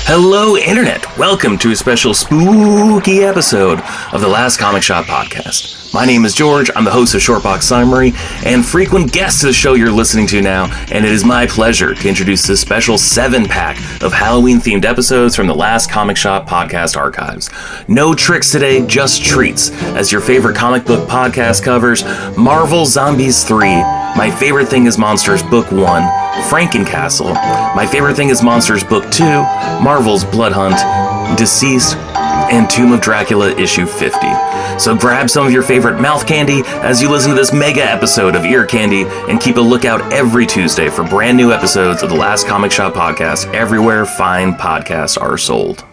Hello, Internet! Welcome to a special spooky episode of the Last Comic Shop podcast. My name is George, I'm the host of Shortbox Summary, and frequent guest to the show you're listening to now, and it is my pleasure to introduce this special 7-pack of Halloween-themed episodes from the Last Comic Shop podcast archives. No tricks today, just treats, as your favorite comic book podcast covers Marvel Zombies 3, My Favorite Thing is Monsters Book 1, FrankenCastle, My Favorite Thing is Monsters Book 2, Marvel's Blood Hunt, DCeased, and Tomb of Dracula issue 50. So grab some of your favorite mouth candy as you listen to this mega episode of Ear Candy, and keep a lookout every Tuesday for brand new episodes of the Last Comic Shop podcast everywhere fine podcasts are sold.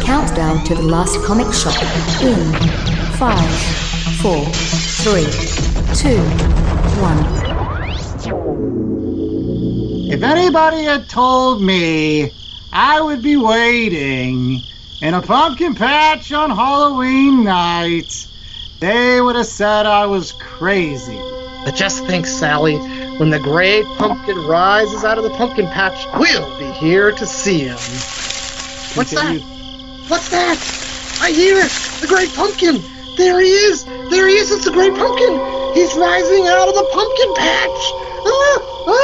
Countdown to the Last Comic Shop in 5, 4, 3, 2, 1. If anybody had told me I would be waiting in a pumpkin patch on Halloween night, they would have said I was crazy. But just think, Sally, when the great pumpkin rises out of the pumpkin patch, we'll be here to see him. What's that? What's that? I hear it! The great pumpkin! There he is! There he is! It's the great pumpkin! He's rising out of the pumpkin patch! Ah! Ah!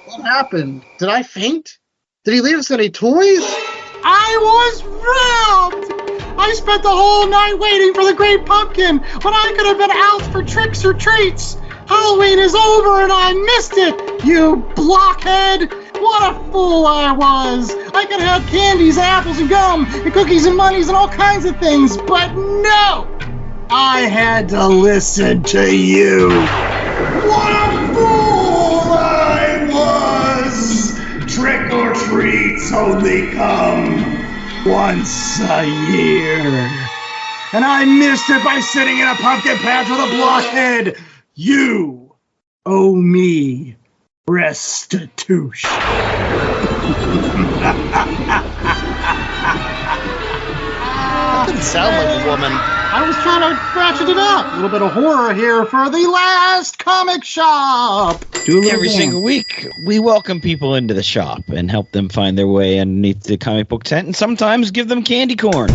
What happened? Did I faint? Did he leave us any toys? I was robbed! I spent the whole night waiting for the great pumpkin when I could have been out for tricks or treats. Halloween is over and I missed it, you blockhead! What a fool I was! I could have had candies, apples, and gum, and cookies and monies and all kinds of things, but no! I had to listen to you. What a fool I was! Trick or treats only come once a year. And I missed it by sitting in a pumpkin patch with a blockhead. You owe me restitution. That didn't sound like a woman. I was trying to ratchet it up. A little bit of horror here for the Last Comic Shop. Every single week, we welcome people into the shop and help them find their way underneath the comic book tent, and sometimes give them candy corn.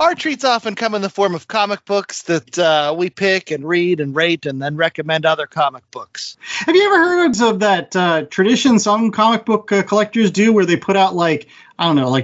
Our treats often come in the form of comic books that we pick and read and rate and then recommend other comic books. Have you ever heard of that tradition some comic book collectors do where they put out like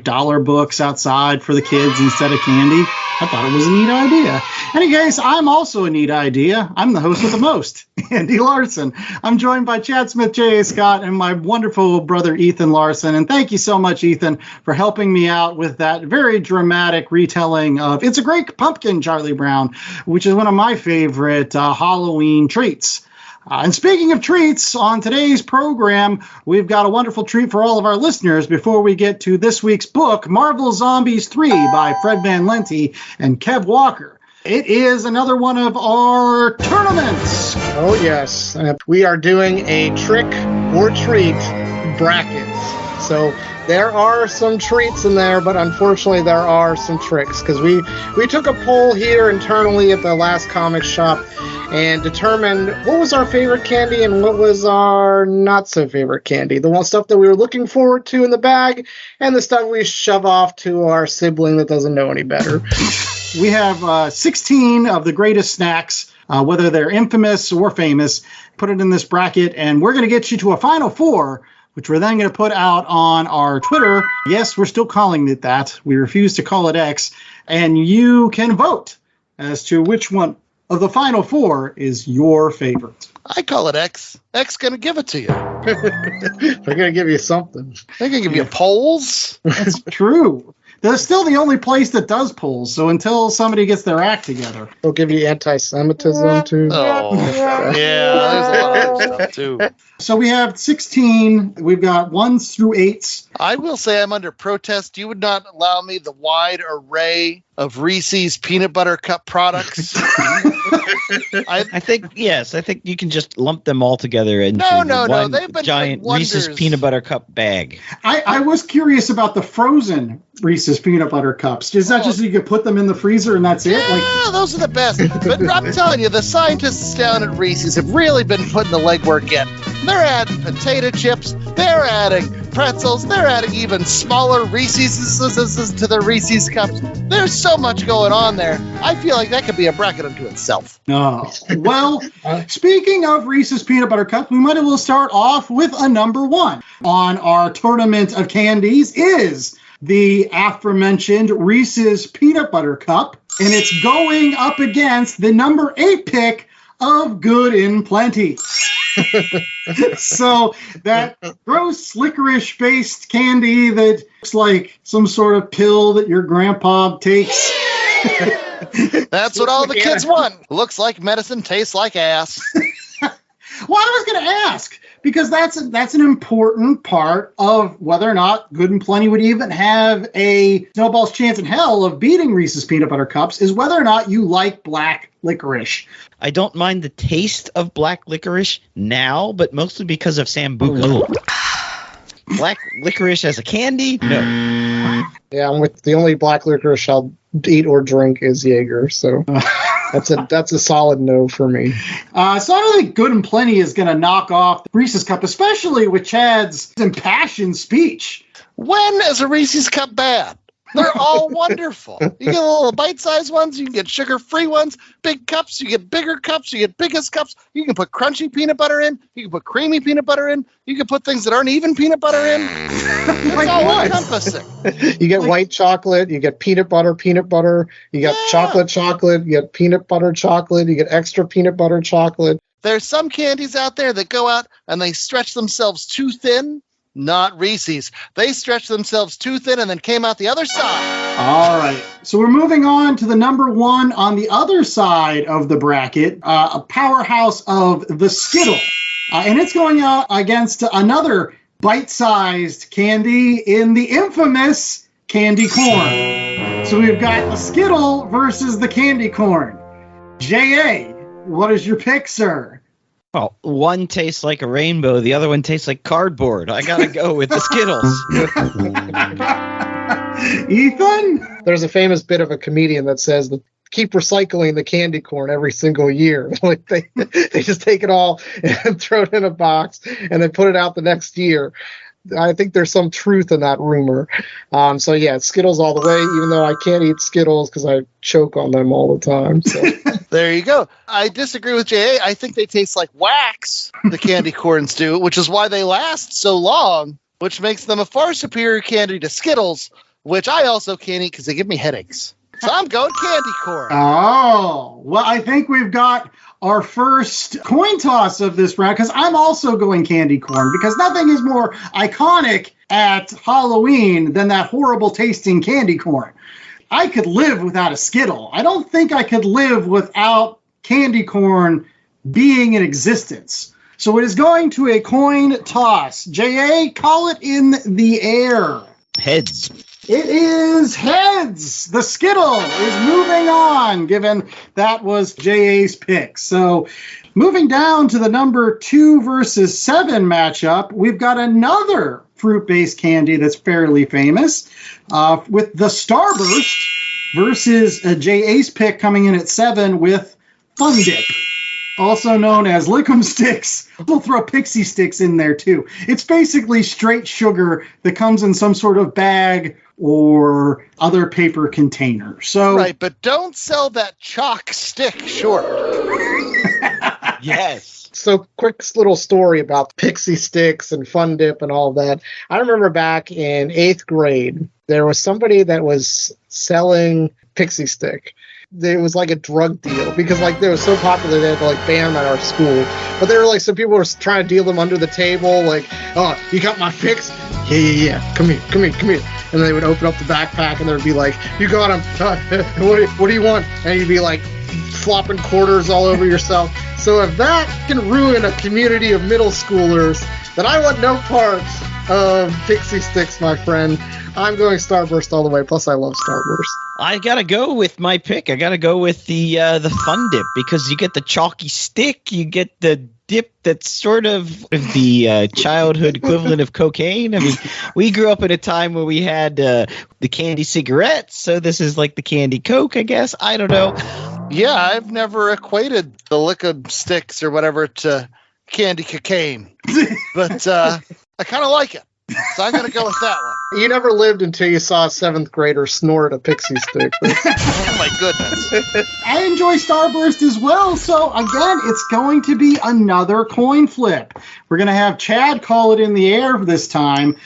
dollar books outside for the kids instead of candy? I thought it was a neat idea. In any case, I'm also a neat idea. I'm the host with the most, Andy Larson. I'm joined by Chad Smith, J.A. Scott, and my wonderful brother, Ethan Larson. And thank you so much, Ethan, for helping me out with that very dramatic retelling of It's a Great Pumpkin, Charlie Brown, which is one of my favorite Halloween treats. And speaking of treats, on today's program, we've got a wonderful treat for all of our listeners before we get to this week's book, Marvel Zombies 3 by Fred Van Lente and Kev Walker. It is another one of our tournaments. Oh, yes. We are doing a trick or treat brackets. So there are some treats in there, but unfortunately there are some tricks because we took a poll here internally at the Last Comic Shop and determined what was our favorite candy and what was our not so favorite candy. The one stuff that we were looking forward to in the bag and the stuff we shove off to our sibling that doesn't know any better. We have 16 of the greatest snacks, whether they're infamous or famous, put it in this bracket, and we're going to get you to a final four, which we're then going to put out on our Twitter. Yes, we're still calling it that. We refuse to call it X. And you can vote as to which one of the final four is your favorite. I call it X. X going to give it to you. They're going to give you something. They're going to give you polls. That's true. They're still the only place that does polls, so until somebody gets their act together. They'll give you anti-Semitism, too. Oh, yeah, there's a lot of stuff, too. So we have 16. We've got 1s through 8s. I will say I'm under protest. You would not allow me the wide array of Reese's peanut butter cup products. I think you can just lump them all together into one They've been giant Reese's peanut butter cup bag. I was curious about the frozen Reese's peanut butter cups. Is that just so you can put them in the freezer and that's it? Yeah, those are the best. But I'm telling you, the scientists down at Reese's have really been putting the legwork in. They're adding potato chips. They're adding pretzels. They're adding even smaller Reese's to their Reese's cups. There's so much going on there. I feel like that could be a bracket unto itself. Oh, well, speaking of Reese's Peanut Butter Cup, we might as well start off with a number one on our tournament of candies is the aforementioned Reese's Peanut Butter Cup, and it's going up against the number 8 pick of Good and Plenty. So that gross licorice-based candy that looks like some sort of pill that your grandpa takes. That's what all the kids want. Looks like medicine, tastes like ass. Well, I was going to ask, because that's an important part of whether or not Good and Plenty would even have a snowball's chance in hell of beating Reese's Peanut Butter Cups, is whether or not you like black licorice. I don't mind the taste of black licorice now, but mostly because of Sambuca. Black licorice as a candy? No. Yeah, I'm with the only black licorice I'll eat or drink is Jaeger, so that's a solid no for me. So I don't think Good and Plenty is going to knock off the Reese's Cup, especially with Chad's impassioned speech. When is a Reese's Cup bad? They're all wonderful. You get little bite-sized ones. You can get sugar-free ones. Big cups. You get bigger cups. You get biggest cups. You can put crunchy peanut butter in. You can put creamy peanut butter in. You can put things that aren't even peanut butter in. It's all encompassing. You get white chocolate. You get peanut butter. You get chocolate. You get peanut butter chocolate. You get extra peanut butter chocolate. There's some candies out there that go out and they stretch themselves too thin. Not Reese's. They stretched themselves too thin and then came out the other side. All right. So we're moving on to the number one on the other side of the bracket, a powerhouse of the Skittle. And it's going out against another bite-sized candy in the infamous candy corn. So we've got the Skittle versus the candy corn. J.A., what is your pick, sir? Well, one tastes like a rainbow, the other one tastes like cardboard. I gotta go with the Skittles. Ethan? There's a famous bit of a comedian that says that keep recycling the candy corn every single year. Like they just take it all and throw it in a box and then put it out the next year. I think there's some truth in that rumor. So yeah, Skittles all the way, even though I can't eat Skittles because I choke on them all the time. So. There you go. I disagree with J.A. I think they taste like wax, the candy corns do, which is why they last so long, which makes them a far superior candy to Skittles, which I also can't eat because they give me headaches. So I'm going candy corn. Oh, well, I think we've got our first coin toss of this round, because I'm also going candy corn, because nothing is more iconic at Halloween than that horrible tasting candy corn. I could live without a Skittle. I don't think I could live without candy corn being in existence. So it is going to a coin toss. J.A., call it in the air. Heads. It is heads. The Skittle is moving on, given that was J.A.'s pick. So moving down to the number 2 versus 7 matchup, we've got another fruit-based candy that's fairly famous, with the Starburst versus J.A.'s pick coming in at 7 with Fun Dip, also known as Lick'em Sticks. We'll throw Pixie Sticks in there too. It's basically straight sugar that comes in some sort of bag or other paper container. So right, but don't sell that chalk stick short. Yes. So quick little story about Pixie Sticks and Fun Dip and all that. I remember back in 8th grade, there was somebody that was selling Pixie Stick. It was like a drug deal because like they were so popular they had to like ban them at our school. But they were like, some people were trying to deal them under the table, like, oh, you got my fix? Yeah. Come here. And they would open up the backpack and there'd be like, you got them. What do you want? And you'd be like flopping quarters all over yourself. So if that can ruin a community of middle schoolers, then I want no part of Pixie Sticks, my friend. I'm going Starburst all the way. Plus, I love Starburst. I gotta go with my pick. I gotta go with the Fun Dip because you get the chalky stick, you get the dip that's sort of the childhood equivalent of cocaine. I mean, we grew up at a time where we had the candy cigarettes, so this is like the candy Coke, I guess. I don't know. Yeah, I've never equated the Lick'em Sticks or whatever to candy cocaine, but I kind of like it. So I'm going to go with that one. You never lived until you saw a 7th grader snort a pixie stick. Oh, my goodness. I enjoy Starburst as well, so again, it's going to be another coin flip. We're going to have Chad call it in the air this time.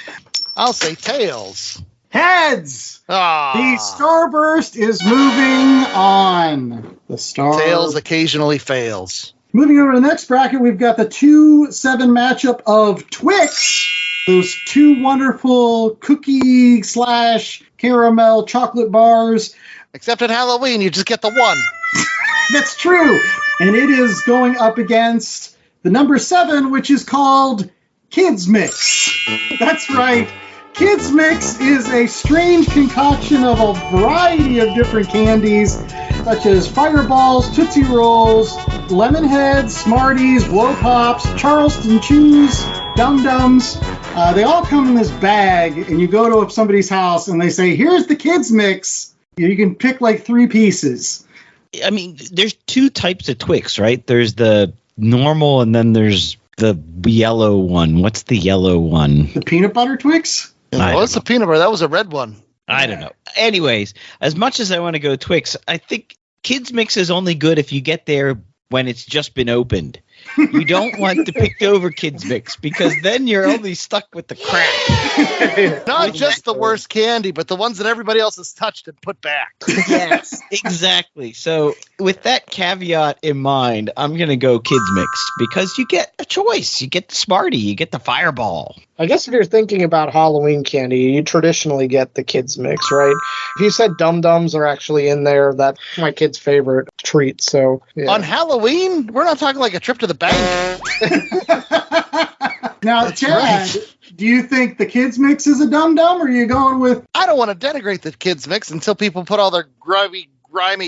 I'll say tails. Heads! Ah. The Starburst is moving on. The star. Tails occasionally fails. Moving over to the next bracket, we've got the 2-7 matchup of Twix. Those two wonderful cookie/caramel chocolate bars. Except at Halloween, you just get the one. That's true. And it is going up against the number 7, which is called Kids Mix. That's right. Kids Mix is a strange concoction of a variety of different candies, such as Fireballs, Tootsie Rolls, Lemon Heads, Smarties, Blow Pops, Charleston Chews, Dum Dums. They all come in this bag, and you go to somebody's house, and they say, here's the Kids Mix. You can pick like 3 pieces. I mean, there's 2 types of Twix, right? There's the normal, and then there's the yellow one. What's the yellow one? The peanut butter Twix? What's the peanut butter? That was a red one. I don't know. Anyways, as much as I want to go Twix, I think Kids Mix is only good if you get there when it's just been opened. You don't want the picked over Kids Mix because then you're only stuck with the crap. Not just the worst candy, but the ones that everybody else has touched and put back. Yes, exactly. So with that caveat in mind, I'm going to go Kids Mix because you get a choice. You get the Smartie, you get the Fireball. I guess if you're thinking about Halloween candy, you traditionally get the Kids Mix, right? If you said Dum Dums are actually in there, that's my kid's favorite treat. So yeah. On Halloween, we're not talking like a trip to the bank. Now, Chad, do you think the Kids Mix is a Dum Dum, or are you going with... I don't want to denigrate the Kids Mix until people put all their grimy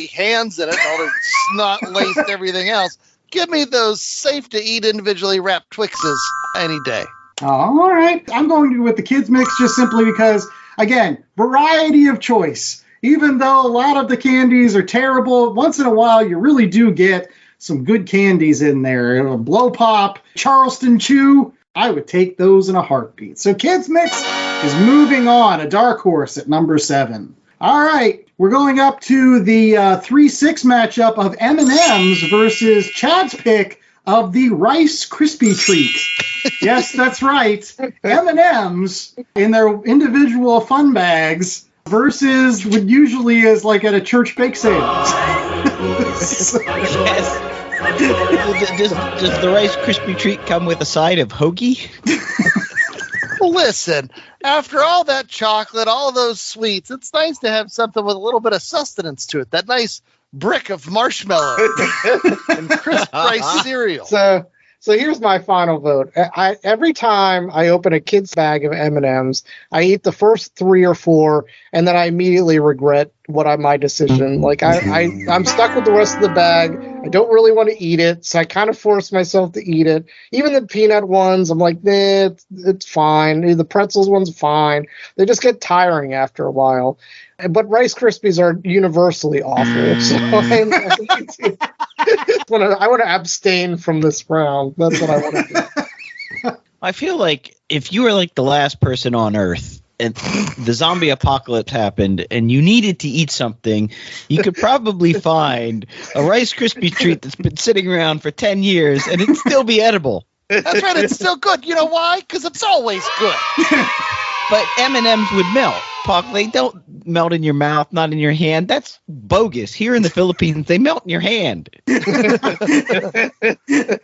hands in it and all their snot-laced everything else. Give me those safe-to-eat individually wrapped Twixes any day. Oh, all right. I'm going with the Kids Mix just simply because, again, variety of choice. Even though a lot of the candies are terrible, once in a while you really do get some good candies in there. A Blow Pop, Charleston Chew, I would take those in a heartbeat. So Kids Mix is moving on, a dark horse at number 7. All right, we're going up to the 3-6 matchup of M&M's versus Chad's pick of the Rice Krispie Treat. Yes, that's right. M&M's in their individual fun bags versus what usually is like at a church bake sale. Yes. Does the Rice Krispie Treat come with a side of hoagie? Listen, after all that chocolate, all those sweets, it's nice to have something with a little bit of sustenance to it. That nice brick of marshmallow and crisp rice cereal. So here's my final vote. Every time I open a kid's bag of M&Ms, I eat the first 3 or 4, and then I immediately regret my decision. Like I'm stuck with the rest of the bag. I don't really want to eat it, so I kind of force myself to eat it. Even the peanut ones, I'm like, nah, it's fine. The pretzels one's fine. They just get tiring after a while. But Rice Krispies are universally awful. So I want to abstain from this round. That's what I want to do. I feel like if you were like the last person on Earth and the zombie apocalypse happened and you needed to eat something, you could probably find a Rice Krispie treat that's been sitting around for 10 years and it'd still be edible. That's right. It's still good. You know why? Because it's always good. But M&M's would melt. Pac, they don't melt in your mouth, not in your hand. That's bogus. Here in the Philippines, they melt in your hand.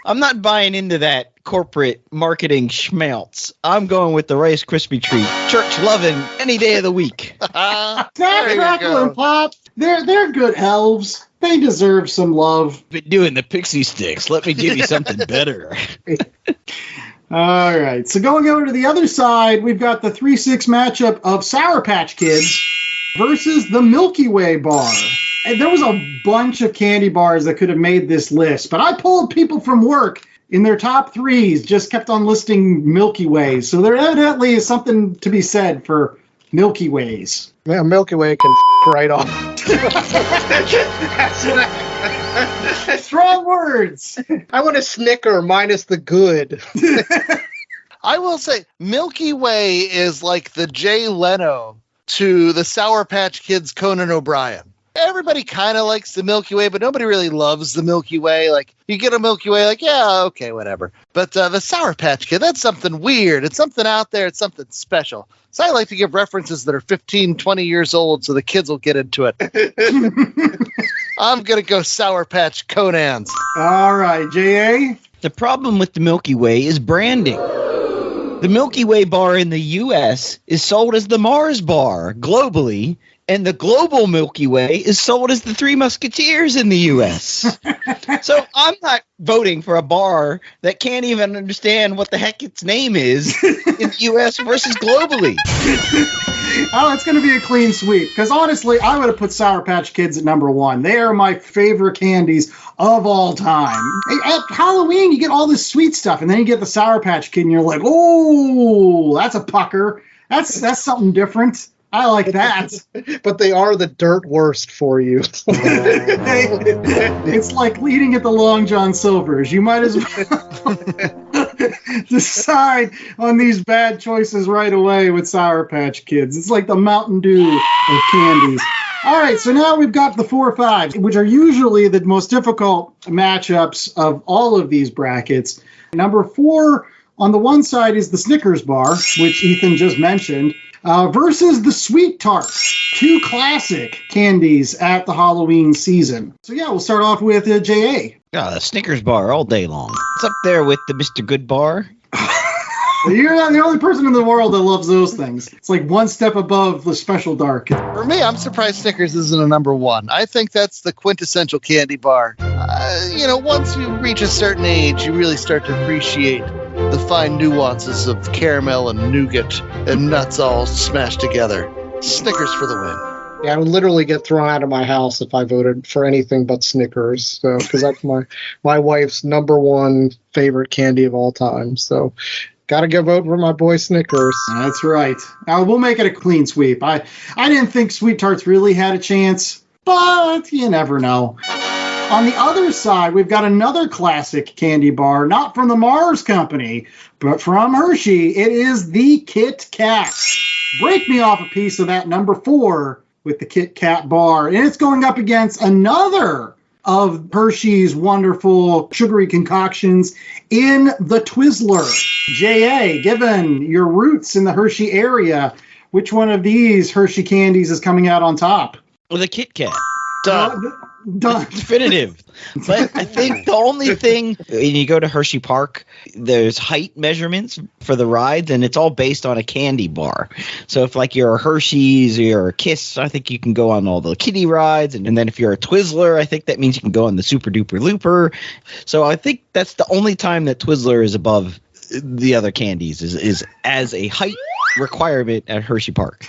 I'm not buying into that corporate marketing schmelz. I'm going with the Rice Krispie treat. Church loving any day of the week. Snap, Crackle, and Pop. They're good elves. They deserve some love. Been doing the pixie sticks. Let me give you something better. All right, so going over to the other side, we've got the 3-6 matchup of Sour Patch Kids versus the Milky Way bar. And there was a bunch of candy bars that could have made this list, but I pulled people from work in their top 3s, just kept on listing Milky Ways. So there evidently is something to be said for Milky Ways. Yeah, Milky Way can right off. Strong words. I want a Snicker minus the good. I will say Milky Way is like the Jay Leno to the Sour Patch Kids Conan O'Brien. Everybody kind of likes the Milky Way, but nobody really loves the Milky Way. Like, you get a Milky Way, like, yeah, okay, whatever. But the Sour Patch Kid, that's something weird. It's something out there. It's something special. So I like to give references that are 15, 20 years old so the kids will get into it. I'm going to go Sour Patch Conans. All right, J.A.? The problem with the Milky Way is branding. The Milky Way bar in the U.S. is sold as the Mars bar globally, and the global Milky Way is sold as the Three Musketeers in the U.S. So I'm not voting for a bar that can't even understand what the heck its name is in the U.S. versus globally. Oh, it's going to be a clean sweep. Because honestly, I would have put Sour Patch Kids at number 1. They are my favorite candies of all time. At Halloween, you get all this sweet stuff, and then you get the Sour Patch Kid, and you're like, oh, that's a pucker. That's something different. I like that. But they are the dirt worst for you. It's like leading at the Long John Silver's. You might as well decide on these bad choices right away with Sour Patch Kids. It's like the Mountain Dew of candies. All right, so now we've got the 4 or 5, which are usually the most difficult matchups of all of these brackets. Number 4 on the one side is the Snickers bar, which Ethan just mentioned, versus the Sweet Tarts, 2 classic candies at the Halloween season. So yeah, we'll start off with J.A. The Snickers bar all day long. It's up there with the Mr. Good bar. You're not the only person in the world that loves those things. It's like one step above the Special Dark. For me, I'm surprised Snickers isn't a number 1. I think that's the quintessential candy bar. Once you reach a certain age, you really start to appreciate the fine nuances of caramel and nougat and nuts all smashed together. Snickers for the win. Yeah, I would literally get thrown out of my house if I voted for anything but Snickers. So, because that's my wife's number 1 favorite candy of all time. So, got to go vote for my boy Snickers. That's right. We'll make it a clean sweep. I didn't think Sweet Tarts really had a chance, but you never know. On the other side, we've got another classic candy bar, not from the Mars Company, but from Hershey. It is the Kit Kat. Break me off a piece of that number 4 with the Kit Kat bar. And it's going up against another of Hershey's wonderful sugary concoctions in the Twizzler. J.A., given your roots in the Hershey area, which one of these Hershey candies is coming out on top? Well, the Kit Kat. Done. Definitive. But I think the only thing, when you go to Hershey Park, there's height measurements for the rides, and it's all based on a candy bar. So if like you're a Hershey's or you're a Kiss, I think you can go on all the kiddie rides. And then if you're a Twizzler, I think that means you can go on the Super Duper Looper. So I think that's the only time that Twizzler is above the other candies is as a height requirement at Hershey Park.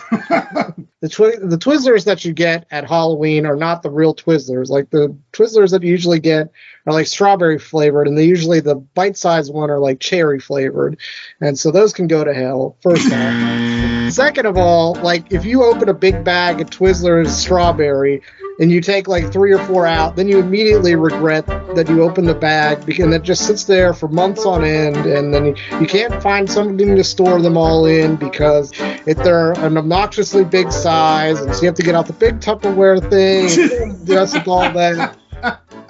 The Twizzlers that you get at Halloween are not the real Twizzlers. Like the Twizzlers that you usually get are like strawberry flavored, and the bite-sized one are like cherry flavored. And so those can go to hell, first off. Second of all, like if you open a big bag of Twizzlers strawberry and you take like 3 or 4 out, then you immediately regret that you opened the bag, because it just sits there for months on end, and then you can't find something to store them all in because they're an obnoxiously big size, and so you have to get out the big Tupperware thing and dress with all that.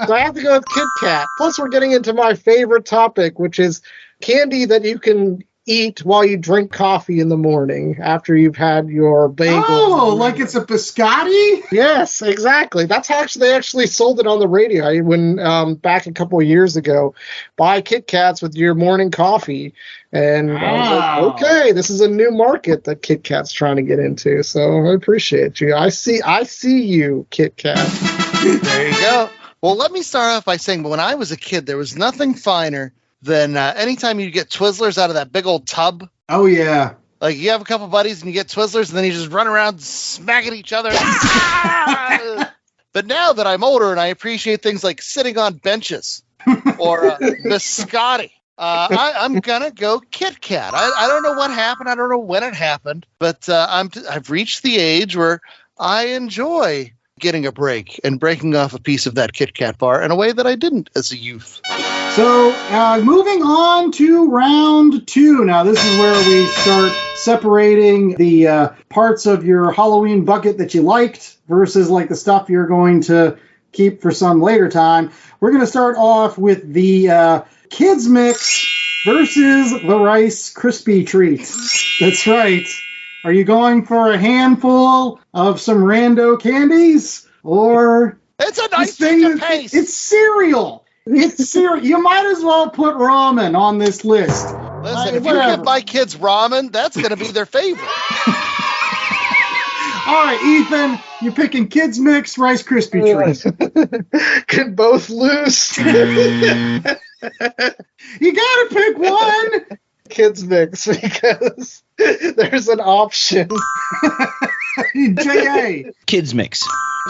So I have to go with Kit Kat. Plus, we're getting into my favorite topic, which is candy that you can eat while you drink coffee in the morning after you've had your bagel. Oh, like it's a biscotti? Yes, exactly. That's how they actually sold it on the radio when back a couple of years ago. Buy Kit Kats with your morning coffee. And I was like, okay, this is a new market that Kit Kat's trying to get into. So I appreciate you. I see you, Kit Kat. There you go. Well, let me start off by saying, when I was a kid, there was nothing finer than anytime you get Twizzlers out of that big old tub. Oh, yeah. Like, you have a couple buddies and you get Twizzlers, and then you just run around smacking each other. But now that I'm older and I appreciate things like sitting on benches or biscotti, I'm going to go Kit Kat. I don't know what happened. I don't know when it happened. But I've reached the age where I enjoy getting a break and breaking off a piece of that Kit Kat bar in a way that I didn't as a youth. So, moving on to round 2. Now, this is where we start separating the parts of your Halloween bucket that you liked versus like the stuff you're going to keep for some later time. We're going to start off with the kids mix versus the Rice Krispie treats. That's right. Are you going for a handful of some rando candies, or It's a nice change of pace. It's cereal. It's cereal. You might as well put ramen on this list. Listen, if you give my kids ramen, that's going to be their favorite. All right, Ethan, you're picking kids mix Rice Krispie treats. Can both lose? You gotta pick one. Kids mix, because there's an option. J.A. Kids mix.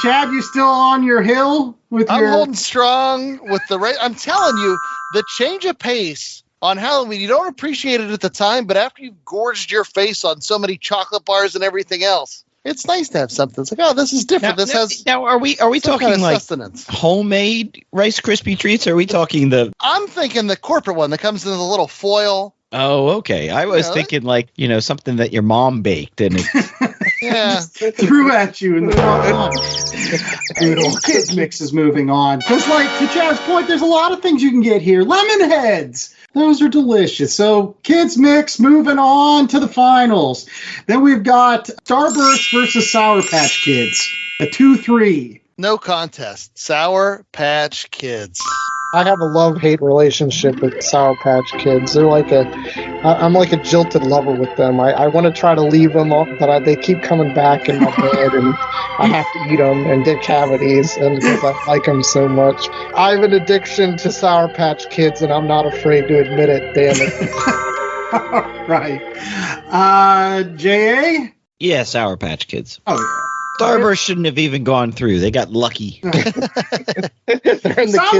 Chad, you still on your hill with I'm your... holding strong with the right. I'm telling you, the change of pace on Halloween, you don't appreciate it at the time, but after you've gorged your face on so many chocolate bars and everything else, it's nice to have something. It's like, oh, this is different. Now, are we talking kind of like sustenance. homemade Rice Krispie treats? Or are we talking the? I'm thinking the corporate one that comes in the little foil. Oh, okay. I was thinking like something that your mom baked and it. Yeah. threw at you in the front. Dude, old kids mix is moving on. Because, like, to Chad's point, there's a lot of things you can get here. Lemon heads. Those are delicious. So, kids mix, moving on to the finals. Then we've got Starburst versus Sour Patch Kids. A 2-3. No contest. Sour Patch Kids. I have a love-hate relationship with Sour Patch Kids. They're like I'm like a jilted lover with them. I want to try to leave them off, but they keep coming back in my bed, and I have to eat them and get cavities, and because I like them so much. I have an addiction to Sour Patch Kids, and I'm not afraid to admit it, damn it. Right. J.A.? Yeah, Sour Patch Kids. Oh, yeah. Starburst shouldn't have even gone through. They got lucky. Sour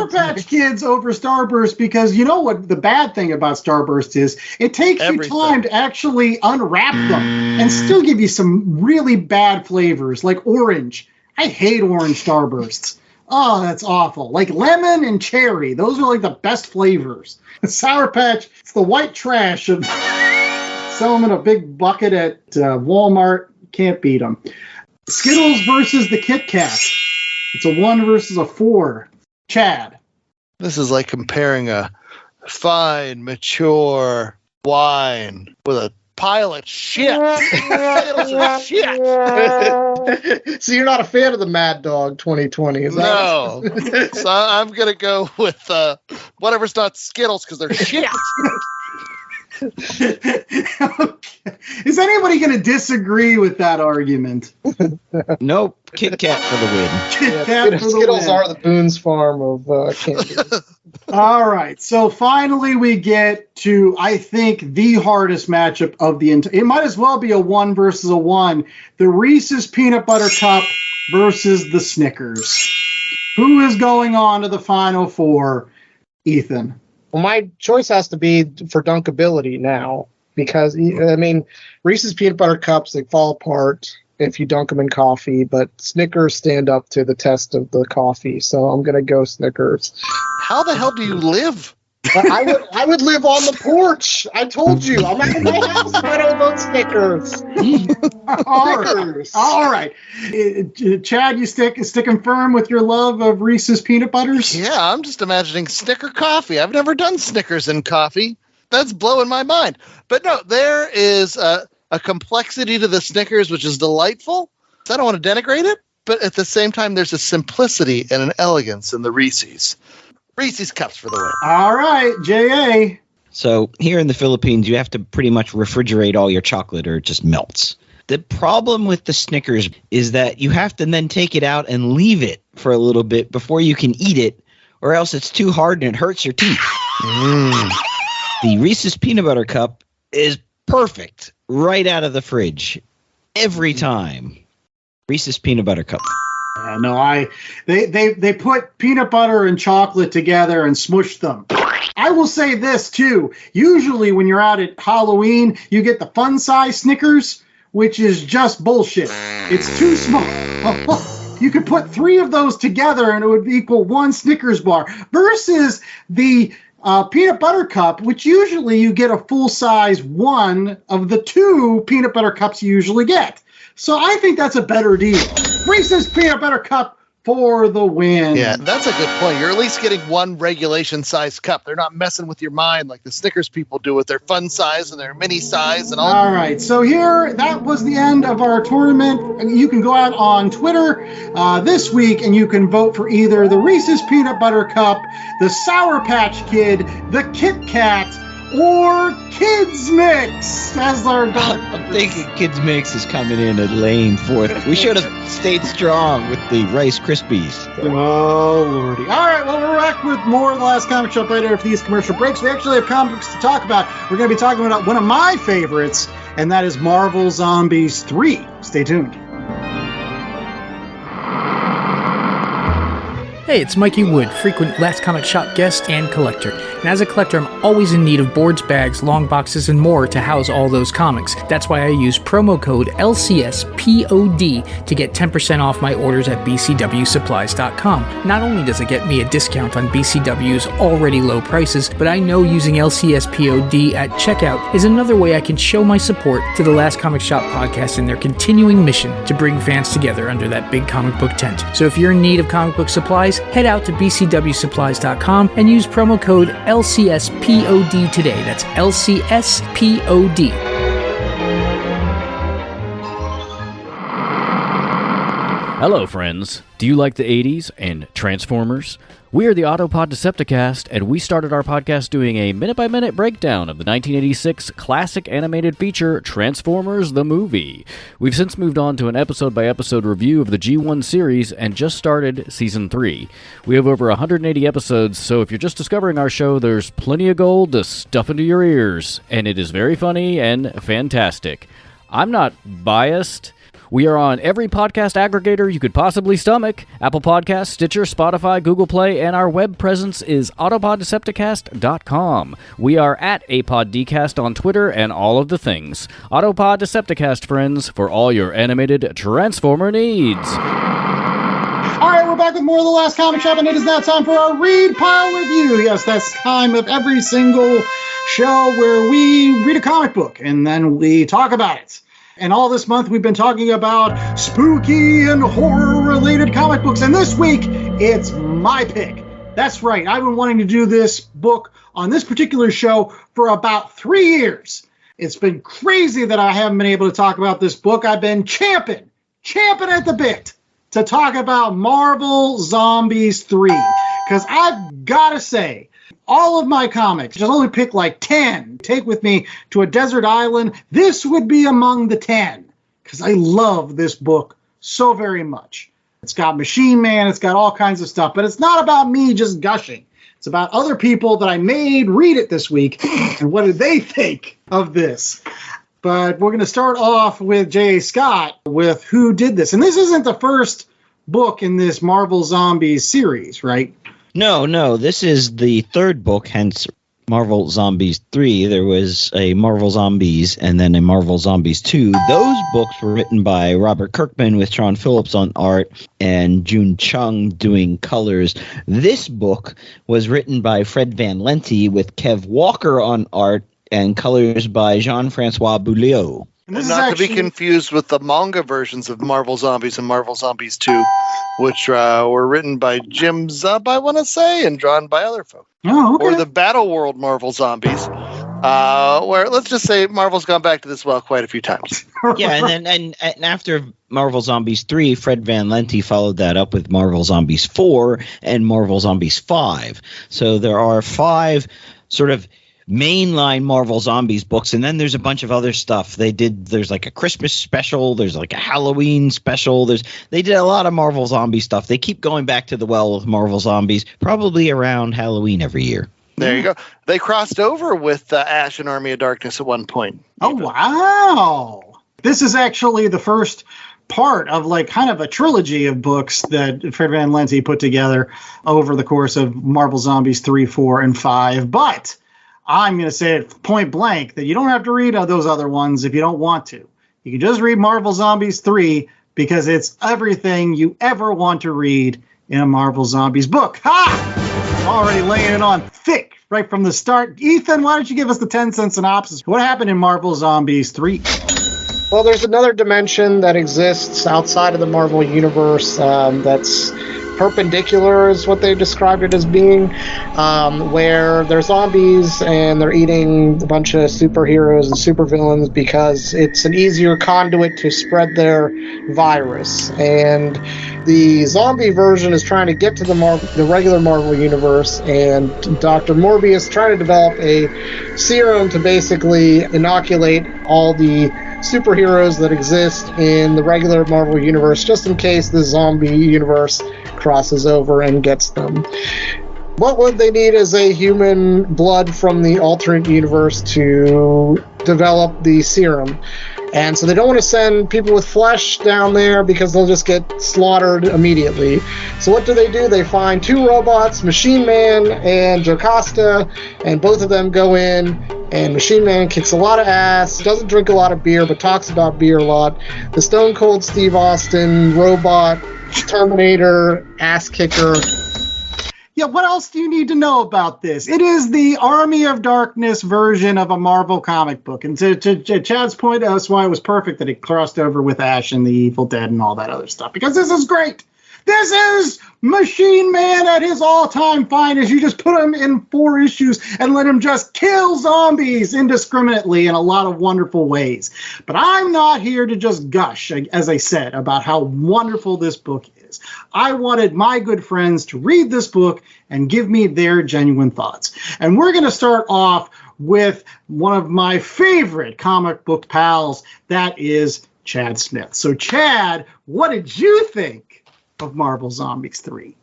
Patch Kids over Starburst, because you know what the bad thing about Starburst is? It takes you time to actually unwrap them and still give you some really bad flavors, like orange. I hate orange Starbursts. Oh, that's awful. Like lemon and cherry. Those are like the best flavors. Sour Patch, it's the white trash of sell them in a big bucket at Walmart. Can't beat them. Skittles versus the Kit Kat. It's a 1 versus a 4. Chad. This is like comparing a fine, mature wine with a pile of shit. Skittles are shit. So you're not a fan of the Mad Dog 2020, is that? No. So I'm going to go with whatever's not Skittles because they're shit. Okay. Is anybody going to disagree with that argument? Nope. Kit Kat for the win. Kit Kat for the Skittles win. are the Boone's Farm of candy. All right. So finally we get to, I think, the hardest matchup of the entire. It might as well be a 1 versus a 1. The Reese's Peanut Butter Cup versus the Snickers. Who is going on to the Final Four? Ethan. Well, my choice has to be for dunkability now, because, I mean, Reese's Peanut Butter Cups, they fall apart if you dunk them in coffee, but Snickers stand up to the test of the coffee, so I'm going to go Snickers. How the hell do you live? I would live on the porch. I told you. I'm out of my house if I don't vote Snickers. All right. Chad, you sticking firm with your love of Reese's Peanut Butters? Yeah, I'm just imagining Snicker coffee. I've never done Snickers in coffee. That's blowing my mind. But no, there is a complexity to the Snickers, which is delightful. I don't want to denigrate it, but at the same time, there's a simplicity and an elegance in the Reese's. Reese's Cups for the win. All right, J.A. So here in the Philippines, you have to pretty much refrigerate all your chocolate or it just melts. The problem with the Snickers is that you have to then take it out and leave it for a little bit before you can eat it, or else it's too hard and it hurts your teeth. The Reese's Peanut Butter Cup is perfect right out of the fridge every time. Reese's Peanut Butter Cup. No, they put peanut butter and chocolate together and smushed them. I will say this too. Usually when you're out at Halloween, you get the fun size Snickers, which is just bullshit. It's too small. You could put 3 of those together and it would equal 1 Snickers bar versus the peanut butter cup, which usually you get a full-size one of the 2 peanut butter cups you usually get. So I think that's a better deal. Reese's Peanut Butter Cup for the win. Yeah, that's a good point. You're at least getting one regulation-sized cup. They're not messing with your mind like the Snickers people do with their fun size and their mini size and all. All right, so that was the end of our tournament. You can go out on Twitter this week and you can vote for either the Reese's Peanut Butter Cup, the Sour Patch Kid, the Kit Kat, or Kids Mix. I'm thinking Kids Mix is coming in at lane 4th. We should have stayed strong with the Rice Krispies. Oh, Lordy. All right, well, we're back with more of the Last Comic Shop right after these commercial breaks. We actually have comics to talk about. We're going to be talking about one of my favorites, and that is Marvel Zombies 3. Stay tuned. Hey, it's Mikey Wood, frequent Last Comic Shop guest and collector. And as a collector, I'm always in need of boards, bags, long boxes, and more to house all those comics. That's why I use promo code LCSPOD to get 10% off my orders at BCWSupplies.com. Not only does it get me a discount on BCW's already low prices, but I know using LCSPOD at checkout is another way I can show my support to the Last Comic Shop podcast and their continuing mission to bring fans together under that big comic book tent. So if you're in need of comic book supplies, head out to BCWSupplies.com and use promo code LCSPOD today. That's LCSPOD. Hello, friends. Do you like the 80s and Transformers? We are the Autopod Decepticast, and we started our podcast doing a minute-by-minute breakdown of the 1986 classic animated feature, Transformers the Movie. We've since moved on to an episode-by-episode review of the G1 series and just started Season 3. We have over 180 episodes, so if you're just discovering our show, there's plenty of gold to stuff into your ears, and it is very funny and fantastic. I'm not biased. We are on every podcast aggregator you could possibly stomach: Apple Podcasts, Stitcher, Spotify, Google Play, and our web presence is autopoddecepticast.com. We are at APodDcast on Twitter and all of the things. Autopod Decepticast, friends, for all your animated Transformer needs. All right, we're back with more of the Last Comic Shop, and it is now time for our Read Pile Review. Yes, that's time of every single show where we read a comic book, and then we talk about it. And all this month, we've been talking about spooky and horror-related comic books. And this week, it's my pick. That's right. I've been wanting to do this book on this particular show for about 3 years. It's been crazy that I haven't been able to talk about this book. I've been champing at the bit to talk about Marvel Zombies 3. Because I've got to say, all of my comics, just only pick like 10, take with me to a desert island. This would be among the 10, because I love this book so very much. It's got Machine Man, it's got all kinds of stuff, but it's not about me just gushing. It's about other people that I made read it this week, and what did they think of this? But we're going to start off with J.A. Scott with Who Did This? And this isn't the first book in this Marvel Zombies series, right? No, this is the third book, hence Marvel Zombies 3. There was a Marvel Zombies and then a Marvel Zombies 2. Those books were written by Robert Kirkman with Sean Phillips on art and June Chung doing colors. This book was written by Fred Van Lente with Kev Walker on art and colors by Jean-Francois Beaulieu. And this Not is to be confused with the manga versions of Marvel Zombies and Marvel Zombies 2, which were written by Jim Zub, I want to say, and drawn by other folks. Oh, okay. Or the Battle World Marvel Zombies, where let's just say Marvel's gone back to this well quite a few times. Yeah, and then and after Marvel Zombies 3, Fred Van Lente followed that up with Marvel Zombies 4 and Marvel Zombies 5. So there are 5 sort of mainline Marvel Zombies books, and then there's a bunch of other stuff there's like a Christmas special, there's like a Halloween special, they did a lot of Marvel Zombie stuff. They keep going back to the well with Marvel Zombies, probably around Halloween every year. There you go. They crossed over with Ash and Army of Darkness at one point. Oh, wow. This is actually the first part of like kind of a trilogy of books that Fred Van Lente put together over the course of Marvel Zombies 3, 4, and 5. But I'm going to say it point blank that you don't have to read those other ones if you don't want to. You can just read Marvel Zombies 3 because it's everything you ever want to read in a Marvel Zombies book. Ha! Already laying it on thick right from the start. Ethan, why don't you give us the 10-cent synopsis? What happened in Marvel Zombies 3? Well, there's another dimension that exists outside of the Marvel Universe that's perpendicular, is what they described it as being, where they're zombies and they're eating a bunch of superheroes and supervillains because it's an easier conduit to spread their virus. And the zombie version is trying to get to the regular Marvel Universe, and Dr. Morbius trying to develop a serum to basically inoculate all the superheroes that exist in the regular Marvel Universe, just in case the zombie universe crosses over and gets them. What they need is a human blood from the alternate universe to develop the serum. And so they don't want to send people with flesh down there because they'll just get slaughtered immediately. So what do? They find two robots, Machine Man and Jocasta, and both of them go in, and Machine Man kicks a lot of ass, doesn't drink a lot of beer, but talks about beer a lot. The Stone Cold Steve Austin robot, Terminator, ass kicker. Yeah, what else do you need to know about this? It is the Army of Darkness version of a Marvel comic book. And to Chad's point, that's why it was perfect that it crossed over with Ash and the Evil Dead and all that other stuff. Because this is great. This is Machine Man at his all-time finest. You just put him in 4 issues and let him just kill zombies indiscriminately in a lot of wonderful ways. But I'm not here to just gush, as I said, about how wonderful this book is. I wanted my good friends to read this book and give me their genuine thoughts. And we're going to start off with one of my favorite comic book pals, that is Chad Smith. So, Chad, what did you think of Marvel Zombies 3?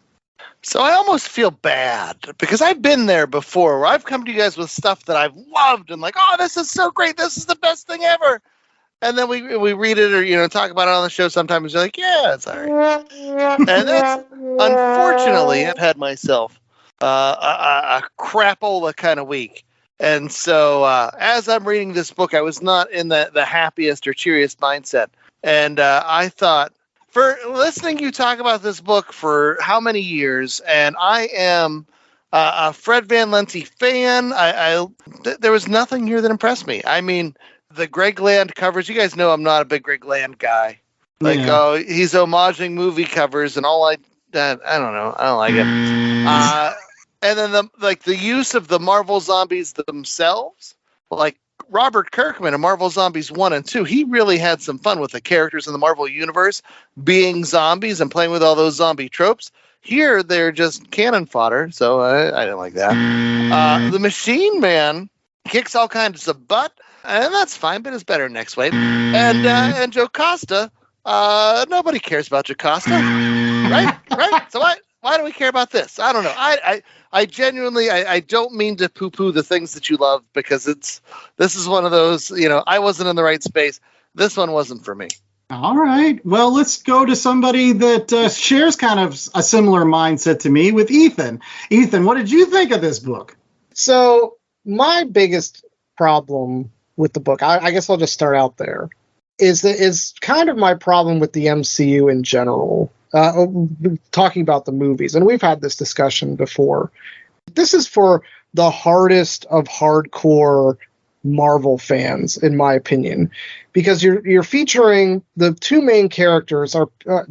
So I almost feel bad because I've been there before where I've come to you guys with stuff that I've loved and like, oh, this is so great. This is the best thing ever. And then we read it or, talk about it on the show sometimes. You're like, yeah, it's all right. And that's, unfortunately, I've had myself a crapola kind of week. And so as I'm reading this book, I was not in the happiest or cheeriest mindset. And I thought, for listening you talk about this book for how many years, and I am a Fred Van Lente fan, there was nothing here that impressed me. I mean, the Greg Land covers, you guys know I'm not a big Greg Land guy. Like, he's homaging movie covers, and I don't know, I don't like it. And then the use of the Marvel zombies themselves, like Robert Kirkman in Marvel Zombies 1 and 2, he really had some fun with the characters in the Marvel Universe being zombies and playing with all those zombie tropes. Here, they're just cannon fodder, so I didn't like that. The Machine Man kicks all kinds of butt, and that's fine, but it's better next wave. And Jocasta, nobody cares about Jocasta, right? So why do we care about this? I don't know. I genuinely, I don't mean to poo-poo the things that you love, because this is one of those, I wasn't in the right space. This one wasn't for me. All right. Well, let's go to somebody that shares kind of a similar mindset to me, with Ethan. Ethan, what did you think of this book? So my biggest problem with the book, I guess I'll just start out there, is kind of my problem with the MCU in general. Talking about the movies, and we've had this discussion before. This is for the hardest of hardcore Marvel fans, in my opinion, because you're featuring the two main characters are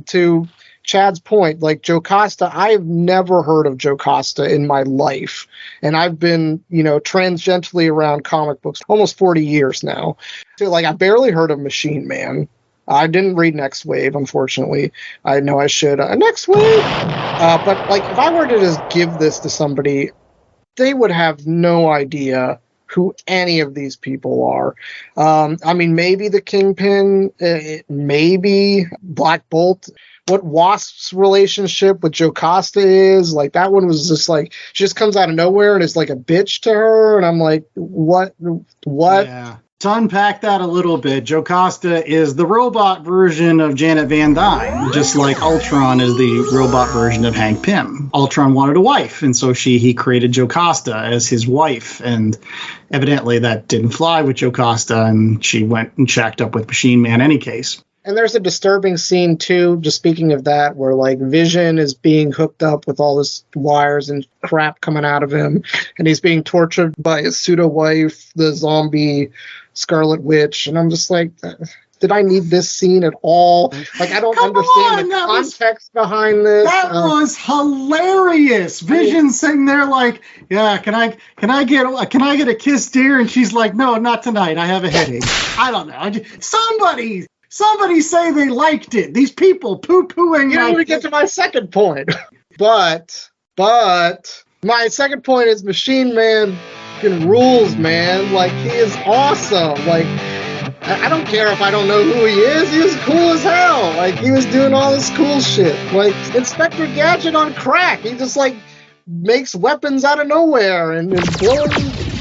to Chad's point, like Jocasta. I've never heard of Jocasta in my life, and I've been tangentially around comic books almost 40 years now. So I barely heard of Machine Man. I didn't read Next Wave, unfortunately. I know I should. Next Wave! But if I were to just give this to somebody, they would have no idea who any of these people are. I mean, maybe the Kingpin, maybe Black Bolt. What Wasp's relationship with Jocasta is, that one was just she just comes out of nowhere and is like a bitch to her, and I'm like, what? Yeah. To unpack that a little bit, Jocasta is the robot version of Janet Van Dyne, just like Ultron is the robot version of Hank Pym. Ultron wanted a wife, and so he created Jocasta as his wife, and evidently that didn't fly with Jocasta, and she went and shacked up with Machine Man any case. And there's a disturbing scene too, just speaking of that, where like Vision is being hooked up with all this wires and crap coming out of him, and he's being tortured by his pseudo wife, the zombie Scarlet Witch, and I'm just like, did I need this scene at all? Like, I don't understand the context behind this. That was hilarious. Vision sitting there like, yeah, can I get a kiss, dear? And she's like, no, not tonight. I have a headache. I don't know. Somebody say they liked it. These people poo-pooing. You know, we get to my second point. but my second point is Machine Man fucking rules, man. Like, he is awesome. Like, I don't care if I don't know who he is. He was cool as hell. Like, he was doing all this cool shit. Like, Inspector Gadget on crack. He just, like, makes weapons out of nowhere and blowing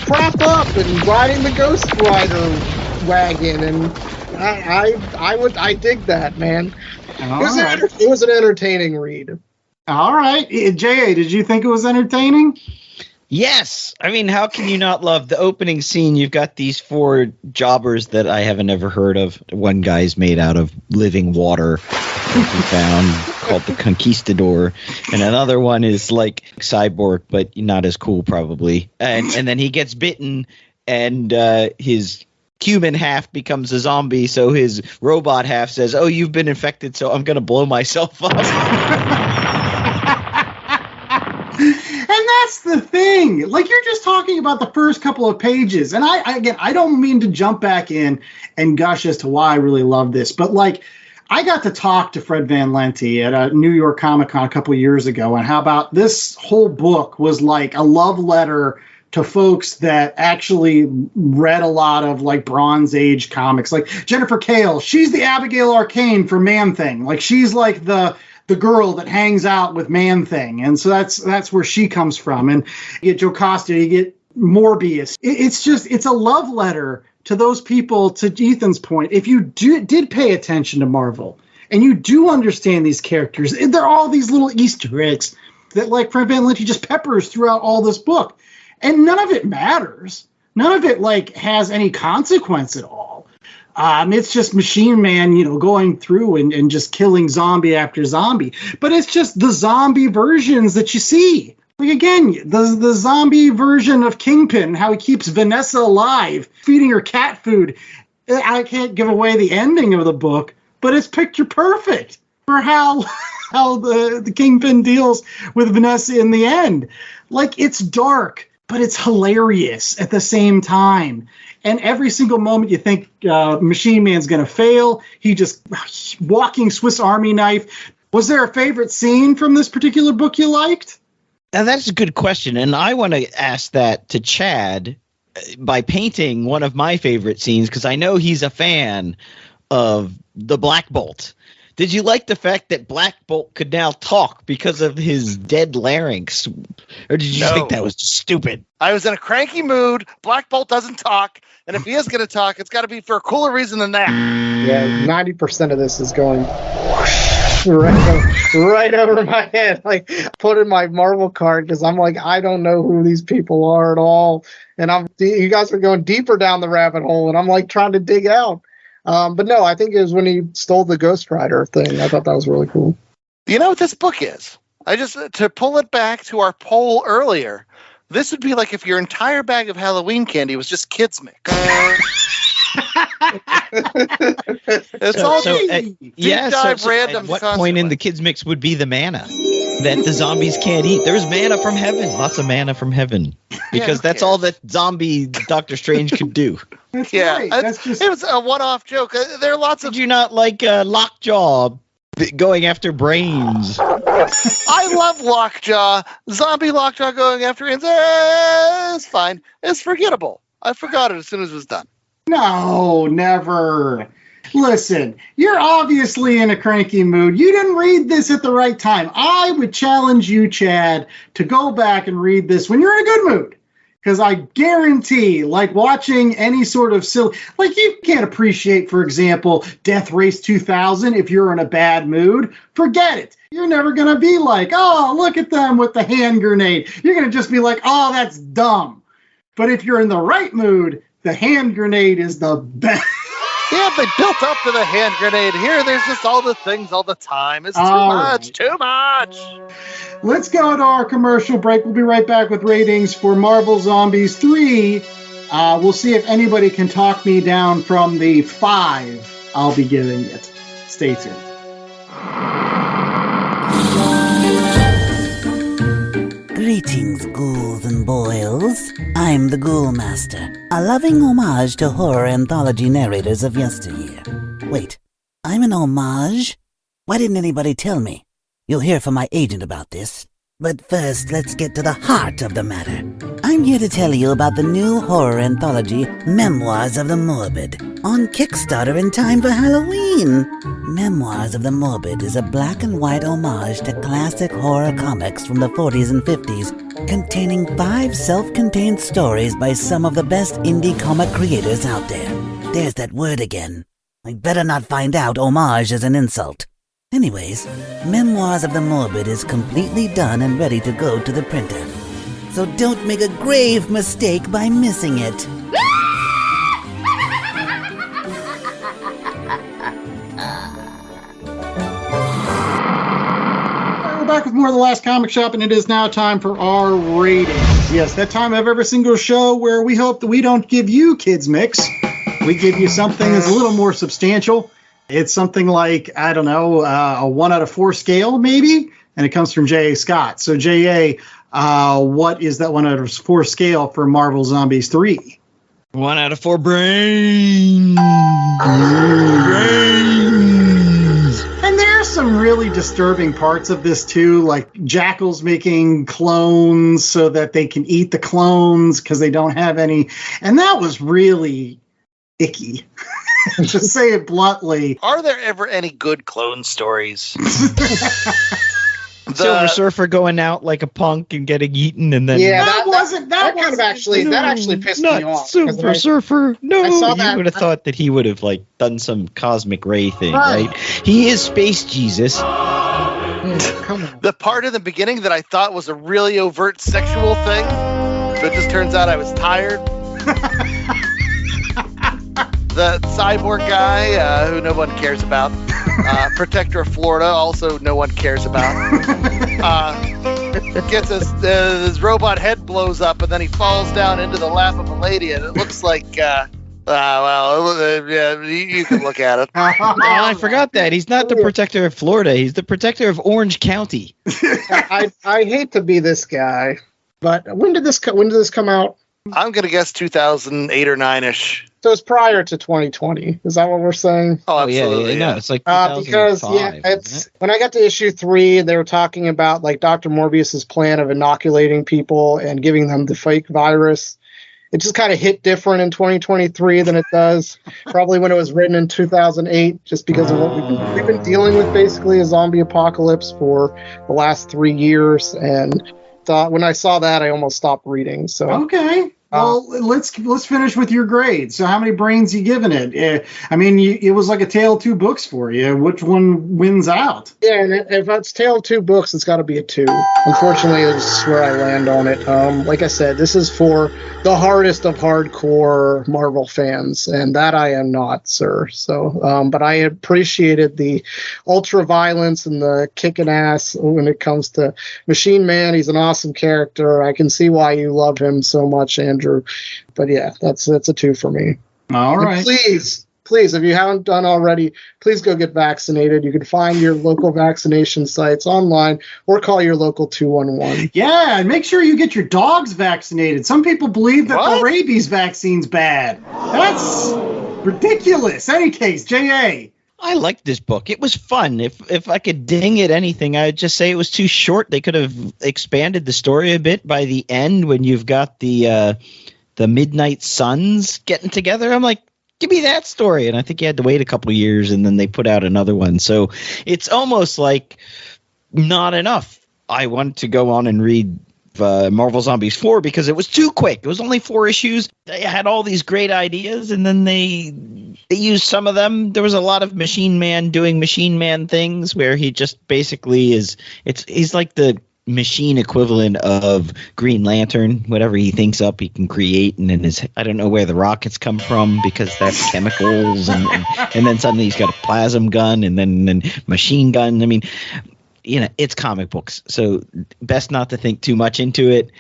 crap up and riding the Ghost Rider wagon. And I dig that, man. It was an entertaining read. All right. J.A., did you think it was entertaining? Yes. I mean, how can you not love the opening scene? You've got these 4 jobbers that I haven't ever heard of. One guy's made out of living water that he found called the Conquistador. And another one is like cyborg, but not as cool probably. And then he gets bitten and his human half becomes a zombie. So his robot half says, oh, you've been infected, so I'm going to blow myself up. And that's the thing. Like, you're just talking about the first couple of pages. And I don't mean to jump back in and gush as to why I really love this. But, like, I got to talk to Fred Van Lente at a New York Comic Con a couple of years ago. And how about this whole book was like a love letter to folks that actually read a lot of, like, Bronze Age comics. Like, Jennifer Kale, she's the Abigail Arcane for Man-Thing. Like, she's like the girl that hangs out with Man-Thing. And so that's where she comes from. And you get Joe Costa, you get Morbius. It's a love letter to those people, to Ethan's point. If you did pay attention to Marvel and you do understand these characters, there are all these little Easter eggs that, like, Fred Van Lente just peppers throughout all this book. And none of it matters. None of it, like, has any consequence at all. It's just Machine Man, going through and just killing zombie after zombie. But it's just the zombie versions that you see. Like, again, the zombie version of Kingpin, how he keeps Vanessa alive, feeding her cat food. I can't give away the ending of the book, but it's picture perfect for how the Kingpin deals with Vanessa in the end. Like, it's dark, but it's hilarious at the same time. And every single moment you think Machine Man's going to fail, he just walking Swiss Army knife. Was there a favorite scene from this particular book you liked? Now, that's a good question. And I want to ask that to Chad by painting one of my favorite scenes, because I know he's a fan of the Black Bolt. Did you like the fact that Black Bolt could now talk because of his dead larynx? Or did you think that was just stupid? I was in a cranky mood. Black Bolt doesn't talk. And if he is going to talk, it's got to be for a cooler reason than that. Yeah, 90% of this is going right over my head. Like, put in my Marvel card because I'm like, I don't know who these people are at all. And you guys are going deeper down the rabbit hole, and I'm like trying to dig out. But no, I think it was when he stole the Ghost Rider thing. I thought that was really cool. You know what this book is? To pull it back to our poll earlier, this would be like if your entire bag of Halloween candy was just kids mix. Random. At what point in the kids mix would be the manna that the zombies can't eat? There's manna from heaven, lots of manna from heaven, because that's all that zombie Doctor Strange could do. It was a one-off joke. There are lots of. Did you not like Lockjaw going after brains? I love Lockjaw. Zombie Lockjaw going after brains. It's fine. It's forgettable. I forgot it as soon as it was done. No, never. Listen, you're obviously in a cranky mood. You didn't read this at the right time. I would challenge you, Chad, to go back and read this when you're in a good mood. Because I guarantee, like, watching any sort of silly, like, you can't appreciate, for example, Death Race 2000 if you're in a bad mood. Forget it. You're never going to be like, oh, look at them with the hand grenade. You're going to just be like, oh, that's dumb. But if you're in the right mood, the hand grenade is the best. Yeah, they built up to the hand grenade. Here, there's just all the things all the time. It's too All much, right. too much. Let's go to our commercial break. We'll be right back with ratings for Marvel Zombies 3. We'll see if anybody can talk me down from the 5 I'll be giving it. Stay tuned. Greetings, ghouls and boils. I'm the Ghoul Master, a loving homage to horror anthology narrators of yesteryear. Wait, I'm an homage? Why didn't anybody tell me? You'll hear from my agent about this. But first, let's get to the heart of the matter. I'm here to tell you about the new horror anthology, Memoirs of the Morbid, on Kickstarter in time for Halloween. Memoirs of the Morbid is a black and white homage to classic horror comics from the 40s and 50s, containing 5 self-contained stories by some of the best indie comic creators out there. There's that word again. I better not find out homage is an insult. Anyways, Memoirs of the Morbid is completely done and ready to go to the printer. So don't make a grave mistake by missing it. We're back with more of The Last Comic Shop, and it is now time for our ratings. Yes, that time of every single show where we hope that we don't give you kids mix. We give you something that's a little more substantial. It's something like, I don't know, a 1 out of 4 scale, maybe? And it comes from J.A. Scott. So, J.A., what is that 1 out of 4 scale for Marvel Zombies 3? 1 out of 4 brains. And there are some really disturbing parts of this, too, like Jackal's making clones so that they can eat the clones because they don't have any. And that was really icky. To say it bluntly. Are there ever any good clone stories? Silver Surfer going out like a punk and getting eaten, and then that actually pissed me off. Silver Surfer. No, I saw you that. would have thought that he would have like done some cosmic ray thing, Right. right? He is Space Jesus. Come on. The part in the beginning that I thought was a really overt sexual thing, but it just turns out I was tired. The cyborg guy, who no one cares about, Protector of Florida, also no one cares about, gets his robot head blows up, and then he falls down into the lap of a lady, and it looks like, yeah, you can look at it. Oh, I forgot that he's not the Protector of Florida; he's the Protector of Orange County. I hate to be this guy, but when did this come out? I'm gonna guess 2008 or 9ish. So it's prior to 2020. Is that what we're saying? Oh, absolutely. No, it's like because 2005, it's when I got to issue 3, they were talking about like Dr. Morbius's plan of inoculating people and giving them the fake virus. It just kind of hit different in 2023 than it does probably when it was written in 2008, just because of what we've been dealing with, basically a zombie apocalypse for the last 3 years. And when I saw that, I almost stopped reading. So Okay. Well, let's finish with your grade. So how many brains you giving it? I mean, it was like a tale of 2 books for you. Which one wins out? Yeah, and if it's tale of 2 books, it's got to be a 2. Unfortunately, this is where I land on it. Like I said, this is for the hardest of hardcore Marvel fans, and that I am not, sir. So, but I appreciated the ultra violence and the kicking ass when it comes to Machine Man. He's an awesome character. I can see why you love him so much, Andrew. But yeah, that's a 2 for me. All And right. please, if you haven't done already, please go get vaccinated. You can find your local vaccination sites online or call your local 211. Yeah, and make sure you get your dogs vaccinated. Some people believe that What? the rabies vaccine's bad. That's ridiculous. Any case, J.A. I liked this book. It was fun. If I could ding it anything, I would just say it was too short. They could have expanded the story a bit by the end when you've got the Midnight Suns getting together. I'm like, give me that story. And I think you had to wait a couple of years, and then they put out another one. So it's almost like not enough. I wanted to go on and read Marvel Zombies 4 because it was too quick. It was only 4 issues. They had all these great ideas, and then they used some of them. There was a lot of Machine Man doing Machine Man things where he just basically he's like the machine equivalent of Green Lantern. Whatever he thinks up, he can create. And then I don't know where the rockets come from because that's chemicals. And then suddenly he's got a plasma gun and then machine gun. I mean, it's comic books. So best not to think too much into it.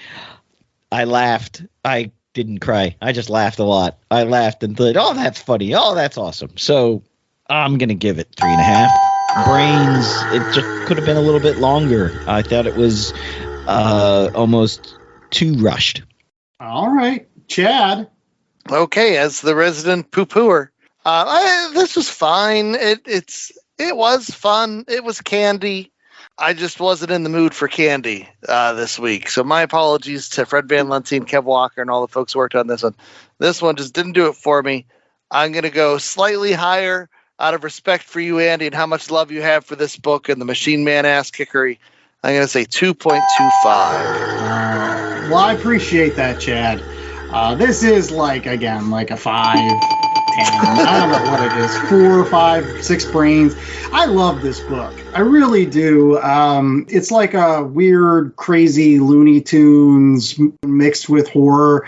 I laughed. I didn't cry. I just laughed a lot. I laughed and thought, oh, that's funny. Oh, that's awesome. So I'm going to give it 3.5. Brains, it just could have been a little bit longer. I thought it was almost too rushed. All right. Chad. Okay, as the resident poo-pooer, this was fine. It was fun. It was candy. I just wasn't in the mood for candy this week. So my apologies to Fred Van Lentine, Kev Walker, and all the folks who worked on this one. This one just didn't do it for me. I'm going to go slightly higher out of respect for you, Andy, and how much love you have for this book and the Machine Man ass kickery. I'm going to say 2.25. Well, I appreciate that, Chad. This is like a 5, 10. I don't know what it is. 4, 5, 6 brains. I love this book. I really do. It's like a weird, crazy Looney Tunes mixed with horror.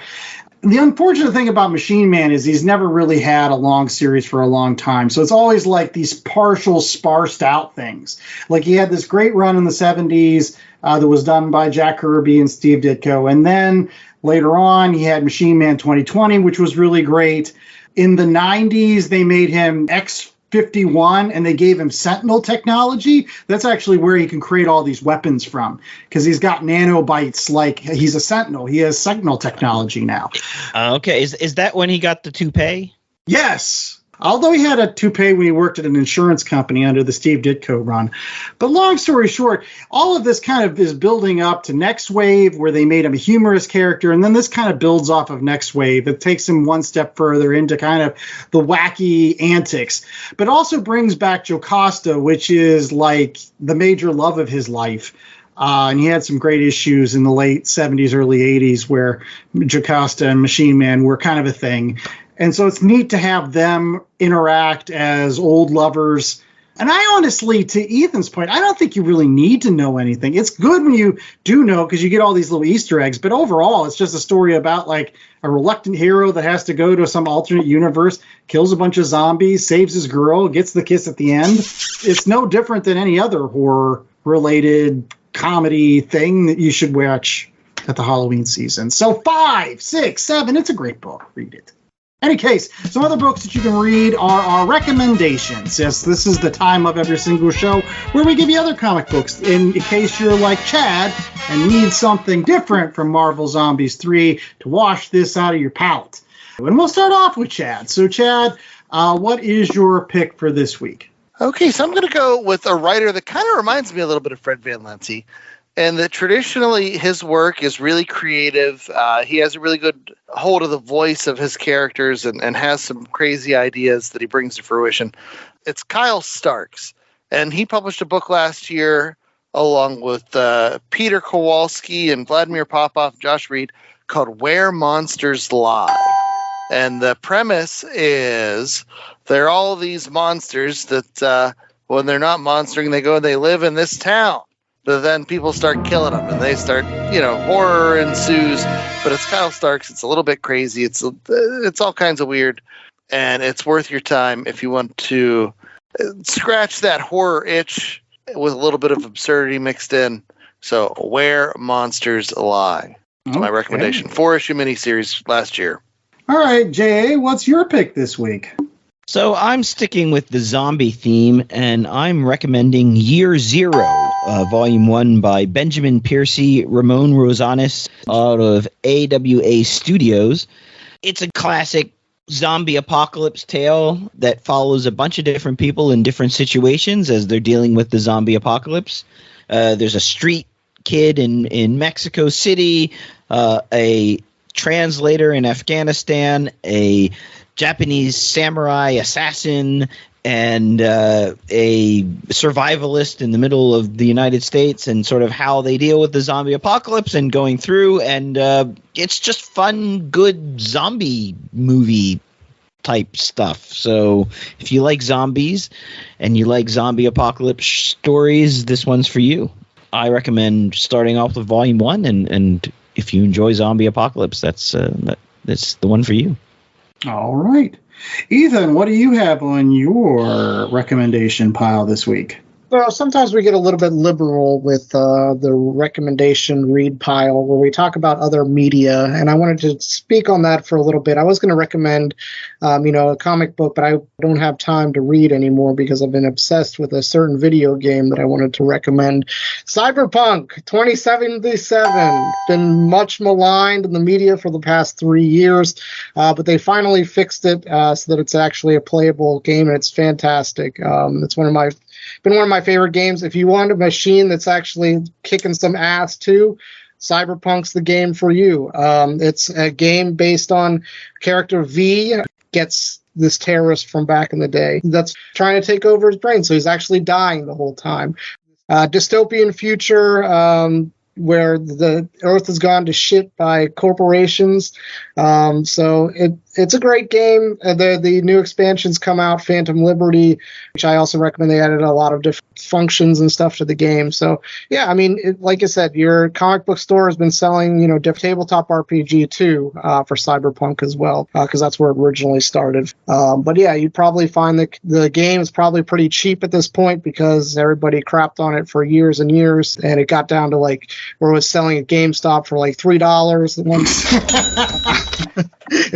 The unfortunate thing about Machine Man is he's never really had a long series for a long time. So it's always like these partial, sparsed out things. Like he had this great run in the 70s that was done by Jack Kirby and Steve Ditko. And then later on, he had Machine Man 2020, which was really great. In the 90s, they made him X-51 and they gave him Sentinel technology. That's actually where he can create all these weapons from because he's got nanobites like he's a Sentinel. He has Sentinel technology now. Okay. Is that when he got the toupee? Yes. Although he had a toupee when he worked at an insurance company under the Steve Ditko run. But long story short, all of this kind of is building up to Next Wave, where they made him a humorous character. And then this kind of builds off of Next Wave. It takes him one step further into kind of the wacky antics, but also brings back Jocasta, which is like the major love of his life. And he had some great issues in the late 70s, early 80s, where Jocasta and Machine Man were kind of a thing. And so it's neat to have them interact as old lovers. And I honestly, to Ethan's point, I don't think you really need to know anything. It's good when you do know because you get all these little Easter eggs. But overall, it's just a story about like a reluctant hero that has to go to some alternate universe, kills a bunch of zombies, saves his girl, gets the kiss at the end. It's no different than any other horror-related comedy thing that you should watch at the Halloween season. So 5, 6, 7, it's a great book. Read it. Any case, some other books that you can read are our recommendations. Yes, this is the time of every single show where we give you other comic books in case you're like Chad and need something different from Marvel Zombies 3 to wash this out of your palate. And we'll start off with Chad. So, Chad, what is your pick for this week? Okay, so I'm going to go with a writer that kind of reminds me a little bit of Fred Van Lentine. And that traditionally his work is really creative. He has a really good hold of the voice of his characters and has some crazy ideas that he brings to fruition. It's Kyle Starks. And he published a book last year along with Peter Kowalski and Vladimir Popov, Josh Reed, called Where Monsters Lie. And the premise is there are all these monsters that when they're not monstering, they go and they live in this town. But then people start killing them, and they start, horror ensues. But it's Kyle Starks. It's a little bit crazy. It's all kinds of weird, and it's worth your time if you want to scratch that horror itch with a little bit of absurdity mixed in. So, Where Monsters Lie. That's my recommendation. 4-issue miniseries last year. All right, J.A., what's your pick this week? So I'm sticking with the zombie theme, and I'm recommending Year Zero, Volume 1 by Benjamin Piercy, Ramon Rosales, out of AWA Studios. It's a classic zombie apocalypse tale that follows a bunch of different people in different situations as they're dealing with the zombie apocalypse. There's a street kid in Mexico City, a translator in Afghanistan, a Japanese samurai assassin, and a survivalist in the middle of the United States, and sort of how they deal with the zombie apocalypse and going through. And it's just fun, good zombie movie type stuff. So if you like zombies and you like zombie apocalypse stories, this one's for you. I recommend starting off with Volume 1, and if you enjoy Zombie Apocalypse, that's the one for you. All right. Ethan, what do you have on your recommendation pile this week? Well, sometimes we get a little bit liberal with the recommendation read pile where we talk about other media, and I wanted to speak on that for a little bit. I was going to recommend, a comic book, but I don't have time to read anymore because I've been obsessed with a certain video game that I wanted to recommend. Cyberpunk 2077. Been much maligned in the media for the past 3 years, but they finally fixed it so that it's actually a playable game, and it's fantastic. It's been one of my favorite games. If you want a machine that's actually kicking some ass too, Cyberpunk's the game for you. It's a game based on character V gets this terrorist from back in the day that's trying to take over his brain, so he's actually dying the whole time. Dystopian future where the Earth has gone to shit by corporations. So it's a great game. The new expansions come out, Phantom Liberty, which I also recommend. They added a lot of different functions and stuff to the game. So yeah, I mean, like I said, your comic book store has been selling, tabletop RPG too for Cyberpunk as well, because that's where it originally started. But yeah, you'd probably find the game is probably pretty cheap at this point because everybody crapped on it for years and years, and it got down to like where it was selling at GameStop for like $3 once.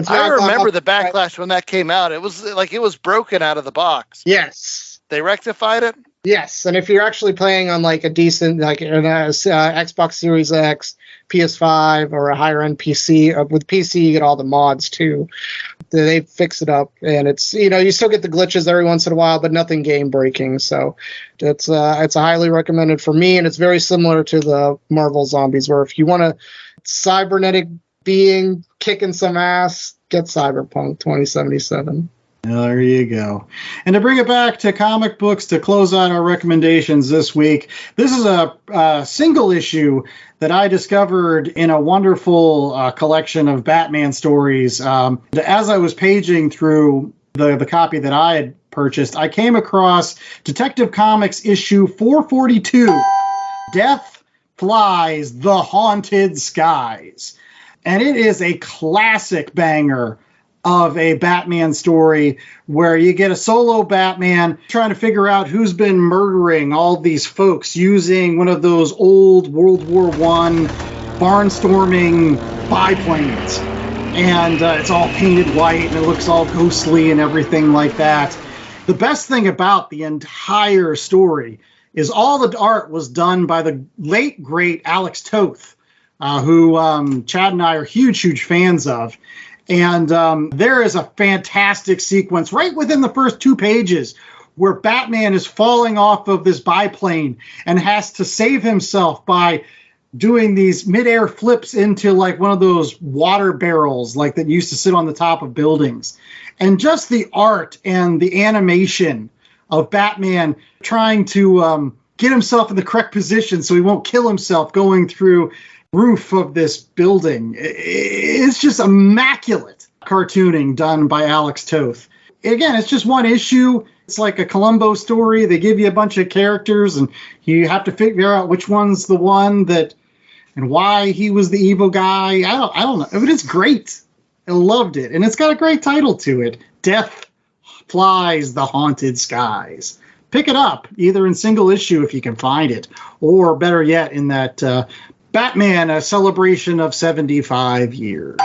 I remember the backlash when that came out. It was broken out of the box. Yes. They rectified it? Yes, and if you're actually playing on like a decent, like an Xbox Series X, PS5, or a higher end PC, with PC you get all the mods too. They fix it up, and it's you still get the glitches every once in a while, but nothing game breaking. So it's highly recommended for me, and it's very similar to the Marvel Zombies, where if you want a cybernetic being kicking some ass, get Cyberpunk 2077. There you go. And to bring it back to comic books to close out our recommendations this week, this is a single issue that I discovered in a wonderful collection of Batman stories. As I was paging through the copy that I had purchased, I came across Detective Comics issue 442, Death Flies the Haunted Skies. And it is a classic banger of a Batman story where you get a solo Batman trying to figure out who's been murdering all these folks using one of those old World War I barnstorming biplanes. And it's all painted white and it looks all ghostly and everything like that. The best thing about the entire story is all the art was done by the late, great Alex Toth, who Chad and I are huge fans of. And there is a fantastic sequence right within the first 2 pages where Batman is falling off of this biplane and has to save himself by doing these midair flips into like one of those water barrels like that used to sit on the top of buildings. And just the art and the animation of Batman trying to get himself in the correct position so he won't kill himself going through roof of this building. It's just immaculate cartooning done by Alex Toth. Again, it's just one issue. It's like a Columbo story. They give you a bunch of characters and you have to figure out which one's the one that and why he was the evil guy. I don't know. But it's great. I loved it. And it's got a great title to it. Death Flies the Haunted Skies. Pick it up, either in single issue if you can find it, or better yet, in that Batman, a celebration of 75 years.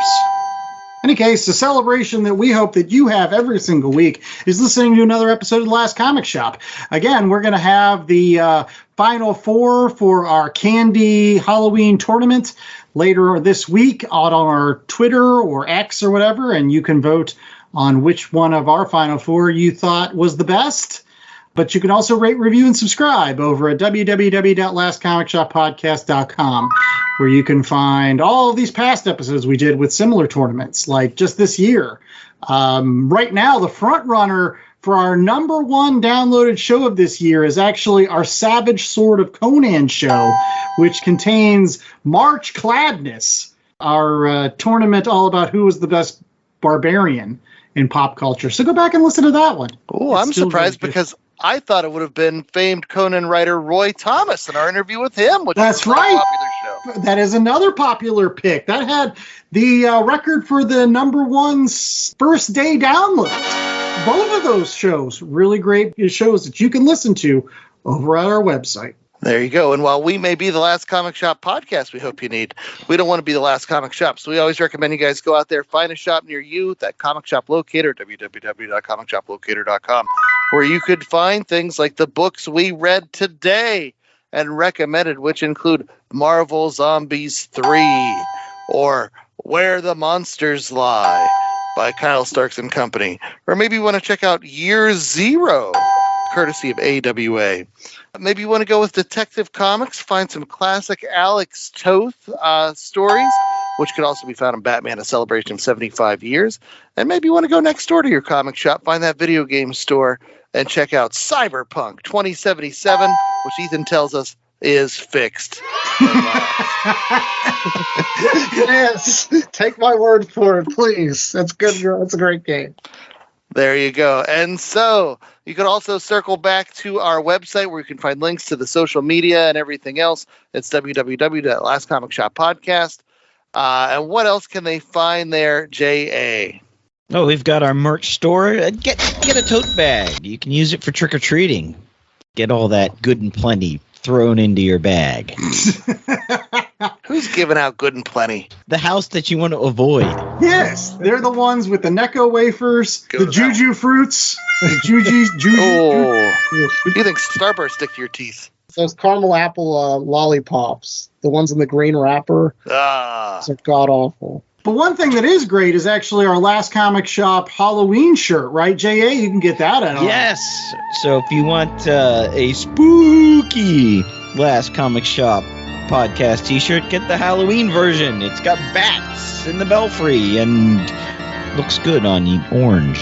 In any case, the celebration that we hope that you have every single week is listening to another episode of The Last Comic Shop. Again, we're going to have the Final Four for our Candy Halloween tournament later this week out on our Twitter or X or whatever, and you can vote on which one of our Final Four you thought was the best. But you can also rate, review, and subscribe over at www.lastcomicshoppodcast.com, where you can find all of these past episodes we did with similar tournaments, like just this year. Right now, the front runner for our number 1 downloaded show of this year is actually our Savage Sword of Conan show, which contains March Cladness, our tournament all about who was the best barbarian in pop culture. So go back and listen to that one. Oh, I'm surprised because I thought it would have been famed Conan writer Roy Thomas in our interview with him, which That's is right. a popular show. That is another popular pick. That had the record for the #1 first day download. Both of those shows, really great shows that you can listen to over at our website. There you go. And while we may be the last comic shop podcast we hope you need, we don't want to be the last comic shop. So we always recommend you guys go out there, find a shop near you, that comic shop locator, www.comicshoplocator.com, where you could find things like the books we read today and recommended, which include Marvel Zombies 3 or Where the Monsters Lie by Kyle Starks and Company. Or maybe you want to check out Year Zero, courtesy of AWA. Maybe you want to go with Detective Comics, find some classic Alex Toth stories, which can also be found in Batman, A Celebration of 75 Years. And maybe you want to go next door to your comic shop, find that video game store, and check out Cyberpunk 2077, which Ethan tells us is fixed. Yes, take my word for it, please. That's good. That's a great game. There you go. And so you can also circle back to our website where you can find links to the social media and everything else. It's www.lastcomicshoppodcast. And what else can they find there, J.A.? Oh, we've got our merch store. Get a tote bag. You can use it for trick-or-treating. Get all that good and plenty thrown into your bag. Who's giving out good and plenty? The house that you want to avoid. Yes, they're the ones with the Necco wafers, Go the to Juju fruits, the Juju. Oh, you think Starburst stick to your teeth? Those caramel apple lollipops, the ones in the green wrapper, Ah. are god awful. But one thing that is great is actually our Last Comic Shop Halloween shirt, right, J.A.? You can get that at Yes. So if you want a spooky Last Comic Shop podcast t-shirt, get the Halloween version. It's got bats in the belfry and looks good on you, orange.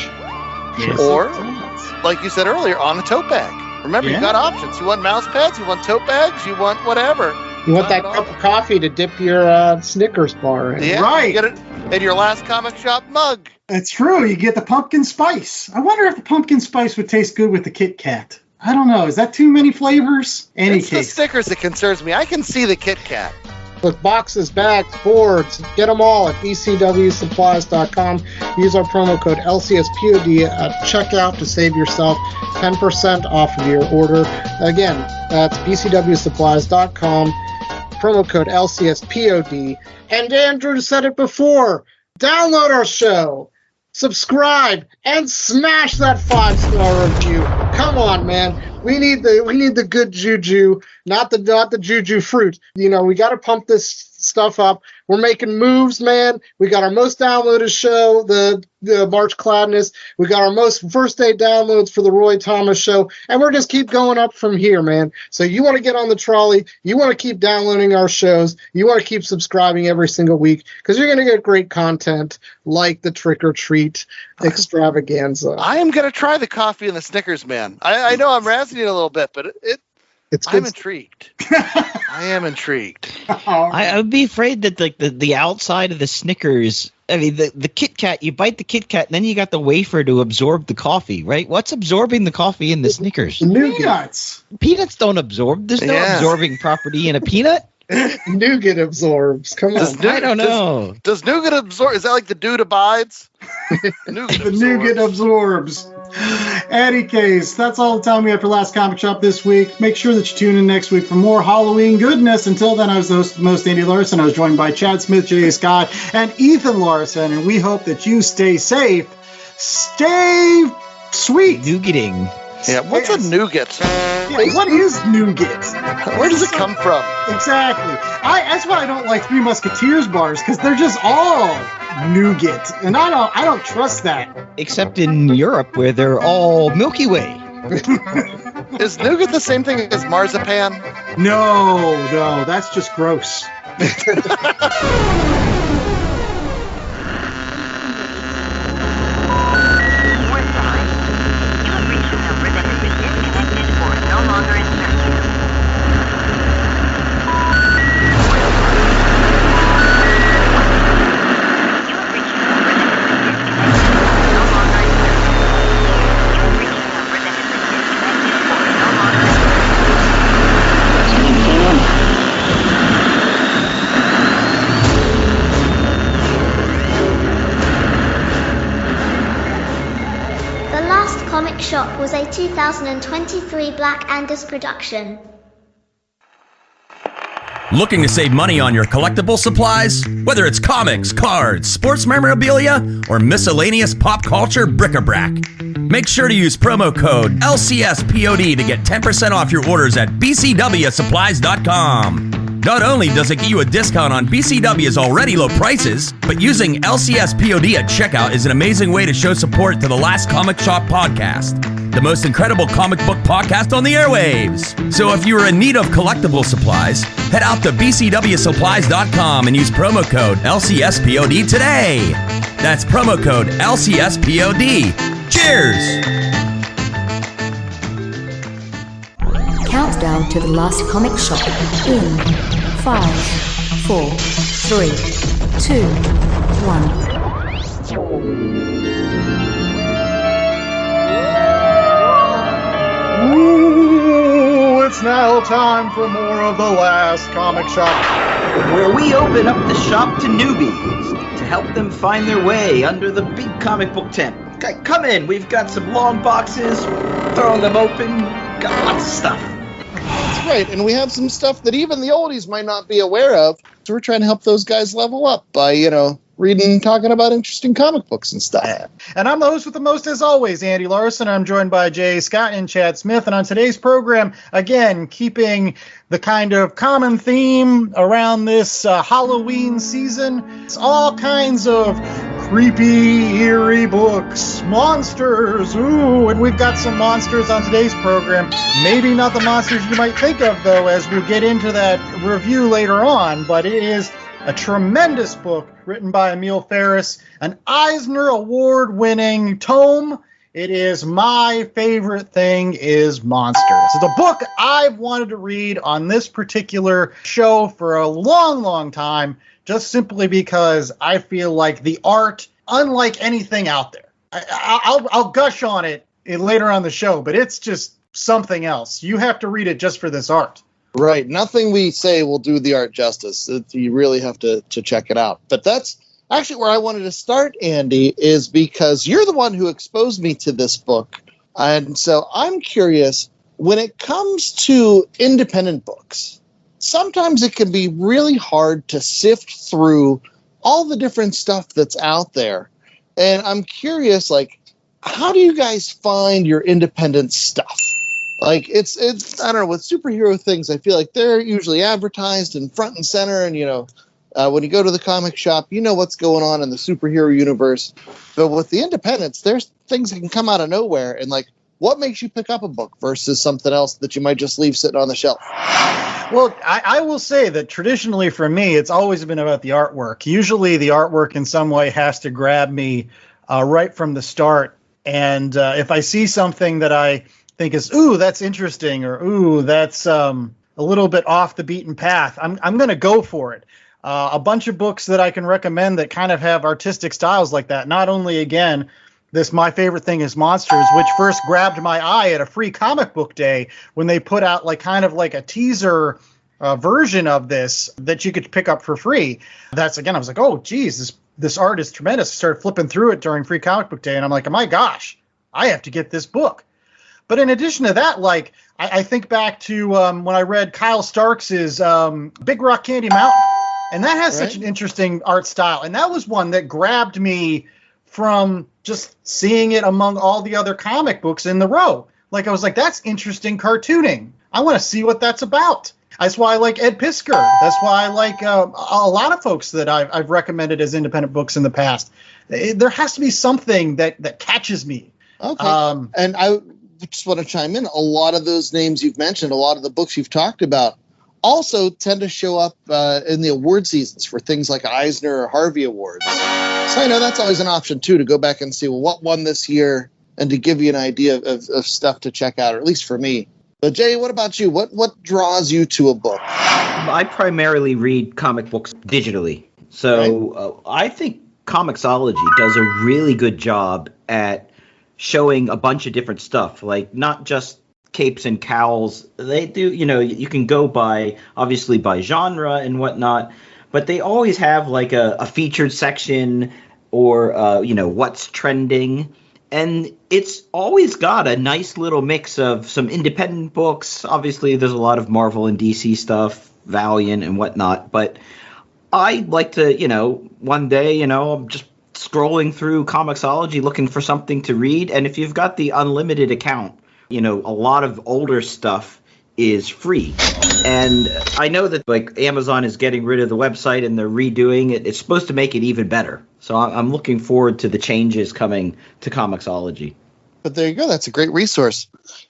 Yes, Or, it does. like you said earlier, on a tote bag. Remember, Yeah. you got options. You want mouse pads, you want tote bags, you want whatever. You want that Got it cup all. of coffee to dip your Snickers bar in. Yeah, Right. You get it in your Last Comic Shop mug. It's true. You get the pumpkin spice. I wonder if the pumpkin spice would taste good with the Kit Kat. I don't know. Is that too many flavors? Any It's the case. stickers that concerns me. I can see the Kit Kat. With boxes, bags, boards, get them all at bcwsupplies.com. Use our promo code LCSPOD at checkout to save yourself 10% off of your order. Again, that's bcwsupplies.com. Promo code LCSPOD. And Andrew said it before. Download our show, subscribe, and smash that 5-star review. Come on, man. We need the good juju, not the juju fruit. You know, we got to pump this stuff up. We're making moves, man. We got our most downloaded show, the March Cloudness. We got our most first day downloads for the Roy Thomas show, and we're just keep going up from here, man. So you want to get on the trolley, you want to keep downloading our shows, you want to keep subscribing every single week because you're going to get great content like the Trick or Treat extravaganza. I am going to try the coffee and the Snickers, man. I know I'm razzing it a little bit, but It's I'm good. intrigued. I am intrigued. I would be afraid that the outside of the Snickers, I mean, the Kit Kat, you bite the Kit Kat, and then you got the wafer to absorb the coffee, right? What's absorbing the coffee in the Snickers? Peanuts. Peanuts don't absorb. There's no Yeah. absorbing property in a peanut. Nougat absorbs. Come on. I don't know. Does nougat absorb? Is that like the dude abides? Nougat The nougat absorbs. Any case, that's all the time we have for Last Comic Shop this week. Make sure that you tune in next week for more Halloween goodness. Until then, I was the host of the most, Andy Larson. I was joined by Chad Smith, J.A. Scott, and Ethan Larson. And we hope that you stay safe, stay sweet. Nougating. Yeah, what's a nougat? Yeah, what is nougat? Where does it come from? Exactly. That's why I don't like Three Musketeers bars, because they're just all nougat, and I don't trust that. Except in Europe, where they're all Milky Way. Is nougat the same thing as marzipan? No, that's just gross. 2023 Black Angus production. Looking to save money on your collectible supplies? Whether it's comics, cards, sports memorabilia, or miscellaneous pop culture bric-a-brac, make sure to use promo code LCSPOD to get 10% off your orders at bcwsupplies.com. Not only does it get you a discount on BCW's already low prices, but using LCSPOD at checkout is an amazing way to show support to the Last Comic Shop podcast, the most incredible comic book podcast on the airwaves. So if you are in need of collectible supplies, head out to bcwsupplies.com and use promo code LCSPOD today. That's promo code LCSPOD. Cheers! Countdown to the last comic shop in 5, 4, 3, 2, 1. Ooh, it's now time for more of the Last Comic Shop, Where we open up the shop to newbies to help them find their way under the big comic book tent. Okay, come in. We've got some long boxes. Throwing them open. Got lots of stuff. That's right, and we have some stuff that even the oldies might not be aware of. So we're trying to help those guys level up by, reading and talking about interesting comic books and stuff. And I'm the host with the most, as always, Andy Larson. I'm joined by Jay Scott and Chad Smith. And on today's program, again, keeping the kind of common theme around this Halloween season, it's all kinds of creepy, eerie books, monsters. Ooh, and we've got some monsters on today's program. Maybe not the monsters you might think of, though, as we'll get into that review later on. But it is a tremendous book written by Emil Ferris, an Eisner Award-winning tome. It is My Favorite Thing is Monsters. It's a book I've wanted to read on this particular show for a long, long time, just simply because I feel like the art, unlike anything out there. I'll gush on it later on the show, but it's just something else. You have to read it just for this art. Right. Nothing we say will do the art justice. You really have to check it out. But that's actually where I wanted to start, Andy, is because you're the one who exposed me to this book. And so I'm curious, when it comes to independent books, sometimes it can be really hard to sift through all the different stuff that's out there. And I'm curious, how do you guys find your independent stuff? It's I don't know, with superhero things, I feel like they're usually advertised and front and center. And, when you go to the comic shop, you know what's going on in the superhero universe. But with the independents, there's things that can come out of nowhere. And, what makes you pick up a book versus something else that you might just leave sitting on the shelf? Well, I will say that traditionally for me, it's always been about the artwork. Usually the artwork in some way has to grab me right from the start. And if I see something that I think is, ooh, that's interesting, or ooh, that's a little bit off the beaten path, I'm going to go for it. A bunch of books that I can recommend that kind of have artistic styles like that. Not only, again, this My Favorite Thing is Monsters, which first grabbed my eye at a free comic book day when they put out kind of a teaser version of this that you could pick up for free. That's, again, I was like, oh, geez, this art is tremendous. I started flipping through it during free comic book day, and I'm like, oh my gosh, I have to get this book. But in addition to that, I think back to when I read Kyle Starks's Big Rock Candy Mountain, and that has such an interesting art style. And that was one that grabbed me from just seeing it among all the other comic books in the row. I was like, that's interesting cartooning. I want to see what that's about. That's why I like Ed Piskor. That's why I like a lot of folks that I've recommended as independent books in the past. There has to be something that catches me. Okay. And I just want to chime in. A lot of those names you've mentioned, a lot of the books you've talked about, also tend to show up in the award seasons for things like Eisner or Harvey Awards. So I know that's always an option, too, to go back and see, well, what won this year, and to give you an idea of stuff to check out, or at least for me. But, Jay, what about you? What draws you to a book? I primarily read comic books digitally. So I think Comixology does a really good job at showing a bunch of different stuff, not just capes and cowls. They do, you can go obviously by genre and whatnot, but they always have a featured section or, what's trending. And it's always got a nice little mix of some independent books. Obviously, there's a lot of Marvel and DC stuff, Valiant and whatnot. But I like to, one day, I'm just scrolling through Comixology looking for something to read. And if you've got the unlimited account, a lot of older stuff is free. And I know that like Amazon is getting rid of the website and they're redoing it. It's supposed to make it even better. So I'm looking forward to the changes coming to Comixology. But there you go. That's a great resource.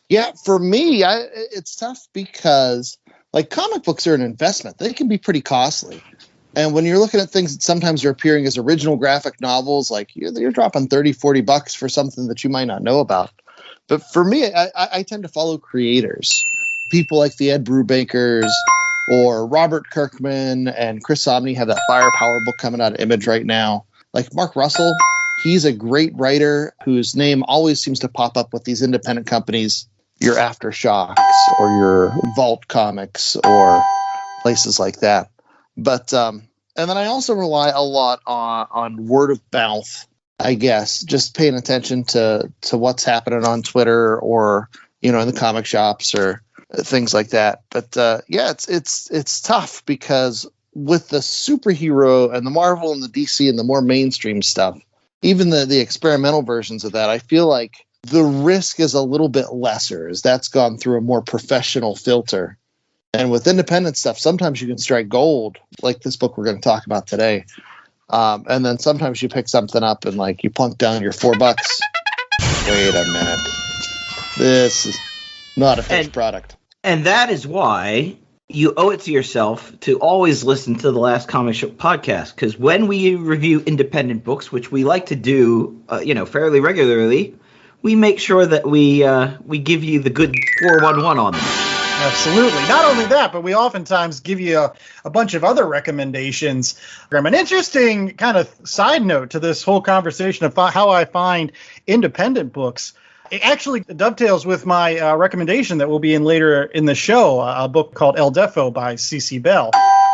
Yeah, for me, it's tough because like comic books are an investment. They can be pretty costly. And when you're looking at things that sometimes are appearing as original graphic novels, like you're dropping $30-$40 for something that you might not know about. But for me, I tend to follow creators. People like the Ed Brubakers or Robert Kirkman and Chris Samnee have that Firepower book coming out of Image right now. Like Mark Russell, he's a great writer whose name always seems to pop up with these independent companies, your Aftershocks or your Vault Comics or places like that. But and then I also rely a lot on word of mouth, I guess, just paying attention to what's happening on Twitter or in the comic shops or things like that. But it's tough because with the superhero and the Marvel and the DC and the more mainstream stuff, even the experimental versions of that, I feel like the risk is a little bit lesser as that's gone through a more professional filter. And with independent stuff, sometimes you can strike gold, like this book we're going to talk about today. And then sometimes you pick something up and like you plunk down your $4. Wait a minute. This is not a finished product. And that is why you owe it to yourself to always listen to the Last Comic Shop podcast. Because when we review independent books, which we like to do, fairly regularly, we make sure that we give you the good 411 on them. Absolutely. Not only that, but we oftentimes give you a bunch of other recommendations. An interesting kind of side note to this whole conversation of how I find independent books. It actually dovetails with my recommendation that will be in later in the show, a book called El Defo by C.C. Bell.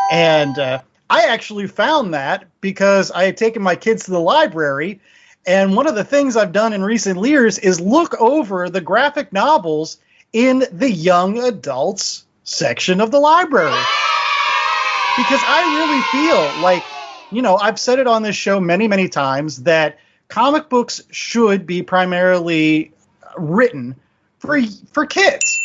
And I actually found that because I had taken my kids to the library, and one of the things I've done in recent years is look over the graphic novels in the young adults section of the library. Because I really feel like, I've said it on this show many, many times that comic books should be primarily written for kids,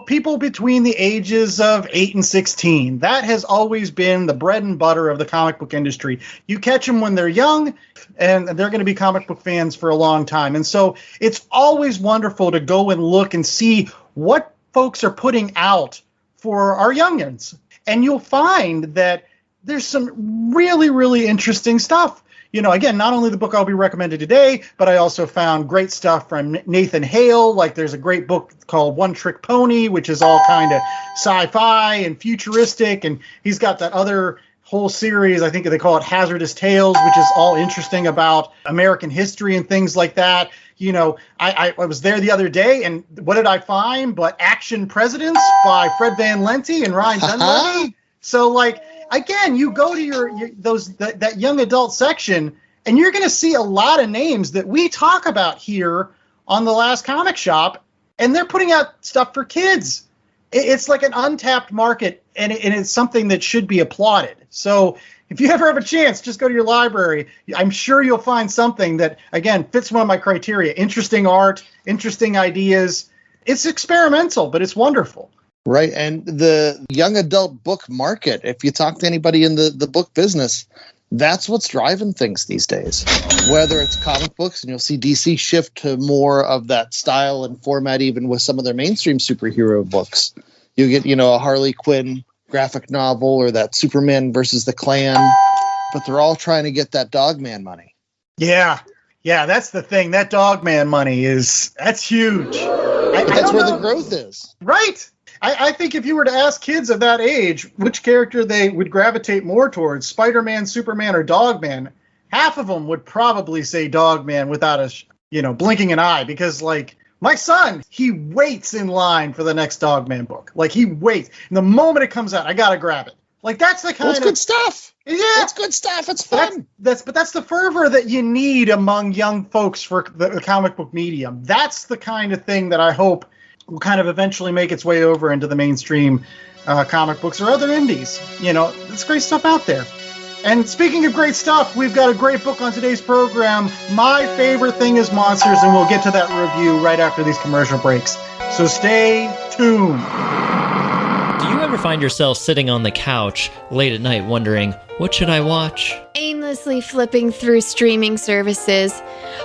people between the ages of 8 and 16. That has always been the bread and butter of the comic book industry. You catch them when they're young, and they're going to be comic book fans for a long time. And so it's always wonderful to go and look and see what folks are putting out for our youngins. And you'll find that there's some really, really interesting stuff. Again, not only the book I'll be recommending today, but I also found great stuff from Nathan Hale. Like there's a great book called One Trick Pony, which is all kind of sci-fi and futuristic. And he's got that other whole series, I think they call it Hazardous Tales, which is all interesting about American history and things like that. I was there the other day, and what did I find but Action Presidents by Fred Van Lente and Ryan Dunleavy. So again, you go to that young adult section, and you're going to see a lot of names that we talk about here on the Last Comic Shop, and they're putting out stuff for kids. It's like an untapped market, and it's something that should be applauded. So if you ever have a chance, just go to your library. I'm sure you'll find something that, again, fits one of my criteria. Interesting art, interesting ideas. It's experimental, but it's wonderful. Right. And the young adult book market, if you talk to anybody in the book business, that's what's driving things these days. Whether it's comic books, and you'll see DC shift to more of that style and format, even with some of their mainstream superhero books. You get, a Harley Quinn graphic novel or that Superman versus the Klan, but they're all trying to get that Dogman money. Yeah, that's the thing. That Dogman money that's huge. That's where the growth is. Right. I think if you were to ask kids of that age which character they would gravitate more towards, Spider-Man, Superman, or Dogman, half of them would probably say Dogman without blinking an eye, because my son, he waits in line for the next Dogman book. He waits. And the moment it comes out, I got to grab it. Like, that's the kind It's good stuff. Yeah, it's good stuff. It's fun. That's the fervor that you need among young folks for the comic book medium. That's the kind of thing that I hope will kind of eventually make its way over into the mainstream comic books or other indies. You know, there's great stuff out there. And speaking of great stuff, we've got a great book on today's program. My Favorite Thing is Monsters, and we'll get to that review right after these commercial breaks. So stay tuned. Do you ever find yourself sitting on the couch late at night wondering, what should I watch? Aimlessly flipping through streaming services,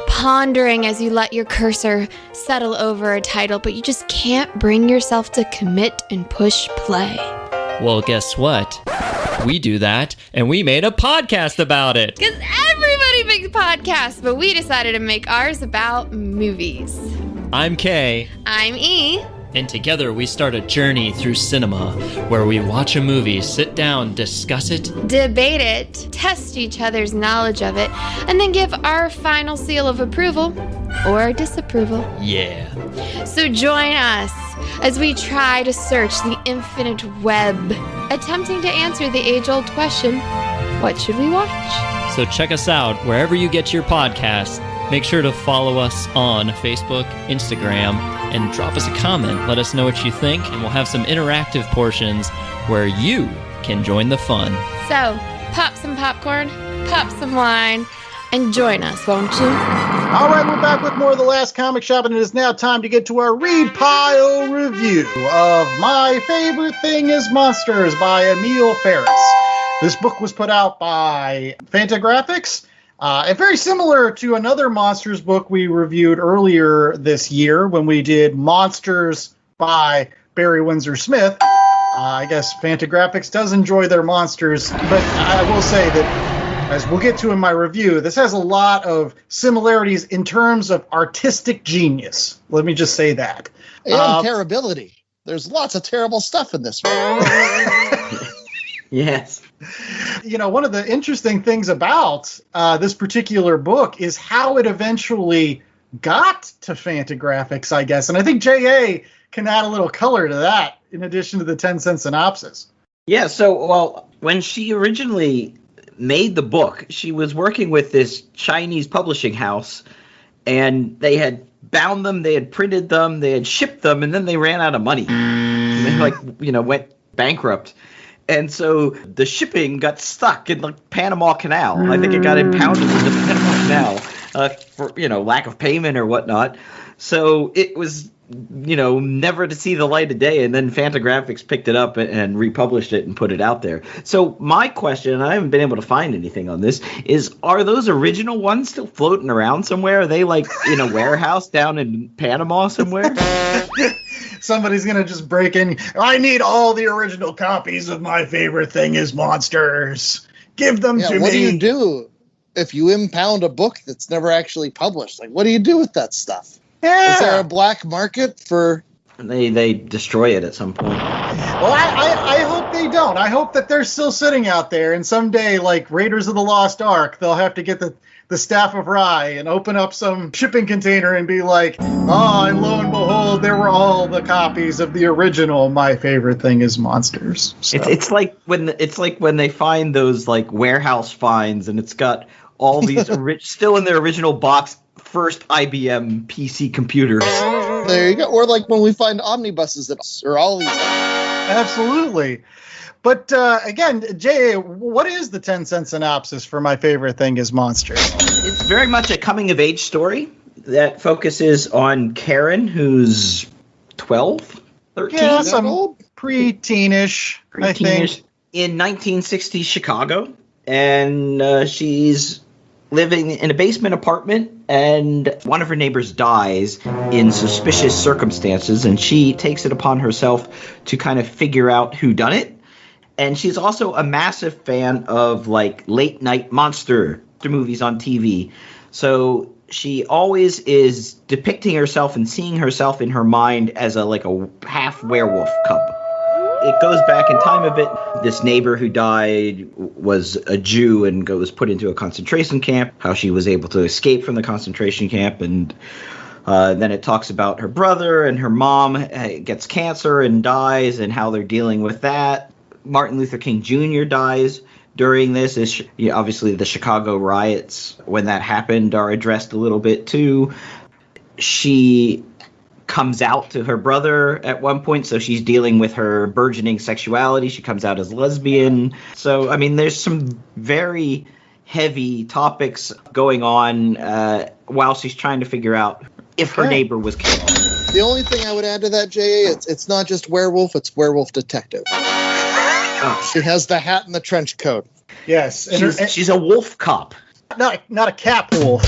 pondering as you let your cursor settle over a title, but you just can't bring yourself to commit and push play. Well, guess what? We do that, and we made a podcast about it. Because everybody makes podcasts, but we decided to make ours about movies. I'm Kay. I'm E. And together we start a journey through cinema where we watch a movie, sit down, discuss it, debate it, test each other's knowledge of it, and then give our final seal of approval or disapproval. Yeah. So join us as we try to search the infinite web, attempting to answer the age-old question, what should we watch? So check us out wherever you get your podcasts. Make sure to follow us on Facebook, Instagram, and drop us a comment. Let us know what you think, and we'll have some interactive portions where you can join the fun. So, pop some popcorn, pop some wine, and join us, won't you? All right, we're back with more of The Last Comic Shop, and it is now time to get to our Read Pile review of My Favorite Thing is Monsters by Emil Ferris. This book was put out by Fantagraphics. And very similar to another Monsters book we reviewed earlier this year when we did Monsters by Barry Windsor Smith. I guess Fantagraphics does enjoy their monsters, but I will say that, as we'll get to in my review, this has a lot of similarities in terms of artistic genius. Let me just say that. And terribility. There's lots of terrible stuff in this one. Yes. You know, one of the interesting things about this particular book is how it eventually got to Fantagraphics, I guess. And I think J.A. can add a little color to that in addition to the 10-cent synopsis. Yeah, so, well, when she originally made the book, she was working with this Chinese publishing house, and they had bound them, they had printed them, they had shipped them, and then they ran out of money. They, went bankrupt. And so the shipping got stuck in the Panama Canal. I think it got impounded in the Panama Canal for, lack of payment or whatnot. So it was, never to see the light of day. And then Fantagraphics picked it up and republished it and put it out there. So my question, and I haven't been able to find anything on this, is are those original ones still floating around somewhere? Are they like in a warehouse down in Panama somewhere? Somebody's going to just break in. I need all the original copies of My Favorite Thing is Monsters. Give them to me. What do you do if you impound a book that's never actually published? Like, what do you do with that stuff? Yeah. Is there a black market for... They destroy it at some point. Well, I hope they don't. I hope that they're still sitting out there, and someday, like Raiders of the Lost Ark, they'll have to get the Staff of Rye and open up some shipping container and be like, oh, and lo and behold, there were all the copies of the original My Favorite Thing is Monsters. So. It's like when they find those like warehouse finds, and it's got all these still in their original box first IBM PC computers. There you go. Or like when we find omnibuses or all these. Absolutely. But again, Jay, what is the 10-cent synopsis for My Favorite Thing is Monsters? It's very much a coming-of-age story that focuses on Karen, who's 12, 13? Yeah, some pre-teenish, I think. In 1960s Chicago. And she's living in a basement apartment, and one of her neighbors dies in suspicious circumstances, and she takes it upon herself to kind of figure out who done it. And she's also a massive fan of like late night monster movies on TV. So she always is depicting herself and seeing herself in her mind as a half werewolf cub. It goes back in time a bit. This neighbor who died was a Jew and was put into a concentration camp, how she was able to escape from the concentration camp. And then it talks about her brother and her mom gets cancer and dies and how they're dealing with that. Martin Luther King Jr. dies during this. Obviously, the Chicago riots, when that happened, are addressed a little bit too. She comes out to her brother at one point, so she's dealing with her burgeoning sexuality. She comes out as lesbian. So, I mean, there's some very heavy topics going on while she's trying to figure out if her neighbor was killed. The only thing I would add to that, J.A., it's not just werewolf, it's werewolf detective. She has the hat and the trench coat. Yes. And she's a wolf cop. Not a cap wolf.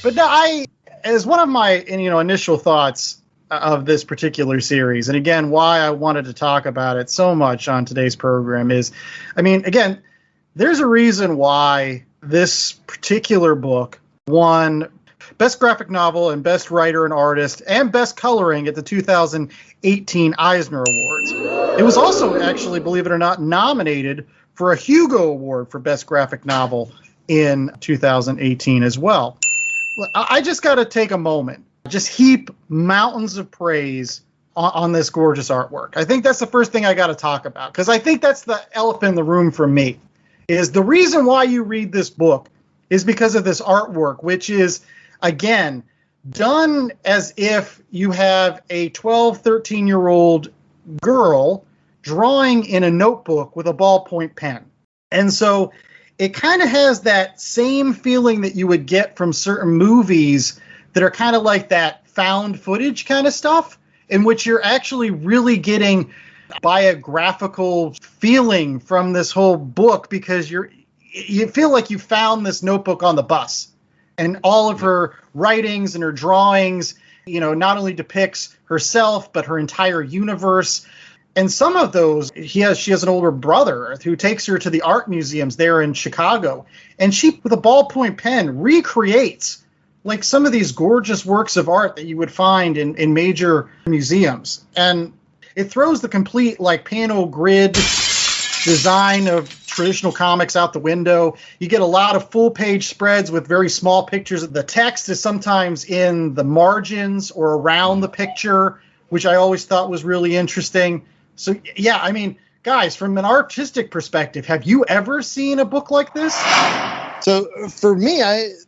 But no, as one of my initial thoughts of this particular series, and again, why I wanted to talk about it so much on today's program is, I mean, again, there's a reason why this particular book won Best Graphic Novel and Best Writer and Artist and Best Coloring at the 2018 Eisner Awards. It was also actually, believe it or not, nominated for a Hugo Award for Best Graphic Novel in 2018 as well. I just got to take a moment, just heap mountains of praise on this gorgeous artwork. I think that's the first thing I got to talk about, because I think that's the elephant in the room for me, is the reason why you read this book is because of this artwork, which is, again, done as if you have a 12, 13-year-old girl drawing in a notebook with a ballpoint pen. And so it kind of has that same feeling that you would get from certain movies that are kind of like that found footage kind of stuff, in which you're actually really getting biographical feeling from this whole book, because you feel like you found this notebook on the bus. And all of her writings and her drawings, not only depicts herself, but her entire universe. And some of those, she has an older brother who takes her to the art museums there in Chicago. And she, with a ballpoint pen, recreates like some of these gorgeous works of art that you would find in major museums. And it throws the complete like panel grid design of traditional comics out the window. You get a lot of full page spreads with very small pictures. The text is sometimes in the margins or around the picture, which I always thought was really interesting. So, yeah, I mean, guys, from an artistic perspective, have you ever seen a book like this? So for me,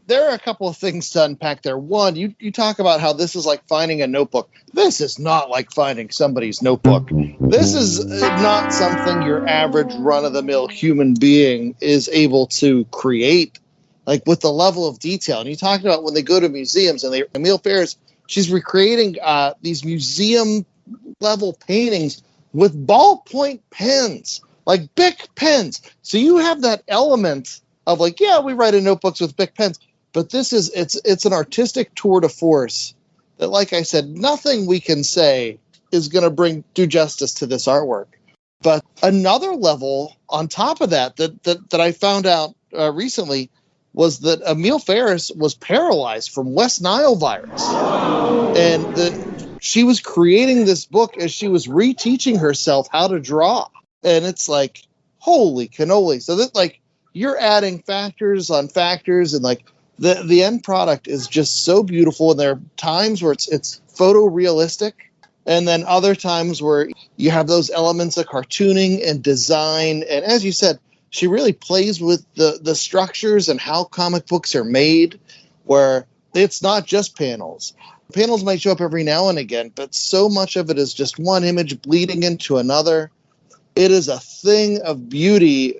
there are a couple of things to unpack there. One, you talk about how this is like finding a notebook. This is not like finding somebody's notebook. This is not something your average run-of-the-mill human being is able to create, like with the level of detail. And you talked about when they go to museums, and Emile Ferris, she's recreating these museum-level paintings with ballpoint pens, like Bic pens. So you have that element of like, yeah, we write in notebooks with Bic pens, but this is it's an artistic tour de force that, like I said, nothing we can say is going to do justice to this artwork. But another level on top of that I found out recently was that Emile Ferris was paralyzed from West Nile virus, and she was creating this book as she was reteaching herself how to draw. And it's like, holy cannoli! So that, like, you're adding factors on factors, and like the end product is just so beautiful. And there are times where it's photorealistic, and then other times where you have those elements of cartooning and design. And as you said, she really plays with the structures and how comic books are made, where it's not just panels. Panels might show up every now and again, but so much of it is just one image bleeding into another. It is a thing of beauty.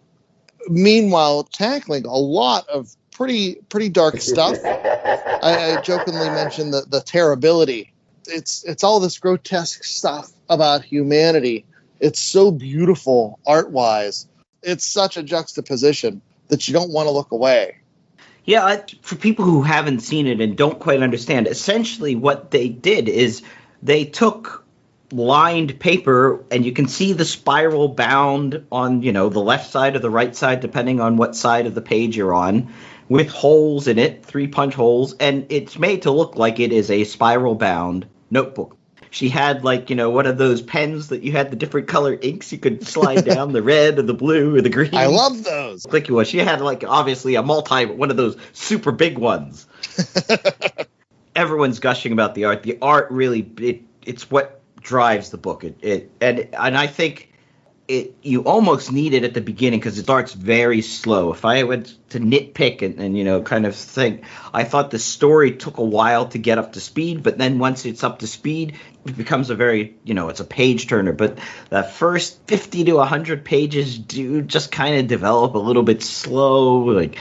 Meanwhile, tackling a lot of pretty dark stuff. I jokingly mentioned the terribility. It's all this grotesque stuff about humanity. It's so beautiful art-wise. It's such a juxtaposition that you don't want to look away. Yeah, for people who haven't seen it and don't quite understand, essentially what they did is they took lined paper, and you can see the spiral bound on, the left side or the right side, depending on what side of the page you're on, with holes in it, 3-punch holes, and it's made to look like it is a spiral bound notebook. She had, like, one of those pens that you had the different color inks you could slide down, the red or the blue or the green. I love those. Clicky one. She had, like, obviously one of those super big ones. Everyone's gushing about the art. The art really, it's what drives the book. And I think you almost need it at the beginning because it starts very slow. If I went to nitpick and kind of think, I thought the story took a while to get up to speed, but then once it's up to speed, it becomes a very, it's a page turner. But the first 50 to 100 pages do just kind of develop a little bit slow, like,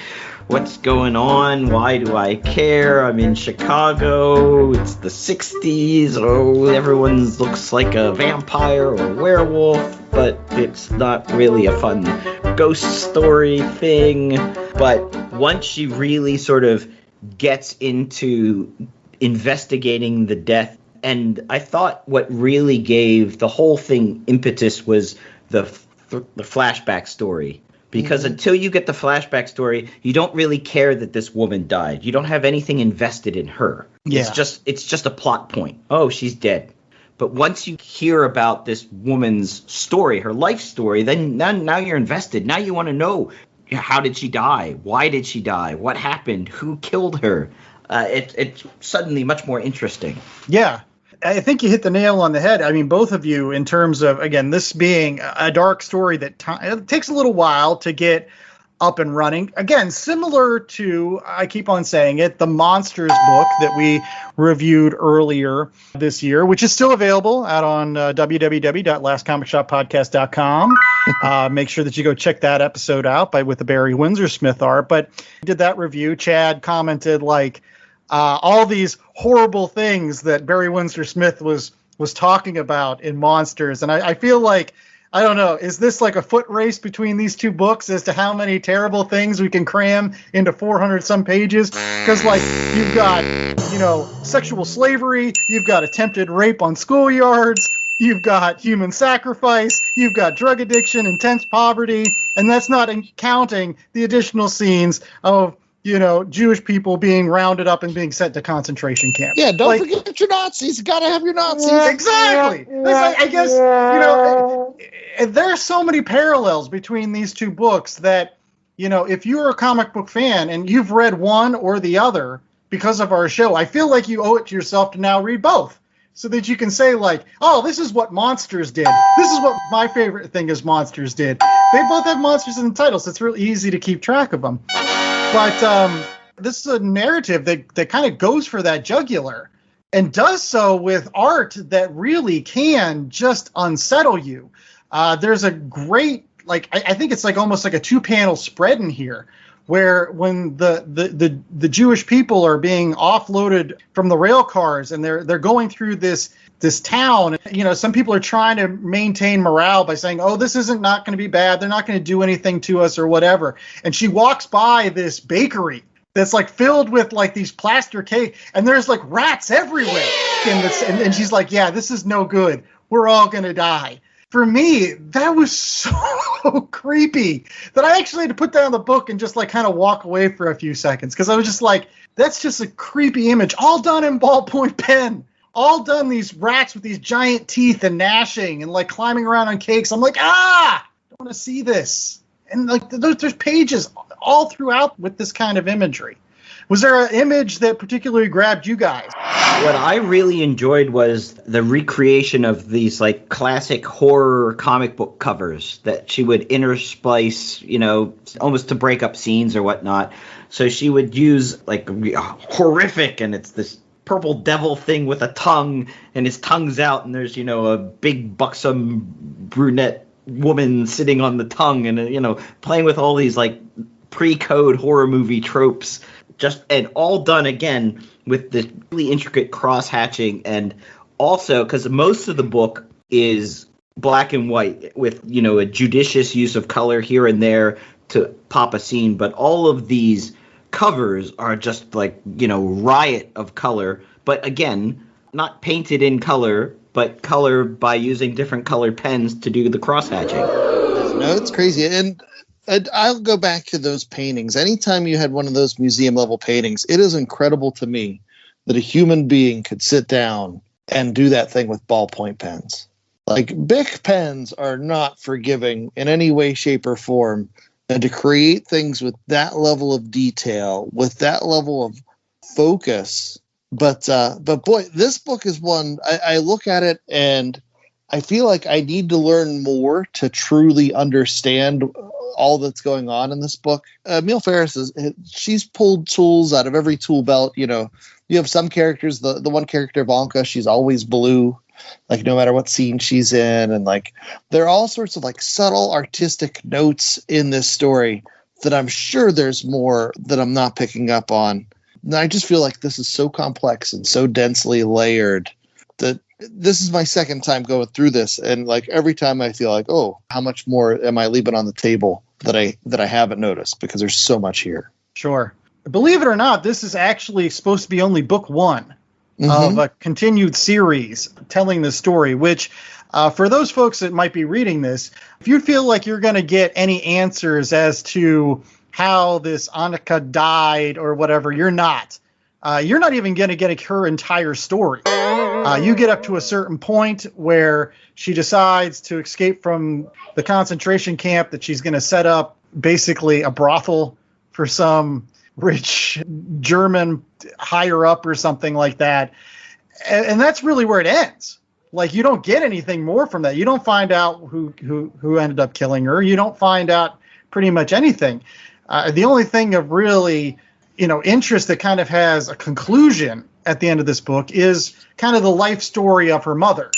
what's going on? Why do I care? I'm in Chicago. It's the 60s. Oh, everyone looks like a vampire or a werewolf, but it's not really a fun ghost story thing. But once she really sort of gets into investigating the death, and I thought what really gave the whole thing impetus was the flashback story. Because until you get the flashback story, you don't really care that this woman died. You don't have anything invested in her. Yeah. It's just a plot point. Oh, she's dead. But once you hear about this woman's story, her life story, then now you're invested. Now you want to know, how did she die? Why did she die? What happened? Who killed her? It's suddenly much more interesting. Yeah. I think you hit the nail on the head. I mean, both of you, in terms of, again, this being a dark story that it takes a little while to get up and running. Again, similar to, I keep on saying it, the Monsters book that we reviewed earlier this year, which is still available out on www.lastcomicshoppodcast.com. Make sure that you go check that episode out with the Barry Windsor Smith art. But did that review. Chad commented like, all these horrible things that Barry Windsor Smith was talking about in Monsters. And I feel like, I don't know, is this like a foot race between these two books as to how many terrible things we can cram into 400 some pages? Because like you've got, sexual slavery, you've got attempted rape on schoolyards, you've got human sacrifice, you've got drug addiction, intense poverty, and that's not counting the additional scenes of Jewish people being rounded up and being sent to concentration camps. Yeah, don't forget your Nazis. You got to have your Nazis. Exactly. I guess, there are so many parallels between these two books that, if you're a comic book fan and you've read one or the other because of our show, I feel like you owe it to yourself to now read both so that you can say like, oh, this is what Monsters did. This is what my favorite thing is Monsters did. They both have monsters in the title, so it's really easy to keep track of them. But this is a narrative that kind of goes for that jugular and does so with art that really can just unsettle you. There's a great, I think it's like almost like a 2-panel spread in here where when the Jewish people are being offloaded from the rail cars and they're going through this town, some people are trying to maintain morale by saying, oh, this isn't not going to be bad. They're not going to do anything to us or whatever. And she walks by this bakery that's like filled with like these plaster cake and there's like rats everywhere. And she's like, yeah, this is no good. We're all going to die. For me, that was so creepy that I actually had to put down the book and just like kind of walk away for a few seconds because I was just like, that's just a creepy image, all done in ballpoint pen. All done, these rats with these giant teeth and gnashing and like climbing around on cakes. I'm like, I don't want to see this. And like there's pages all throughout with this kind of imagery. Was there an image that particularly grabbed you guys? What I really enjoyed was the recreation of these like classic horror comic book covers that she would intersplice, almost to break up scenes or whatnot. So she would use like horrific, and it's this purple devil thing with a tongue, and his tongue's out, and there's a big buxom brunette woman sitting on the tongue, and playing with all these like pre-code horror movie tropes, and all done again with this really intricate cross hatching, and also because most of the book is black and white with a judicious use of color here and there to pop a scene, but all of these covers are just like, riot of color, but again, not painted in color, but color by using different colored pens to do the cross hatching. No, it's crazy. And I'll go back to those paintings. Anytime you had one of those museum level paintings, it is incredible to me that a human being could sit down and do that thing with ballpoint pens. Like Bic pens are not forgiving in any way, shape, or form. And to create things with that level of detail, with that level of focus, but boy, this book is one I look at it and I feel like I need to learn more to truly understand all that's going on in this book. Emil Ferris she's pulled tools out of every tool belt. You know, you have some characters, the one character, Vanka, she's always blue, like no matter what scene she's in. And like, there are all sorts of like subtle artistic notes in this story that I'm sure there's more that I'm not picking up on. And I just feel like this is so complex and so densely layered that this is my second time going through this, and like every time I feel like, oh, how much more am I leaving on the table that I haven't noticed, because there's so much here. Sure. Believe it or not, this is actually supposed to be only book one of a continued series telling the story, which for those folks that might be reading this, if you feel like you're going to get any answers as to how this Annika died or whatever, you're not. You're not even going to get her entire story. You get up to a certain point where she decides to escape from the concentration camp, that she's going to set up basically a brothel for some rich German higher up or something like that. And that's really where it ends. Like, you don't get anything more from that. You don't find out who ended up killing her. You don't find out pretty much anything. The only thing of really, interest that kind of has a conclusion at the end of this book is kind of the life story of her mother.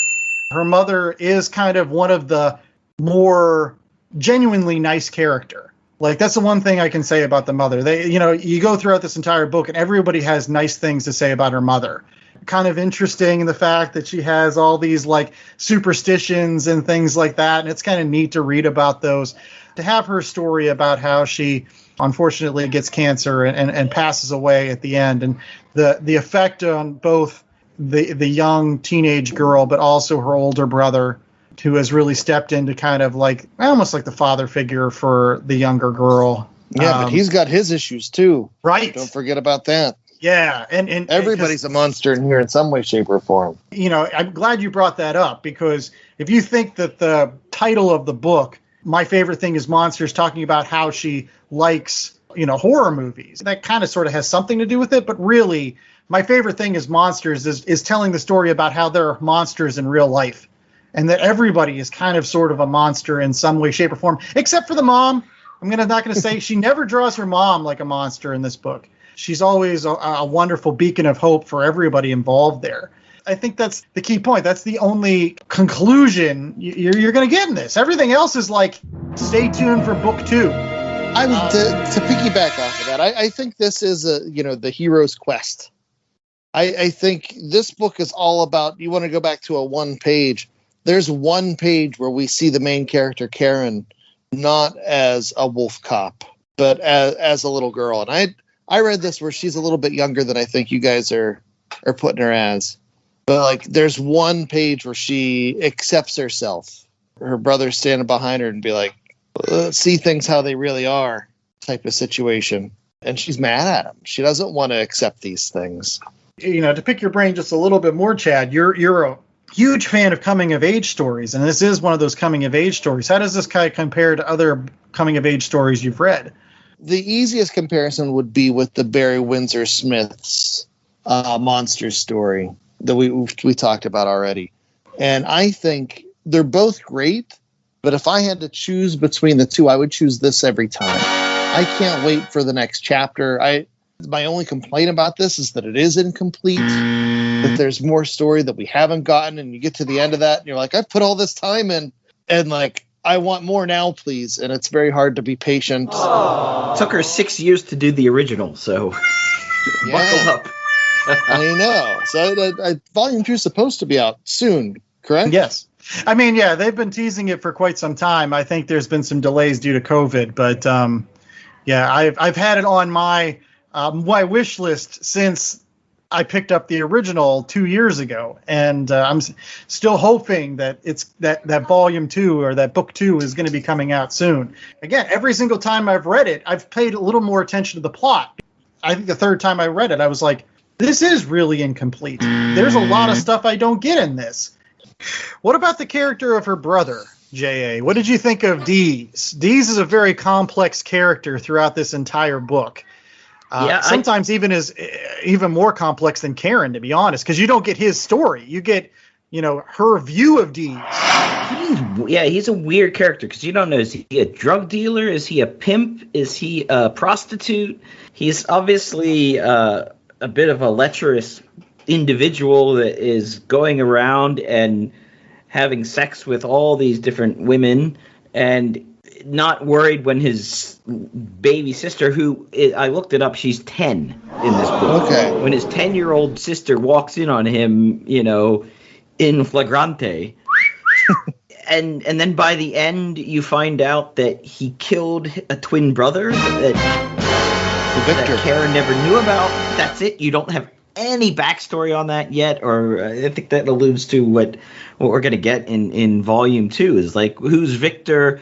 Her mother is kind of one of the more genuinely nice character. Like, that's the one thing I can say about the mother. You go throughout this entire book and everybody has nice things to say about her mother. Kind of interesting in the fact that she has all these like superstitions and things like that. And it's kind of neat to read about those. To have her story about how she unfortunately gets cancer and passes away at the end, and the effect on both the young teenage girl, but also her older brother, who has really stepped into kind of like almost like the father figure for the younger girl. Yeah, but he's got his issues too. Right. Don't forget about that. Yeah, and everybody's a monster in here in some way, shape, or form. I'm glad you brought that up, because if you think that the title of the book, My Favorite Thing is Monsters, talking about how she likes, horror movies, that kind of sort of has something to do with it. But really, My Favorite Thing is Monsters is telling the story about how there are monsters in real life, and that everybody is kind of sort of a monster in some way, shape, or form, except for the mom. I'm not going to say she never draws her mom like a monster in this book. She's always a wonderful beacon of hope for everybody involved there. I think that's the key point. That's the only conclusion you're going to get in this. Everything else is like, stay tuned for book 2. I mean, to piggyback off of that, I think this is the hero's quest. I think this book is all about, you want to go back to a one page. There's one page where we see the main character, Karen, not as a wolf cop, but as a little girl. And I read this where she's a little bit younger than I think you guys are putting her as. But like, there's one page where she accepts herself. Her brother's standing behind her and be like, see things how they really are, type of situation. And she's mad at him. She doesn't want to accept these things. To pick your brain just a little bit more, Chad, you're a huge fan of coming of age stories, and this is one of those coming of age stories. How does this kind of compare to other coming of age stories you've read? The easiest comparison would be with the Barry Windsor Smith's monster story that we talked about already. And I think they're both great, but if I had to choose between the two, I would choose this every time. I can't wait for the next chapter. My only complaint about this is that it is incomplete, that there's more story that we haven't gotten, and you get to the end of that and you're like, I've put all this time in, and like, I want more now, please. And it's very hard to be patient. It took her 6 years to do the original, so buckle up. I know. So volume 2 is supposed to be out soon, correct? Yes. I mean, yeah, they've been teasing it for quite some time. I think there's been some delays due to COVID, but yeah, I've had it on my wish list since I picked up the original 2 years ago, and I'm still hoping that it's that volume 2 or that book 2 is going to be coming out soon. Again, every single time I've read it, I've paid a little more attention to the plot. I think the third time I read it, I was like, this is really incomplete. There's a lot of stuff I don't get in this. What about the character of her brother, J.A.? What did you think of DCeased? DCeased is a very complex character throughout this entire book. Sometimes even more complex than Karen, to be honest, because you don't get his story. You get her view of Dees. He's a weird character because you don't know, is he a drug dealer? Is he a pimp? Is he a prostitute? He's obviously a bit of a lecherous individual that is going around and having sex with all these different women and not worried when his baby sister, who I looked it up, she's 10 in this book. Okay. When his 10-year-old sister walks in on him, in flagrante. And then by the end, you find out that he killed a twin brother that Karen never knew about. That's it. You don't have any backstory on that yet, or I think that alludes to what we're going to get in volume 2 is like, who's Victor?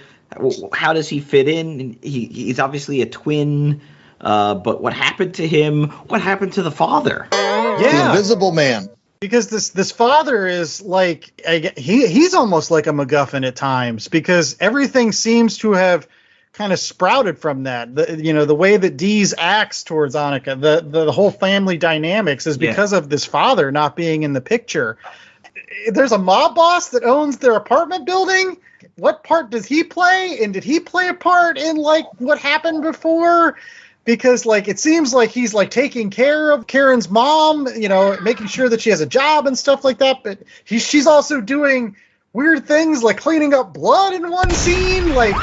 How does he fit in? He's obviously a twin, but what happened to him? What happened to the father? The Invisible Man. Because this father is like, he's almost like a MacGuffin at times, because everything seems to have kind of sprouted from that. The way that Dees acts towards Annika, the whole family dynamics is because of this father not being in the picture. There's a mob boss that owns their apartment building. What part does he play? And did he play a part in like what happened before? Because like it seems like he's like taking care of Karen's mom, making sure that she has a job and stuff like that. But she's also doing weird things like cleaning up blood in one scene. Like,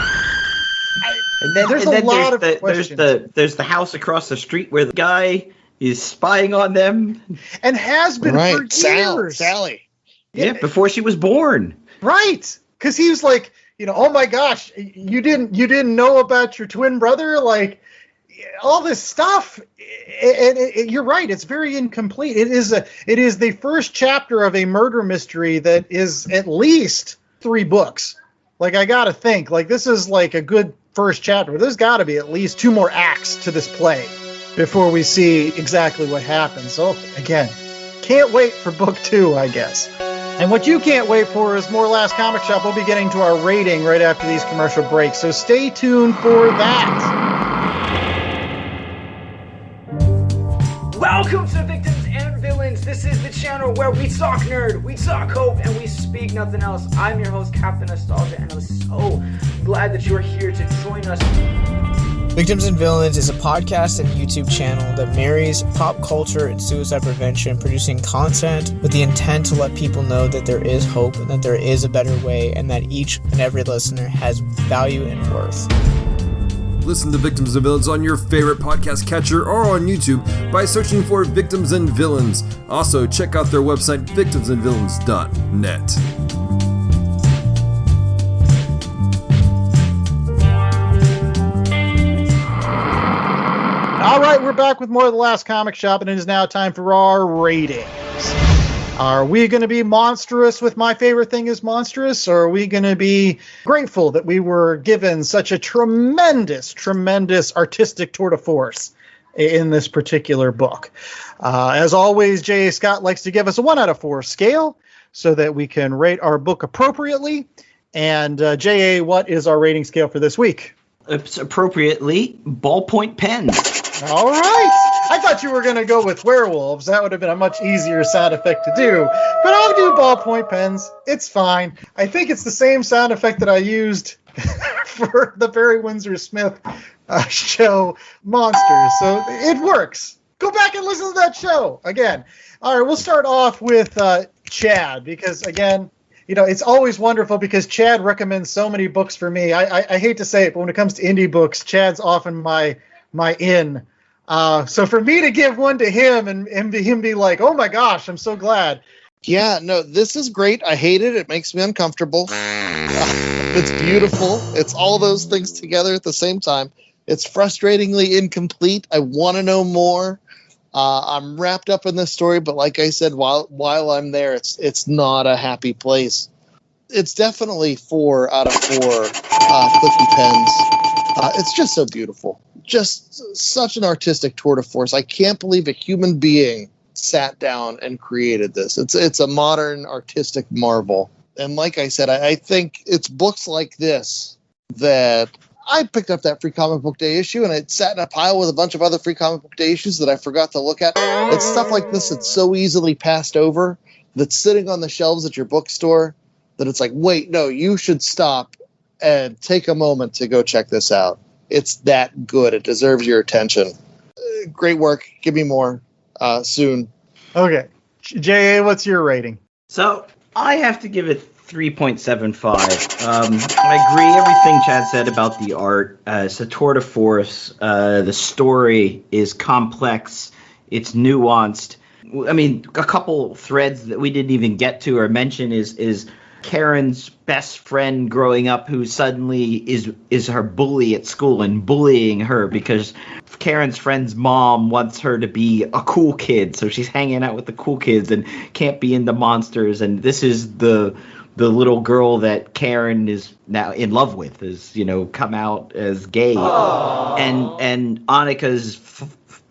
there's a lot of questions. There's the house across the street where the guy is spying on them and has been for years. Sally. Yeah, before she was born. Right. Because he was like, oh my gosh, you didn't know about your twin brother, like all this stuff. And you're right, it's very incomplete. It is the first chapter of a murder mystery that is at least 3 books. Like, I gotta think, like, this is like a good first chapter. There's got to be at least 2 more acts to this play before we see exactly what happens. So again, can't wait for book 2, I guess. And what you can't wait for is more Last Comic Shop. We'll be getting to our rating right after these commercial breaks, so stay tuned for that. Welcome to Victims and Villains. This is the channel where we talk nerd, we talk hope, and we speak nothing else. I'm your host, Captain Nostalgia, and I'm so glad that you are here to join us. Victims and Villains is a podcast and YouTube channel that marries pop culture and suicide prevention, producing content with the intent to let people know that there is hope and that there is a better way, and that each and every listener has value and worth. Listen to Victims and Villains on your favorite podcast catcher or on YouTube by searching for Victims and Villains. Also, check out their website, victimsandvillains.net. All right, we're back with more of the Last Comic Shop, and it is now time for our ratings. Are we going to be monstrous with My Favorite Thing is Monstrous, or are we going to be grateful that we were given such a tremendous artistic tour de force in this particular book? As always, J.A. Scott likes to give us a 1 out of 4 scale so that we can rate our book appropriately. And J.A., what is our rating scale for this week? It's appropriately ballpoint pen. All right. I thought you were going to go with werewolves. That would have been a much easier sound effect to do. But I'll do ballpoint pens. It's fine. I think it's the same sound effect that I used for the Barry Windsor Smith show, Monsters. So it works. Go back and listen to that show again. All right, we'll start off with Chad, because, again, it's always wonderful because Chad recommends so many books for me. I hate to say it, but when it comes to indie books, Chad's often my in. So for me to give one to him and him be like, oh my gosh, I'm so glad. Yeah, no, this is great. I hate it. It makes me uncomfortable. It's beautiful. It's all those things together at the same time. It's frustratingly incomplete. I want to know more. I'm wrapped up in this story, but like I said, while I'm there, it's not a happy place. It's definitely 4 out of 4 Cliffy pens. It's just so beautiful. Just such an artistic tour de force. I can't believe a human being sat down and created this. It's a modern artistic marvel. And like I said, I think it's books like this that I picked up that Free Comic Book Day issue, and it sat in a pile with a bunch of other Free Comic Book Day issues that I forgot to look at. It's stuff like this that's so easily passed over that's sitting on the shelves at your bookstore that it's like, wait, no, you should stop and take a moment to go check this out. It's that good. It deserves your attention. Great work. Give me more soon. Okay. J.A., what's your rating? So I have to give it 3.75. I agree everything Chad said about the art. It's a tour de force. The story is complex. It's nuanced. I mean, a couple threads that we didn't even get to or mention is Karen's best friend growing up who suddenly is her bully at school and bullying her because Karen's friend's mom wants her to be a cool kid. So she's hanging out with the cool kids and can't be into monsters. And this is the little girl that Karen is now in love with, is, come out as gay. Aww. And Annika's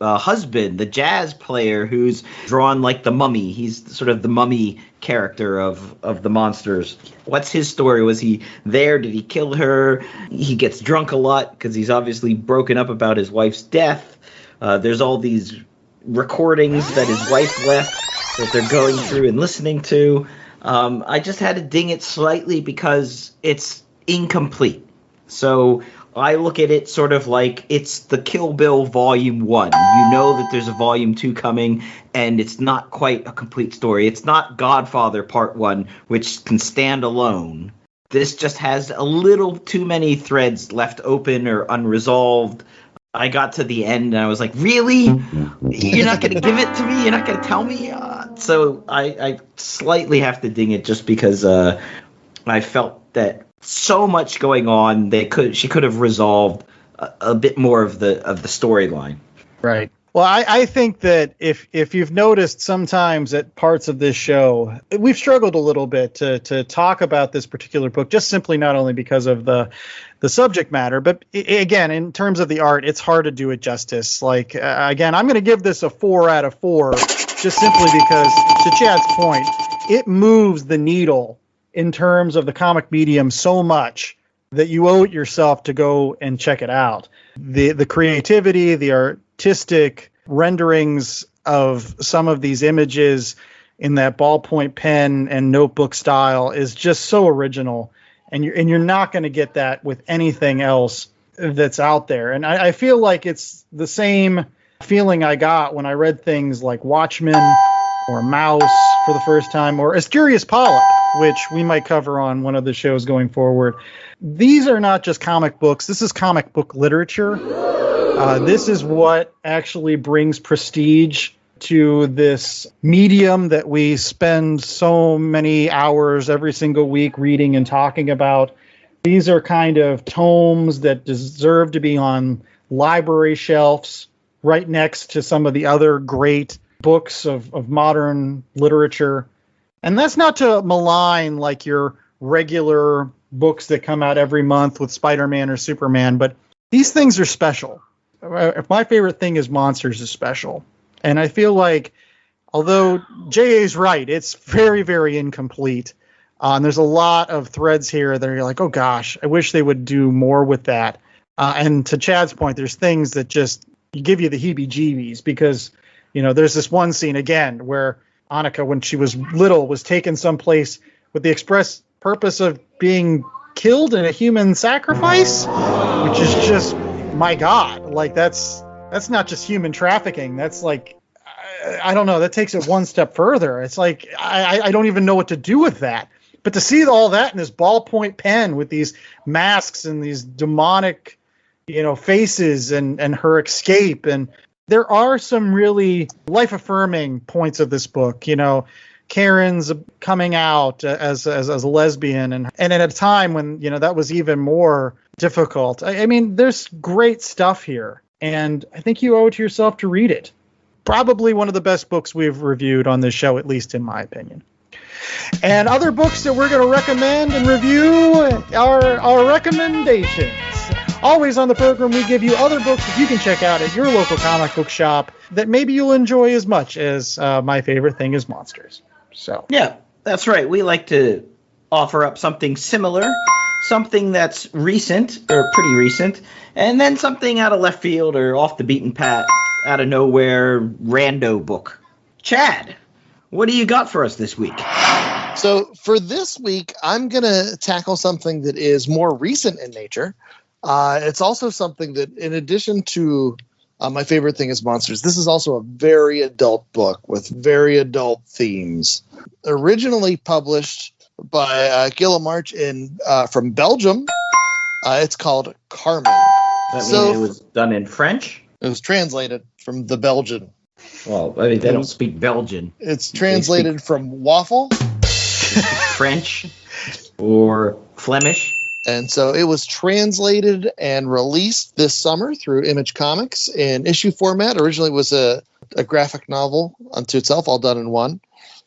husband, the jazz player who's drawn like the mummy. He's sort of the mummy character of the monsters. What's his story? Was he there? Did he kill her? He gets drunk a lot because he's obviously broken up about his wife's death. There's all these recordings that his wife left that they're going through and listening to. I just had to ding it slightly because it's incomplete. So I look at it sort of like it's the Kill Bill Volume 1. You know that there's a Volume 2 coming, and it's not quite a complete story. It's not Godfather Part 1, which can stand alone. This just has a little too many threads left open or unresolved. I got to the end, and I was like, really? You're not going to give it to me? You're not going to tell me? So I slightly have to ding it just because I felt that so much going on. She could have resolved a bit more of the storyline. Right. Well, I think that if you've noticed sometimes at parts of this show, we've struggled a little bit to talk about this particular book, just simply not only because of the subject matter, but again, in terms of the art, it's hard to do it justice. Like, again, I'm going to give this a 4 out of 4, just simply because, to Chad's point, it moves the needle in terms of the comic medium so much that you owe it yourself to go and check it out. The creativity, the artistic renderings of some of these images in that ballpoint pen and notebook style is just so original, and you're not going to get that with anything else that's out there. And I feel like it's the same feeling I got when I read things like Watchmen or Mouse for the first time, or Asterius Polyp, which we might cover on one of the shows going forward. These are not just comic books. This is comic book literature. This is what actually brings prestige to this medium that we spend so many hours every single week reading and talking about. These are kind of tomes that deserve to be on library shelves right next to some of the other great books of modern literature. And that's not to malign like your regular books that come out every month with Spider-Man or Superman, but these things are special. My favorite thing is Monsters is special. And I feel like, although J.A.'s right, it's very, very incomplete. And there's a lot of threads here that are like, oh gosh, I wish they would do more with that. And to Chad's point, there's things that just give you the heebie-jeebies because, there's this one scene again where Annika, when she was little, was taken someplace with the express purpose of being killed in a human sacrifice, which is just, my God, like that's not just human trafficking. That's like, I don't know, that takes it one step further. It's like, I don't even know what to do with that. But to see all that in this ballpoint pen with these masks and these demonic, faces and her escape, and there are some really life-affirming points of this book. Karen's coming out as a lesbian, and at a time when that was even more difficult. I mean, there's great stuff here, and I think you owe it to yourself to read it. Probably one of the best books we've reviewed on this show, at least in my opinion. And other books that we're going to recommend and review are our recommendations. Always on the program, we give you other books that you can check out at your local comic book shop that maybe you'll enjoy as much as my favorite thing is Monsters. So yeah, that's right. We like to offer up something similar, something that's recent or pretty recent, and then something out of left field or off the beaten path, out of nowhere, rando book. Chad, What do you got for us this week? So for this week, I'm going to tackle something that is more recent in nature. It's also something that, in addition to my favorite thing is monsters, this is also a very adult book with very adult themes. Originally published by Gilliam March from Belgium, it's called Carmen. Does that mean it was done in French? It was translated from the Belgian. Well, I mean, they don't speak Belgian. It's translated from waffle, French, or Flemish. And so it was translated and released this summer through Image Comics in issue format. Originally it was a graphic novel unto itself, all done in one.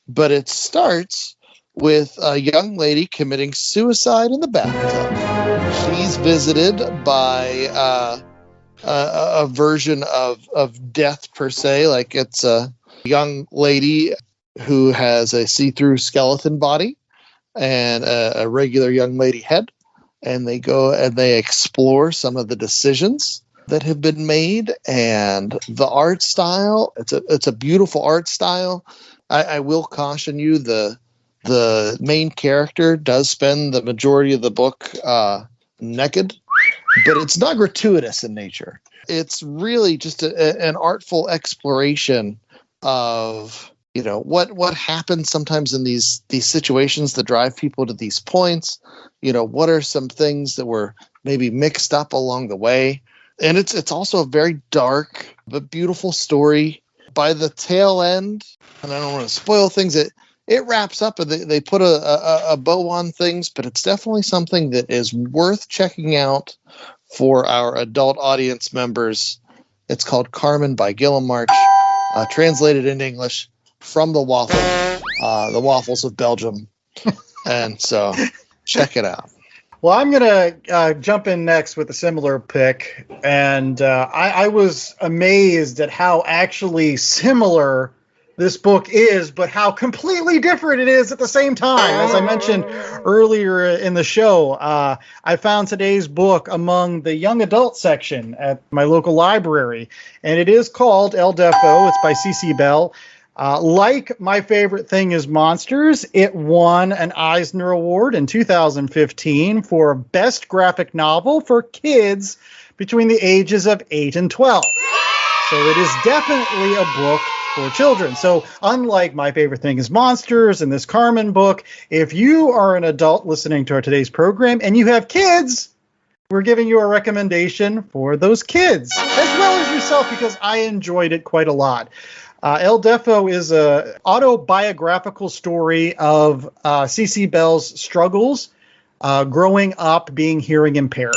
But it starts with a young lady committing suicide in the bathtub. She's visited by a version of death per se, like it's a young lady who has a see-through skeleton body and a regular young lady head, and they go and they explore some of the decisions that have been made and the art style. It's a beautiful art style. I will caution you, the main character does spend the majority of the book naked, but it's not gratuitous in nature. It's really just an artful exploration of, you know, what happens sometimes in these situations that drive people to these points. You know, what are some things that were maybe mixed up along the way? And it's also a very dark but beautiful story. By the tail end, and I don't want to spoil things, it wraps up and they put a bow on things, but it's definitely something that is worth checking out for our adult audience members. It's called Carmen by Gilliam March, translated into English from the waffles of Belgium. And so check it out. Well, I'm going to jump in next with a similar pick. And I was amazed at how actually similar this book is, but how completely different it is at the same time. As I mentioned earlier in the show, I found today's book among the young adult section at my local library. And it is called El Defo. It's by C.C. Bell. Like My Favorite Thing is Monsters, it won an Eisner Award in 2015 for Best Graphic Novel for kids between the ages of 8 and 12. So it is definitely a book for children. So unlike My Favorite Thing is Monsters and this Carmen book, if you are an adult listening to today's program and you have kids, we're giving you a recommendation for those kids as well as yourself, because I enjoyed it quite a lot. El Defo is a autobiographical story of C.C. Bell's struggles growing up being hearing impaired.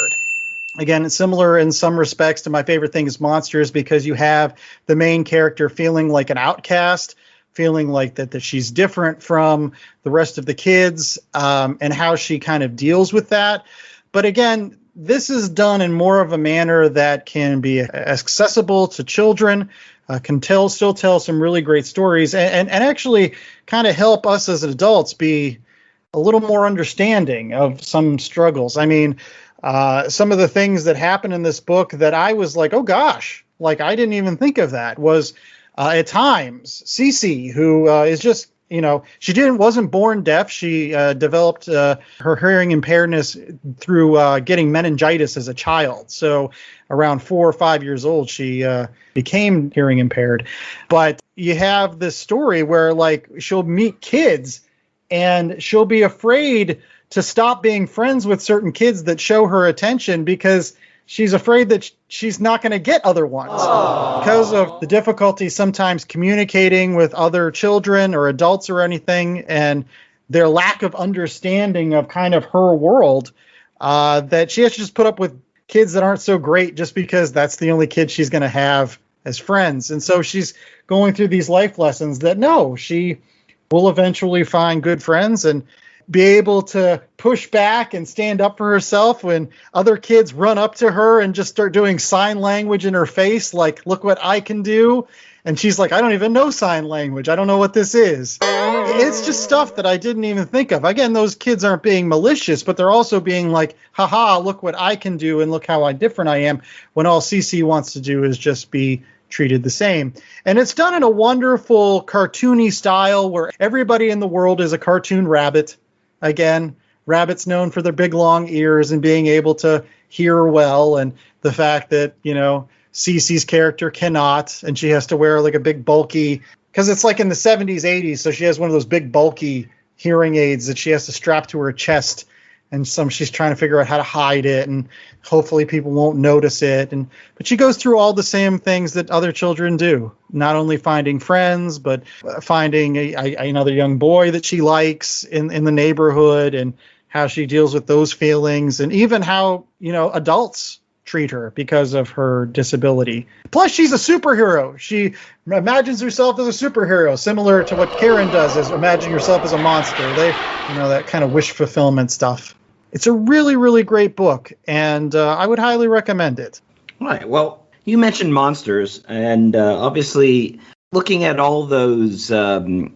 Again, it's similar in some respects to My Favorite Thing is Monsters, because you have the main character feeling like an outcast, feeling like that she's different from the rest of the kids, and how she kind of deals with that. But again, this is done in more of a manner that can be accessible to children, can still tell some really great stories, and actually kind of help us as adults be a little more understanding of some struggles. I mean, some of the things that happen in this book that I was like, oh gosh, like I didn't even think of that, was at times Cece, who is just, you know, wasn't born deaf. She developed her hearing impairness through getting meningitis as a child. So around 4 or 5 years old, she became hearing impaired. But you have this story where, like, she'll meet kids and she'll be afraid to stop being friends with certain kids that show her attention because she's afraid that she's not going to get other ones. Aww. Because of the difficulty sometimes communicating with other children or adults or anything, and their lack of understanding of kind of her world, that she has to just put up with kids that aren't so great just because that's the only kid she's going to have as friends. And so she's going through these life lessons that no, she will eventually find good friends and be able to push back and stand up for herself when other kids run up to her and just start doing sign language in her face, like, look what I can do. And she's like, I don't even know sign language. I don't know what this is. It's just stuff that I didn't even think of. Again, those kids aren't being malicious, but they're also being like, haha, look what I can do and look how different I am, when all CC wants to do is just be treated the same. And it's done in a wonderful cartoony style where everybody in the world is a cartoon rabbit. Again, rabbits known for their big long ears and being able to hear well, and the fact that, Cece's character cannot, and she has to wear like a big bulky, because it's like in the 70s, 80s, so she has one of those big bulky hearing aids that she has to strap to her chest, and she's trying to figure out how to hide it, and hopefully people won't notice it. But she goes through all the same things that other children do, not only finding friends, but finding another young boy that she likes in the neighborhood, and how she deals with those feelings, and even how, adults treat her because of her disability. Plus, she's a superhero. She imagines herself as a superhero, similar to what Karen does, is imagine yourself as a monster. That kind of wish fulfillment stuff. It's a really, really great book, and I would highly recommend it. All right. Well, you mentioned monsters, and obviously looking at all those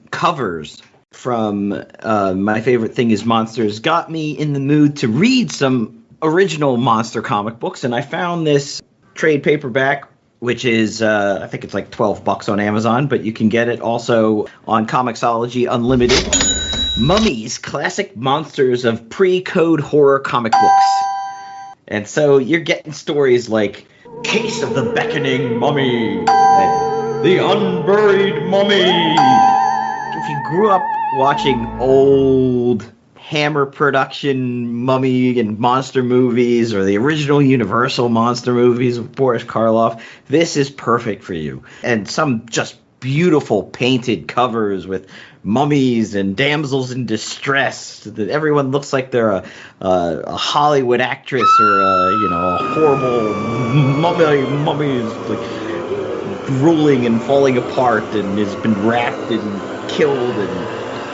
covers from My Favorite Thing is Monsters got me in the mood to read some original monster comic books, and I found this trade paperback, which is I think it's like $12 on Amazon, but you can get it also on Comixology Unlimited. Mummies, Classic Monsters of Pre-Code Horror Comic Books. And so you're getting stories like Case of the Beckoning Mummy and The Unburied Mummy. If you grew up watching old Hammer production mummy and monster movies, or the original Universal monster movies with Boris Karloff, this is perfect for you. And some just beautiful painted covers with mummies and damsels in distress that everyone looks like they're a Hollywood actress or a horrible mummy is like drooling and falling apart and has been wrapped and killed. And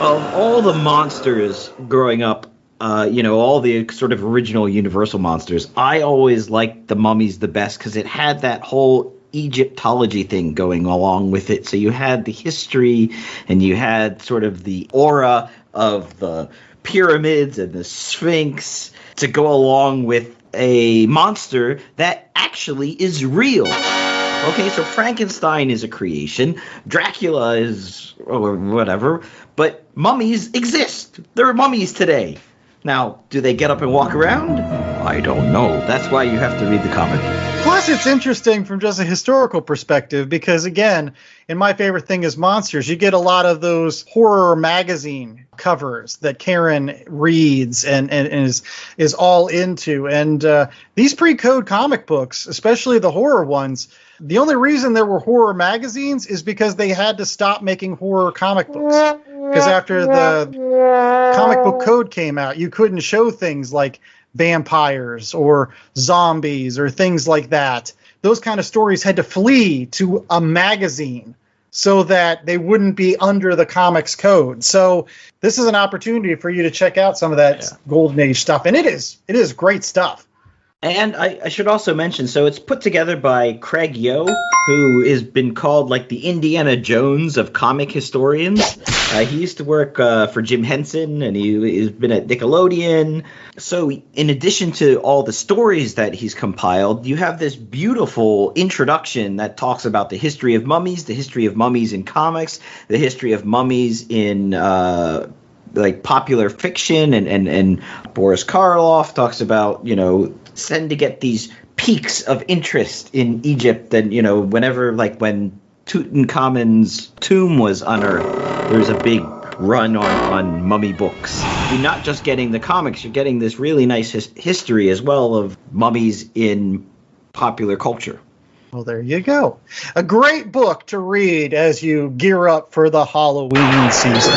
of all the monsters growing up, all the sort of original Universal monsters, I always liked the mummies the best because it had that whole Egyptology thing going along with it. So you had the history and you had sort of the aura of the pyramids and the Sphinx to go along with a monster that actually is real. Okay, so Frankenstein is a creation, Dracula is or whatever, but mummies exist. There are mummies today. Now, do they get up and walk around? I don't know. That's why you have to read the comic. Plus, it's interesting from just a historical perspective because, again, in My Favorite Thing is Monsters, you get a lot of those horror magazine covers that Karen reads and is all into. And these pre-code comic books, especially the horror ones, the only reason there were horror magazines is because they had to stop making horror comic books. Because after the comic book code came out, you couldn't show things like vampires or zombies or things like that. Those kind of stories had to flee to a magazine so that they wouldn't be under the comics code. So this is an opportunity for you to check out some of that Golden Age stuff. And it is great stuff. And I should also mention, so it's put together by Craig Yo, who has been called like the Indiana Jones of comic historians. He used to work for Jim Henson, and he's been at Nickelodeon. So in addition to all the stories that he's compiled, you have this beautiful introduction that talks about the history of mummies in comics, the history of mummies in like popular fiction, and Boris Karloff talks about, tend to get these peaks of interest in Egypt. And, whenever, like when Tutankhamun's tomb was unearthed, there was a big run on mummy books. You're not just getting the comics, you're getting this really nice history as well of mummies in popular culture. Well, there you go. A great book to read as you gear up for the Halloween season.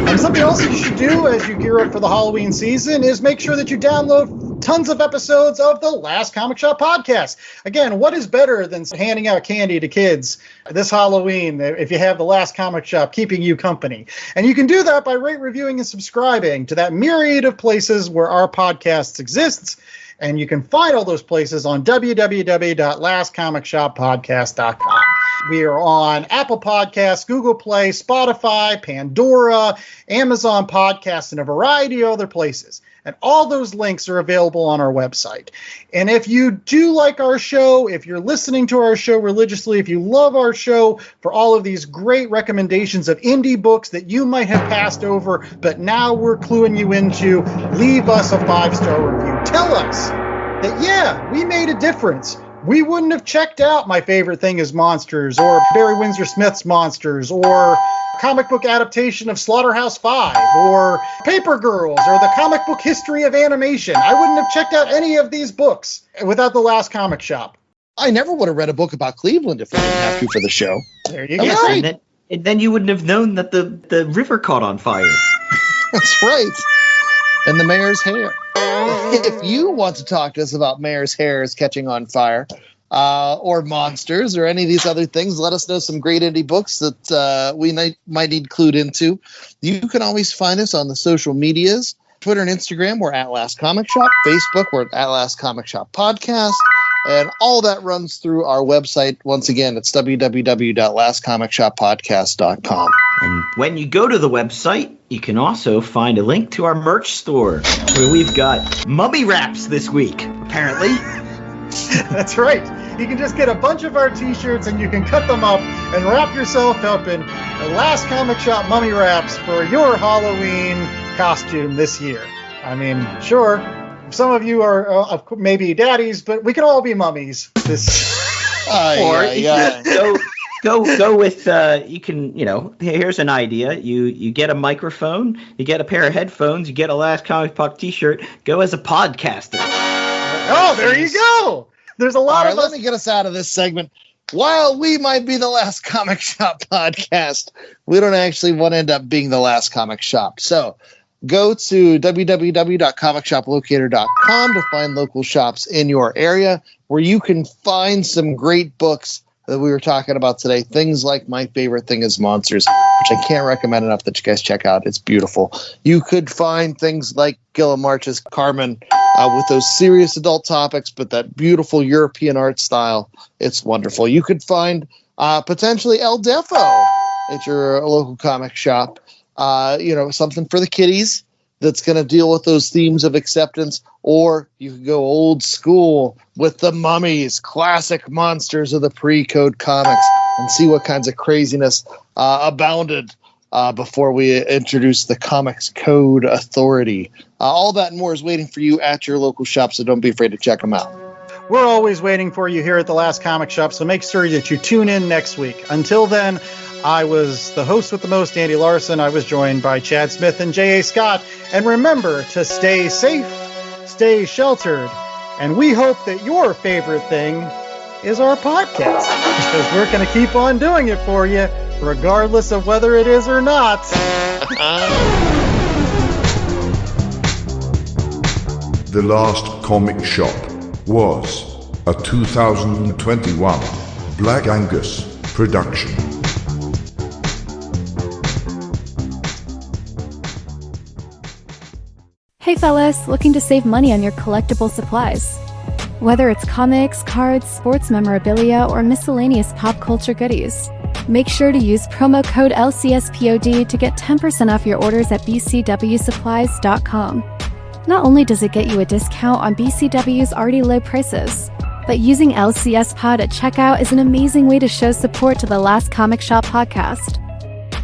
And something else you should do as you gear up for the Halloween season is make sure that you download tons of episodes of the Last Comic Shop podcast. Again, what is better than handing out candy to kids this Halloween if you have the Last Comic Shop keeping you company? And you can do that by rate, reviewing, and subscribing to that myriad of places where our podcast exists. And you can find all those places on www.lastcomicshoppodcast.com. We are on Apple Podcasts, Google Play, Spotify, Pandora, Amazon Podcasts, and a variety of other places. And all those links are available on our website. And if you do like our show, if you're listening to our show religiously, if you love our show for all of these great recommendations of indie books that you might have passed over, but now we're cluing you into, leave us a 5-star review. Tell us that, yeah, we made a difference. We wouldn't have checked out My Favorite Thing is Monsters, or Barry Windsor Smith's Monsters, or comic book adaptation of Slaughterhouse-5, or Paper Girls, or the comic book history of animation. I wouldn't have checked out any of these books without The Last Comic Shop. I never would have read a book about Cleveland if I didn't have to for the show. There you go. Yes, and then you wouldn't have known that the river caught on fire. That's right. And the mayor's hair. If you want to talk to us about mayor's hairs catching on fire, or monsters, or any of these other things, let us know some great indie books that we might need clued into. You can always find us on the social medias. Twitter and Instagram, we're at Last Comic Shop. Facebook, we're at Last Comic Shop Podcast. And all that runs through our website. Once again, it's www.lastcomicshoppodcast.com. And when you go to the website, you can also find a link to our merch store, where we've got mummy wraps this week, apparently. That's right. You can just get a bunch of our t-shirts and you can cut them up and wrap yourself up in the Last Comic Shop mummy wraps for your Halloween costume this year. I mean, sure, some of you are maybe daddies, but we can all be mummies. Go with you can, here's an idea. You get a microphone, you get a pair of headphones, you get a Last Comic Pop t-shirt, go as a podcaster. Oh, there you go. There's a lot of Let me get us out of this segment. While we might be the Last Comic Shop podcast, we don't actually want to end up being the Last Comic Shop. So go to www.comicshoplocator.com to find local shops in your area where you can find some great books that we were talking about today. Things like My Favorite Thing is Monsters, which I can't recommend enough that you guys check out. It's beautiful. You could find things like Gilliam March's Carmen with those serious adult topics, but that beautiful European art style. It's wonderful. You could find potentially El Defo at your local comic shop. Something for the kiddies that's going to deal with those themes of acceptance. Or you could go old school with the Mummies, classic monsters of the pre-code comics, and see what kinds of craziness abounded before we introduced the Comics Code Authority. All that and more is waiting for you at your local shop, so don't be afraid to check them out. We're always waiting for you here at the Last Comic Shop, so make sure that you tune in next week. Until then, I was the host with the most, Andy Larson. I was joined by Chad Smith and J.A. Scott. And remember to stay safe, stay sheltered, and we hope that your favorite thing is our podcast, because we're going to keep on doing it for you, regardless of whether it is or not. The Last Comic Shop was a 2021 Black Angus production. Hey fellas, looking to save money on your collectible supplies? Whether it's comics, cards, sports memorabilia, or miscellaneous pop culture goodies, make sure to use promo code LCSPOD to get 10% off your orders at bcwsupplies.com. Not only does it get you a discount on BCW's already low prices, but using LCS Pod at checkout is an amazing way to show support to the Last Comic Shop podcast,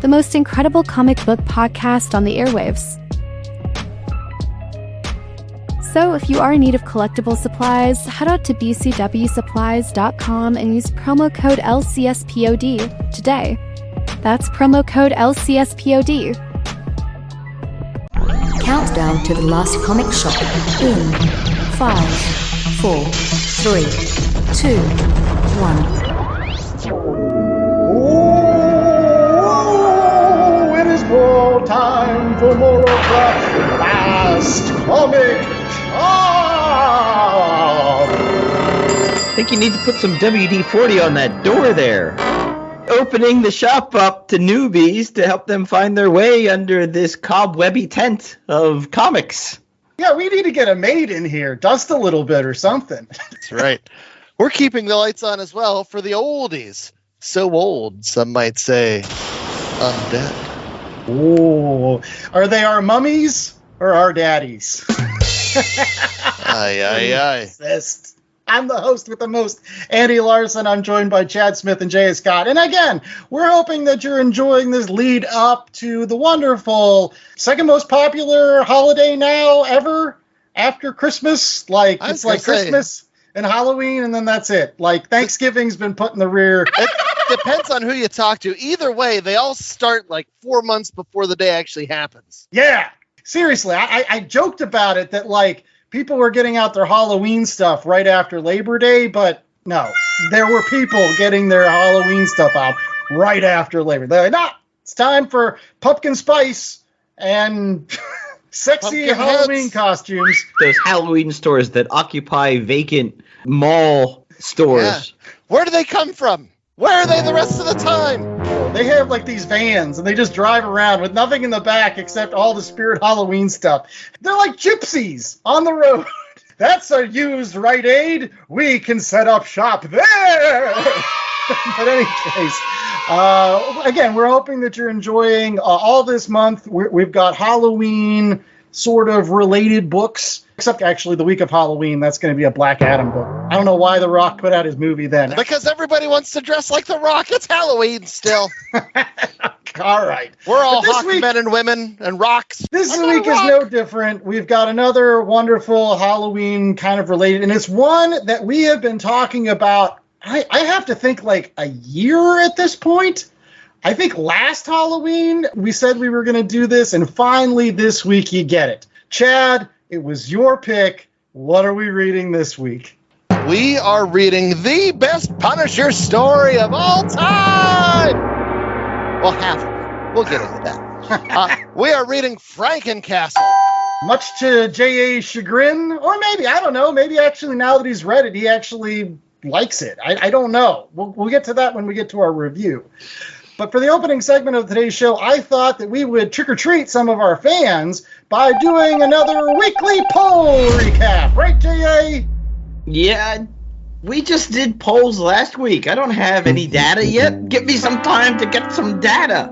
the most incredible comic book podcast on the airwaves. So if you are in need of collectible supplies, head out to bcwsupplies.com and use promo code LCSPOD today. That's promo code LCSPOD. Countdown to the Last Comic Shop in 5, 4, 3, 2, 1. Oh, it is more time for more of the Last Comic Shop. I think you need to put some WD-40 on that door there. Opening the shop up to newbies to help them find their way under this cobwebby tent of comics. Yeah, we need to get a maid in here, dust a little bit or something. That's right. We're keeping the lights on as well for the oldies. so old, some might say undead. Ooh. Are they our mummies or our daddies? Aye. Insist. I'm the host with the most, Andy Larson. I'm joined by Chad Smith and Jay Scott. And again, we're hoping that you're enjoying this lead up to the wonderful second most popular holiday now ever after Christmas. Like, it's like Christmas and Halloween, and then that's it. Like, Thanksgiving's been put in the rear. It depends on who you talk to. Either way, they all start like 4 months before the day actually happens. Yeah. Seriously, I joked about it that, like, people were getting out their Halloween stuff right after Labor Day, but no. There were people getting their Halloween stuff out right after Labor Day. They're like, nah, it's time for pumpkin spice and sexy Pumpkin Halloween heads. costumes. Those Halloween stores that occupy vacant mall stores. Yeah. Where do they come from? Where are they the rest of the time? They have like these vans and they just drive around with nothing in the back except all the Spirit Halloween stuff. They're like gypsies on the road. That's a used Rite Aid. We can set up shop there. But any case, again, we're hoping that you're enjoying all this month. We've got Halloween sort of related books, except actually the week of Halloween, that's going to be a Black Adam book. I don't know why The Rock put out his movie then. Because everybody wants to dress like The Rock. It's Halloween still. All right. We're all But this hawk week- men and women and rocks. This I'm week gonna is rock. no different. We've got another wonderful Halloween kind of related, and it's one that we have been talking about, I have to think like a year at this point. I think last Halloween we said we were going to do this, and finally this week you get it. Chad, it was your pick. What are we reading this week? We are reading the best Punisher story of all time. Well, half of it. We'll get into that. We are reading FrankenCastle. Much to J.A.'s chagrin, or maybe, I don't know, maybe actually now that he's read it, he actually likes it. I don't know. We'll get to that when we get to our review. But for the opening segment of today's show, I thought that we would trick-or-treat some of our fans by doing another weekly poll recap. Right, J.A.? Yeah, we just did polls last week. I don't have any data yet. Give me some time to get some data.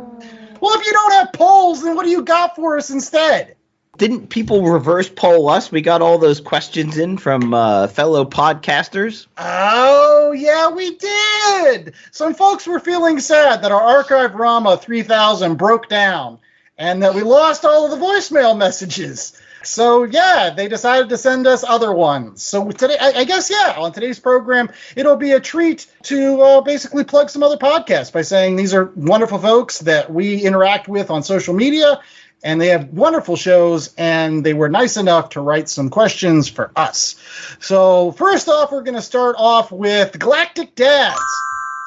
Well, if you don't have polls, then what do you got for us instead? Didn't people reverse poll us? We got all those questions in from fellow podcasters. Oh, yeah, we did. Some folks were feeling sad that our archive Rama 3000 broke down and that we lost all of the voicemail messages. So, yeah, they decided to send us other ones. So today, I guess, yeah, on today's program, it'll be a treat to basically plug some other podcasts by saying these are wonderful folks that we interact with on social media, and they have wonderful shows, and they were nice enough to write some questions for us. So first off, we're going to start off with Galactic Dads.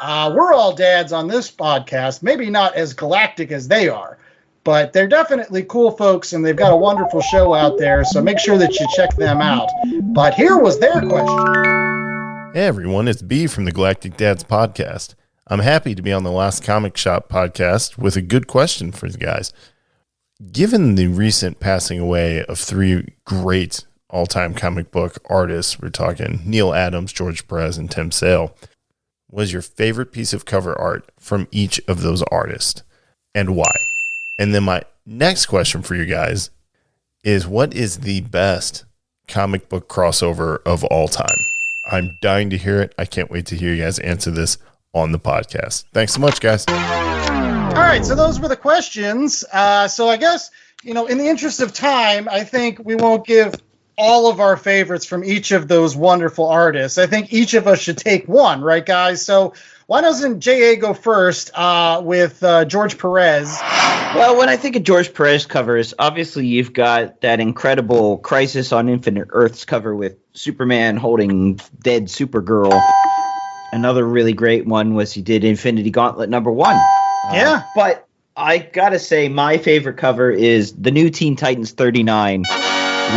We're all dads on this podcast, maybe not as galactic as they are, but they're definitely cool folks, and they've got a wonderful show out there, so make sure that you check them out. But here was their question. Hey everyone, it's B from the Galactic Dads podcast. I'm happy to be on the Last Comic Shop podcast with a good question for you guys. Given the recent passing away of three great all-time comic book artists, we're talking Neil Adams, George Perez, and Tim Sale, what is your favorite piece of cover art from each of those artists, and why? And then my next question for you guys is, what is the best comic book crossover of all time? I'm dying to hear it. I can't wait to hear you guys answer this on the podcast. Thanks so much, guys. All right, so those were the questions. So I guess, in the interest of time, I think we won't give all of our favorites from each of those wonderful artists. I think each of us should take one, right, guys? So why doesn't J.A. go first with George Perez? Well, when I think of George Perez covers, obviously you've got that incredible Crisis on Infinite Earths cover with Superman holding dead Supergirl. Another really great one was he did Infinity Gauntlet #1. Yeah. But I gotta say, my favorite cover is the new Teen Titans 39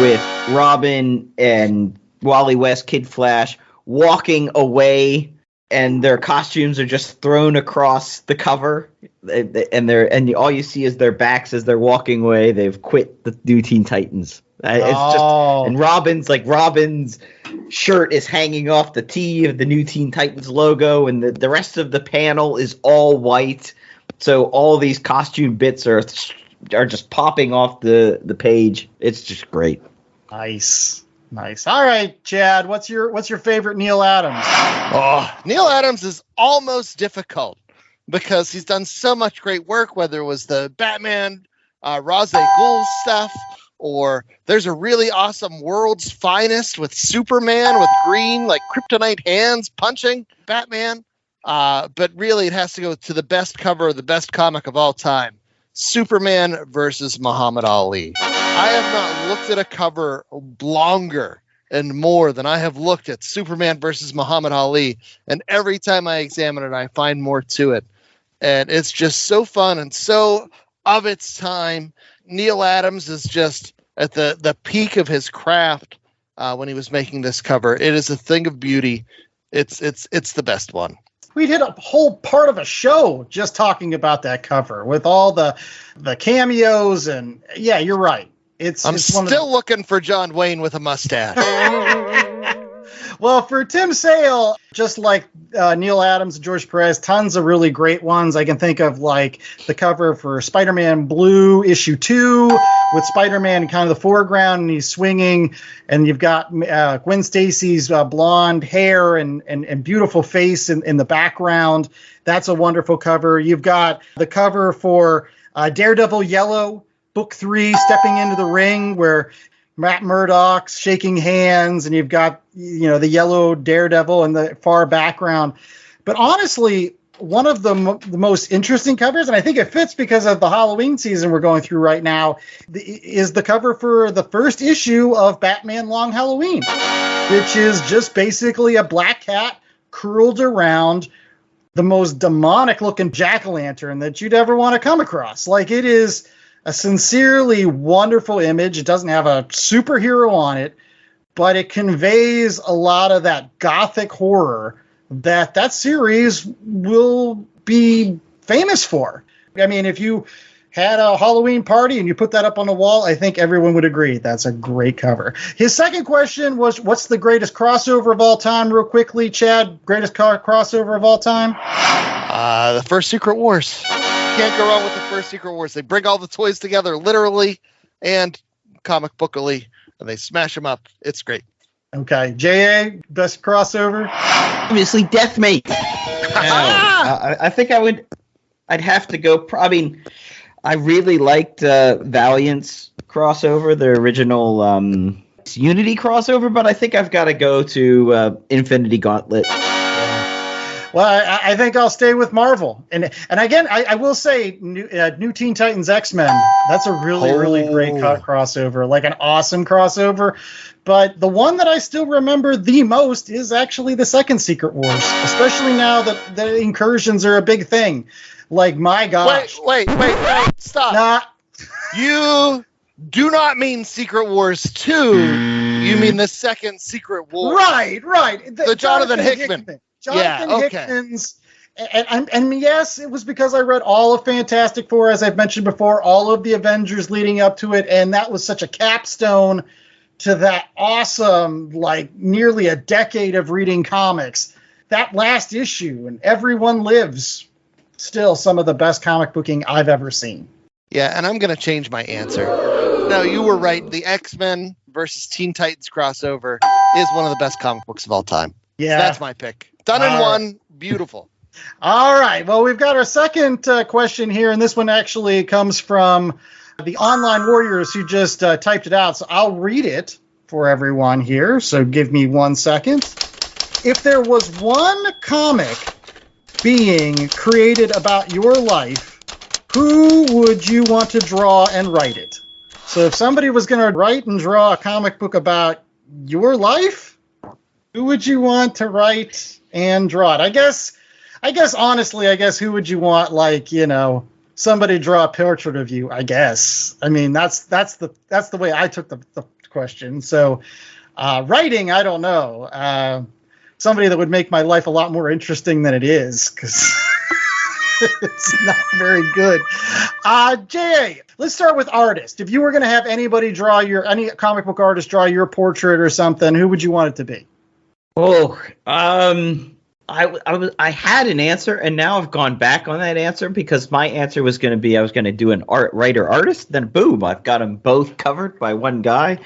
with Robin and Wally West, Kid Flash, walking away and their costumes are just thrown across the cover, and all you see is their backs as they're walking away. They've quit the New Teen Titans. And Robin's shirt is hanging off the T of the New Teen Titans logo, and the rest of the panel is all white. So all these costume bits are just popping off the page. It's just great. Nice. All right, Chad, what's your favorite Neil Adams? Oh, Neil Adams is almost difficult because he's done so much great work, whether it was the Batman Ra's al Ghul stuff, or there's a really awesome World's Finest with Superman with green, like kryptonite hands punching Batman. But really, it has to go to the best cover of the best comic of all time, Superman versus Muhammad Ali. I have not looked at a cover longer and more than I have looked at Superman versus Muhammad Ali. And every time I examine it, I find more to it. And it's just so fun and so of its time. Neil Adams is just at the peak of his craft when he was making this cover. It is a thing of beauty. It's the best one. We'd hit a whole part of a show just talking about that cover with all the cameos, and yeah, you're right. I'm still looking for John Wayne with a mustache. Well, for Tim Sale, just like Neil Adams and George Perez, tons of really great ones. I can think of like the cover for Spider-Man Blue issue 2 with Spider-Man in kind of the foreground and he's swinging, and you've got Gwen Stacy's blonde hair and beautiful face in the background. That's a wonderful cover. You've got the cover for Daredevil Yellow, book 3, stepping into the ring, where Matt Murdock's shaking hands, and you've got, the yellow Daredevil in the far background. But honestly, one of the most interesting covers, and I think it fits because of the Halloween season we're going through right now, is the cover for the first issue of Batman Long Halloween, which is just basically a black cat curled around the most demonic-looking jack-o'-lantern that you'd ever want to come across. Like, it is a sincerely wonderful image. It doesn't have a superhero on it, but it conveys a lot of that gothic horror that series will be famous for. I mean, if you had a Halloween party and you put that up on the wall, I think everyone would agree that's a great cover. His second question was, what's the greatest crossover of all time? Real quickly, Chad, greatest crossover of all time? The first Secret Wars. Can't go wrong with the first Secret Wars. They bring all the toys together, literally and comic bookily, and they smash them up. It's great. Okay, J.A., best crossover? Obviously, Deathmate. I think I'd have to go. I really liked Valiant's crossover, the original Unity crossover, but I think I've got to go to Infinity Gauntlet. Well, I think I'll stay with Marvel. And again, I will say New Teen Titans X-Men, that's a really great crossover, like an awesome crossover. But the one that I still remember the most is actually the second Secret Wars, especially now that the incursions are a big thing. Like, my gosh. Wait, stop. You do not mean Secret Wars 2. You mean the second Secret Wars. Right. The Jonathan Hickman. Hickman's, and yes, it was because I read all of Fantastic Four, as I've mentioned before, all of the Avengers leading up to it, and that was such a capstone to that awesome, like, nearly a decade of reading comics. That last issue, and Everyone Lives, still some of the best comic booking I've ever seen. Yeah, and I'm going to change my answer. No, you were right. The X-Men versus Teen Titans crossover is one of the best comic books of all time. Yeah. So that's my pick. Done in one. Beautiful. All right. Well, we've got our second question here, and this one actually comes from the Online Warriors who just typed it out. So I'll read it for everyone here. So give me 1 second. If there was one comic being created about your life, who would you want to draw and write it? So if somebody was going to write and draw a comic book about your life, who would you want to write and draw it? I guess honestly, who would you want, like, somebody draw a portrait of you, I guess. I mean, that's the way I took the question. So writing, I don't know. somebody that would make my life a lot more interesting than it is, because it's not very good. Jay, let's start with artist. If you were going to have anybody any comic book artist draw your portrait or something, who would you want it to be? Oh, I had an answer, and now I've gone back on that answer because my answer was going to be I was going to do an writer-artist. Then boom, I've got them both covered by one guy.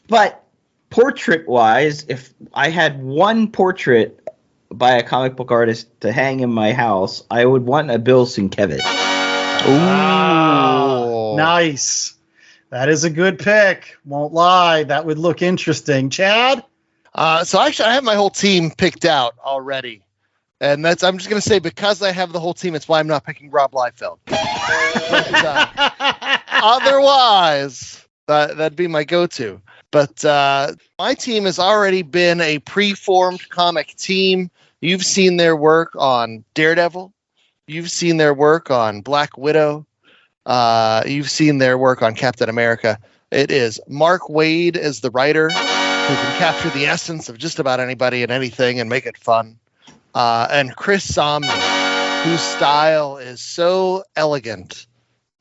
But portrait-wise, if I had one portrait by a comic book artist to hang in my house, I would want a Bill Sienkiewicz. Ooh, nice. That is a good pick. Won't lie, that would look interesting. Chad? So actually, I have my whole team picked out already. And I'm just going to say, because I have the whole team, it's why I'm not picking Rob Liefeld. Otherwise, that'd be my go-to. But my team has already been a pre-formed comic team. You've seen their work on Daredevil. You've seen their work on Black Widow. You've seen their work on Captain America. It is Mark Waid as the writer, who can capture the essence of just about anybody and anything and make it fun. And Chris Somney, whose style is so elegant,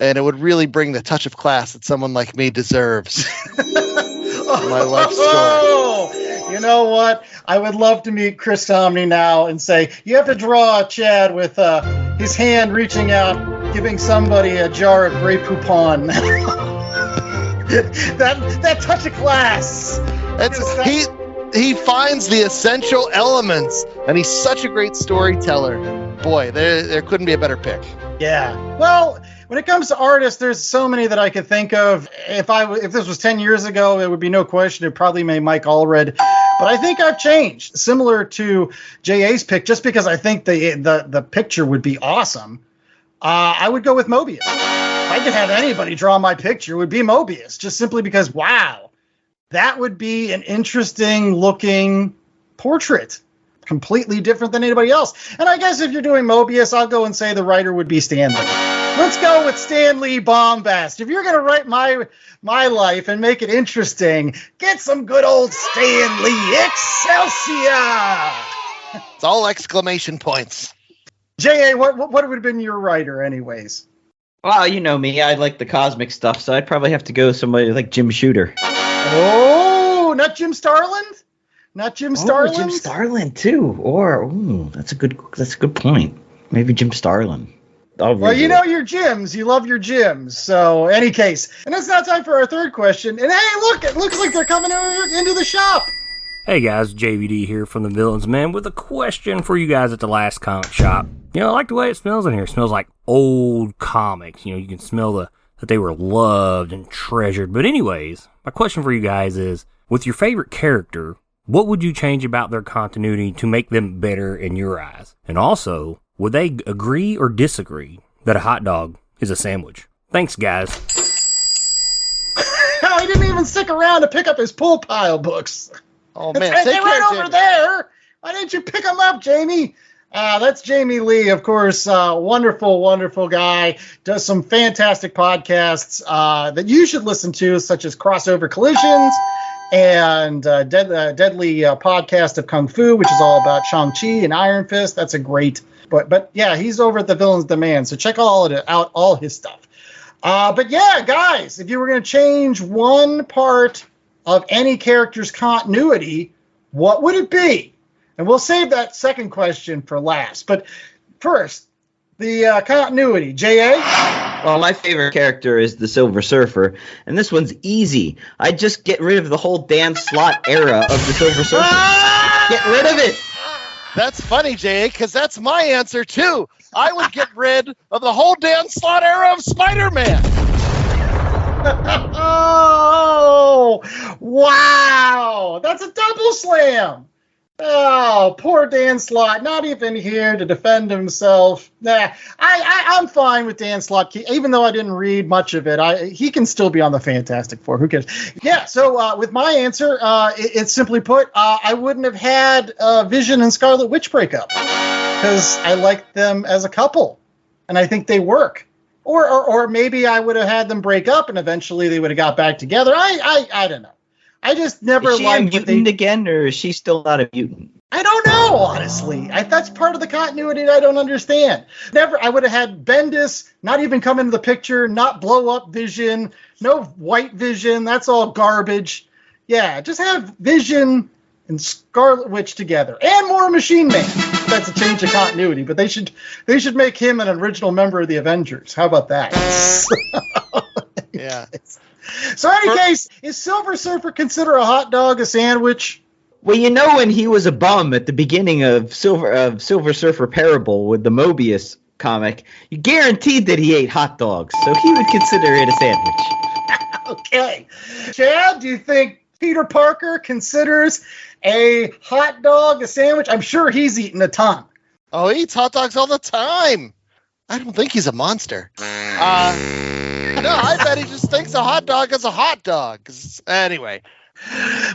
and it would really bring the touch of class that someone like me deserves. My life story. You know what? I would love to meet Chris Somney now and say, you have to draw Chad with his hand reaching out, giving somebody a jar of Grey Poupon. that touch of class. He finds the essential elements, and he's such a great storyteller. Boy, there couldn't be a better pick. Yeah. Well, when it comes to artists, there's so many that I could think of. If this was 10 years ago, it would be no question. It'd probably be Mike Allred. But I think I've changed, similar to J.A.'s pick, just because I think the picture would be awesome. I would go with Mobius. If I could have anybody draw my picture, it would be Mobius, just simply because, wow, that would be an interesting looking portrait. Completely different than anybody else. And I guess if you're doing Mobius, I'll go and say the writer would be Stan Lee. Let's go with Stan Lee Bombast. If you're going to write my life and make it interesting, get some good old Stan Lee. Excelsior! It's all exclamation points. J.A., what would have been your writer anyways? Well, you know me. I like the cosmic stuff, so I'd probably have to go with somebody like Jim Shooter. Oh, not Jim Starlin? Not Jim Starlin? Jim Starlin too. Or that's a good point. Maybe Jim Starlin. Well, you know your gyms. You love your gyms. So, any case. And it's now time for our third question. And hey, look, it looks like they're coming into the shop. Hey guys, JVD here from the Villains Man with a question for you guys at the last comic shop. You know, I like the way it smells in here. It smells like old comics. You know, you can smell that they were loved and treasured. But anyways, my question for you guys is, with your favorite character, what would you change about their continuity to make them better in your eyes? And also, would they agree or disagree that a hot dog is a sandwich? Thanks, guys. He didn't even stick around to pick up his pool pile books. Oh, man. They're right over there. Why didn't you pick them up, Jamie? That's Jamie Lee, of course. Wonderful, wonderful guy. Does some fantastic podcasts that you should listen to, such as Crossover Collisions and Deadly Podcast of Kung Fu, which is all about Shang-Chi and Iron Fist. That's a great... But yeah, he's over at the Villains Demand, so check out all his stuff. But yeah, guys, if you were going to change one part of any character's continuity, what would it be? And we'll save that second question for last. But first, the continuity. J.A.? Well, my favorite character is the Silver Surfer, and this one's easy. I'd just get rid of the whole Dan Slott era of the Silver Surfer. Get rid of it. That's funny, J.A., because that's my answer, too. I would get rid of the whole Dan Slott era of Spider-Man. Oh, wow. That's a double slam. Oh, poor Dan Slott, not even here to defend himself. Nah, I'm fine with Dan Slott, even though I didn't read much of it. He can still be on the Fantastic Four. Who cares? Yeah, so with my answer, it's simply put, I wouldn't have had Vision and Scarlet Witch break up because I like them as a couple, and I think they work. Or maybe I would have had them break up, and eventually they would have got back together. I don't know. I just never Is she a liked what mutant again, or is she still not a mutant? I don't know, honestly. That's part of the continuity that I don't understand. I would have had Bendis not even come into the picture, not blow up Vision, no White Vision. That's all garbage. Yeah, just have Vision and Scarlet Witch together, and more Machine Man. That's a change of continuity, but they should make him an original member of the Avengers. How about that? Yeah. So, in any case, is Silver Surfer considered a hot dog a sandwich? Well, you know, when he was a bum at the beginning of Silver Surfer Parable with the Mobius comic, you guaranteed that he ate hot dogs, so he would consider it a sandwich. Okay. Chad, do you think Peter Parker considers a hot dog a sandwich? I'm sure he's eaten a ton. Oh, he eats hot dogs all the time. I don't think he's a monster. No, I bet he just thinks a hot dog is a hot dog. Anyway.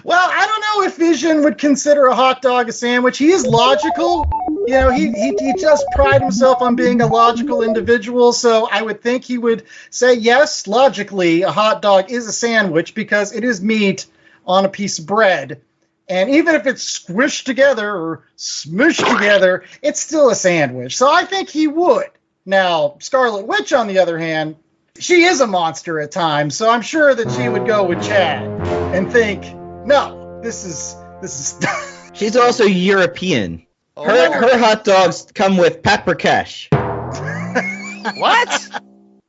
Well, I don't know if Vision would consider a hot dog a sandwich. He is logical. You know, he does pride himself on being a logical individual, so I would think he would say, yes, logically, a hot dog is a sandwich because it is meat on a piece of bread. And even if it's squished together or smushed together, it's still a sandwich. So I think he would. Now, Scarlet Witch, on the other hand, she is a monster at times, so I'm sure that she would go with Chad and think, no, this is. She's also European. Her hot dogs come with paprikash. What?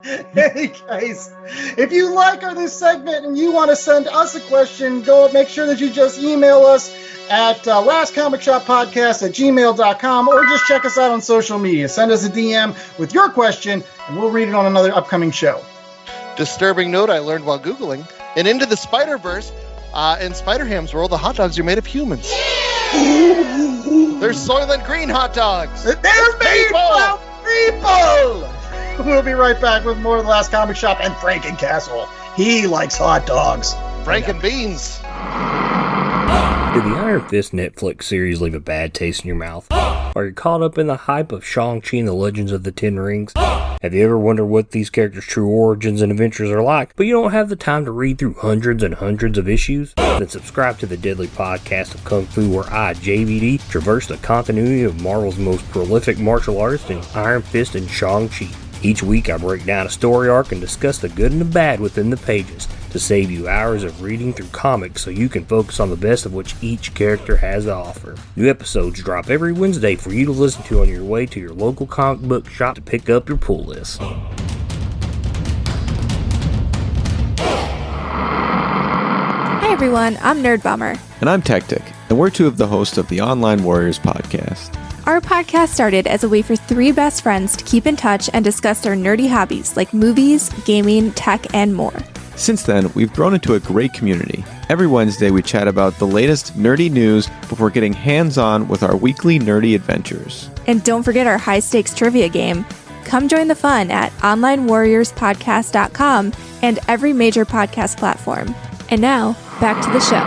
Hey guys, if you like this segment and you want to send us a question, make sure that you just email us at lastcomicshoppodcast@gmail.com, or just check us out on social media. Send us a DM with your question and we'll read it on another upcoming show. Disturbing note I learned while Googling. And Into the Spider-Verse, in Spider-Ham's world, the hot dogs are made of humans. They're Soylent Green hot dogs. They're made from people! We'll be right back with more of The Last Comic Shop and FrankenCastle. He likes hot dogs. Franken beans. Did the Iron Fist Netflix series leave a bad taste in your mouth? Are you caught up in the hype of Shang-Chi and the Legends of the Ten Rings? Have you ever wondered what these characters' true origins and adventures are like, but you don't have the time to read through hundreds and hundreds of issues? Then subscribe to the Deadly Podcast of Kung Fu, where I, JVD, traverse the continuity of Marvel's most prolific martial artists in Iron Fist and Shang-Chi. Each week I break down a story arc and discuss the good and the bad within the pages to save you hours of reading through comics so you can focus on the best of which each character has to offer. New episodes drop every Wednesday for you to listen to on your way to your local comic book shop to pick up your pull list. Hi everyone, I'm Nerd Bummer. And I'm Tactic, and we're two of the hosts of the Online Warriors podcast. Our podcast started as a way for three best friends to keep in touch and discuss their nerdy hobbies like movies, gaming, tech, and more. Since then, we've grown into a great community. Every Wednesday, we chat about the latest nerdy news before getting hands-on with our weekly nerdy adventures. And don't forget our high-stakes trivia game. Come join the fun at onlinewarriorspodcast.com and every major podcast platform. And now, back to the show.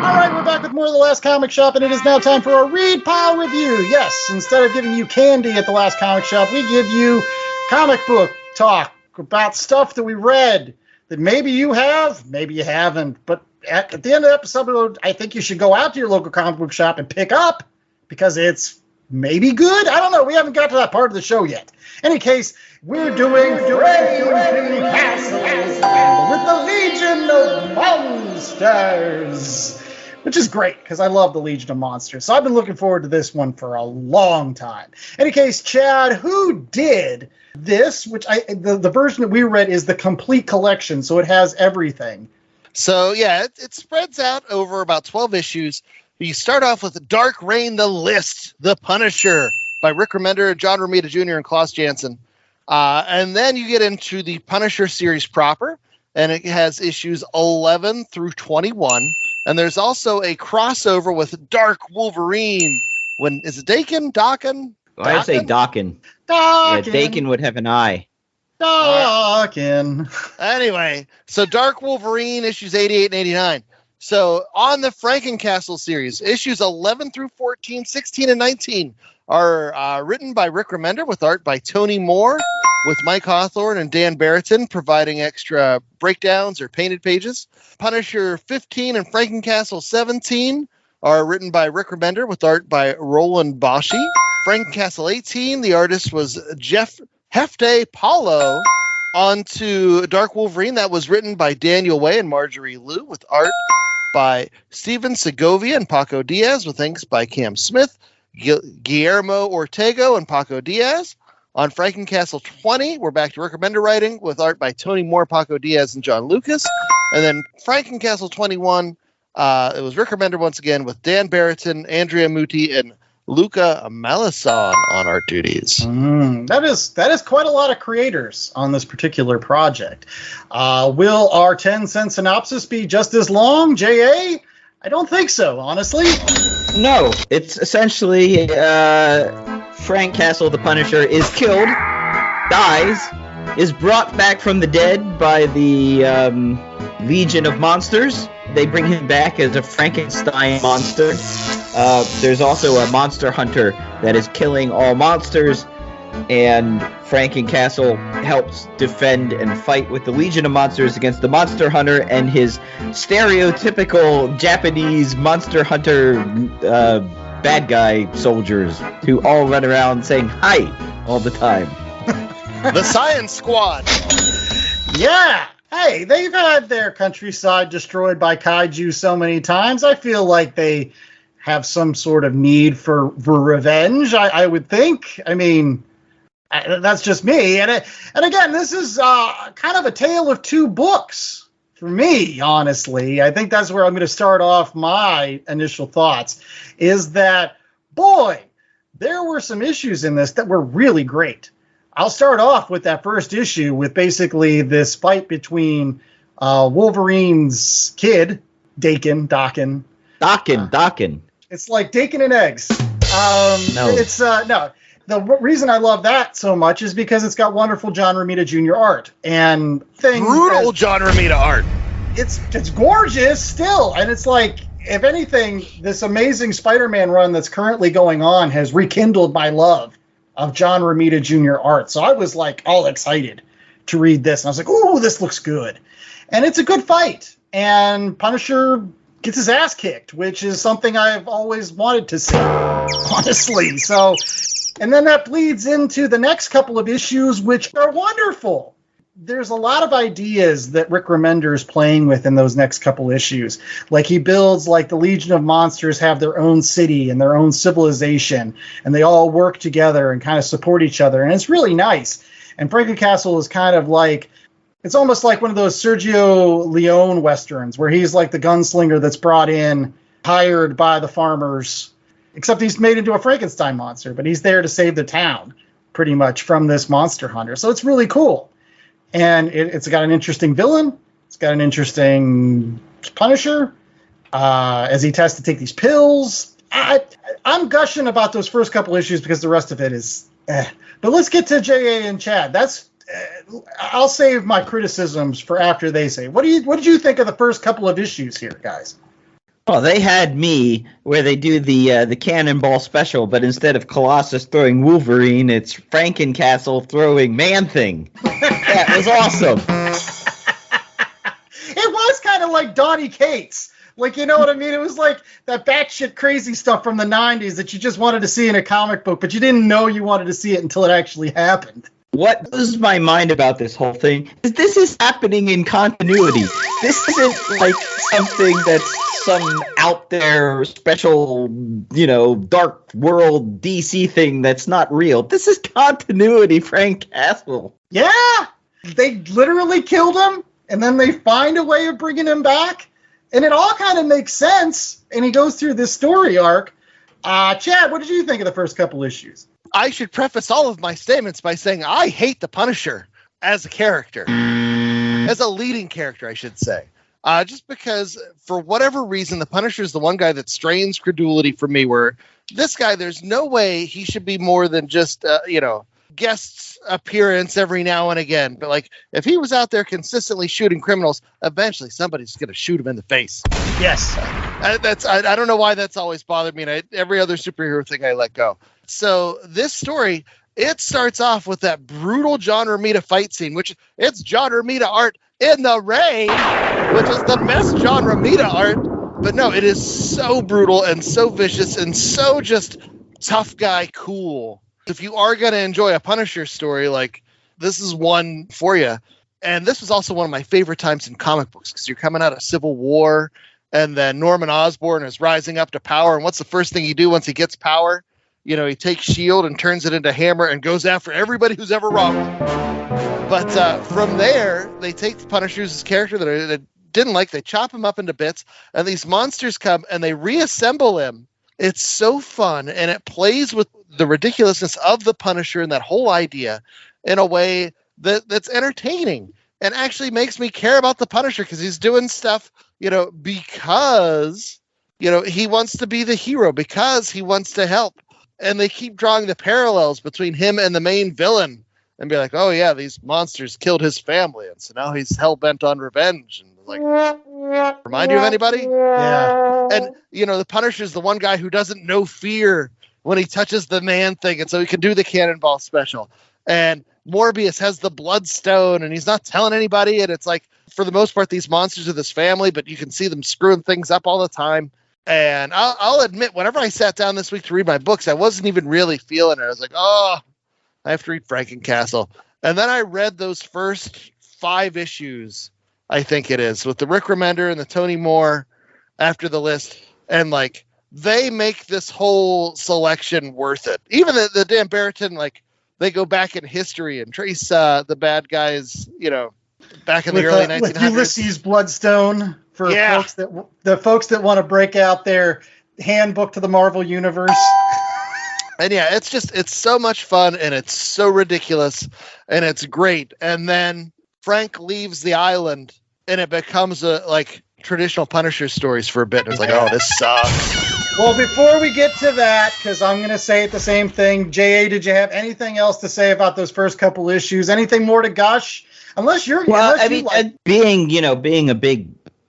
All right, we're back with more of The Last Comic Shop, and it is now time for a Read Pile Review. Yes, instead of giving you candy at The Last Comic Shop, we give you comic book talk about stuff that we read that maybe you have, maybe you haven't. But at the end of the episode, I think you should go out to your local comic book shop and pick up, because it's maybe good. I don't know. We haven't got to that part of the show yet. In any case, we're doing FrankenCastle with the Legion of Monsters, which is great because I love the Legion of Monsters. So I've been looking forward to this one for a long time. In any case, Chad, who did this? Which the version that we read is the complete collection, so it has everything. So yeah, it spreads out over about 12 issues. You start off with Dark Reign, The List, The Punisher by Rick Remender, John Romita Jr., and Klaus Janson. And then you get into the Punisher series proper, and it has issues 11 through 21. And there's also a crossover with Dark Wolverine. Is it Dakin? Dakin? I say Dakin. Dakin. Yeah, Dakin would have an eye. Dakin. Anyway, so Dark Wolverine issues 88 and 89. So on the FrankenCastle series, issues 11 through 14, 16, and 19 are written by Rick Remender with art by Tony Moore. with Mike Hawthorne and Dan Barrington providing extra breakdowns or painted pages. Punisher 15 and FrankenCastle 17 are written by Rick Remender with art by Roland Boschi. FrankenCastle 18, the artist was Jeff Hefte Paulo. On to Dark Wolverine, that was written by Daniel Way and Marjorie Liu with art by Steven Segovia and Paco Diaz with inks by Cam Smith, Guillermo Ortego and Paco Diaz. On FrankenCastle 20, we're back to Rick Remender writing with art by Tony Moore, Paco Diaz, and John Lucas. And then FrankenCastle 21, it was Rick Remender once again with Dan Barrington, Andrea Muti, and Luca Malison on art duties. That is quite a lot of creators on this particular project. Will our 10-cent synopsis be just as long, J.A.? I don't think so, honestly. No, it's essentially FrankenCastle the Punisher is killed, dies, is brought back from the dead by the Legion of Monsters. They bring him back as a Frankenstein monster. There's also a monster hunter that is killing all monsters, and FrankenCastle helps defend and fight with the Legion of Monsters against the monster hunter and his stereotypical Japanese monster hunter bad guy soldiers who all run around saying hi all the time. The Science Squad. Yeah. Hey, they've had their countryside destroyed by kaiju so many times. I feel like they have some sort of need for revenge, I would think. I mean, that's just me. And again, this is kind of a tale of two books for me, honestly. I think that's where I'm going to start off my initial thoughts, is that, boy, there were some issues in this that were really great. I'll start off with that first issue with basically this fight between Wolverine's kid, Dakin. It's like Dakin and eggs. No. It's no. The reason I love that so much is because it's got wonderful John Romita Jr. art and brutal John Romita art. It's gorgeous still, and it's like, if anything, this amazing Spider-Man run that's currently going on has rekindled my love of John Romita Jr. art. So I was like all excited to read this, and I was like, "Ooh, this looks good," and it's a good fight. And Punisher gets his ass kicked, which is something I've always wanted to see, honestly. So, and then that bleeds into the next couple of issues, which are wonderful. There's a lot of ideas that Rick Remender is playing with in those next couple issues. Like, he builds, like, the Legion of Monsters have their own city and their own civilization, and they all work together and kind of support each other, and it's really nice. And FrankenCastle is kind of like, it's almost like one of those Sergio Leone westerns where he's like the gunslinger that's brought in, hired by the farmers, except he's made into a Frankenstein monster, but he's there to save the town, pretty much, from this monster hunter. So it's really cool. And it's got an interesting villain. It's got an interesting Punisher as he tests to take these pills. I'm gushing about those first couple issues because the rest of it is But let's get to J.A. and Chad. I'll save my criticisms for after they say. What did you think of the first couple of issues here, guys? Well, they had me where they do the Cannonball special, but instead of Colossus throwing Wolverine, it's FrankenCastle throwing Man-Thing. That was awesome. It was kind of like Donny Cates. Like, you know what I mean? It was like that batshit crazy stuff from the 90s that you just wanted to see in a comic book, but you didn't know you wanted to see it until it actually happened. What blows my mind about this whole thing is this is happening in continuity. This isn't like something that's some out there special, dark world DC thing that's not real. This is continuity, FrankenCastle. Yeah! They literally killed him, and then they find a way of bringing him back, and it all kind of makes sense, and he goes through this story arc. Chad, what did you think of the first couple issues? I should preface all of my statements by saying I hate the Punisher as a character. As a leading character, I should say. Just because, for whatever reason, the Punisher is the one guy that strains credulity for me, where this guy, there's no way he should be more than just, guest appearance every now and again. But, like, if he was out there consistently shooting criminals, eventually somebody's going to shoot him in the face. Yes. I don't know why that's always bothered me, and every other superhero thing I let go. So this story, It starts off with that brutal John Romita fight scene, which it's John Romita art in the rain, which is the best John Romita art. But no, it is so brutal and so vicious and so just tough guy cool. If you are going to enjoy a Punisher story, like, this is one for you. And this was also one of my favorite times in comic books, because you're coming out of Civil War, and then Norman Osborn is rising up to power. And what's the first thing you do once he gets power? You know, he takes S.H.I.E.L.D. and turns it into Hammer and goes after everybody who's ever wronged him. But from there, they take the Punisher's his character that didn't like, they chop him up into bits, and these monsters come and they reassemble him. It's so fun, and it plays with the ridiculousness of the Punisher and that whole idea in a way that's entertaining and actually makes me care about the Punisher, because he's doing stuff, you know, because, you know, he wants to be the hero, because he wants to help. And they keep drawing the parallels between him and the main villain and be like, oh yeah, these monsters killed his family, and so now he's hell-bent on revenge. And like, remind you of anybody? Yeah. And, you know, the Punisher's the one guy who doesn't know fear when he touches the man thing, and so he can do the cannonball special. And Morbius has the Bloodstone, and he's not telling anybody, and it's like, for the most part, these monsters are this family, but you can see them screwing things up all the time. And I'll admit, whenever I sat down this week to read my books, I wasn't even really feeling it. I was like, oh, I have to read FrankenCastle. And then I read those first 5 issues, I think it is, with the Rick Remender and the Tony Moore after the list. And like, they make this whole selection worth it. Even the Dan Barrington, like, they go back in history and trace the bad guys, you know, back in the early 1900s. With Ulysses Bloodstone for folks that want to break out their handbook to the Marvel Universe. And yeah, it's so much fun, and it's so ridiculous, and it's great. And then Frank leaves the island, and it becomes like traditional Punisher stories for a bit. And it's like, oh, this sucks. Well, before we get to that, because I'm going to say it the same thing, J.A., did you have anything else to say about those first couple issues? Anything more to gush? Unless you're... Well, I mean, being a big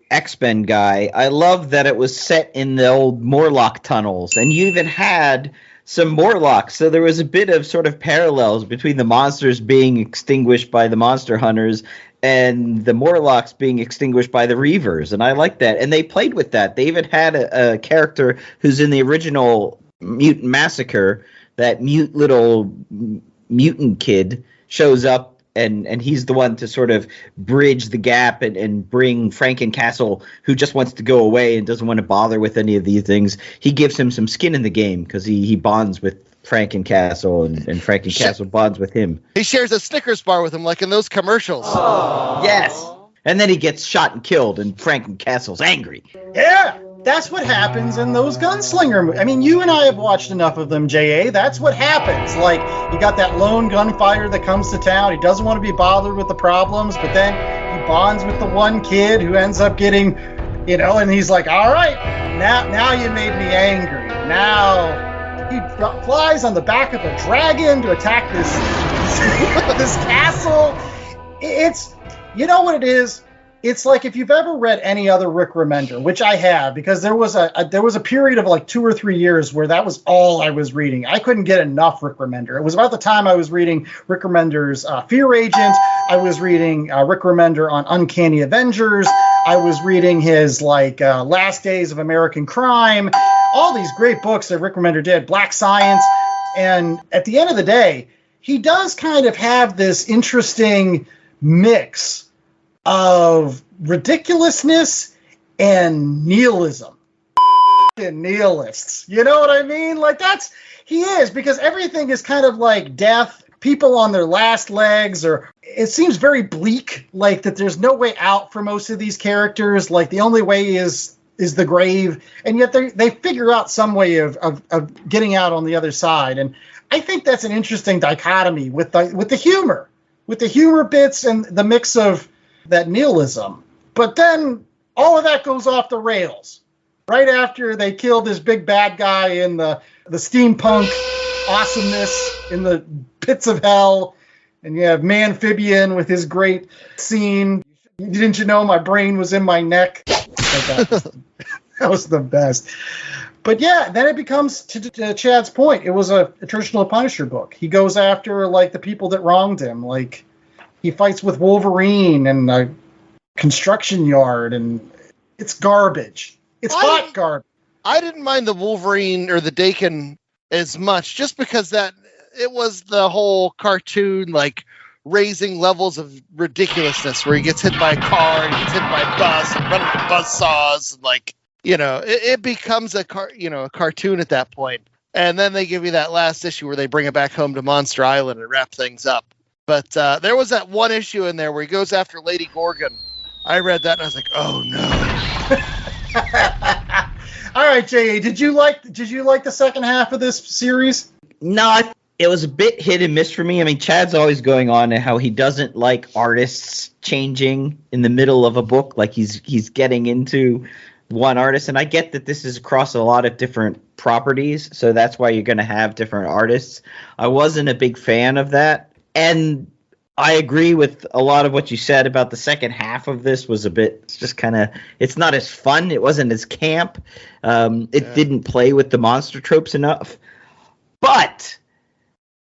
X-Men guy, I love that it was set in the old Morlock tunnels, and you even had some Morlocks, so there was a bit of sort of parallels between the monsters being extinguished by the monster hunters and the Morlocks being extinguished by the Reavers, and I like that. And they played with that. They even had a character who's in the original Mutant Massacre, that mute little mutant kid shows up, and he's the one to sort of bridge the gap and bring FrankenCastle, who just wants to go away and doesn't want to bother with any of these things. He gives him some skin in the game, because he bonds with FrankenCastle, and FrankenCastle bonds with him. He shares a Snickers bar with him, like in those commercials. Aww. Yes. And then he gets shot and killed, and FrankenCastle's angry. Yeah, that's what happens in those gunslinger movies. I mean, you and I have watched enough of them, J.A. That's what happens. Like, you got that lone gunfighter that comes to town. He doesn't want to be bothered with the problems, but then he bonds with the one kid who ends up getting, you know, and he's like, all right, now you made me angry. Now he flies on the back of a dragon to attack this castle. It's, you know what it is? It's like, if you've ever read any other Rick Remender, which I have, because there was a period of like 2 or 3 years where that was all I was reading. I couldn't get enough Rick Remender. It was about the time I was reading Rick Remender's Fear Agent. I was reading Rick Remender on Uncanny Avengers. I was reading his Last Days of American Crime. All these great books that Rick Remender did, Black Science. And at the end of the day, he does kind of have this interesting mix of ridiculousness and nihilism. Nihilists, you know what I mean? Like, he is, because everything is kind of like death, people on their last legs, or it seems very bleak, like that there's no way out for most of these characters. Like, the only way is the grave, and yet they figure out some way of getting out on the other side. And I think that's an interesting dichotomy with the humor bits and the mix of that nihilism. But then all of that goes off the rails right after they kill this big bad guy in the steampunk awesomeness in the pits of hell, and you have Manphibian with his great scene, "Didn't you know my brain was in my neck?" That was the best. But yeah, then it becomes, to Chad's point, it was a traditional Punisher book. He goes after, like, the people that wronged him. Like, he fights with Wolverine and a construction yard, and it's garbage. It's hot garbage. I didn't mind the Wolverine or the Dakin as much, just because that it was the whole cartoon, like, raising levels of ridiculousness, where he gets hit by a car, and he gets hit by a bus, and running with buzz saws, and, like, you know, it becomes a cartoon at that point. And then they give you that last issue where they bring it back home to Monster Island and wrap things up. But there was that one issue in there where he goes after Lady Gorgon. I read that and I was like, oh no. All right, J.A., did you like the second half of this series? No, it was a bit hit and miss for me. I mean, Chad's always going on how he doesn't like artists changing in the middle of a book, like he's getting into one artist, and I get that this is across a lot of different properties, so that's why you're going to have different artists. I wasn't a big fan of that, and I agree with a lot of what you said about the second half of this. Was a bit, it's just kind of, it's not as fun. It wasn't as camp. It didn't play with the monster tropes enough. But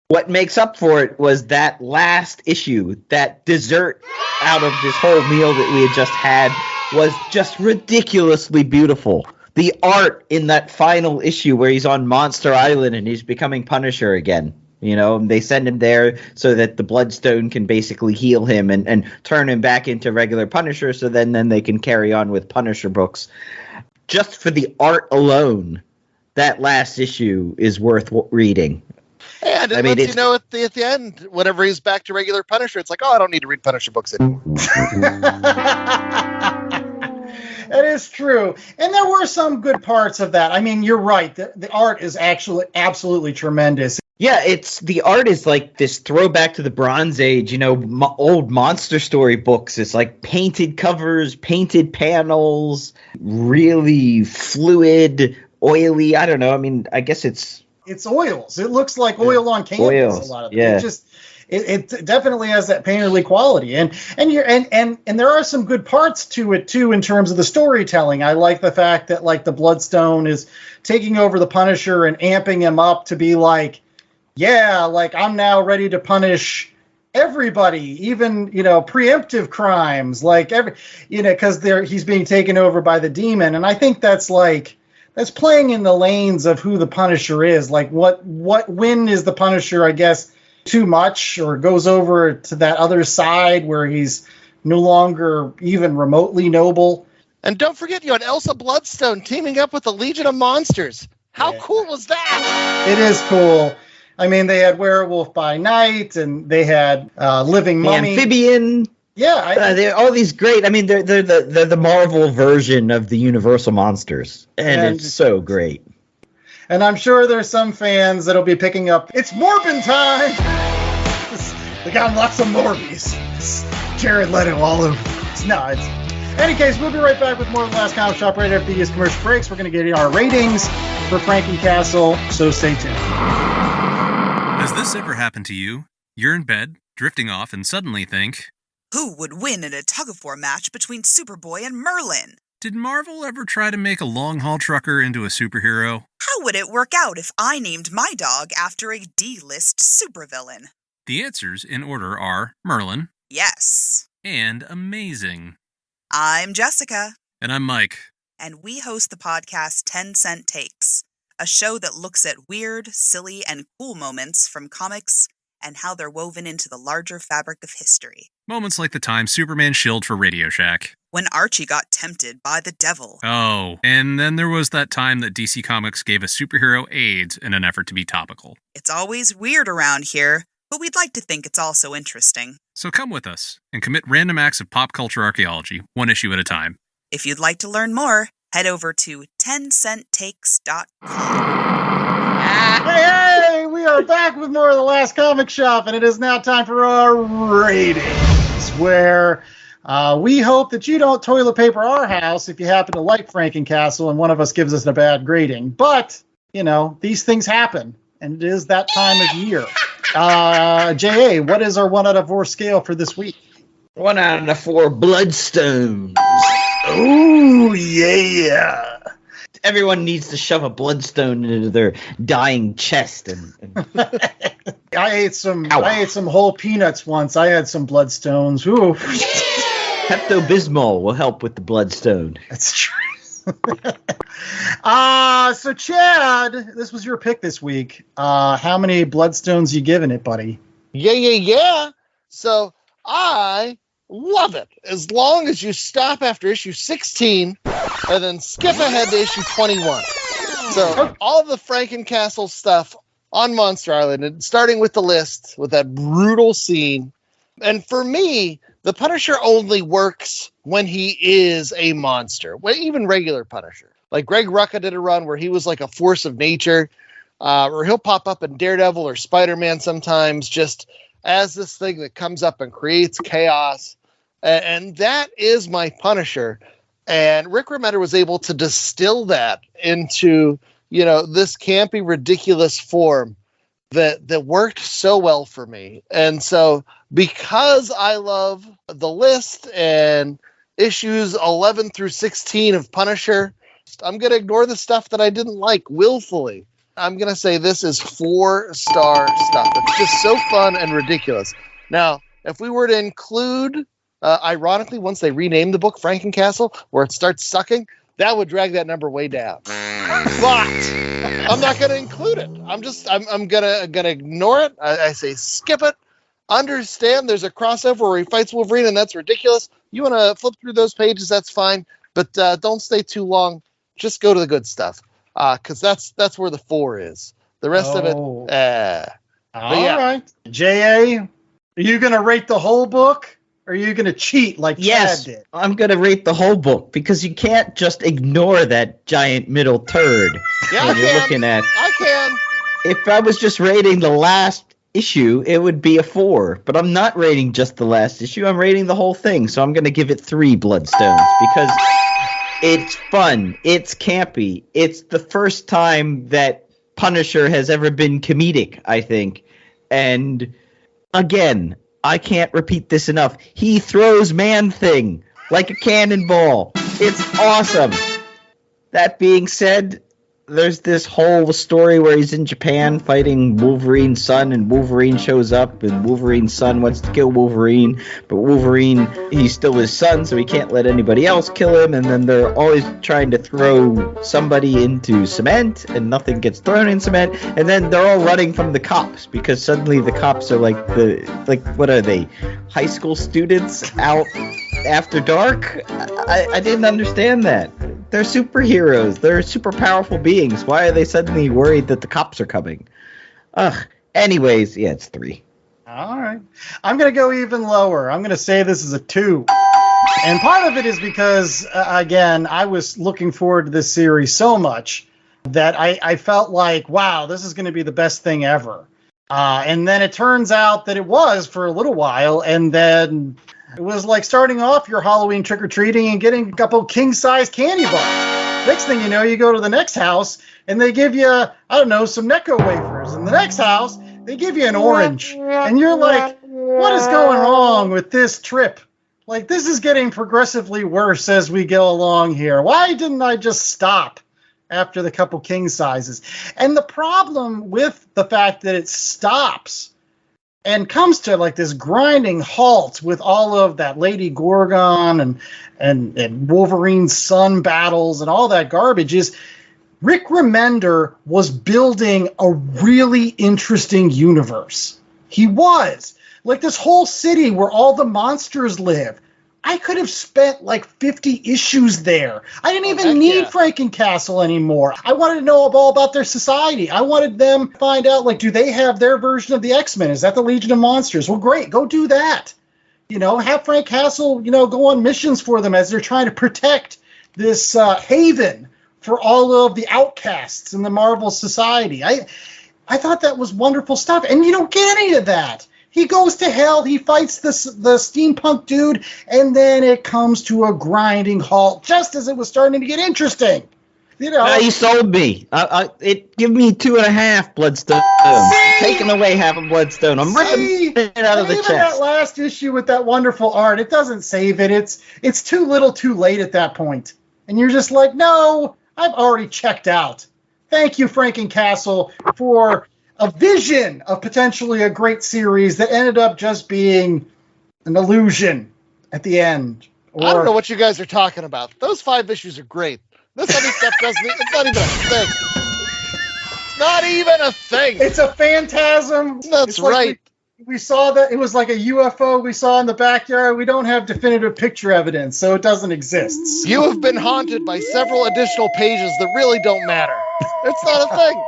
what makes up for it was that last issue, that dessert out of this whole meal that we had just had, was just ridiculously beautiful. The art in that final issue where he's on Monster Island and he's becoming Punisher again. You know, and they send him there so that the Bloodstone can basically heal him and turn him back into regular Punisher, so then they can carry on with Punisher books. Just for the art alone, that last issue is worth reading. And it lets you know at the end, whenever he's back to regular Punisher, it's like, oh, I don't need to read Punisher books anymore. That is true. And there were some good parts of that. I mean, you're right. The art is actually absolutely tremendous. Yeah, the art is like this throwback to the Bronze Age, you know, old monster story books. It's like painted covers, painted panels, really fluid, oily. I don't know. I mean, I guess it's oils. It looks like oil on canvas. Oils, a lot of it. yeah. It definitely has that painterly quality, and there are some good parts to it too in terms of the storytelling. I like the fact that, like, the Bloodstone is taking over the Punisher and amping him up to be like, yeah, like, I'm now ready to punish everybody, even, you know, preemptive crimes, like because he's being taken over by the demon, and I think that's playing in the lanes of who the Punisher is. Like, when is the Punisher, I guess, too much, or goes over to that other side where he's no longer even remotely noble. And don't forget, you had Elsa Bloodstone teaming up with the Legion of Monsters. How cool was that? It is cool. I mean, they had Werewolf by Night, and they had Living Mummy, Amphibian. Yeah, they're all these great. I mean, they're the Marvel version of the Universal monsters, and it's so great. And I'm sure there's some fans that'll be picking up, it's Morbin time! They got lots of Morbies. Jared Leto all over this. No, it's... In any case, we'll be right back with more of the Last Comic Shop right after these commercial breaks. We're going to get our ratings for FrankenCastle, so stay tuned. Has this ever happened to you? You're in bed, drifting off, and suddenly think, who would win in a tug-of-war match between Superboy and Merlin? Did Marvel ever try to make a long-haul trucker into a superhero? How would it work out if I named my dog after a D-list supervillain? The answers in order are Merlin. Yes. And amazing. I'm Jessica. And I'm Mike. And we host the podcast 10 Cent Takes, a show that looks at weird, silly, and cool moments from comics and how they're woven into the larger fabric of history. Moments like the time Superman shilled for Radio Shack. When Archie got tempted by the devil. Oh, and then there was that time that DC Comics gave a superhero AIDS in an effort to be topical. It's always weird around here, but we'd like to think it's also interesting. So come with us and commit random acts of pop culture archaeology, one issue at a time. If you'd like to learn more, head over to 10centtakes.com. Hey, we are back with more of the Last Comic Shop, and it is now time for our ratings, where we hope that you don't toilet paper our house if you happen to like FrankenCastle and one of us gives us a bad grading. But, you know, these things happen, and it is that time of year. J.A., what is our 1 out of 4 scale for this week? 1 out of 4 Bloodstones. Oh, yeah. Everyone needs to shove a bloodstone into their dying chest. And I ate some whole peanuts once. I had some bloodstones. Ooh. Pepto-Bismol will help with the bloodstone. That's true. So Chad, this was your pick this week. How many bloodstones you giving it, buddy? Yeah. So I love it as long as you stop after issue 16 and then skip ahead to issue 21. So all the FrankenCastle stuff on Monster Island, and starting with the list with that brutal scene. And for me, the Punisher only works when he is a monster, even regular Punisher. Like Greg Rucka did a run where he was like a force of nature, or he'll pop up in Daredevil or Spider-Man sometimes just as this thing that comes up and creates chaos. And that is my Punisher. And Rick Remender was able to distill that into, this campy, ridiculous form that worked so well for me. And so because I love the list and issues 11 through 16 of Punisher, I'm going to ignore the stuff that I didn't like willfully. I'm going to say this is 4-star stuff. It's just so fun and ridiculous. Now, if we were to include, ironically, once they rename the book FrankenCastle, where it starts sucking, that would drag that number way down. But I'm not going to include it. I'm gonna ignore it. I say skip it. Understand there's a crossover where he fights Wolverine, and that's ridiculous. You want to flip through those pages, that's fine. But don't stay too long. Just go to the good stuff. Because that's where the 4 is. The rest of it, All right. J.A., are you going to rate the whole book? Or are you going to cheat like Chad did? I'm going to rate the whole book because you can't just ignore that giant middle turd. Yeah, I can. If I was just rating the last issue, it would be a 4. But I'm not rating just the last issue. I'm rating the whole thing. So I'm going to give it 3 bloodstones because it's fun. It's campy. It's the first time that Punisher has ever been comedic, I think. And again, I can't repeat this enough. He throws Man-Thing like a cannonball. It's awesome. That being said, there's this whole story where he's in Japan fighting Wolverine's son, and Wolverine shows up, and Wolverine's son wants to kill Wolverine, but Wolverine, he's still his son, so he can't let anybody else kill him, and then they're always trying to throw somebody into cement, and nothing gets thrown in cement, and then they're all running from the cops, because suddenly the cops are like what are they, high school students out after dark? I didn't understand that. They're superheroes. They're super powerful beings. Why are they suddenly worried that the cops are coming? Anyways, yeah, it's 3. All right. I'm going to go even lower. I'm going to say this is a 2. And part of it is because, again, I was looking forward to this series so much that I felt like, wow, this is going to be the best thing ever. And then it turns out that it was for a little while, and then it was like starting off your Halloween trick-or-treating and getting a couple king-size candy bars. Next thing you know, you go to the next house, and they give you, some Necco wafers. In the next house, they give you an orange. And you're like, what is going wrong with this trip? Like, this is getting progressively worse as we go along here. Why didn't I just stop after the couple king sizes? And the problem with the fact that it stops and comes to like this grinding halt with all of that Lady Gorgon and Wolverine's son battles and all that garbage is Rick Remender was building a really interesting universe. He was. Like this whole city where all the monsters live. I could have spent like 50 issues there. I didn't even need FrankenCastle anymore. I wanted to know all about their society. I wanted them to find out, like, do they have their version of the X-Men? Is that the Legion of Monsters? Well, great. Go do that. Have FrankenCastle, go on missions for them as they're trying to protect this haven for all of the outcasts in the Marvel society. I thought that was wonderful stuff. And you don't get any of that. He goes to hell, he fights the steampunk dude, and then it comes to a grinding halt just as it was starting to get interesting. You sold me. Give me 2.5 bloodstones. Taking away half a bloodstone. I'm ripping it out of the chest. Even that last issue with that wonderful art, it doesn't save it. It's too little too late at that point. And you're just like, no, I've already checked out. Thank you, FrankenCastle, for a vision of potentially a great series that ended up just being an illusion at the end. I don't know what you guys are talking about. Those 5 issues are great. This other stuff doesn't. It's not even a thing. It's not even a thing. It's a phantasm. That's right. We saw that it was like a UFO we saw in the backyard. We don't have definitive picture evidence, so it doesn't exist. You have been haunted by several additional pages that really don't matter. It's not a thing.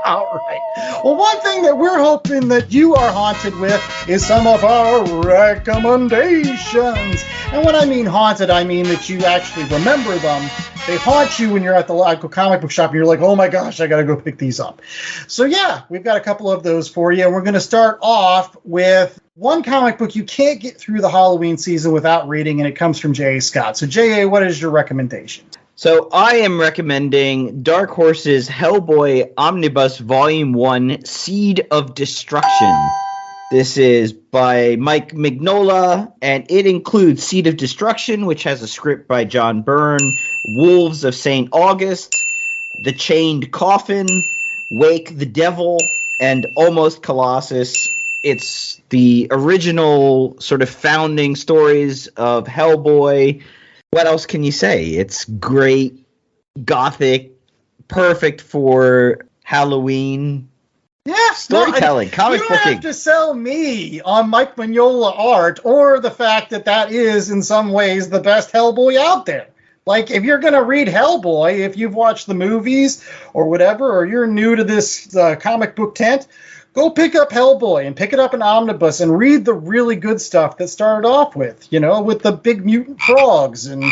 All right. Well, one thing that we're hoping that you are haunted with is some of our recommendations. And when I mean haunted, I mean that you actually remember them. They haunt you when you're at the local comic book shop and you're like, oh my gosh, I got to go pick these up. So yeah, we've got a couple of those for you. And we're going to start off with one comic book you can't get through the Halloween season without reading, and it comes from J.A. Scott. So J.A., what is your recommendation? So I am recommending Dark Horse's Hellboy Omnibus Volume 1, Seed of Destruction. This is by Mike Mignola, and it includes Seed of Destruction, which has a script by John Byrne, Wolves of St. August, The Chained Coffin, Wake the Devil, and Almost Colossus. It's the original sort of founding stories of Hellboy. What else can you say? It's great, gothic, perfect for Halloween. Yeah, storytelling, comic booking. You booking. Have to sell me on Mike Mignola art or the fact that that is, in some ways, the best Hellboy out there. Like, if you're going to read Hellboy, if you've watched the movies or whatever, or you're new to this comic book tent, go pick up Hellboy and pick it up in Omnibus and read the really good stuff that started off with, with the big mutant frogs and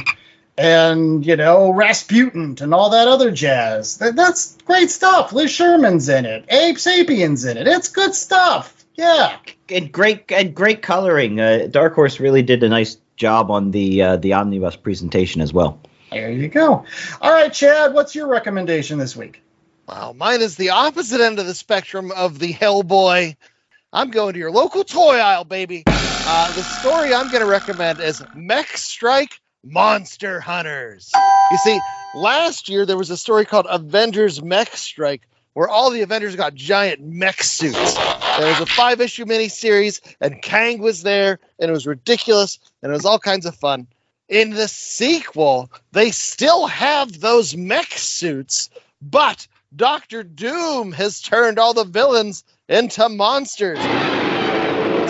Rasputin and all that other jazz. That's great stuff. Liz Sherman's in it. Abe Sapien's in it. It's good stuff. Yeah. And great coloring. Dark Horse really did a nice job on the Omnibus presentation as well. There you go. All right, Chad, what's your recommendation this week? Wow, mine is the opposite end of the spectrum of the Hellboy. I'm going to your local toy aisle, baby. The story I'm going to recommend is Mech Strike Monster Hunters. You see, last year there was a story called Avengers Mech Strike, where all the Avengers got giant mech suits. There was a 5-issue miniseries, and Kang was there, and it was ridiculous, and it was all kinds of fun. In the sequel, they still have those mech suits, but Dr. Doom has turned all the villains into monsters.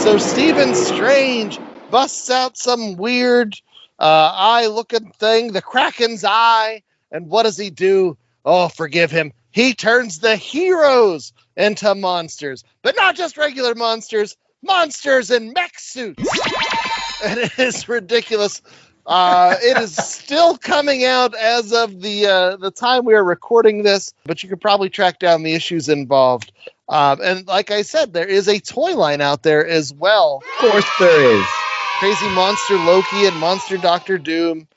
So Stephen Strange busts out some weird eye-looking thing, the Kraken's eye, and what does he do? Oh, forgive him. He turns the heroes into monsters, but not just regular monsters in mech suits. And it is ridiculous. It is still coming out as of the time we are recording this, but you can probably track down the issues involved. And like I said, there is a toy line out there as well. Of course there is. Crazy Monster Loki and Monster Doctor Doom.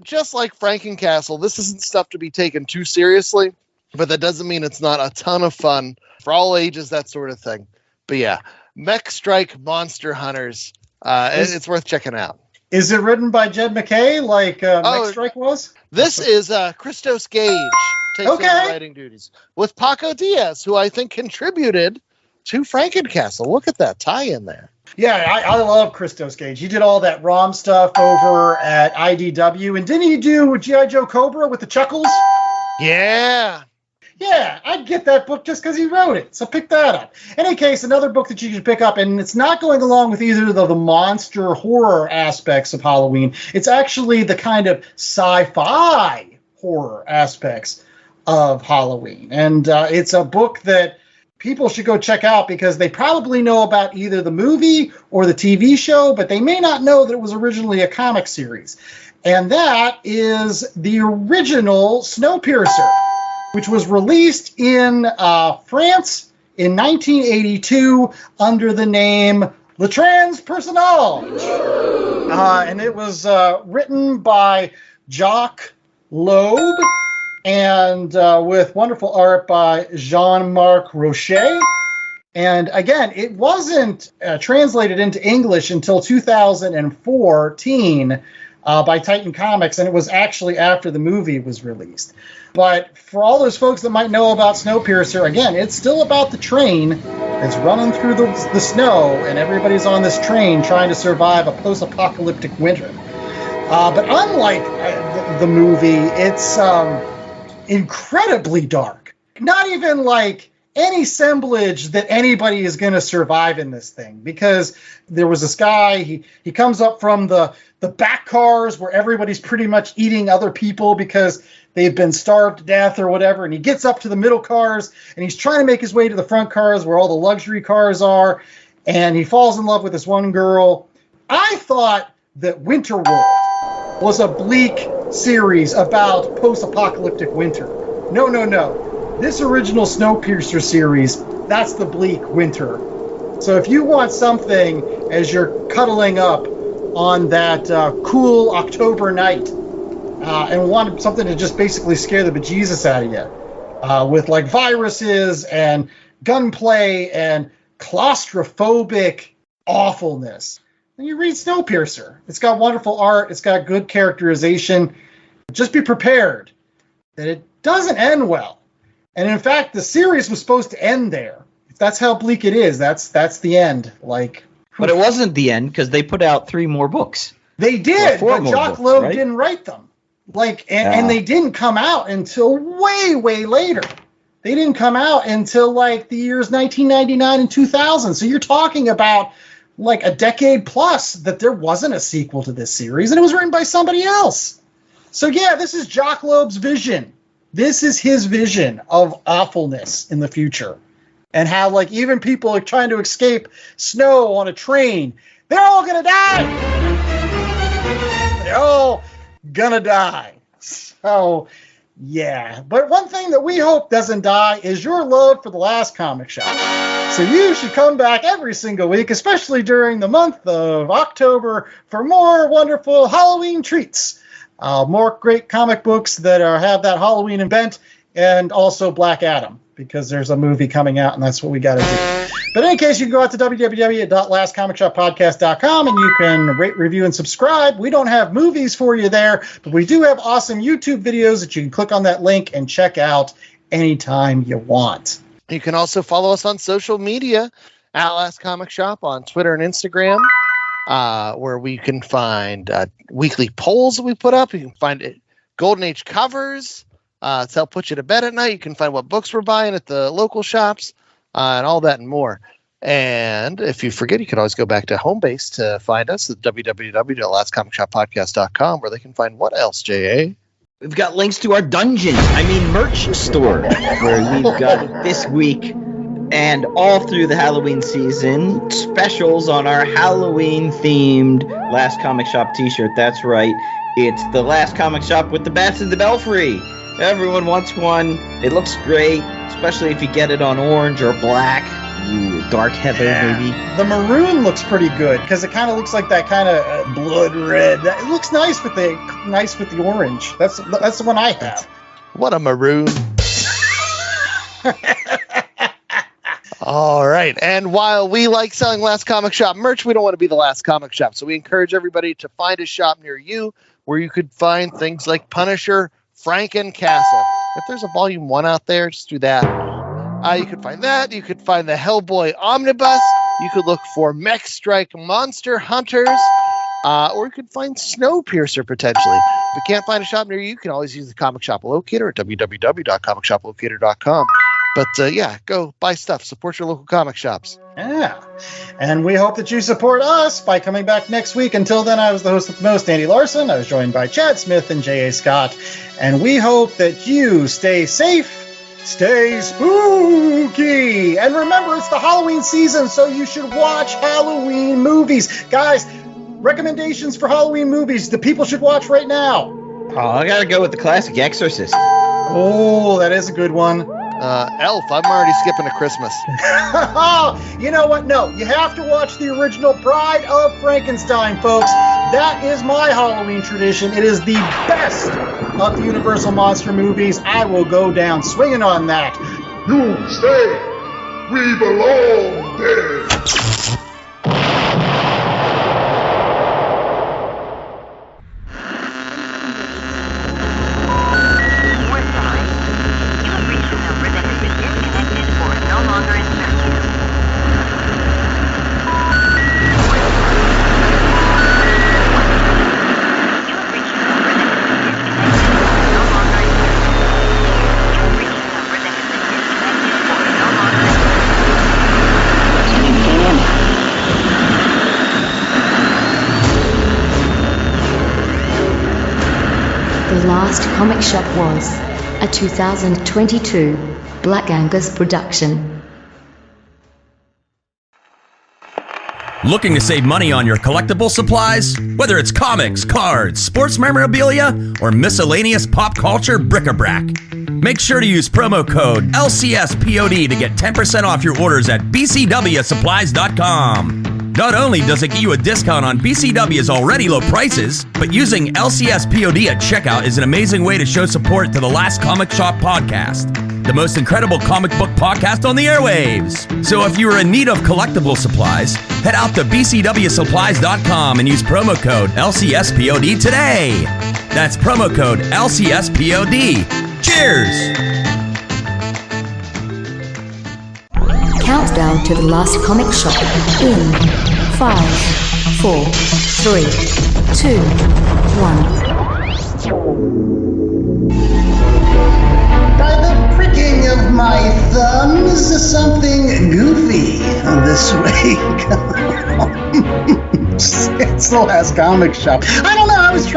Just like FrankenCastle, this isn't stuff to be taken too seriously, but that doesn't mean it's not a ton of fun for all ages, that sort of thing. But yeah, Mech Strike Monster Hunters. It's worth checking out. Is it written by Jed McKay like Mech Strike was? This is Christos Gage takes over writing duties with Paco Diaz, who I think contributed to FrankenCastle. Look at that tie-in there. Yeah, I love Christos Gage. He did all that ROM stuff over at IDW. And didn't he do G.I. Joe Cobra with the Chuckles? Yeah. Yeah, I'd get that book just because he wrote it. So pick that up. In any case, another book that you should pick up, and it's not going along with either of the monster horror aspects of Halloween. It's actually the kind of sci-fi horror aspects of Halloween. And it's a book that people should go check out because they probably know about either the movie or the TV show, but they may not know that it was originally a comic series. And that is the original Snowpiercer, which was released in France in 1982 under the name Le Transpersonnage. And it was written by Jacques Loeb and with wonderful art by Jean-Marc Rocher. And again, it wasn't translated into English until 2014. by Titan Comics, and it was actually after the movie was released. But for all those folks that might know about Snowpiercer, again, it's still about the train that's running through the snow, and everybody's on this train trying to survive a post-apocalyptic winter. But unlike the movie, it's incredibly dark. Not even like any assemblage that anybody is going to survive in this thing, because there was this guy, he comes up from the back cars where everybody's pretty much eating other people because they've been starved to death or whatever, and he gets up to the middle cars, and he's trying to make his way to the front cars where all the luxury cars are, and he falls in love with this one girl. I thought that Winterworld was a bleak series about post-apocalyptic winter. No. This original Snowpiercer series, that's the bleak winter. So if you want something as you're cuddling up on that cool October night and want something to just basically scare the bejesus out of you with like viruses and gunplay and claustrophobic awfulness, then you read Snowpiercer. It's got wonderful art. It's got good characterization. Just be prepared that it doesn't end well. And in fact, the series was supposed to end there. If that's how bleak it is, that's the end. But it wasn't the end, because they put out 3 more books. They did, but Jock Loeb didn't write them. And they didn't come out until way, way later. They didn't come out until like the years 1999 and 2000. So you're talking about like a decade plus that there wasn't a sequel to this series, and it was written by somebody else. So yeah, this is Jock Loeb's vision. This is his vision of awfulness in the future, and how like even people are trying to escape snow on a train, they're all gonna die. They're all gonna die. So yeah, but one thing that we hope doesn't die is your love for the Last Comic Shop. So you should come back every single week, especially during the month of October, for more wonderful Halloween treats. More great comic books that have that Halloween event, and also Black Adam, because there's a movie coming out, and that's what we got to do. But in any case, you can go out to www.lastcomicshoppodcast.com, and you can rate, review, and subscribe. We don't have movies for you there, but we do have awesome YouTube videos that you can click on that link and check out anytime you want. You can also follow us on social media at Last Comic Shop on Twitter and Instagram, where we can find weekly polls that we put up. You can find Golden Age covers to help put you to bed at night. You can find what books we're buying at the local shops, and all that and more. And if you forget, you can always go back to home base to find us at www.lastcomicshoppodcast.com, where they can find what else, J.A.? We've got links to our merch store, where we've got this week and all through the Halloween season specials on our Halloween-themed Last Comic Shop t-shirt. That's right. It's the Last Comic Shop with the bats in the belfry. Everyone wants one. It looks great, especially if you get it on orange or black. Ooh, dark heather, maybe. The maroon looks pretty good, because it kind of looks like that kind of blood red. It looks nice with the orange. That's the one I have. What a maroon. All right. And while we like selling Last Comic Shop merch, we don't want to be the last comic shop. So we encourage everybody to find a shop near you where you could find things like Punisher, FrankenCastle. If there's a volume 1 out there, just do that. You could find that. You could find the Hellboy Omnibus. You could look for Mech Strike Monster Hunters. Or you could find Snowpiercer, potentially. If you can't find a shop near you, you can always use the Comic Shop Locator at www.comicshoplocator.com. But yeah, go buy stuff. Support your local comic shops. Yeah. And we hope that you support us by coming back next week. Until then, I was the host of the most, Andy Larson. I was joined by Chad Smith and J.A. Scott. And we hope that you stay safe, stay spooky. And remember, it's the Halloween season, so you should watch Halloween movies. Guys, recommendations for Halloween movies that people should watch right now. Oh, I gotta go with the classic Exorcist. Oh, that is a good one. Elf, I'm already skipping to Christmas. You know what? No, you have to watch the original Bride of Frankenstein, folks. That is my Halloween tradition. It is the best of the Universal Monster movies. I will go down swinging on that. You stay. We belong there. Last Comic Shop was a 2022 Black Angus production. Looking to save money on your collectible supplies? Whether it's comics, cards, sports memorabilia, or miscellaneous pop culture bric-a-brac, make sure to use promo code LCSPOD to get 10% off your orders at bcwsupplies.com. Not only does it get you a discount on BCW's already low prices, but using LCSPOD at checkout is an amazing way to show support to the Last Comic Shop podcast, the most incredible comic book podcast on the airwaves. So if you are in need of collectible supplies, head out to bcwsupplies.com and use promo code LCSPOD today. That's promo code LCSPOD. Cheers! Countdown to the Last Comic Shop in 5, 4, 3, 2, 1. By the pricking of my thumbs, something goofy this week. It's the Last Comic Shop. I don't know, I was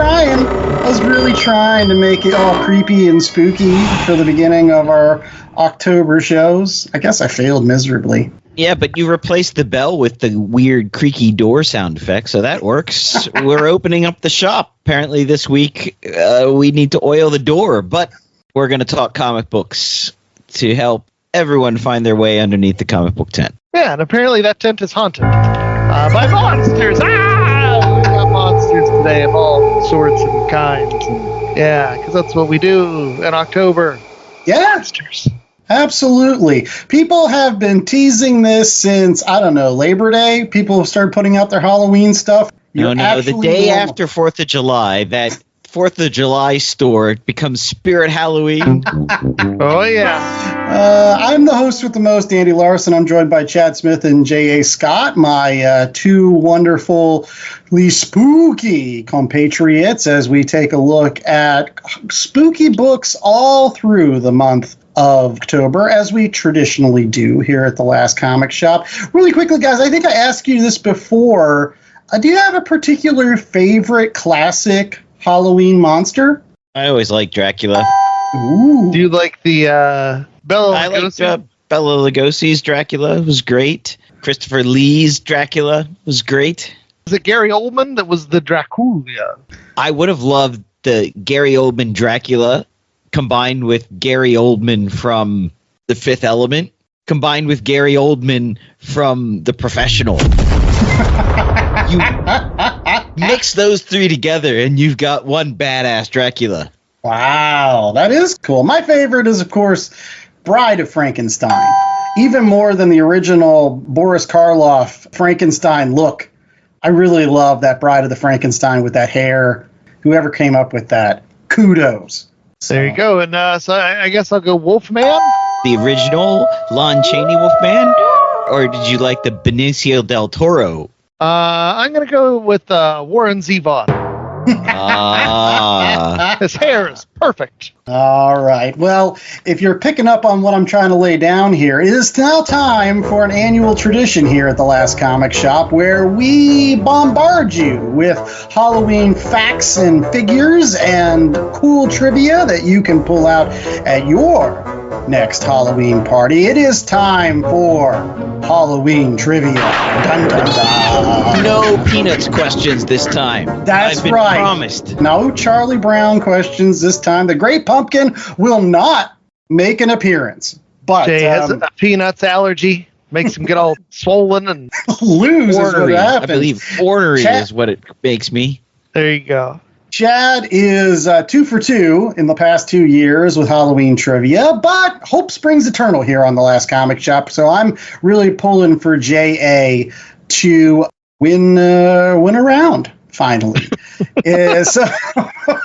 really trying to make it all creepy and spooky for the beginning of our October shows. I guess I failed miserably. Yeah, but you replaced the bell with the weird creaky door sound effect, so that works. We're opening up the shop. Apparently this week we need to oil the door, but we're going to talk comic books to help everyone find their way underneath the comic book tent. Yeah, and apparently that tent is haunted by monsters. We got monsters today of all sorts and kinds. And yeah, because that's what we do in October. Yeah. Monsters. Absolutely. People have been teasing this since, I don't know, Labor Day. People have started putting out their Halloween stuff. No, the day after 4th of July, that 4th of July store becomes Spirit Halloween. Oh, yeah. I'm the host with the most, Andy Larson. I'm joined by Chad Smith and J.A. Scott, my two wonderfully spooky compatriots, as we take a look at spooky books all through the month of October, as we traditionally do here at the Last Comic Shop. Really quickly, guys, I think I asked you this before. Do you have a particular favorite classic Halloween monster? I always like Dracula. Ooh. Do you like the Bela Lugosi? I liked Bela Lugosi's Dracula. It was great. Christopher Lee's Dracula was great. Was it Gary Oldman that was the Dracula? I would have loved the Gary Oldman Dracula combined with Gary Oldman from The Fifth Element, combined with Gary Oldman from The Professional. You mix those three together and you've got one badass Dracula. Wow, that is cool. My favorite is, of course, Bride of Frankenstein. Even more than the original Boris Karloff Frankenstein look. I really love that Bride of the Frankenstein with that hair. Whoever came up with that, kudos. There you go. And so I guess I'll go Wolfman. The original Lon Chaney Wolfman? Or did you like the Benicio del Toro? I'm going to go with Warren Zevon. His hair is perfect. All right. Well, if you're picking up on what I'm trying to lay down here, it is now time for an annual tradition here at the Last Comic Shop where we bombard you with Halloween facts and figures and cool trivia that you can pull out at your next Halloween party. It is time for Halloween trivia. Dun, dun, dun. No Peanuts questions this time. That's I've been right. Promised. No Charlie Brown questions this time. The Great Pumpkin will not make an appearance. But Jay has a peanuts allergy. Makes him get all swollen and lose. Ornery. Is what happens. I believe ornery is what it makes me. There you go. Chad is 2 for 2 in the past 2 years with Halloween trivia, but hope springs eternal here on the Last Comic Shop. So I'm really pulling for J.A. to win around finally. So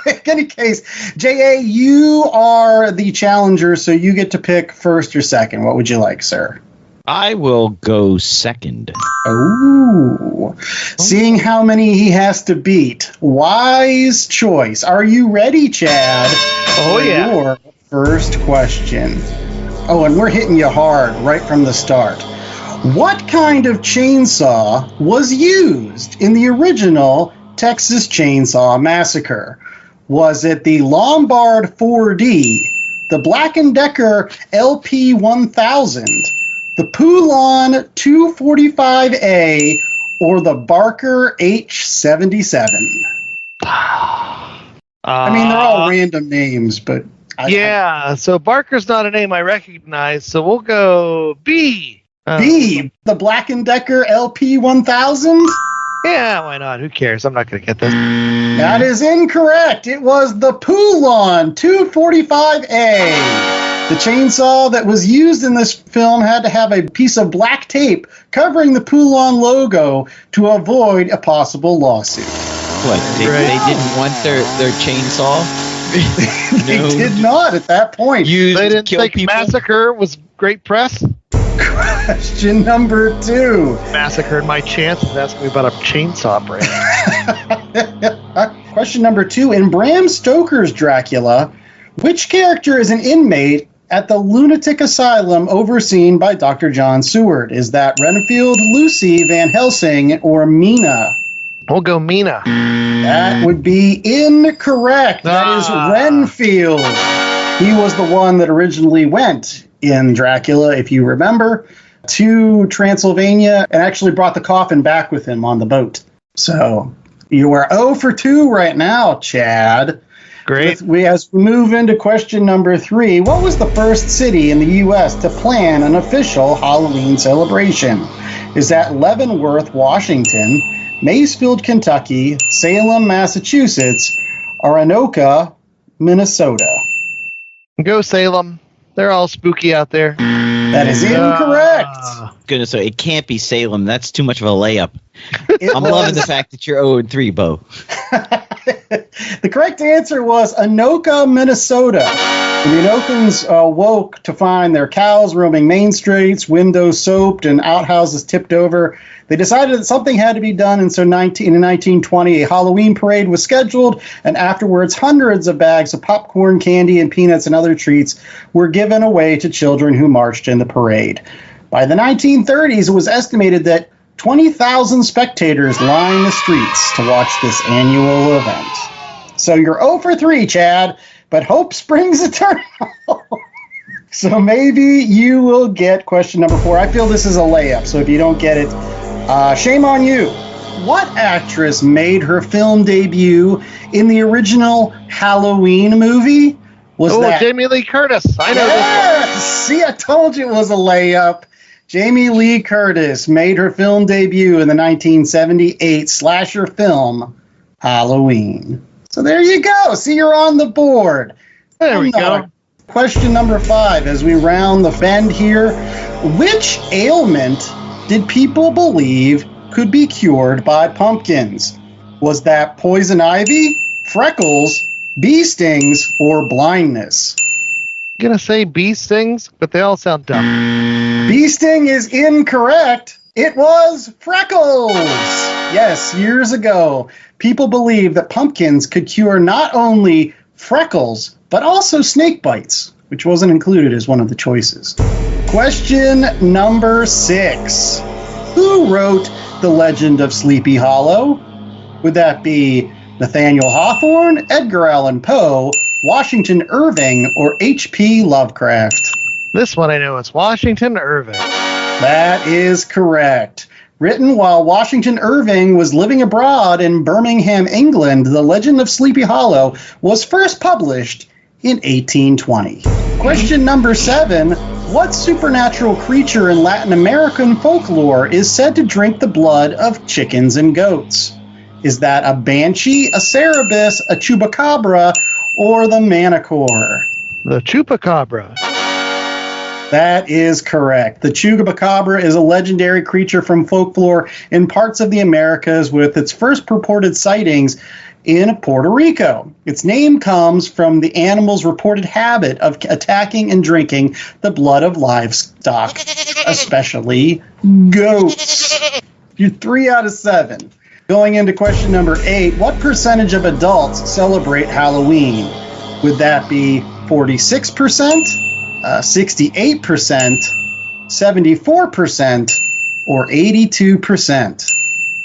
in any case, J.A., you are the challenger, so you get to pick first or second. What would you like, sir? I will go second. Ooh. Seeing how many he has to beat. Wise choice. Are you ready, Chad? Oh, yeah. Your first question. Oh, and we're hitting you hard right from the start. What kind of chainsaw was used in the original Texas Chainsaw Massacre? Was it the Lombard 4D, the Black & Decker LP 1000, the Poulon 245A, or the Barker H77? I mean, they're all random names, but... So Barker's not a name I recognize, so we'll go B. B, the Black & Decker LP 1000? Yeah, why not? Who cares? I'm not going to get this. That is incorrect. It was the Poulon 245A. The chainsaw that was used in this film had to have a piece of black tape covering the Poulon logo to avoid a possible lawsuit. What? They didn't want their chainsaw? They did not at that point. They didn't think Massacre was great press? Question number 2. Massacred my chances of asking me about a chainsaw brand. Question number 2. In Bram Stoker's Dracula, which character is an inmate at the lunatic asylum overseen by Dr. John Seward? Is that Renfield, Lucy, Van Helsing, or Mina? We'll go Mina. That would be incorrect. That is Renfield. He was the one that originally went in Dracula, if you remember, to Transylvania and actually brought the coffin back with him on the boat. So you are 0 for 2 right now, Chad. Great. As we move into question number 3, what was the first city in the U.S. to plan an official Halloween celebration? Is that Leavenworth, Washington, Maysfield, Kentucky, Salem, Massachusetts, or Anoka, Minnesota? Go Salem. They're all spooky out there. That is incorrect. Goodness, so it can't be Salem. That's too much of a layup. I'm loving the fact that you're 0-3, Bo. The correct answer was Anoka, Minnesota. When the Anokans woke to find their cows roaming main streets, windows soaped, and outhouses tipped over, they decided that something had to be done, and so in 1920, a Halloween parade was scheduled, and afterwards, hundreds of bags of popcorn, candy, and peanuts and other treats were given away to children who marched in the parade. By the 1930s, it was estimated that 20,000 spectators lined the streets to watch this annual event. So you're 0 for 3, Chad, but hope springs eternal. So maybe you will get question number 4. I feel this is a layup, so if you don't get it, shame on you. What actress made her film debut in the original Halloween movie? Was that Jamie Lee Curtis. I know this. See, I told you it was a layup. Jamie Lee Curtis made her film debut in the 1978 slasher film Halloween. So there you go. See, you're on the board. There we go. Question number 5 as we round the bend here. Which ailment did people believe could be cured by pumpkins? Was that poison ivy, freckles, bee stings, or blindness? I'm going to say bee stings, but they all sound dumb. Bee sting is incorrect. It was freckles. Yes, years ago, people believed that pumpkins could cure not only freckles, but also snake bites, which wasn't included as one of the choices. Question number 6. Who wrote The Legend of Sleepy Hollow? Would that be Nathaniel Hawthorne, Edgar Allan Poe, Washington Irving, or H.P. Lovecraft? This one I know. It's Washington Irving. That is correct. Written while Washington Irving was living abroad in Birmingham, England, The Legend of Sleepy Hollow was first published in 1820. Question number 7. What supernatural creature in Latin American folklore is said to drink the blood of chickens and goats? Is that a banshee, a Cerberus, a chupacabra, or the Manticore? The chupacabra. That is correct. The chupacabra is a legendary creature from folklore in parts of the Americas with its first purported sightings in Puerto Rico. Its name comes from the animal's reported habit of attacking and drinking the blood of livestock, especially goats. You're 3 out of 7. Going into question number 8, what percentage of adults celebrate Halloween? Would that be 46%, 68%, 74%, or 82%?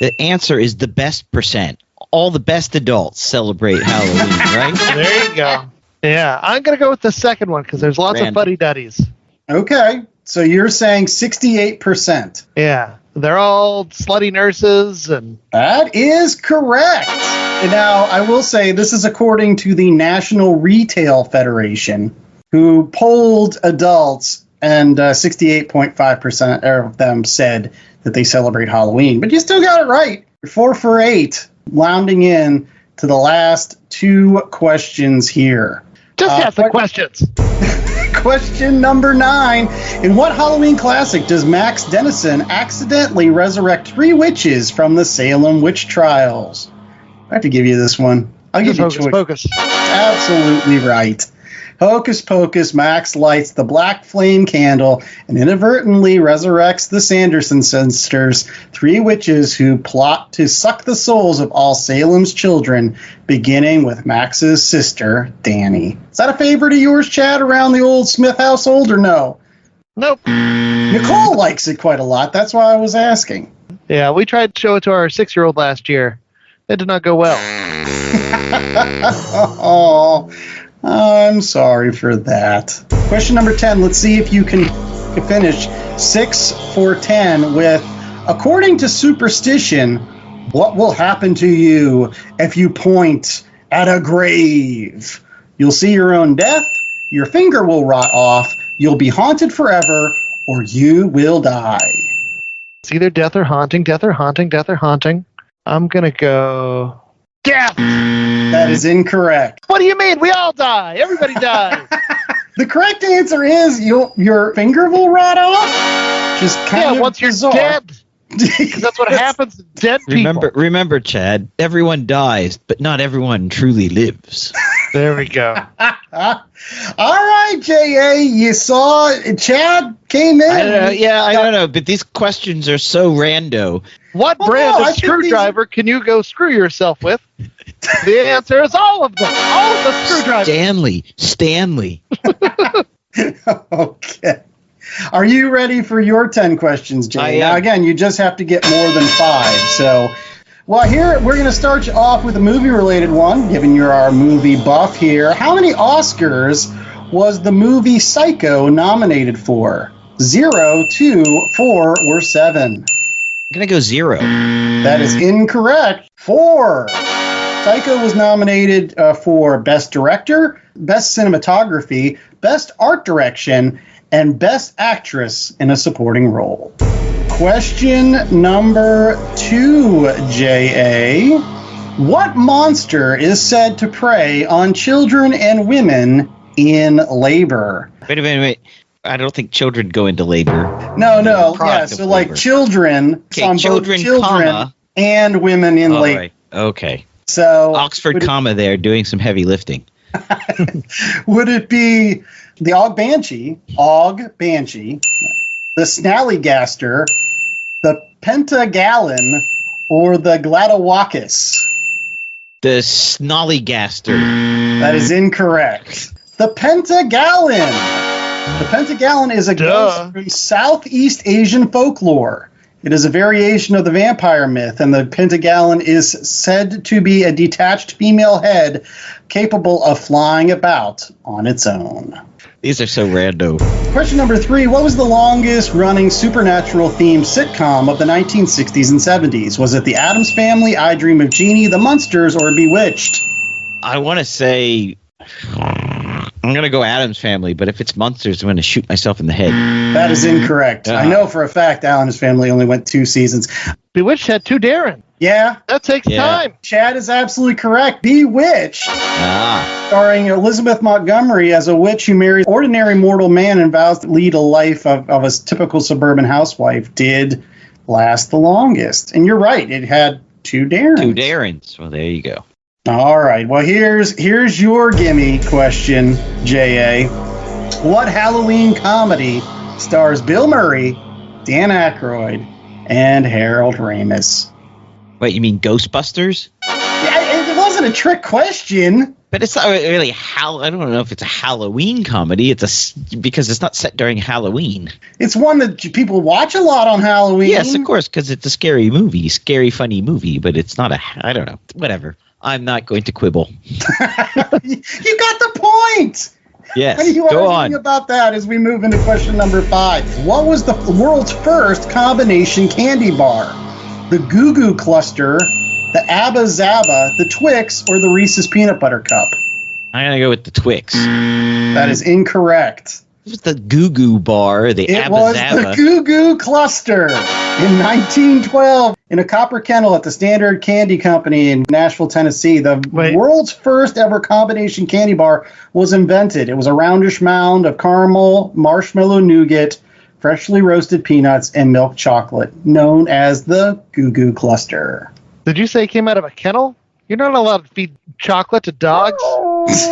The answer is the best percent. all the best adults celebrate Halloween, right? There you go. Yeah, I'm going to go with the second one because there's lots of fuddy-duddies. Okay, so you're saying 68%. Yeah, they're all slutty nurses. And that is correct. And now, I will say, this is according to the National Retail Federation, who polled adults, and 68.5% of them said that they celebrate Halloween. But you still got it right. You're 4 for 8, rounding in to the last 2 questions here. Just ask the questions. Question number 9. In what Halloween classic does Max Dennison accidentally resurrect 3 witches from the Salem witch trials? I have to give you this one. I'll give you a choice. Focus. Absolutely right. Hocus Pocus, Max lights the black flame candle and inadvertently resurrects the Sanderson sisters, 3 witches who plot to suck the souls of all Salem's children, beginning with Max's sister, Danny. Is that a favorite of yours, Chad, around the old Smith household, or no? Nope. Nicole likes it quite a lot. That's why I was asking. Yeah, we tried to show it to our 6-year-old last year. It did not go well. Oh, I'm sorry for that. Question number 10. Let's see if you can finish 6 for 10 with, according to superstition, what will happen to you if you point at a grave? You'll see your own death, your finger will rot off, you'll be haunted forever, or you will die. It's either death or haunting, death or haunting, death or haunting. I'm going to go death. That is incorrect. What do you mean? We all die. Everybody dies. The correct answer is your finger will rot off. Just kind of once bizarre. You're dead. Because that's what happens to dead people. Remember, Chad, everyone dies, but not everyone truly lives. There we go. All right, J.A., you saw Chad came in. I don't know, but these questions are so rando. What brand of screwdriver can you go screw yourself with? The answer is all of them. All of the screwdrivers. Stanley. Okay. Are you ready for your 10 questions, Jay? Now, again, you just have to get more than 5. So, well, here, we're going to start you off with a movie-related one, given you're our movie buff here. How many Oscars was the movie Psycho nominated for? 0, 2, 4, or 7? I'm going to go 0. That is incorrect. 4. Psycho was nominated for Best Director, Best Cinematography, Best Art Direction, and Best Actress in a Supporting Role. Question number 2, J.A. What monster is said to prey on children and women in labor? Wait a minute. I don't think children go into labor. No. Yeah, so like children, children, comma, and women in labor. Right. Okay. So Oxford comma there, doing some heavy lifting. Would it be the Og Banshee, the Snallygaster, the Pentagallon, or the Gladowakis? The Snollygaster. That is incorrect. The Pentagallon. The Pentagallon is a ghost from Southeast Asian folklore. It is a variation of the vampire myth, and the Pentagallon is said to be a detached female head capable of flying about on its own. These are so rando. Question number 3. What was the longest-running supernatural-themed sitcom of the 1960s and 70s? Was it The Addams Family, I Dream of Jeannie, The Munsters, or Bewitched? I want to say... I'm going to go Addams Family, but if it's Munsters, I'm going to shoot myself in the head. That is incorrect. I know for a fact Addams Family only went 2 seasons. Bewitched had 2 Darren. Yeah. That takes time. Chad is absolutely correct. Bewitched, starring Elizabeth Montgomery as a witch who marries an ordinary mortal man and vows to lead a life of a typical suburban housewife, did last the longest. And you're right. It had 2 Darrens. 2 Darrens. Well, there you go. All right. Well, here's your gimme question, J.A. What Halloween comedy stars Bill Murray, Dan Aykroyd, and Harold Ramis? Wait, you mean Ghostbusters? Yeah, it wasn't a trick question. But it's not really I don't know if it's a Halloween comedy. Because it's not set during Halloween. It's one that people watch a lot on Halloween. Yes, of course, because it's a scary, funny movie. But it's not I don't know. Whatever. I'm not going to quibble. You got the point. Yes. What are you go arguing on about that as we move into question number 5? What was the world's first combination candy bar? The Goo Goo Cluster, the Abba Zaba, the Twix, or the Reese's Peanut Butter Cup? I'm going to go with the Twix. That is incorrect. It was the Goo Goo Bar, the Abba It was Zaba. the Goo Goo Cluster in 1912 in a copper kennel at the Standard Candy Company in Nashville, Tennessee. The world's first ever combination candy bar was invented. It was a roundish mound of caramel, marshmallow nougat, freshly roasted peanuts, and milk chocolate, known as the Goo Goo Cluster. Did you say it came out of a kennel? You're not allowed to feed chocolate to dogs.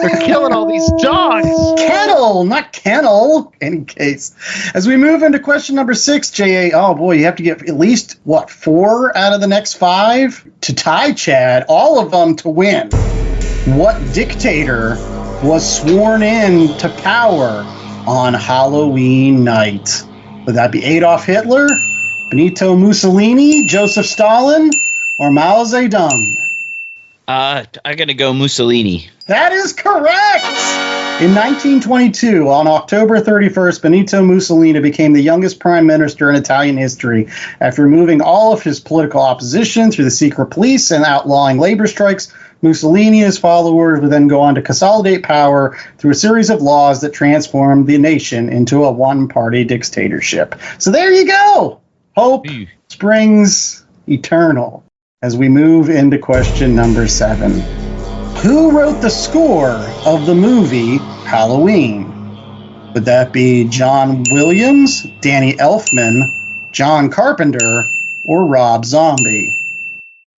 They're killing all these dogs. Kennel, not kennel. Any case. As we move into question number 6, J.A., oh boy, you have to get at least, 4 out of the next 5 to tie Chad, all of them to win. What dictator was sworn in to power on Halloween night? Would that be Adolf Hitler, Benito Mussolini, Joseph Stalin, or Mao Zedong? I'm going to go Mussolini. That is correct! In 1922, on October 31st, Benito Mussolini became the youngest prime minister in Italian history. After removing all of his political opposition through the secret police and outlawing labor strikes, Mussolini and his followers would then go on to consolidate power through a series of laws that transformed the nation into a one-party dictatorship. So there you go! Hope springs eternal. As we move into question number 7. Who wrote the score of the movie Halloween? Would that be John Williams, Danny Elfman, John Carpenter, or Rob Zombie?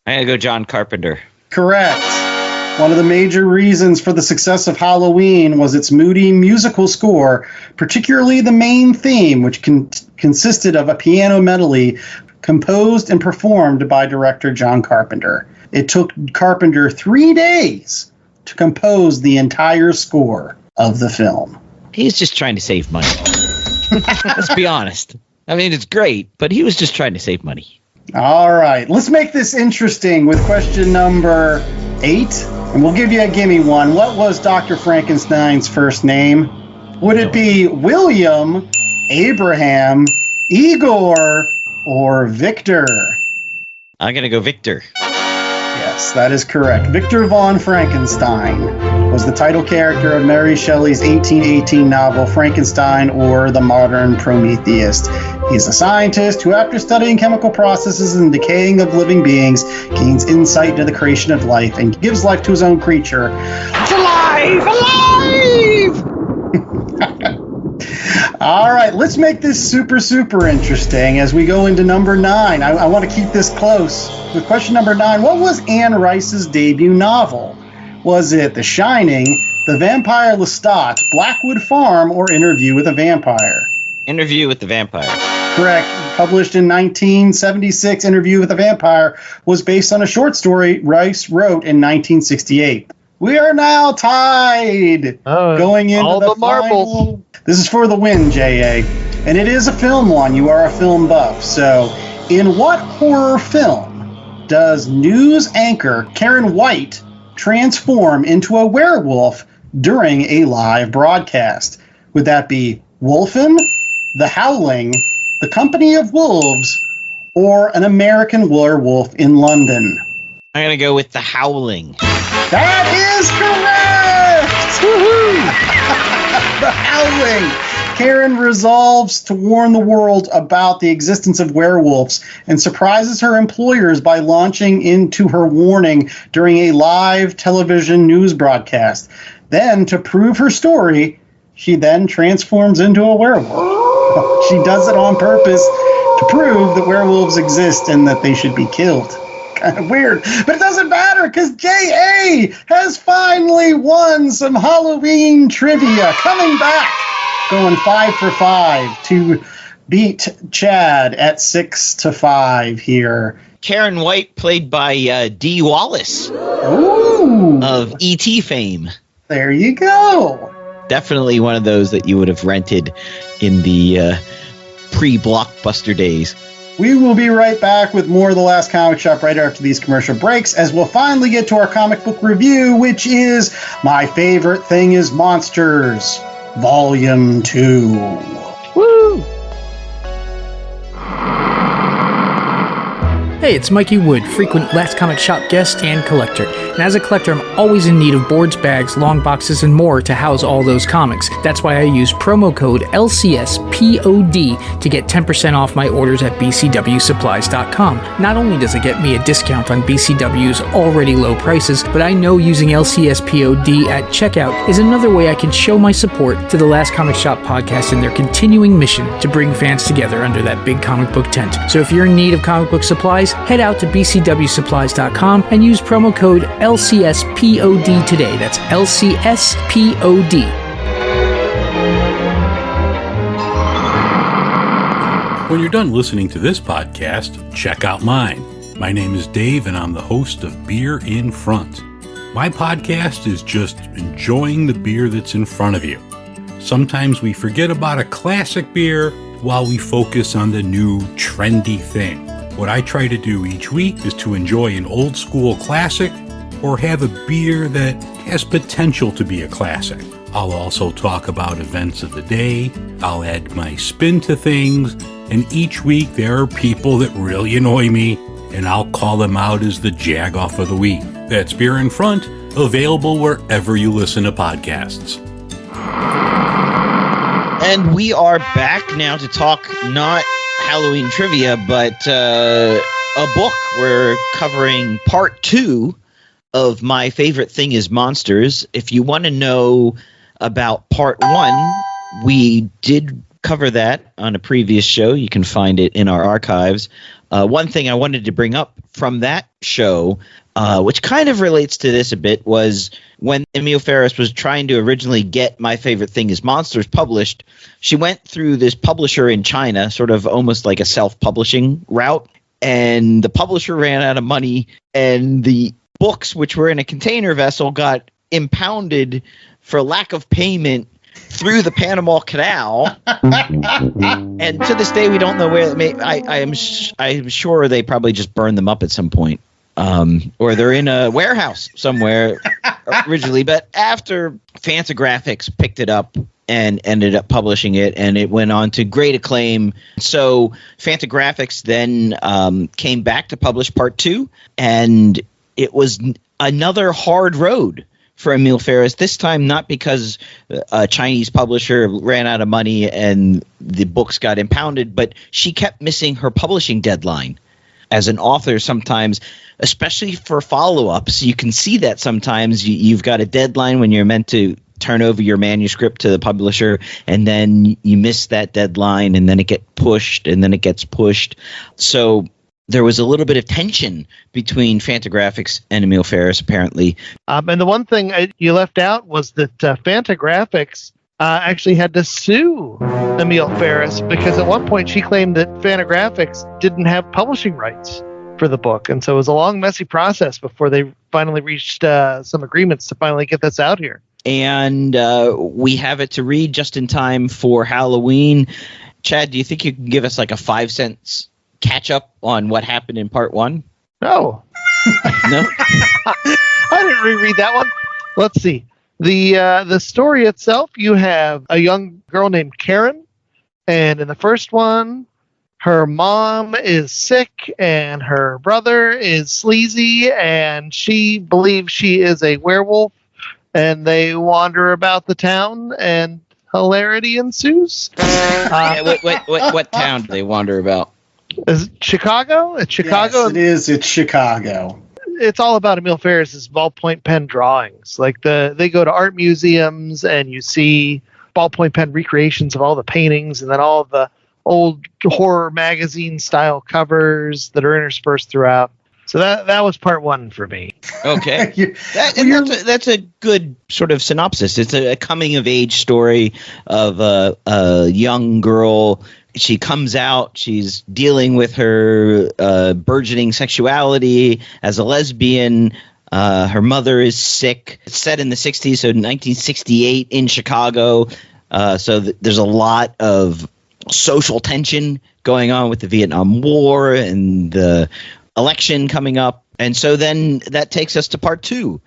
I'm going to go John Carpenter. Correct. One of the major reasons for the success of Halloween was its moody musical score, particularly the main theme, which consisted of a piano medley composed and performed by director John Carpenter. It took Carpenter 3 days to compose the entire score of the film. He's just trying to save money. Let's be honest. I mean, it's great, but he was just trying to save money. All right, let's make this interesting with question number 8, and we'll give you a gimme one. What was Dr. Frankenstein's first name? Would it be William, Abraham, Igor, or Victor? I'm going to go Victor. Yes, that is correct. Victor von Frankenstein was the title character of Mary Shelley's 1818 novel Frankenstein, or the Modern Prometheus. He's a scientist who, after studying chemical processes and decaying of living beings, gains insight into the creation of life and gives life to his own creature. Alive! Alive! All right, let's make this super, super interesting as we go into number 9. I want to keep this close. With question number 9, what was Anne Rice's debut novel? Was it The Shining, The Vampire Lestat, Blackwood Farm, or Interview with a Vampire? Interview with the Vampire. Correct. Published in 1976, Interview with a Vampire was based on a short story Rice wrote in 1968. We are now tied. Going into all the marbles. Final. This is for the win, J.A. And it is a film one. You are a film buff. So, in what horror film does news anchor Karen White transform into a werewolf during a live broadcast? Would that be Wolfen, The Howling, The Company of Wolves, or An American Werewolf in London? I'm going to go with The Howling. That is correct! Woohoo! The Howling! Karen resolves to warn the world about the existence of werewolves and surprises her employers by launching into her warning during a live television news broadcast. Then, to prove her story, she then transforms into a werewolf. She does it on purpose to prove that werewolves exist and that they should be killed. Kind of weird, but it doesn't matter because J.A. has finally won some Halloween trivia. Coming back, going 5 for 5 to beat Chad at 6-5 here Karen White, played by Dee Wallace of E.T. fame. There you go. Definitely one of those that you would have rented in the pre-Blockbuster days. We will be right back with more of The Last Comic Shop right after these commercial breaks, as we'll finally get to our comic book review, which is My Favorite Thing is Monsters, Volume 2. Woo! Hey, it's Mikey Wood, frequent Last Comic Shop guest and collector. And as a collector, I'm always in need of boards, bags, long boxes, and more to house all those comics. That's why I use promo code LCSPOD to get 10% off my orders at BCWSupplies.com. Not only does it get me a discount on BCW's already low prices, but I know using LCSPOD at checkout is another way I can show my support to the Last Comic Shop podcast and their continuing mission to bring fans together under that big comic book tent. So if you're in need of comic book supplies, head out to BCWSupplies.com and use promo code LCSPOD today. That's LCSPOD. When you're done listening to this podcast, check out mine. My name is Dave, and I'm the host of Beer in Front. My podcast is just enjoying the beer that's in front of you. Sometimes we forget about a classic beer while we focus on the new trendy thing. What I try to do each week is to enjoy an old school classic or have a beer that has potential to be a classic. I'll also talk about events of the day, I'll add my spin to things, and each week there are people that really annoy me, and I'll call them out as the jag-off of the week. That's Beer in Front, available wherever you listen to podcasts. And we are back now to talk not Halloween trivia, but a book. We're covering part 2 of My Favorite Thing is Monsters. If you want to know about part 1, we did cover that on a previous show. You can find it in our archives. One thing I wanted to bring up from that show, which kind of relates to this a bit, was when Emile Ferris was trying to originally get My Favorite Thing is Monsters published, she went through this publisher in China, sort of almost like a self-publishing route, and the publisher ran out of money, and the books, which were in a container vessel, got impounded for lack of payment through the Panama Canal. And to this day, we don't know where. I'm sure they probably just burned them up at some point, or they're in a warehouse somewhere originally. But after Fantagraphics picked it up and ended up publishing it, and it went on to great acclaim. So Fantagraphics then came back to publish part 2, and it was another hard road for Emile Ferris, this time not because a Chinese publisher ran out of money and the books got impounded, but she kept missing her publishing deadline. As an author, sometimes, especially for follow-ups, you can see that sometimes you've got a deadline when you're meant to turn over your manuscript to the publisher, and then you miss that deadline, and then it gets pushed, and then it gets pushed. So there was a little bit of tension between Fantagraphics and Emile Ferris, apparently. And the one thing you left out was that Fantagraphics actually had to sue Emile Ferris because at one point she claimed that Fantagraphics didn't have publishing rights for the book. And so it was a long, messy process before they finally reached some agreements to finally get this out here. And we have it to read just in time for Halloween. Chad, do you think you can give us like a 5 cents catch up on what happened in part 1? No. No? I didn't reread that one. Let's see. The story itself, you have a young girl named Karen, and in the first one, her mom is sick and her brother is sleazy, and she believes she is a werewolf, and they wander about the town, and hilarity ensues. What town do they wander about? Is it Chicago? It's Chicago. Yes, it is. It's Chicago. It's all about Emile Ferris's ballpoint pen drawings. Like they go to art museums and you see ballpoint pen recreations of all the paintings, and then all of the old horror magazine style covers that are interspersed throughout. So that was part one for me. Okay. That's a good sort of synopsis. It's a coming of age story of a young girl. She comes out. She's dealing with her burgeoning sexuality as a lesbian. Her mother is sick. It's set in the 60s, so 1968 in Chicago. There's a lot of social tension going on with the Vietnam War and the election coming up. And so then that takes us to part two.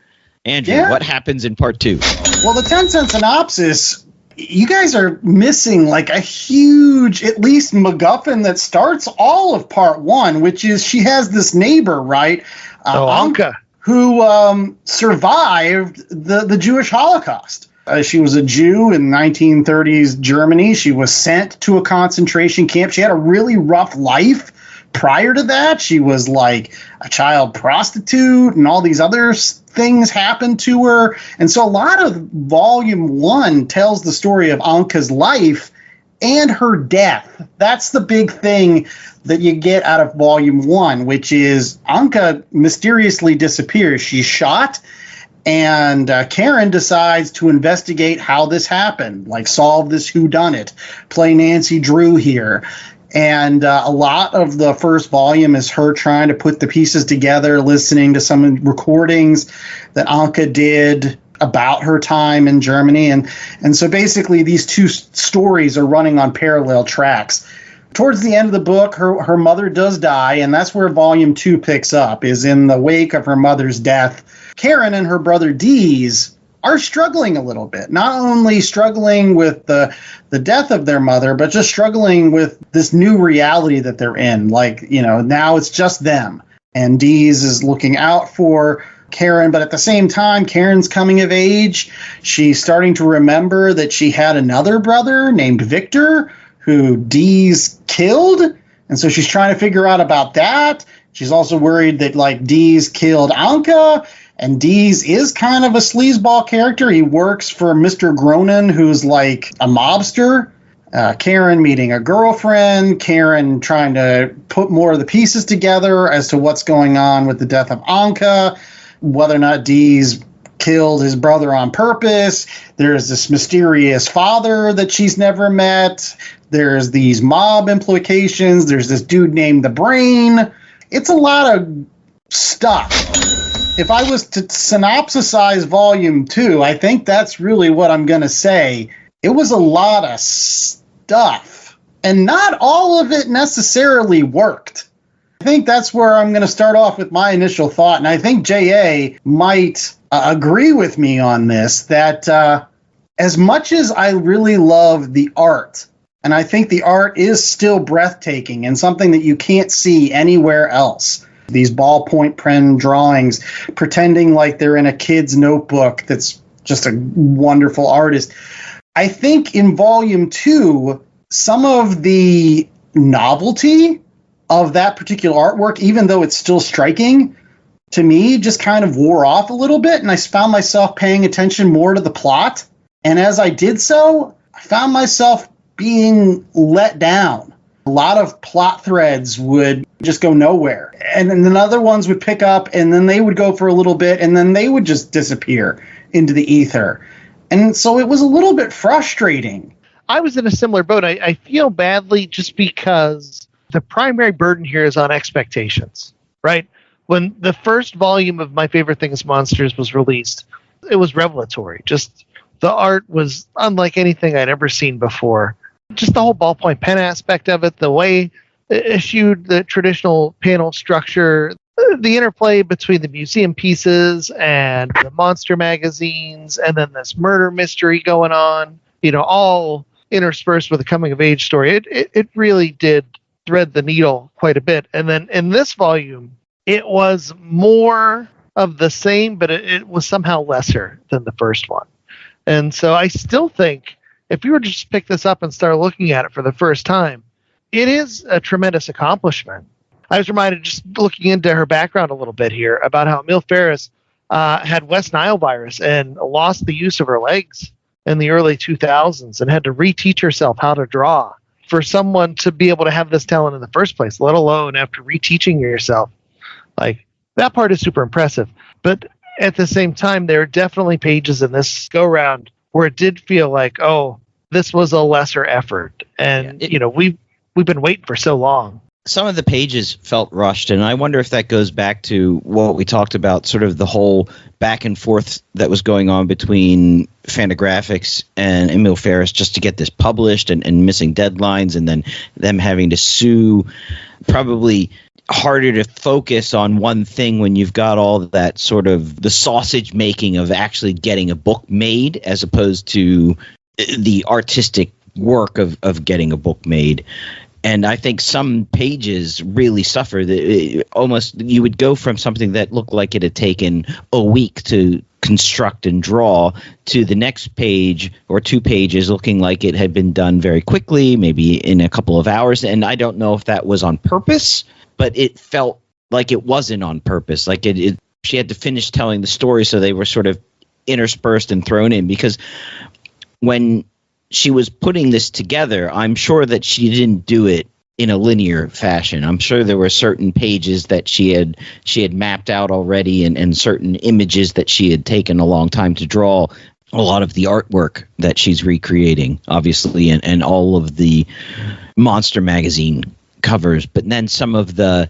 Andrew, what happens in part two? Well, the 10-cent synopsis, you guys are missing like a huge, at least MacGuffin that starts all of part one, which is she has this neighbor, right? Anka. Who survived the Jewish Holocaust. She was a Jew in 1930s Germany. She was sent to a concentration camp. She had a really rough life. Prior to that, she was like a child prostitute and all these other things happened to her. And so a lot of volume one tells the story of Anka's life and her death. That's the big thing that you get out of volume one, which is Anka mysteriously disappears. She's shot, and Karen decides to investigate how this happened, like solve this whodunit, play Nancy Drew here. And a lot of the first volume is her trying to put the pieces together, listening to some recordings that Anka did about her time in Germany. And so basically these two stories are running on parallel tracks. Towards the end of the book, her mother does die, and that's where volume two picks up, is in the wake of her mother's death. Karen and her brother Dees are struggling a little bit, not only struggling with the death of their mother, but just struggling with this new reality that they're in. Like, now it's just them. And Dees is looking out for Karen, but at the same time, Karen's coming of age. She's starting to remember that she had another brother named Victor who Dees killed. And so she's trying to figure out about that. She's also worried that Dees killed Anka. And Dees is kind of a sleazeball character. He works for Mr. Gronin, who's like a mobster. Karen meeting a girlfriend. Karen trying to put more of the pieces together as to what's going on with the death of Anka. Whether or not Dees killed his brother on purpose. There's this mysterious father that she's never met. There's these mob implications. There's this dude named the Brain. It's a lot of stuff. If I was to synopsisize volume two, I think that's really what I'm going to say. It was a lot of stuff, and not all of it necessarily worked. I think that's where I'm going to start off with my initial thought, and I think J.A. might agree with me on this, that as much as I really love the art, and I think the art is still breathtaking and something that you can't see anywhere else, these ballpoint pen drawings, pretending like they're in a kid's notebook that's just a wonderful artist. I think in volume two, some of the novelty of that particular artwork, even though it's still striking, to me just kind of wore off a little bit, and I found myself paying attention more to the plot. And as I did so, I found myself being let down. A lot of plot threads would just go nowhere. And then other ones would pick up, and then they would go for a little bit, and then they would just disappear into the ether. And so it was a little bit frustrating. I was in a similar boat. I feel badly just because the primary burden here is on expectations, right? When the first volume of My Favorite Things Monsters was released, it was revelatory. Just the art was unlike anything I'd ever seen before. Just the whole ballpoint pen aspect of it, the way it issued the traditional panel structure, the interplay between the museum pieces and the monster magazines, and then this murder mystery going on, all interspersed with a coming of age story. It really did thread the needle quite a bit. And then in this volume, it was more of the same, but it was somehow lesser than the first one. And so I still think if you were to just pick this up and start looking at it for the first time, it is a tremendous accomplishment. I was reminded, just looking into her background a little bit here, about how Emile Ferris had West Nile virus and lost the use of her legs in the early 2000s and had to reteach herself how to draw. For someone to be able to have this talent in the first place, let alone after reteaching yourself, That part is super impressive. But at the same time, there are definitely pages in this go-round where it did feel like, oh, this was a lesser effort. And, we've been waiting for so long. Some of the pages felt rushed, and I wonder if that goes back to what we talked about, sort of the whole back and forth that was going on between Fantagraphics and Emil Ferris just to get this published and missing deadlines, and then them having to sue. Probably harder to focus on one thing when you've got all that sort of the sausage making of actually getting a book made as opposed to the artistic work of getting a book made. And I think some pages really suffer. Almost you would go from something that looked like it had taken a week to construct and draw to the next page or 2 pages looking like it had been done very quickly, maybe in a couple of hours. And I don't know if that was on purpose, but it felt like it wasn't on purpose. Like she had to finish telling the story, so they were sort of interspersed and thrown in. Because when she was putting this together, I'm sure that she didn't do it in a linear fashion. I'm sure there were certain pages that she had mapped out already and certain images that she had taken a long time to draw. A lot of the artwork that she's recreating, obviously, and all of the Monster Magazine covers. But then some of the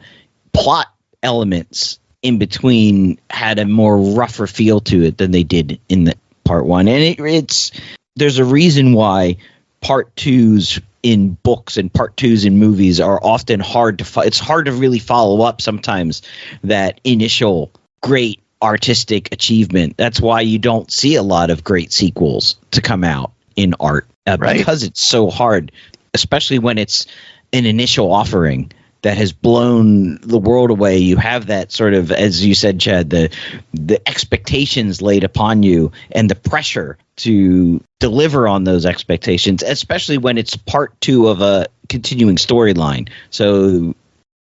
plot elements in between had a more rougher feel to it than they did in the part 1. And there's a reason why part 2s in books and part 2s in movies are often hard to it's hard to really follow up sometimes that initial great artistic achievement. That's why you don't see a lot of great sequels to come out in art, right? Because it's so hard, especially when it's an initial offering that has blown the world away. You have that sort of, as you said, Chad, the expectations laid upon you and the pressure to deliver on those expectations, especially when it's part 2 of a continuing storyline. So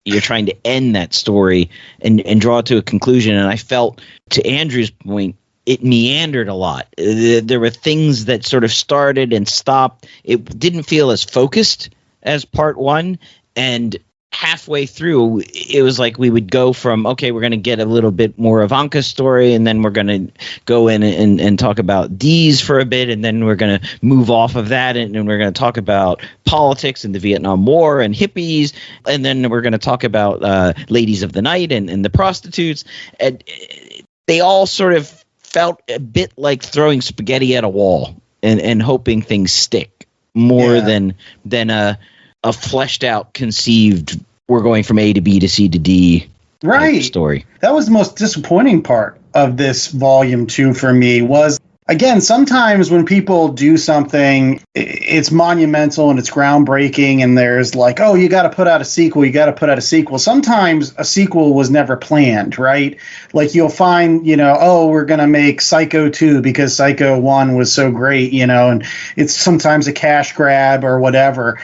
you're trying to end that story and draw it to a conclusion. And I felt, to Andrew's point, it meandered a lot. There were things that sort of started and stopped. It didn't feel as focused as part 1. And halfway through, it was like we would go from, okay, we're going to get a little bit more Ivanka's story, and then we're going to go in and talk about Dee's for a bit, and then we're going to move off of that, and we're going to talk about politics and the Vietnam War and hippies, and then we're going to talk about ladies of the night and the prostitutes. And they all sort of felt a bit like throwing spaghetti at a wall and hoping things stick more than a fleshed out, conceived, we're going from A to B to C to D story. That was the most disappointing part of this volume 2 for me. Was, again, sometimes when people do something, it's monumental and it's groundbreaking, and there's like, oh, you got to put out a sequel. Sometimes a sequel was never planned, right? Like you'll find, oh, we're going to make Psycho 2 because Psycho 1 was so great, and it's sometimes a cash grab or whatever.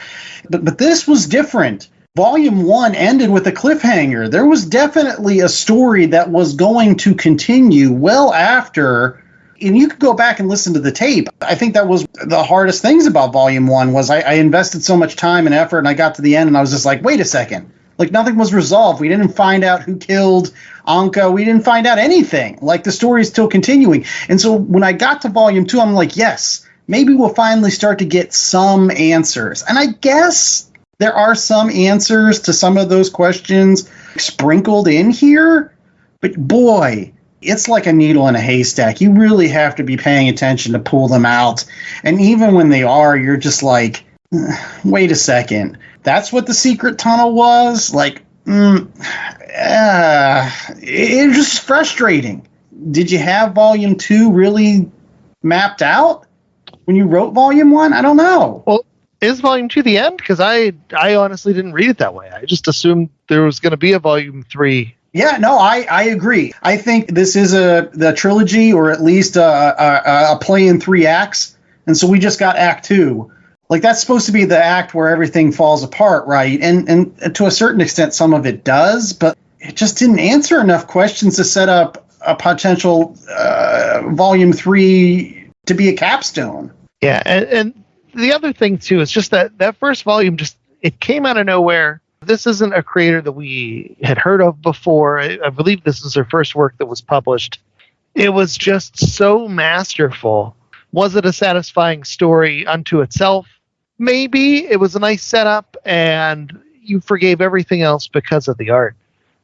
But this was different. Volume 1 ended with a cliffhanger. There was definitely a story that was going to continue well after. And you could go back and listen to the tape. I think that was the hardest things about Volume 1 was I invested so much time and effort, and I got to the end and I was just like, wait a second. Like, nothing was resolved. We didn't find out who killed Anka. We didn't find out anything. Like, the story is still continuing. And so when I got to Volume 2, I'm like, yes, maybe we'll finally start to get some answers. And I guess there are some answers to some of those questions sprinkled in here. But boy, it's like a needle in a haystack. You really have to be paying attention to pull them out. And even when they are, you're just like, wait a second. That's what the secret tunnel was? Like, it's just frustrating. Did you have Volume 2 really mapped out when you wrote Volume 1? I don't know. Well, is Volume 2 the end? Because I honestly didn't read it that way. I just assumed there was going to be a Volume 3. Yeah, no, I agree. I think this is the trilogy, or at least a play in 3 acts. And so we just got Act 2. Like, that's supposed to be the act where everything falls apart, right? And to a certain extent, some of it does, but it just didn't answer enough questions to set up a potential Volume 3 to be a capstone. Yeah, and the other thing, too, is just that first volume, it came out of nowhere. This isn't a creator that we had heard of before. I believe this is her first work that was published. It was just so masterful. Was it a satisfying story unto itself? Maybe. It was a nice setup, and you forgave everything else because of the art.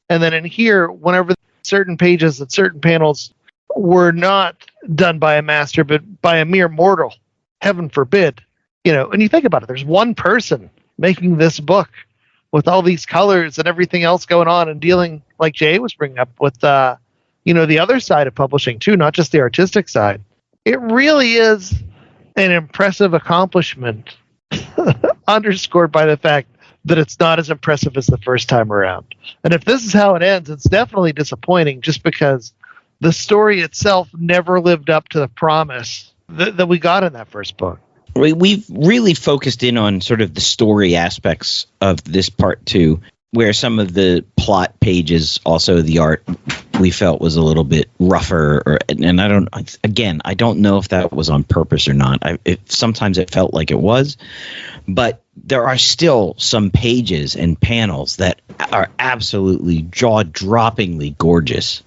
And then in here, whenever certain pages and certain panels were not done by a master, but by a mere mortal, heaven forbid, and you think about it, there's one person making this book with all these colors and everything else going on and dealing, like Jay was bringing up, with the other side of publishing too, not just the artistic side. It really is an impressive accomplishment, underscored by the fact that it's not as impressive as the first time around. And if this is how it ends, it's definitely disappointing, just because the story itself never lived up to the promise that we got in that first book. We've really focused in on sort of the story aspects of this part two, where some of the plot pages, also the art, we felt was a little bit rougher. And I don't know if that was on purpose or not. Sometimes it felt like it was, but there are still some pages and panels that are absolutely jaw-droppingly gorgeous.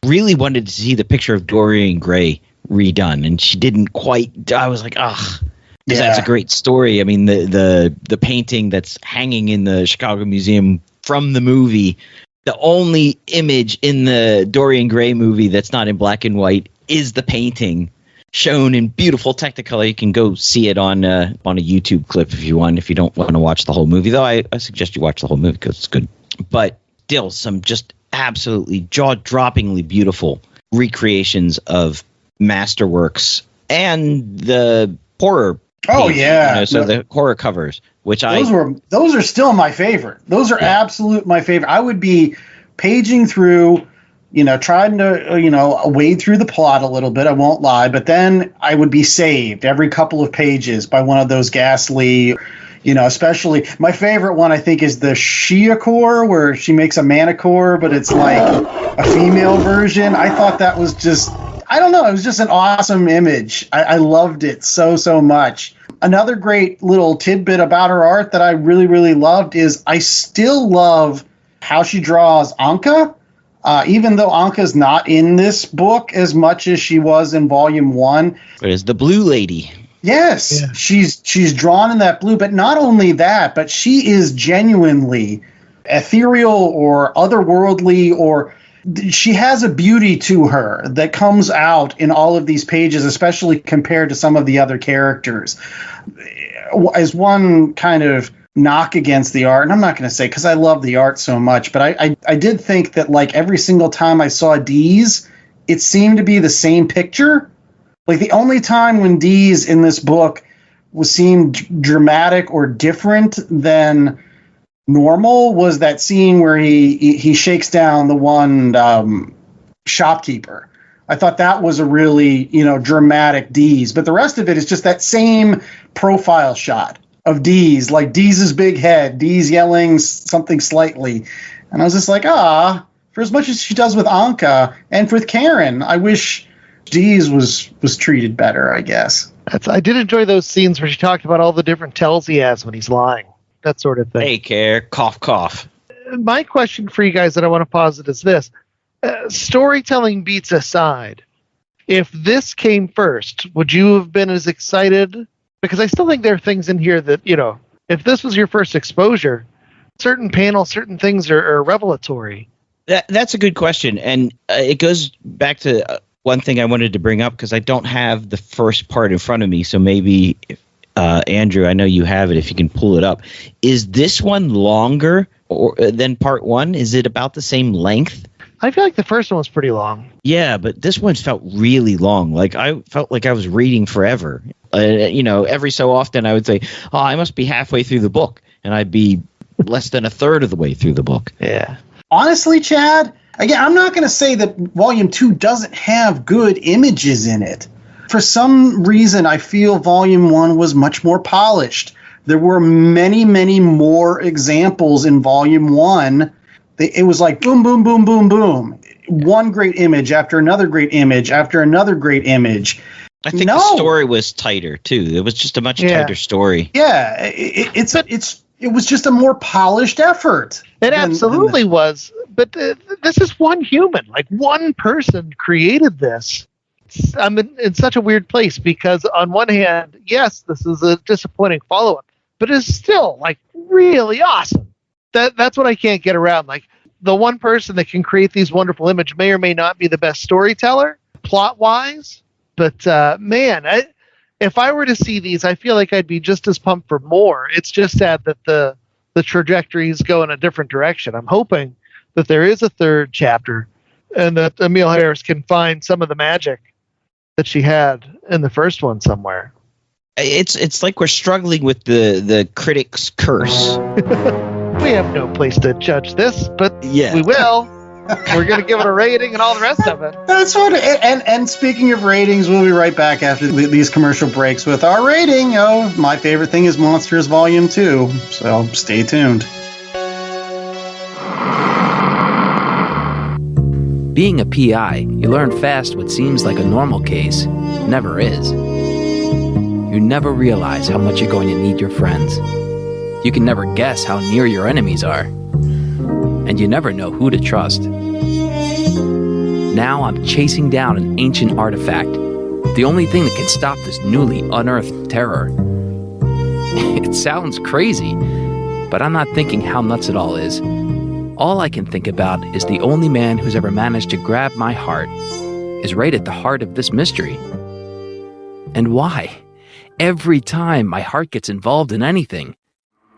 Really wanted to see the picture of Dorian Gray redone, and she didn't quite. I was like, because that's a great story. I mean, the painting that's hanging in the Chicago Museum from the movie, the only image in the Dorian Gray movie that's not in black and white is the painting shown in beautiful Technicolor. You can go see it on a YouTube clip if you want, if you don't want to watch the whole movie. Though I suggest you watch the whole movie because it's good. But still, some just absolutely jaw-droppingly beautiful recreations of masterworks and the horror. Oh yeah, the horror covers, which those are still my favorite. Those are absolute my favorite. I would be paging through, trying to wade through the plot a little bit. I won't lie, but then I would be saved every couple of pages by one of those ghastly. Especially my favorite one, I think, is the Shiacore, where she makes a manicore, but it's like a female version. I thought that was just, I don't know, it was just an awesome image. I loved it so much. Another great little tidbit about her art that I really, really loved is I still love how she draws Anka. Even though Anka's not in this book as much as she was in Volume 1. But as the blue lady. Yes, yeah. She's drawn in that blue, but not only that, but she is genuinely ethereal or otherworldly, or she has a beauty to her that comes out in all of these pages, especially compared to some of the other characters. As one kind of knock against the art, and I'm not going to say because I love the art so much, but I did think that like every single time I saw Dee's, it seemed to be the same picture. Like the only time when Dee's in this book seemed dramatic or different than normal was that scene where he shakes down the one shopkeeper. I thought that was a really dramatic Dee's, but the rest of it is just that same profile shot of Dee's, like Dee's big head, Dee's yelling something slightly, and I was just like, for as much as she does with Anka and with Karen, I wish Dee's was treated better, I guess. I did enjoy those scenes where she talked about all the different tells he has when he's lying, that sort of thing. Hey, care, cough, cough. My question for you guys that I want to posit is this. Storytelling beats aside, if this came first, would you have been as excited? Because I still think there are things in here that, if this was your first exposure, certain panels, certain things are revelatory. That's a good question. And it goes back to one thing I wanted to bring up, because I don't have the first part in front of me. So maybe, Andrew, I know you have it. If you can pull it up. Is this one longer than part one? Is it about the same length? I feel like the first one was pretty long. Yeah, but this one felt really long. Like I felt like I was reading forever. Every so often I would say, I must be halfway through the book. And I'd be less than a third of the way through the book. Yeah. Honestly, Chad, again, I'm not going to say that Volume 2 doesn't have good images in it. For some reason, I feel Volume 1 was much more polished. There were many, many more examples in Volume 1. It was like boom, boom, boom, boom, boom. One great image after another great image after another great image. I think the story was tighter, too. It was just a much tighter story. Yeah, it's it was just a more polished effort. It absolutely was. But this is one human. Like, one person created this. I'm in such a weird place because on one hand, yes, this is a disappointing follow-up, but it's still like really awesome. That's what I can't get around. Like, the one person that can create these wonderful images may or may not be the best storyteller plot-wise, but man, if I were to see these, I feel like I'd be just as pumped for more. It's just sad that the trajectories go in a different direction. I'm hoping that there is a third chapter and that Emile Harris can find some of the magic that she had in the first one somewhere. It's like we're struggling with the critic's curse. We have no place to judge this, but yeah, we will. We're going to give it a rating and all the rest of it. That's what. And speaking of ratings, we'll be right back after these commercial breaks with our rating. Oh, my favorite thing is Monsters Volume 2. So stay tuned. Being a PI, you learn fast what seems like a normal case never is. You never realize how much you're going to need your friends. You can never guess how near your enemies are. And you never know who to trust. Now I'm chasing down an ancient artifact, the only thing that can stop this newly unearthed terror. It sounds crazy, but I'm not thinking how nuts it all is. All I can think about is the only man who's ever managed to grab my heart is right at the heart of this mystery. And why? Every time my heart gets involved in anything,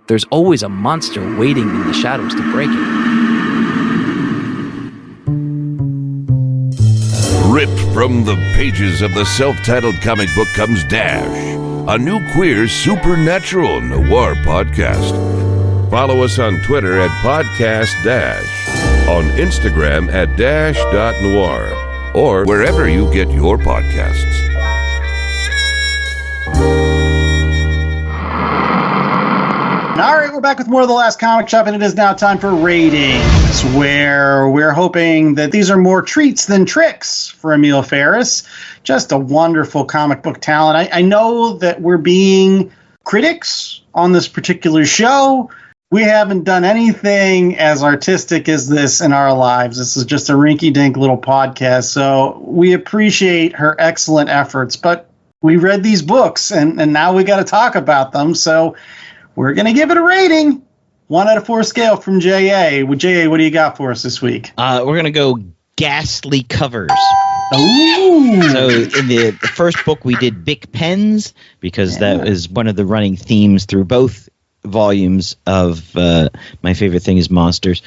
there's always a monster waiting in the shadows to break it. Ripped from the pages of the self-titled comic book comes Dash, a new queer supernatural noir podcast. Follow us on Twitter at Podcast Dash, on Instagram at dash.noir, or wherever you get your podcasts. All right, we're back with more of The Last Comic Shop, and it is now time for ratings, where we're hoping that these are more treats than tricks for Emile Ferris. Just a wonderful comic book talent. I know that we're being critics on this particular show. We haven't done anything as artistic as this in our lives. This is just a rinky-dink little podcast, so we appreciate her excellent efforts. But we read these books, and now we got to talk about them, so we're going to give it a rating. 1 out of 4 scale from J.A. J.A., what do you got for us this week? We're going to go ghastly covers. Ooh. So in the first book, we did Bic pens, because that is one of the running themes through both volumes of My Favorite Thing is Monsters.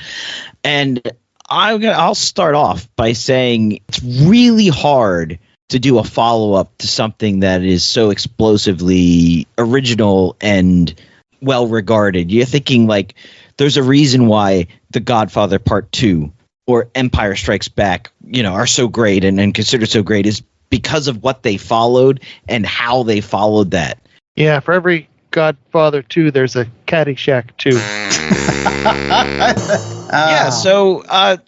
And I'll start off by saying it's really hard to do a follow-up to something that is so explosively original and well-regarded. You're thinking, like, there's a reason why The Godfather Part 2 or Empire Strikes Back, are so great and considered so great is because of what they followed and how they followed that. Yeah, for every Godfather 2, there's a Caddyshack 2. Yeah, so I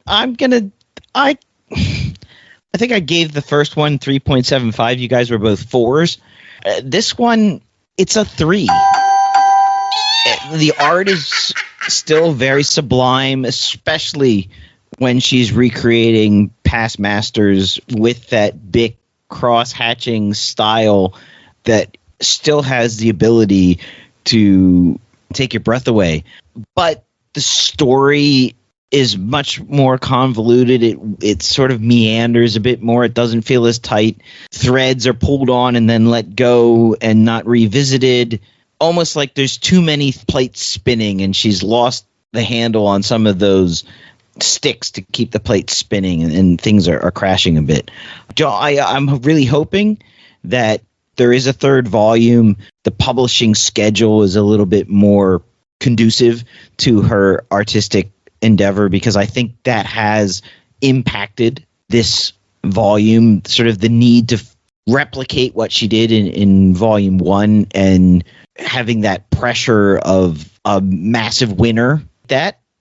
think I gave the first one 3.75. You guys were both 4s. This one, it's a 3. The art is still very sublime, especially when she's recreating past masters with that big cross-hatching style that still has the ability to take your breath away. But the story is much more convoluted. It sort of meanders a bit more. It doesn't feel as tight. Threads are pulled on and then let go and not revisited. Almost like there's too many plates spinning and she's lost the handle on some of those sticks to keep the plates spinning, and things are crashing a bit. I'm really hoping that there is a third volume. The publishing schedule is a little bit more conducive to her artistic endeavor, because I think that has impacted this volume, sort of the need to replicate what she did in volume 1 and having that pressure of a massive winner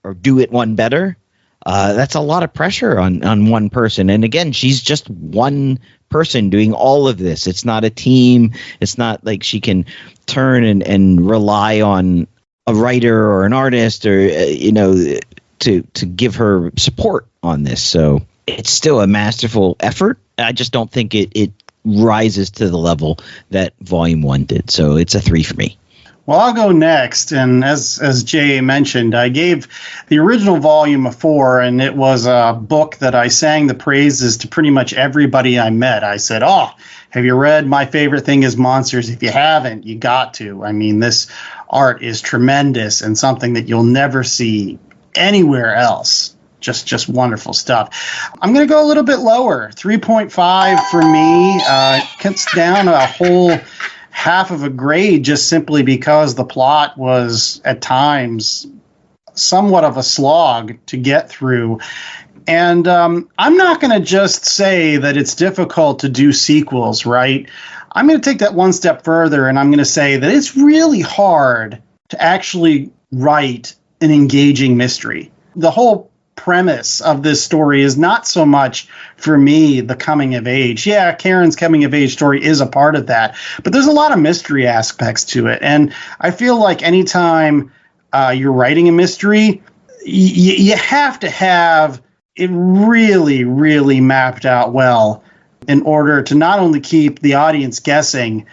or do it one better. That's a lot of pressure on one person. And again, she's just one person doing all of this. It's not a team. It's not like she can turn and rely on a writer or an artist or to give her support on this. So it's still a masterful effort. I just don't think it rises to the level that Volume 1 did. So it's a 3 for me. Well, I'll go next, and as Jay mentioned, I gave the original volume a 4, and it was a book that I sang the praises to pretty much everybody I met. I said, "Oh, have you read My Favorite Thing is Monsters? If you haven't, you got to. I mean, this art is tremendous and something that you'll never see anywhere else. Just wonderful stuff." I'm going to go a little bit lower, 3.5 for me. Cuts down a whole half of a grade just simply because the plot was at times somewhat of a slog to get through. And I'm not going to just say that it's difficult to do sequels, right? I'm going to take that one step further, and I'm going to say that it's really hard to actually write an engaging mystery. The whole premise of this story is not so much for me the coming of age. Yeah, Karen's coming of age story is a part of that, but there's a lot of mystery aspects to it. And I feel like anytime you're writing a mystery, you have to have it really, really mapped out well in order to not only keep the audience guessing,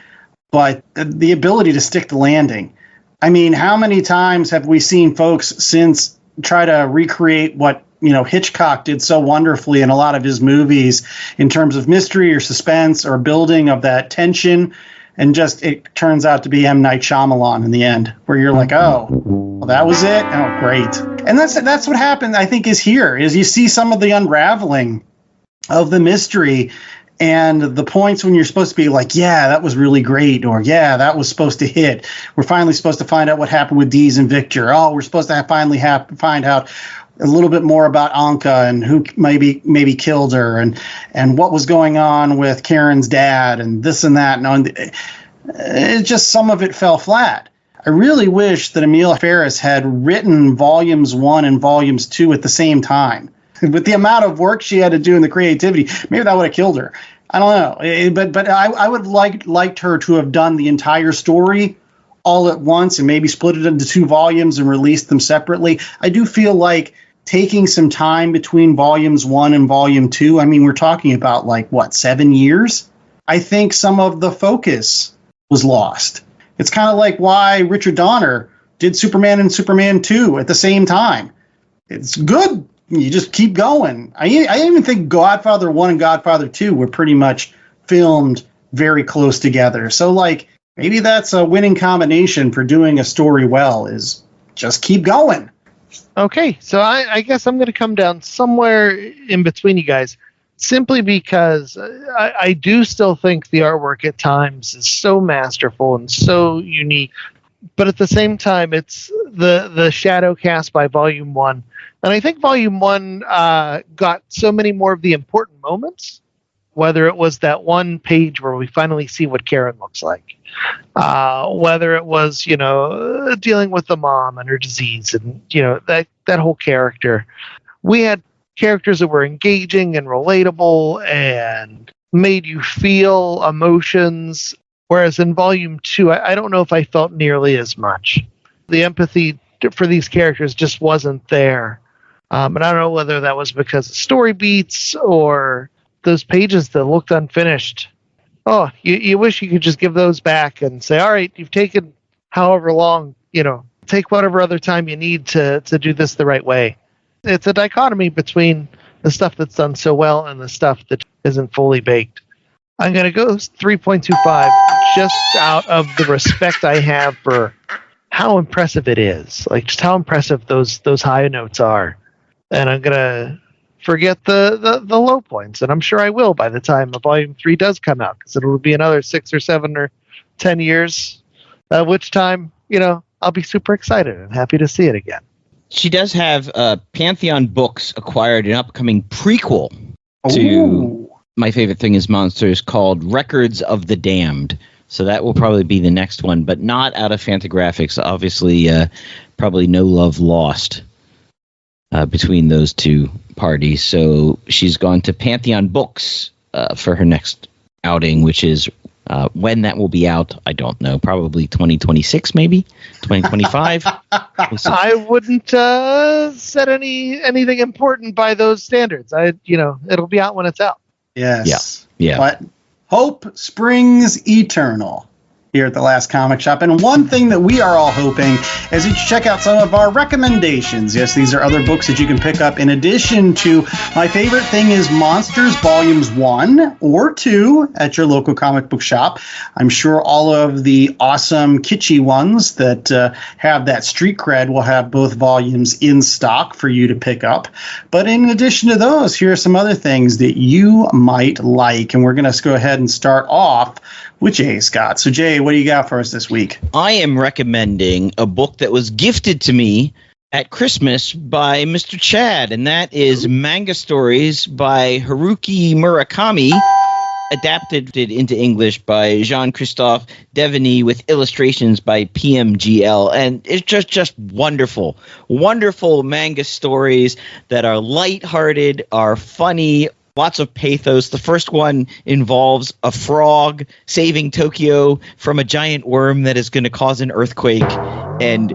but the ability to stick the landing. I mean, how many times have we seen folks since try to recreate what Hitchcock did so wonderfully in a lot of his movies in terms of mystery or suspense or building of that tension, and just it turns out to be M. Night Shyamalan in the end, where you're like, oh, well, that was it? Oh, great. And that's what happened, I think, is here, is you see some of the unraveling of the mystery and the points when you're supposed to be like, yeah, that was really great, or yeah, that was supposed to hit. We're finally supposed to find out what happened with Dees and Victor. Oh, we're supposed to finally find out a little bit more about Anka and who maybe killed her, and what was going on with Karen's dad, and this and that. And it just, some of it fell flat. I really wish that Emile Ferris had written volumes 1 and volumes 2 at the same time. With the amount of work she had to do and the creativity, maybe that would have killed her. I don't know. But I would have liked her to have done the entire story all at once and maybe split it into 2 volumes and released them separately. I do feel like taking some time between volumes 1 and volume 2, I mean, we're talking about 7 years? I think some of the focus was lost. It's kind of like why Richard Donner did Superman and Superman 2 at the same time. It's good. You just keep going. I even think Godfather 1 and Godfather 2 were pretty much filmed very close together. So, maybe that's a winning combination for doing a story well, is just keep going. Okay, so I guess I'm going to come down somewhere in between you guys, simply because I do still think the artwork at times is so masterful and so unique. But at the same time, it's the shadow cast by Volume 1. And I think Volume 1 got so many more of the important moments, whether it was that one page where we finally see what Karen looks like, whether it was, dealing with the mom and her disease and, that whole character. We had characters that were engaging and relatable and made you feel emotions. Whereas in Volume 2, I don't know if I felt nearly as much. The empathy for these characters just wasn't there. And I don't know whether that was because of story beats or those pages that looked unfinished. Oh, you wish you could just give those back and say, all right, you've taken however long, take whatever other time you need to do this the right way. It's a dichotomy between the stuff that's done so well and the stuff that isn't fully baked. I'm going to go 3.25 just out of the respect I have for how impressive it is. Just how impressive those high notes are. And I'm going to forget the low points. And I'm sure I will by the time Volume 3 does come out, because it'll be another 6 or 7 or 10 years, at which time, I'll be super excited and happy to see it again. She does have Pantheon Books acquired an upcoming prequel to My Favorite Thing is Monsters called Records of the Damned. So that will probably be the next one, but not out of Fantagraphics. Obviously, probably no love lost between those two parties. So she's gone to Pantheon Books for her next outing, which is When that will be out, I don't know. Probably 2026, maybe 2025. I wouldn't set anything important by those standards. It'll be out when it's out. Yes. Yeah. But hope springs eternal here at the Last Comic Shop. And one thing that we are all hoping is that you check out some of our recommendations. Yes, these are other books that you can pick up in addition to My Favorite Thing is Monsters Volumes 1 or 2 at your local comic book shop. I'm sure all of the awesome kitschy ones that have that street cred will have both volumes in stock for you to pick up. But in addition to those, here are some other things that you might like. And we're going to go ahead and start off with Jay Scott. So Jay, what do you got for us this week? I am recommending a book that was gifted to me at Christmas by Mr. Chad, and that is Manga Stories by Haruki Murakami, adapted into English by Jean-Christophe Devaney with illustrations by PMGL. And it's just wonderful. Wonderful manga stories that are lighthearted, are funny, lots of pathos. The first one involves a frog saving Tokyo from a giant worm that is going to cause an earthquake and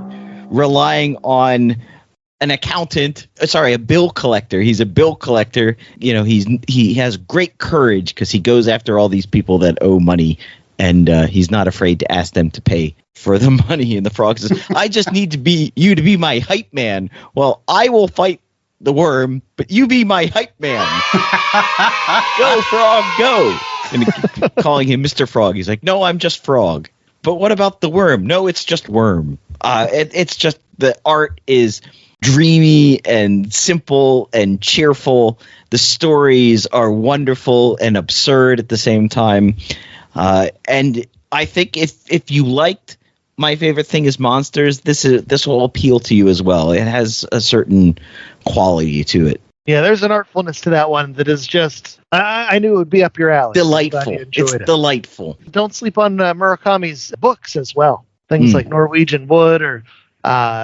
relying on an accountant, a bill collector. He's a bill collector. He has great courage because he goes after all these people that owe money, and he's not afraid to ask them to pay for the money. And the frog says, I just need you to be my hype man. Well, I will fight the worm, but you be my hype man. Go, frog, go. And he keeps calling him Mr. Frog. He's like, no, I'm just frog. But what about the worm? No, it's just worm. It's just, the art is dreamy and simple and cheerful. The stories are wonderful and absurd at the same time. And I think if you liked My Favorite Thing is Monsters, this will appeal to you as well. It has a certain quality to it. Yeah, there's an artfulness to that one that is just, I knew it would be up your alley. Delightful. It's delightful. Don't sleep on Murakami's books as well. Things like Norwegian Wood or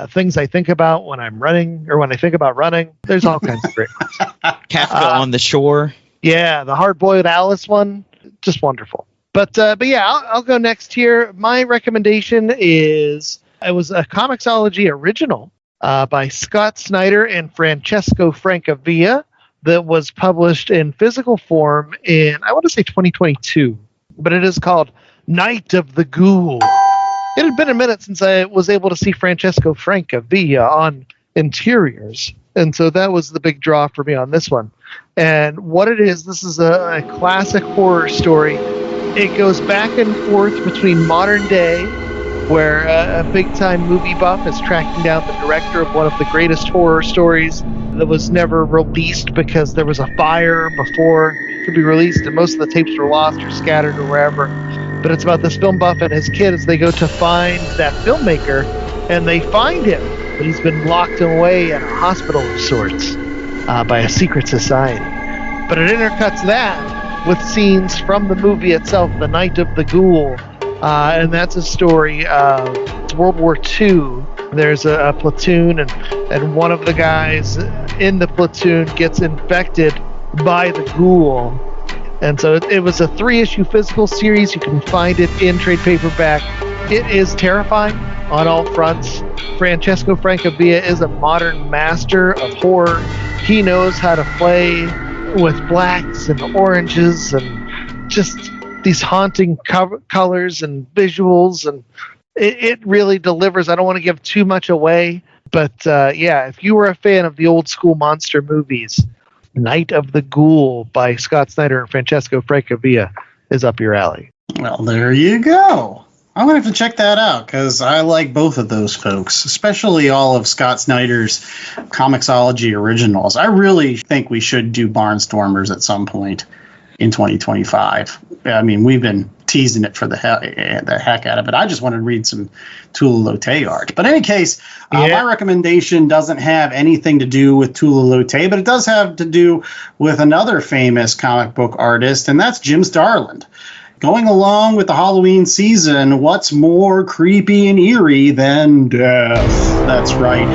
Things I Think About When I'm Running or When I Think About Running. There's all kinds of great ones. Kafka on the Shore. Yeah, the Hard-Boiled Alice one. Just wonderful. But yeah, I'll go next here. My recommendation it was a Comixology original by Scott Snyder and Francesco Francavilla that was published in physical form in, I want to say 2022, but it is called Night of the Ghoul. It had been a minute since I was able to see Francesco Francavilla on interiors, and so that was the big draw for me on this one. And what it is, this is a classic horror story. It goes back and forth between modern day, where a big-time movie buff is tracking down the director of one of the greatest horror stories that was never released because there was a fire before it could be released, and most of the tapes were lost or scattered or wherever. But it's about this film buff and his kid as they go to find that filmmaker, and they find him, but he's been locked away in a hospital of sorts by a secret society. But it intercuts that with scenes from the movie itself, The Night of the Ghoul, and that's a story of World War II. There's a platoon, and one of the guys in the platoon gets infected by the ghoul. And so it was a 3-issue physical series. You can find it in trade paperback. It is terrifying on all fronts. Francesco Francavilla is a modern master of horror. He knows how to play with blacks and oranges and just these haunting colors and visuals, and it really delivers. I don't want to give too much away, but yeah, if you were a fan of the old school monster movies, Night of the Ghoul by Scott Snyder and Francesco Francavilla is up your alley. Well, there you go. I'm going to have to check that out because I like both of those folks, especially all of Scott Snyder's Comixology originals. I really think we should do Barnstormers at some point in 2025. I mean, we've been teasing it for the heck out of it. I just wanted to read some Tula Lotay art. But in any case, my recommendation doesn't have anything to do with Tula Lotay, but it does have to do with another famous comic book artist, and that's Jim Starlin. going along with the Halloween season, what's more creepy and eerie than death? That's right.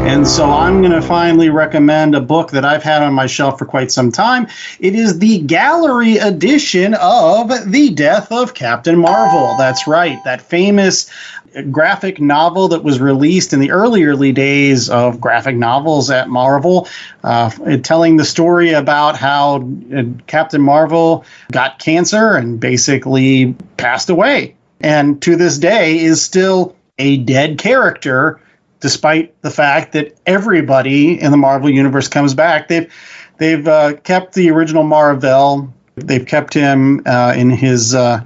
And so I'm going to finally recommend a book that I've had on my shelf for quite some time. It is the gallery edition of The Death of Captain Marvel. That's right. That famous graphic novel that was released in the early days of graphic novels at Marvel, telling the story about how Captain Marvel got cancer and basically passed away, and to this day is still a dead character, despite the fact that everybody in the Marvel universe comes back. They've kept the original Marvel. They've kept him in his. Has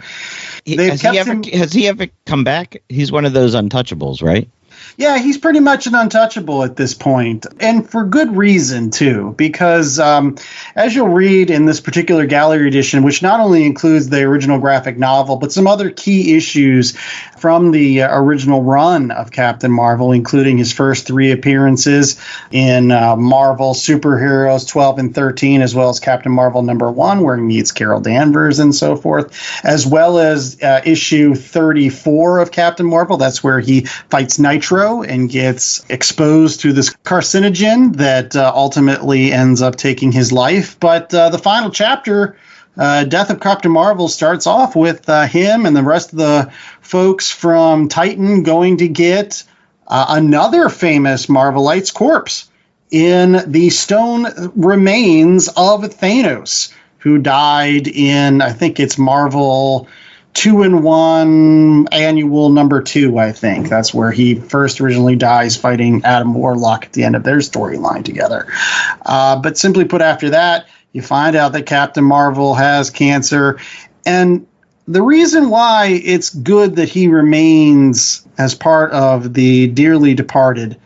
he ever come back? He's one of those untouchables, right? Yeah, he's pretty much an untouchable at this point, and for good reason, too, because as you'll read in this particular gallery edition, which not only includes the original graphic novel, but some other key issues from the original run of Captain Marvel, including his first 3 appearances in Marvel Superheroes 12 and 13, as well as Captain Marvel #1, where he meets Carol Danvers and so forth, as well as issue 34 of Captain Marvel. That's where he fights Nitro and gets exposed to this carcinogen that ultimately ends up taking his life. But the final chapter, Death of Captain Marvel, starts off with him and the rest of the folks from Titan going to get another famous Marvelite's corpse in the stone remains of Thanos, who died in, I think it's Marvel 2-in-1 annual #2, I think. That's where he first originally dies fighting Adam Warlock at the end of their storyline together. But simply put, after that, you find out that Captain Marvel has cancer. And the reason why it's good that he remains as part of the dearly departed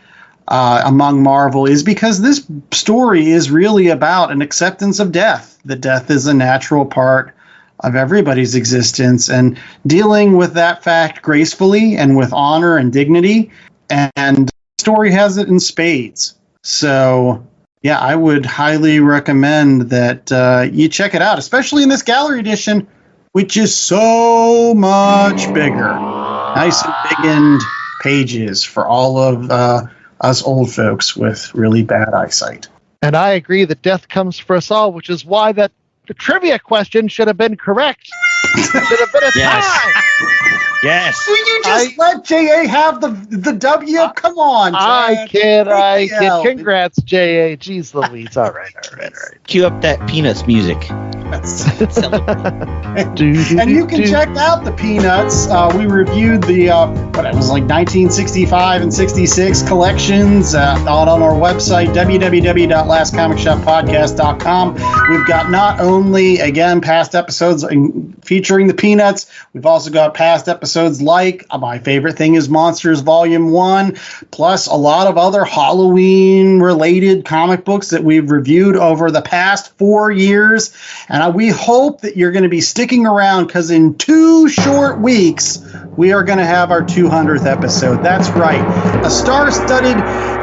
among Marvel is because this story is really about an acceptance of death. That death is a natural part of everybody's existence, and dealing with that fact gracefully and with honor and dignity. And the story has it in spades. So, yeah, I would highly recommend that you check it out, especially in this gallery edition, which is so much bigger. Nice and big-end pages for all of us old folks with really bad eyesight. And I agree that death comes for us all, which is why the trivia question should have been correct. Should have been a tie. Yes. Will you just let J.A. have the W? Come on, I kid. Congrats, J.A. Jeez Louise. All right. Cue up that Peanuts music. And you can check out the Peanuts. We reviewed the, what it was like 1965 and 66 collections on our website, www.lastcomicshoppodcast.com. We've got not only, again, past episodes featuring the Peanuts, we've also got past episodes like My Favorite Thing is Monsters Volume 1, plus a lot of other Halloween-related comic books that we've reviewed over the past 4 years. And we hope that you're going to be sticking around, because in 2 short weeks, we are going to have our 200th episode. That's right, a star-studded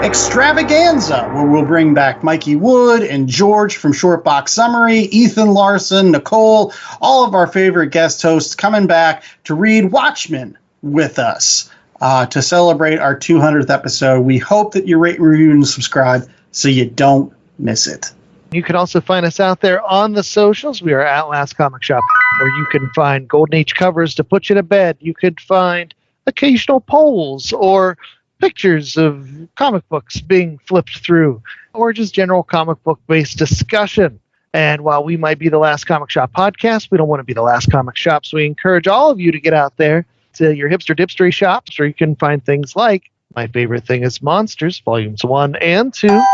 extravaganza where we'll bring back Mikey Wood and George from Shortbox Summary, Ethan Larson, Nicole, all of our favorite guest hosts coming back to read Watchmen with us to celebrate our 200th episode. We hope that you rate, review, and subscribe so you don't miss it. You can also find us out there on the socials. We are at Last Comic Shop, where you can find Golden Age covers to put you to bed. You could find occasional polls or pictures of comic books being flipped through, or just general comic book-based discussion. And while we might be the Last Comic Shop podcast, we don't want to be the Last Comic Shop, so we encourage all of you to get out there to your hipster dipstery shops, where you can find things like My Favorite Thing is Monsters, Volumes 1 and 2,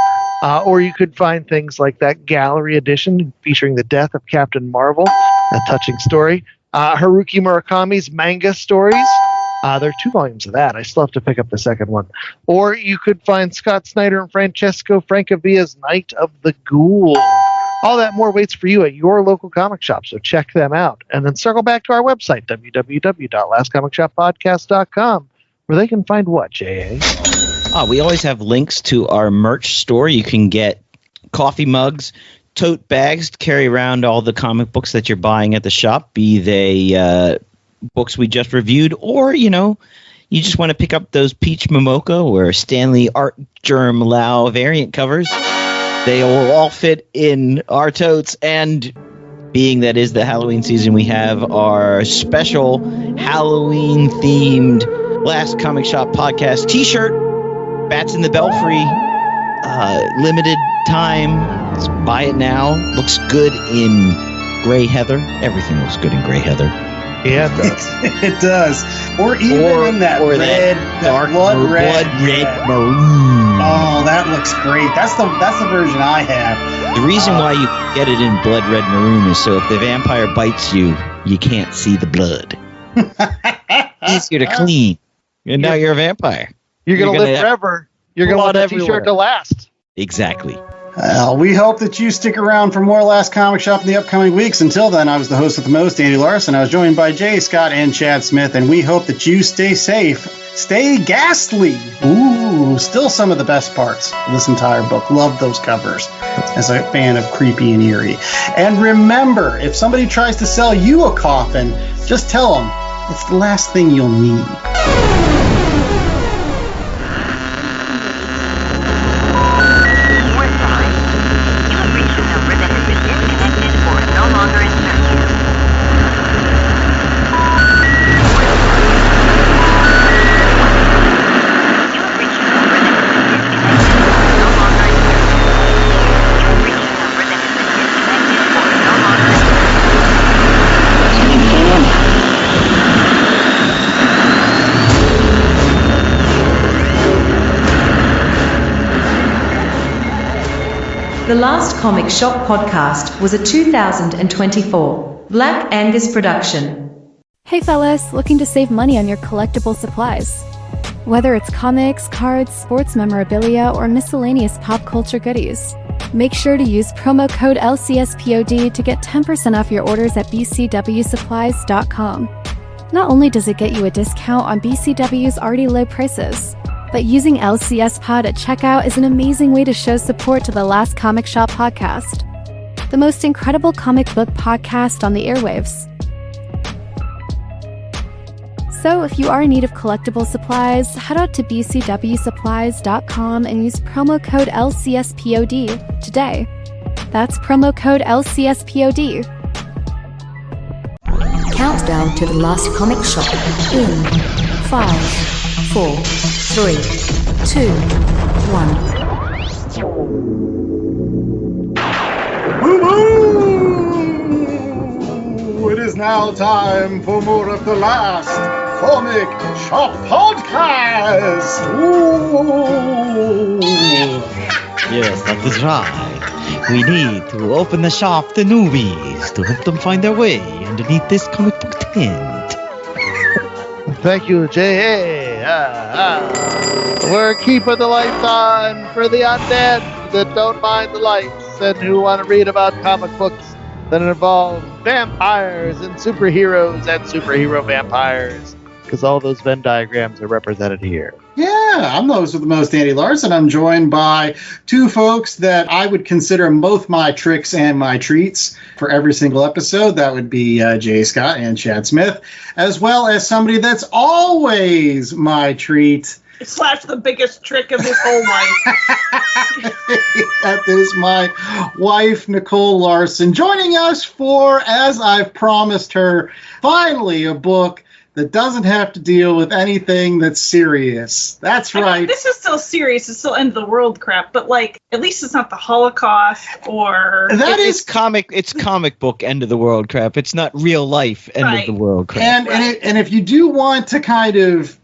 or you could find things like that gallery edition featuring the death of Captain Marvel, a touching story. Haruki Murakami's manga stories. There are 2 volumes of that. I still have to pick up the second one. Or you could find Scott Snyder and Francesco Francavilla's Night of the Ghoul. All that more waits for you at your local comic shop, so check them out. And then circle back to our website, www.lastcomicshoppodcast.com, where they can find what, J.A.? We always have links to our merch store. You can get coffee mugs, tote bags to carry around all the comic books that you're buying at the shop, be they books we just reviewed, or, you just want to pick up those Peach Momoko or Stanley Art Germ Lao variant covers. They will all fit in our totes, and being that is the Halloween season, we have our special Halloween-themed Last Comic Shop Podcast t-shirt. Bats in the Belfry. Limited time. Let's buy it now. Looks good in gray heather. Everything looks good in gray heather. Yeah, it does. Or even in that red, dark blood red maroon. Oh, that looks great. That's the version I have. The reason why you get it in blood red maroon is so if the vampire bites you, you can't see the blood. Easier to clean. And now you're a vampire. You're gonna live forever. You're gonna want that t-shirt to last. Exactly. We hope that you stick around for more Last Comic Shop in the upcoming weeks. Until then, I was the host with the most, Andy Larson. I was joined by Jay Scott and Chad Smith, and we hope that you stay safe, stay ghastly. Ooh, still some of the best parts of this entire book. Love those covers as a fan of creepy and eerie. And remember, if somebody tries to sell you a coffin, just tell them it's the last thing you'll need. The Last Comic Shop podcast was a 2024 Black Angus production. Hey fellas, looking to save money on your collectible supplies? Whether it's comics, cards, sports memorabilia, or miscellaneous pop culture goodies, make sure to use promo code LCSPOD to get 10% off your orders at bcwsupplies.com. Not only does it get you a discount on BCW's already low prices, but using LCS Pod at checkout is an amazing way to show support to the Last Comic Shop podcast, the most incredible comic book podcast on the airwaves. So if you are in need of collectible supplies, head out to bcwsupplies.com and use promo code LCSPOD today. That's promo code LCSPOD. Countdown to the Last Comic Shop in 5, 4, 3, 2, 1. Woo-hoo! It is now time for more of the Last Comic Shop Podcast. Ooh. Yes, that is right. We need to open the shop to newbies to help them find their way underneath this comic book tent. Thank you, Jay. We're keeping the lights on for the undead that don't mind the lights and who want to read about comic books that involve vampires and superhero vampires, because all those Venn diagrams are represented here. Yeah, I'm the host with the most, Andy Larson. I'm joined by two folks that I would consider both my tricks and my treats for every single episode. That would be Jay Scott and Chad Smith, as well as somebody that's always my treat. / the biggest trick of his whole life. That is my wife, Nicole Larson, joining us for, as I've promised her, finally a book that doesn't have to deal with anything that's serious. That's right. I mean, this is still serious. It's still end of the world crap, but at least it's not the Holocaust or It's comic book end of the world crap. It's not real life end of the world crap. And if you do want to kind of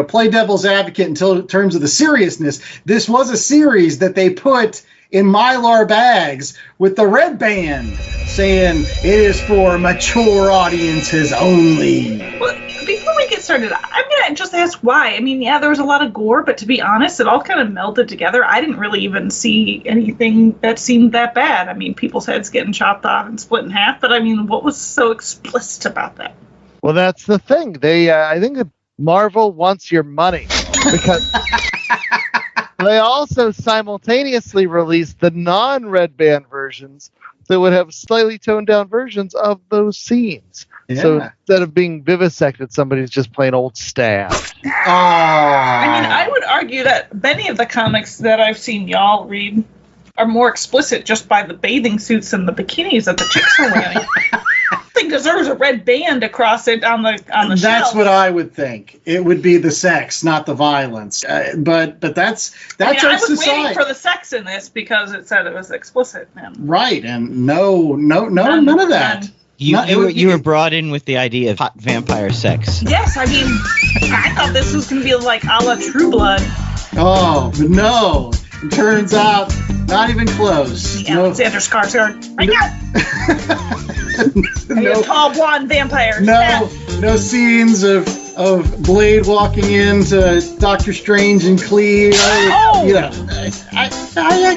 play devil's advocate in terms of the seriousness, this was a series that they put in Mylar bags with the red band saying it is for mature audiences only. Well, before we get started, I'm going to just ask why. I mean, yeah, there was a lot of gore, but to be honest, it all kind of melded together. I didn't really even see anything that seemed that bad. I mean, people's heads getting chopped off and split in half, but I mean, what was so explicit about that? Well, that's the thing. I think that Marvel wants your money because They also simultaneously released the non-red band versions that would have slightly toned down versions of those scenes. Yeah. So instead of being vivisected, somebody's just plain old stabbed. Oh. I mean, I would argue that many of the comics that I've seen y'all read are more explicit just by the bathing suits and the bikinis that the chicks are wearing. I think deserves a red band across it on the That's shelf. what I would think. It would be the sex, not the violence. But that's I mean, our I was waiting society, for the sex in this because it said it was explicit. right? And none of that. You were brought in with the idea of hot vampire sex. Yes, I mean, I thought this was going to be like a la True Blood. Oh, but no. It turns out, not even close. Yeah, Alexander Skarsgård. I got tall blonde vampires. No scenes of Blade walking into Doctor Strange and Clea. I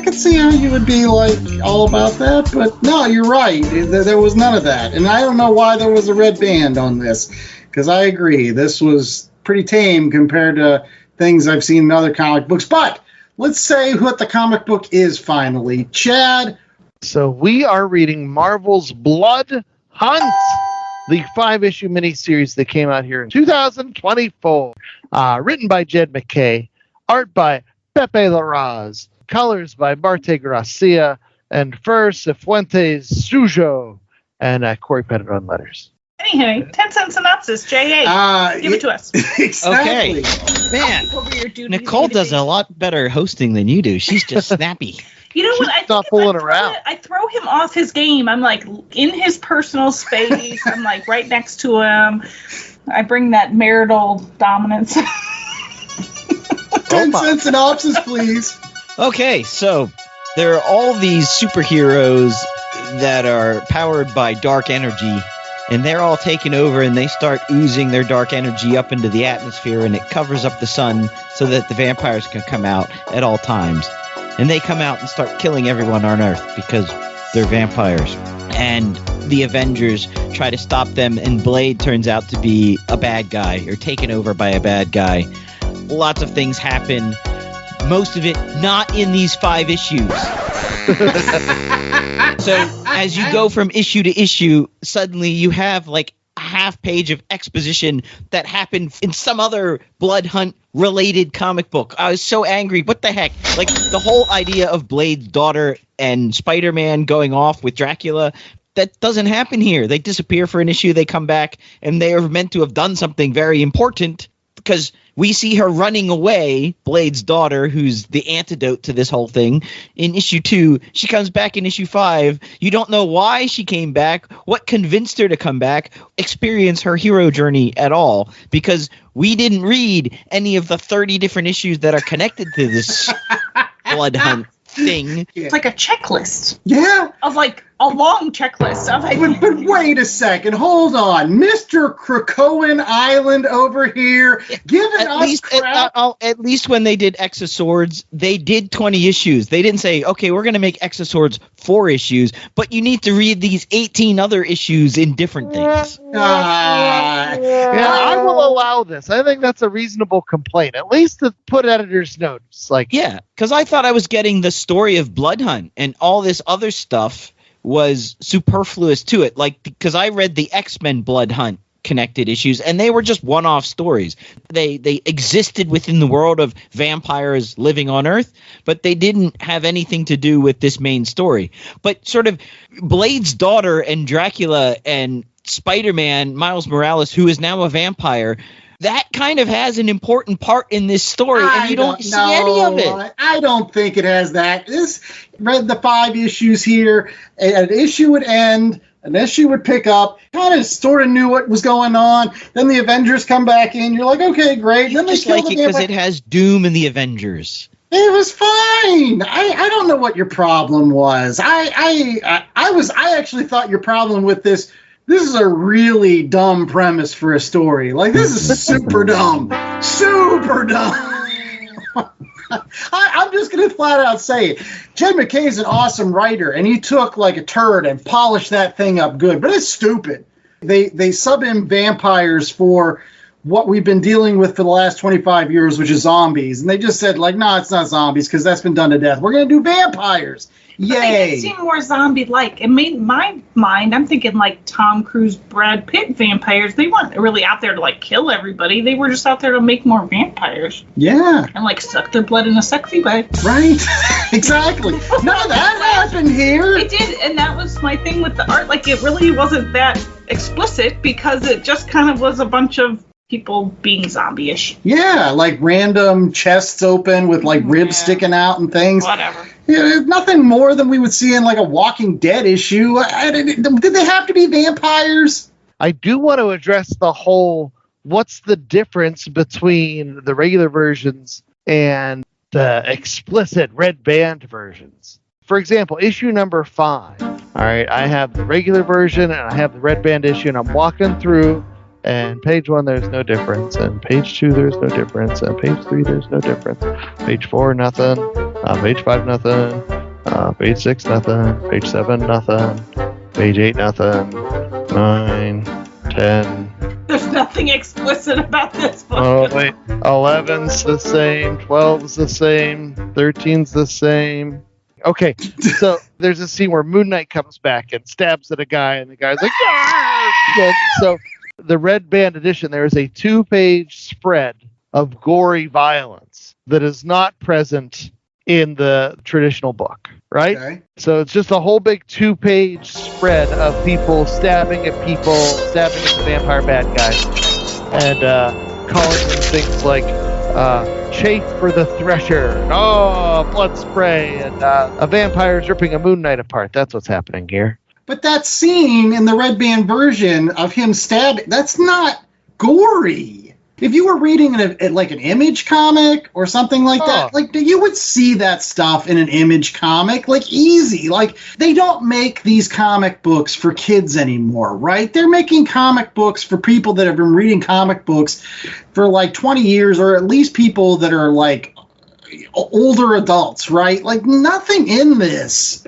could see how you would be like all about that, but no, you're right. There was none of that, and I don't know why there was a red band on this, because I agree this was pretty tame compared to things I've seen in other comic books. But let's say what the comic book is finally, Chad. So we are reading Marvel's Blood Hunt, the 5-issue miniseries that came out here in 2024. Written by Jed McKay, art by Pepe Larraz, colors by Marte Gracia, and Fer Cifuentes Sujo, and Corey Pettit on letters. Anyway, 10-cent synopsis, J.A. Give it to us. Exactly. Okay. Man, Nicole does a lot better hosting than you do. She's just snappy. You know what? I throw him off his game. I'm like in his personal space. I'm like right next to him. I bring that marital dominance. 10-cent synopsis, please. Okay, so there are all these superheroes that are powered by dark energy, and they're all taken over, and they start oozing their dark energy up into the atmosphere, and it covers up the sun so that the vampires can come out at all times. And they come out and start killing everyone on Earth because they're vampires. And the Avengers try to stop them, and Blade turns out to be a bad guy, or taken over by a bad guy. Lots of things happen. Most of it not in these 5 issues. So as you go from issue to issue, suddenly you have like a half page of exposition that happened in some other Blood Hunt related comic book. I was so angry. What the heck? Like the whole idea of Blade's daughter and Spider-Man going off with Dracula, that doesn't happen here. They disappear for an issue, they come back, and they are meant to have done something very important because we see her running away, Blade's daughter, who's the antidote to this whole thing, in issue 2. She comes back in issue 5. You don't know why she came back, what convinced her to come back, experience her hero journey at all, because we didn't read any of the 30 different issues that are connected to this Blood Hunt thing. It's like a checklist. Yeah. Of like a long checklist. Of like, But wait a second. Hold on. Mr. Krakoan Island over here giving us crap. At least when they did X of Swords, they did 20 issues. They didn't say, okay, we're going to make X of Swords 4 issues, but you need to read these 18 other issues in different things. Yeah, I will allow this. I think that's a reasonable complaint, at least to put editor's notes. Like, yeah, because I thought I was getting the story of Blood Hunt, and all this other stuff was superfluous to it. Like, because I read the X-Men Blood Hunt connected issues, and they were just one-off stories. They existed within the world of vampires living on Earth, but they didn't have anything to do with this main story. But sort of Blade's daughter and Dracula and Spider-Man, Miles Morales, who is now a vampire, that kind of has an important part in this story, and you don't see any of it. I don't think it has that. This read the 5 issues here. An issue would end, an issue would pick up. Kind of sort of knew what was going on. Then the Avengers come back in. You're like, okay, great. Then just like it because it has Doom and the Avengers. It was fine. I don't know what your problem was. I actually thought your problem with this. This is a really dumb premise for a story. Like, this is super dumb. Super dumb. I'm just going to flat out say it. Jed McKay is an awesome writer, and he took like a turd and polished that thing up good. But it's stupid. They sub in vampires for what we've been dealing with for the last 25 years, which is zombies. And they just said, like, no, it's not zombies because that's been done to death. We're going to do vampires. Yay. But they did seem more zombie-like. It made my mind, I'm thinking like Tom Cruise, Brad Pitt vampires. They weren't really out there to like kill everybody. They were just out there to make more vampires. Yeah. And like suck their blood in a sexy way. Right. Exactly. None of that happened here. It did, and that was my thing with the art. Like, it really wasn't that explicit because it just kind of was a bunch of people being zombie-ish. Yeah, like random chests open with like ribs sticking out and things. Whatever. Yeah, nothing more than we would see in like a Walking Dead issue. Did they have to be vampires? I do want to address the whole, what's the difference between the regular versions and the explicit red band versions? For example, issue number 5. All right, I have the regular version and I have the red band issue, and I'm walking through, and page 1 there's no difference, and page 2 there's no difference, and page 3 there's no difference, page 4 nothing, page 5 nothing, page 6 nothing, page 7 nothing, page 8 nothing, 9, 10. There's nothing explicit about this book. Oh wait, 11's the same, 12's the same, 13's the same. Okay, so there's a scene where Moon Knight comes back and stabs at a guy, and the guy's like, "Ah!" So the red band edition, there is a 2-page spread of gory violence that is not present in the traditional book, right? Okay. So it's just a whole big 2-page spread of people stabbing at the vampire bad guys, and calling them things like chafe for the thresher, blood spray, and a vampire's ripping a Moon Knight apart. That's what's happening here. But that scene in the red band version of him stabbing, that's not gory. If you were reading like an Image comic or something like that, like you would see that stuff in an Image comic, like easy. Like they don't make these comic books for kids anymore, right? They're making comic books for people that have been reading comic books for like 20 years, or at least people that are like older adults, right? Like nothing in this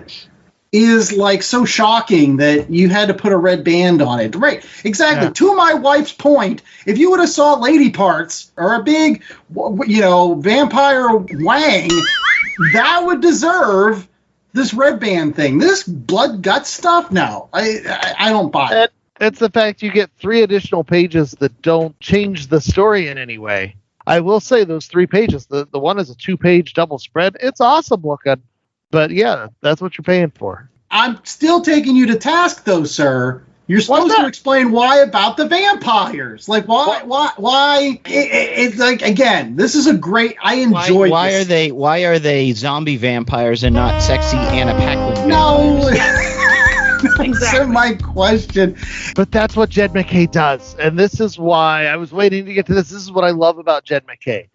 is like so shocking that you had to put a red band on it. Right, exactly. Yeah. To my wife's point, if you would have saw lady parts or a big, vampire wang, that would deserve this red band thing. This blood gut stuff, no, I don't buy it. It's the fact you get 3 additional pages that don't change the story in any way. I will say those 3 pages, the one is a 2-page double spread. It's awesome looking. But yeah, that's what you're paying for. I'm still taking you to task, though, sir. You're supposed to explain why about the vampires. Like, why? It's like, again, this is a great. I enjoy. Why are they zombie vampires and not sexy Anna Paquin? No. Answer my question. But that's what Jed MacKay does, and this is why I was waiting to get to this. This is what I love about Jed MacKay.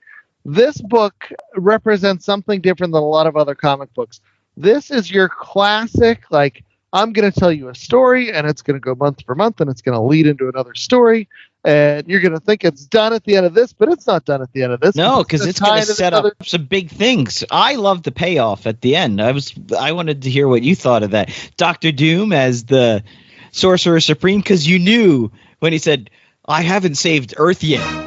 This book represents something different than a lot of other comic books. This is your classic, like, I'm going to tell you a story, and it's going to go month for month, and it's going to lead into another story, and you're going to think it's done at the end of this, but it's not done at the end of this. No, because it's going to set up some big things. I love the payoff at the end. I wanted to hear what you thought of that. Dr. Doom as the Sorcerer Supreme, because you knew when he said, I haven't saved Earth yet.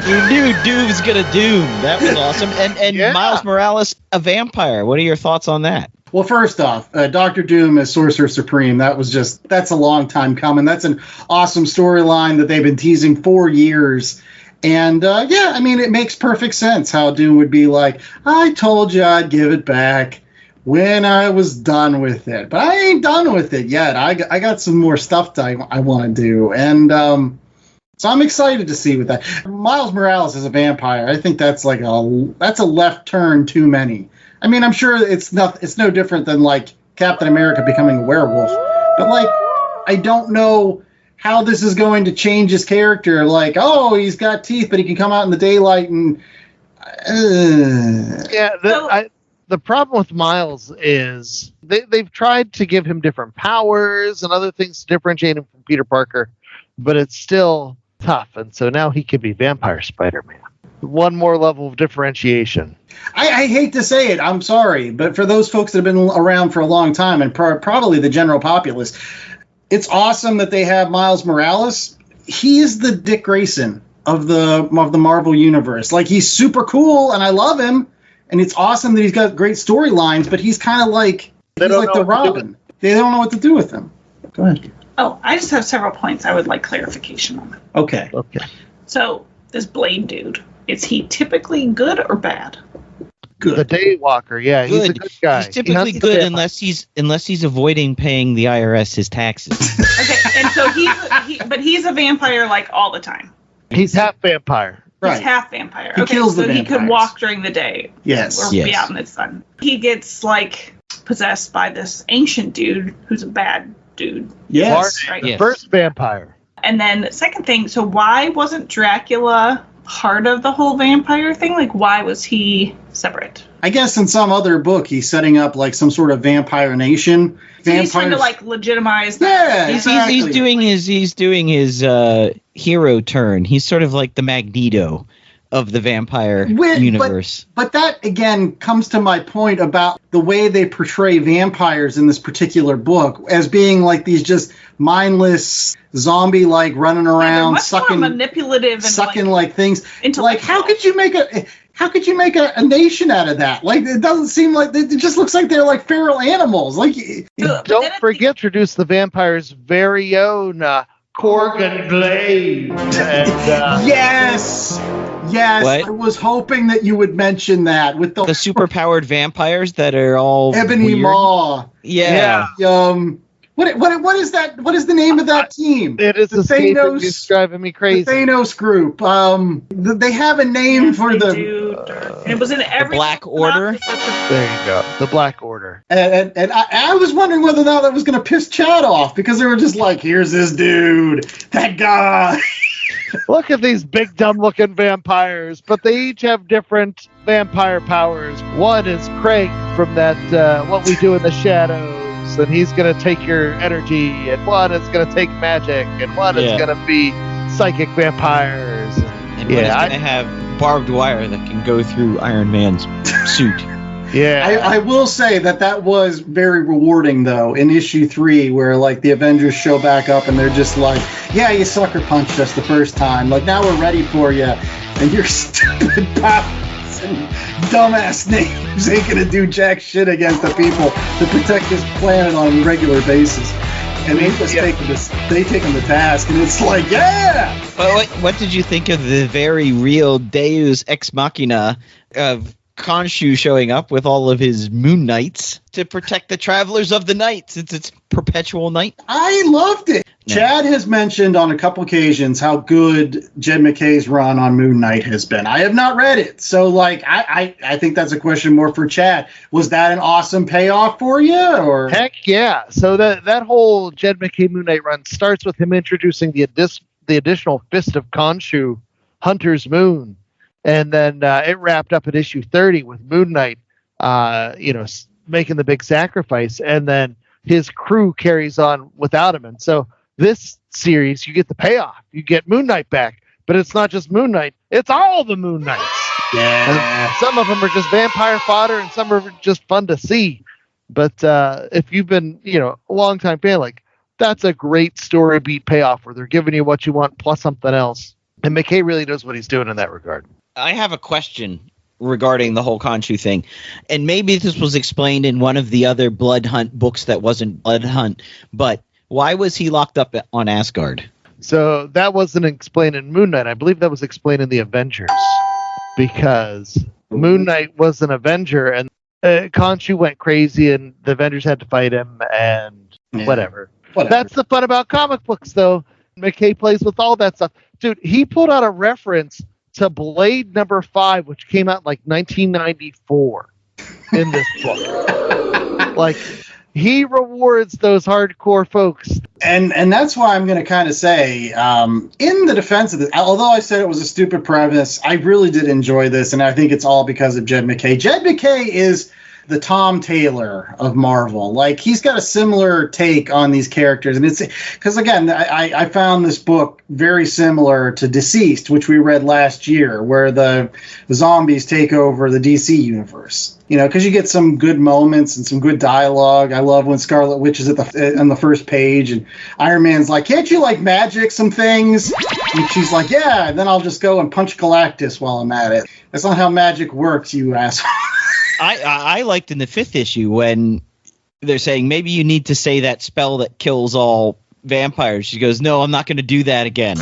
You knew Doom's gonna doom. That was awesome. And Miles Morales, a vampire. What are your thoughts on that? Well, first off, Dr. Doom as Sorcerer Supreme, that's a long time coming. That's an awesome storyline that they've been teasing for years. And it makes perfect sense how Doom would be like, I told you I'd give it back when I was done with it. But I ain't done with it yet. I got some more stuff that I want to do. And so I'm excited to see with that. Miles Morales as a vampire, I think that's like that's a left turn too many. I mean, I'm sure it's no different than like Captain America becoming a werewolf. But like, I don't know how this is going to change his character. Like, oh, he's got teeth, but he can come out in the daylight and. The problem with Miles is they've tried to give him different powers and other things to differentiate him from Peter Parker, but it's still tough, and so now he could be Vampire Spider-Man. One more level of differentiation. I hate to say it, I'm sorry, but for those folks that have been around for a long time, and probably the general populace, it's awesome that they have Miles Morales. He is the Dick Grayson of the Marvel universe. Like, he's super cool, and I love him, and it's awesome that he's got great storylines. But he's kind of like the Robin. They don't know what to do with him. Go ahead. Oh, I just have several points I would like clarification on. Okay. So, this Blade dude, is he typically good or bad? Good. The Daywalker, yeah, he's a good guy. He's typically good unless he's avoiding paying the IRS his taxes. Okay, and so he's a vampire like all the time. He's half vampire. He's half vampire. He kills the so he could vampires. walk during the day. Yes. Or be out in the sun. He gets like possessed by this ancient dude who's a bad dude. Yes. Right? The first vampire. And then the second thing, so why wasn't Dracula part of the whole vampire thing? Like, why was he separate? I guess in some other book, he's setting up like some sort of vampire nation. So he's trying to like legitimize Yeah, He's doing his hero turn. He's sort of like the Magneto of the vampire universe. But that, again, comes to my point about the way they portray vampires in this particular book as being like these just mindless zombie-like running around, sucking manipulative and like things. Like, how could you make a nation out of that? Like, it doesn't seem like it just looks like they're like feral animals. Like, don't forget to introduce the vampire's very own Corgan Blade. And, yes. What? I was hoping that you would mention that with the superpowered vampires that are all Ebony weird. Maw. Yeah. What is that? What is the name of that team? It is the Thanos. It's driving me crazy. The Thanos group. They have a name for it was in every Black Order. There you go. The Black Order. And I was wondering whether or not that was going to piss Chad off because they were just like, here's this dude, that guy. Look at these big dumb looking vampires, but they each have different vampire powers. One is Craig from that What We Do in the Shadows, and he's going to take your energy, and one is going to take magic, and one is going to be psychic vampires. And one is going to have barbed wire that can go through Iron Man's suit. Yeah. I will say that was very rewarding, though, in issue 3, where, like, the Avengers show back up and they're just like, yeah, you sucker punched us the first time. Like, now we're ready for you. And your stupid powers and dumbass names ain't going to do jack shit against the people that protect this planet on a regular basis. And they just take them to task, and it's like, yeah! But what did you think of the very real Deus Ex Machina of Khonshu showing up with all of his Moon Knights to protect the travelers of the night, since it's perpetual night? I loved it. Yeah. Chad has mentioned on a couple occasions how good Jed McKay's run on Moon Knight has been. I have not read it, so like I think that's a question more for Chad. Was that an awesome payoff for you? Or heck yeah! So that whole Jed McKay Moon Knight run starts with him introducing the additional Fist of Khonshu, Hunter's Moon. And then it wrapped up at issue 30 with Moon Knight, making the big sacrifice. And then his crew carries on without him. And so this series, you get the payoff. You get Moon Knight back. But it's not just Moon Knight. It's all the Moon Knights. Yeah. And some of them are just vampire fodder and some are just fun to see. But if you've been, a long-time fan, like, that's a great story beat payoff where they're giving you what you want plus something else. And McKay really knows what he's doing in that regard. I have a question regarding the whole Khonshu thing. And maybe this was explained in one of the other Blood Hunt books that wasn't Blood Hunt. But why was he locked up on Asgard? So that wasn't explained in Moon Knight. I believe that was explained in the Avengers. Because Moon Knight was an Avenger and Khonshu went crazy and the Avengers had to fight him and whatever. That's the fun about comic books, though. McKay plays with all that stuff. Dude, he pulled out a reference to Blade number 5, which came out in like 1994 in this book. Like, he rewards those hardcore folks. And that's why I'm going to kind of say, in the defense of this, although I said it was a stupid premise, I really did enjoy this, and I think it's all because of Jed McKay. Jed McKay is the Tom Taylor of Marvel. Like, he's got a similar take on these characters. And it's because, again, I found this book very similar to DCeased, which we read last year, where the zombies take over the DC universe. You know, because you get some good moments and some good dialogue. I love when Scarlet Witch is on the first page and Iron Man's like, can't you, like, magic some things? And she's like, yeah, and then I'll just go and punch Galactus while I'm at it. That's not how magic works, you asshole. I liked in the 5th issue when they're saying maybe you need to say that spell that kills all vampires. She goes, no, I'm not going to do that again.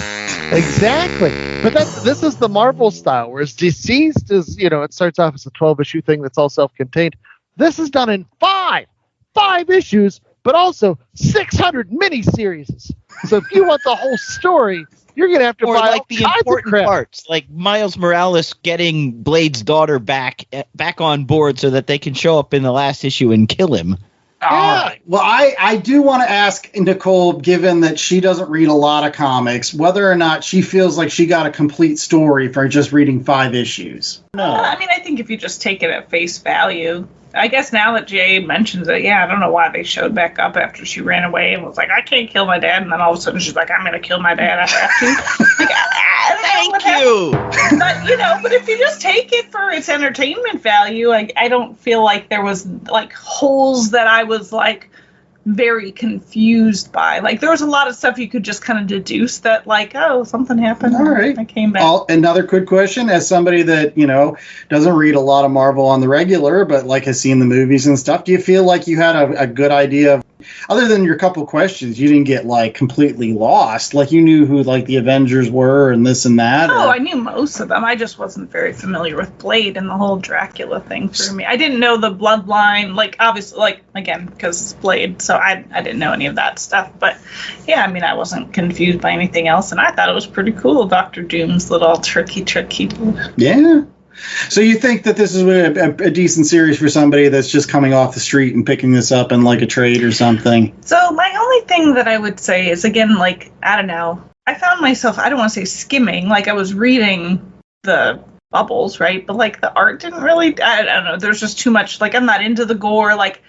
Exactly. But this is the Marvel style, whereas DCeased is, it starts off as a 12-issue thing that's all self-contained. This is done in five issues, but also 600 mini-series. So if you want the whole story, you're going to have to buy like the important parts, like Miles Morales getting Blade's daughter back on board so that they can show up in the last issue and kill him. Yeah. Well, I do want to ask Nicole, given that she doesn't read a lot of comics, whether or not she feels like she got a complete story for just reading 5 issues. No. I mean, I think if you just take it at face value, I guess now that Jay mentions it, I don't know why they showed back up after she ran away and was like, I can't kill my dad. And then all of a sudden she's like, I'm going to kill my dad. I have to. Thank you. But if you just take it for its entertainment value, I don't feel like there was like holes that I was like very confused by. Like, there was a lot of stuff you could just kind of deduce that, like, oh, something happened. All right. I came back. Another quick question, as somebody that, doesn't read a lot of Marvel on the regular, but like has seen the movies and stuff, do you feel like you had a good idea of, other than your couple questions, you didn't get like completely lost? Like, you knew who like the Avengers were and this and that? I knew most of them. I just wasn't very familiar with Blade and the whole Dracula thing for me. I didn't know the bloodline, like, obviously, like, again, because it's Blade, so I didn't know any of that stuff. But yeah, I mean, I wasn't confused by anything else, and I thought it was pretty cool, Dr. Doom's little tricky. Yeah. So you think that this is a decent series for somebody that's just coming off the street and picking this up in like a trade or something? So my only thing that I would say is, again, like, I don't know, I found myself, I don't want to say skimming, like I was reading the bubbles, right? But like the art didn't really, I don't know, there's just too much, like, I'm not into the gore, like